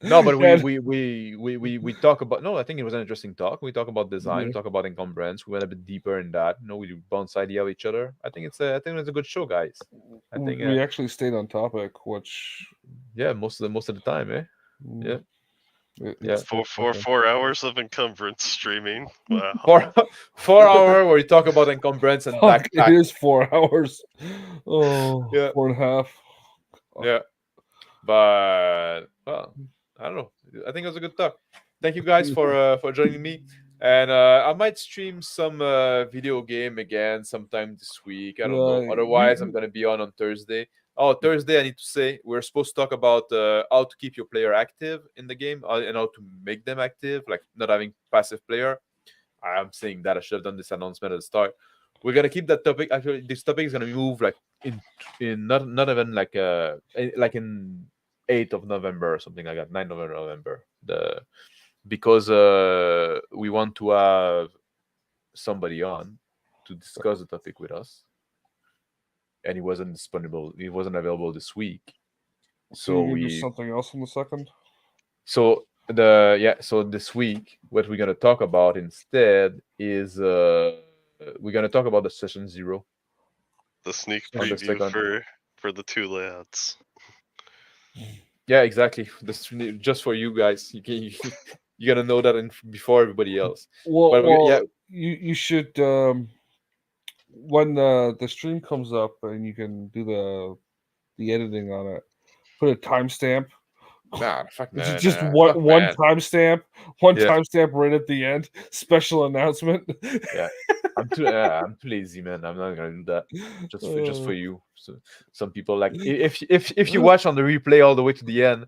No, but we talk about. No, I think it was an interesting talk. We talk about design. We talk about encumbrance. We went a bit deeper in that. We bounce idea of each other. I think it's a good show, guys. I think we actually stayed on topic, which most of the time, eh? Yeah. It's 4 hours of encumbrance streaming. Wow. 4 hours where we talk about encumbrance and backpack. It is 4 hours. Oh, yeah. 4.5. Yeah. But well, I don't know. I think it was a good talk. Thank you guys for joining me. And I might stream some video game again sometime this week. I don't know. Otherwise, I'm gonna be on Thursday. Oh, Thursday, I need to say, we're supposed to talk about how to keep your player active in the game and how to make them active, like not having passive player. I'm saying that I should have done this announcement at the start. We're going to keep that topic. Actually, this topic is going to move like in not even like in 8th of November or something like that, 9th of November. Because we want to have somebody on to discuss the topic with us. And he wasn't available this week. So we do something else on the 2nd. So this week, what we're gonna talk about instead is we're gonna talk about the session 0. The sneak preview for the 2 layouts. Yeah, exactly. Just for you guys. You gotta know that before everybody else. Well, you should when the stream comes up and you can do the editing on it, put a timestamp. Nah, fuck no. Just one timestamp, timestamp right at the end. Special announcement. Yeah, I'm too lazy, man. I'm not gonna do that. Just for you. So some people like if you watch on the replay all the way to the end,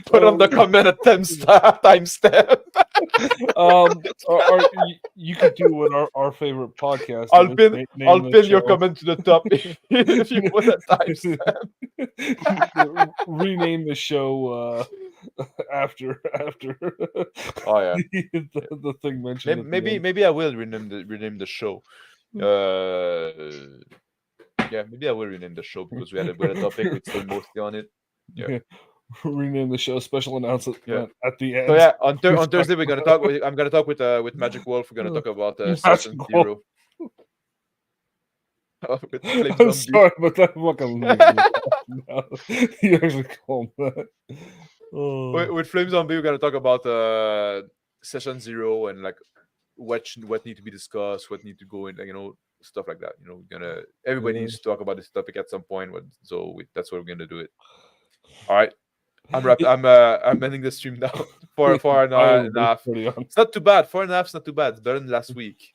put on the comment a timestamp. You could do what our favorite podcast. I'll pin your comment to the top if you put a timestamp. Rename the show after. Oh yeah, the thing mentioned. Maybe I will rename the show. Yeah, maybe I will rename the show because we had a topic with still mostly on it. Yeah. Rename the show special announcement at the end. So yeah, on Thursday we're gonna talk. I'm gonna talk with Magic Wolf. We're gonna talk about Session 0. I'm sorry, but that fucking you actually called that. With Flame Zombie, we're gonna talk about Session 0 and like what need to be discussed, what need to go in, stuff like that. Everybody needs to talk about this topic at some point. So that's what we're gonna do it. All right. I'm ending the stream now for 4.5. It's not too bad. 4.5 is not too bad. It's better than last week.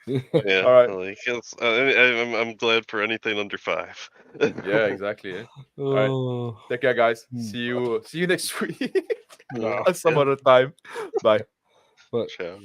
Yeah. All right. I'm glad for anything under 5. Yeah, exactly. Yeah. All right. Take care, guys. See you next week. At some other time. Bye. But Ciao.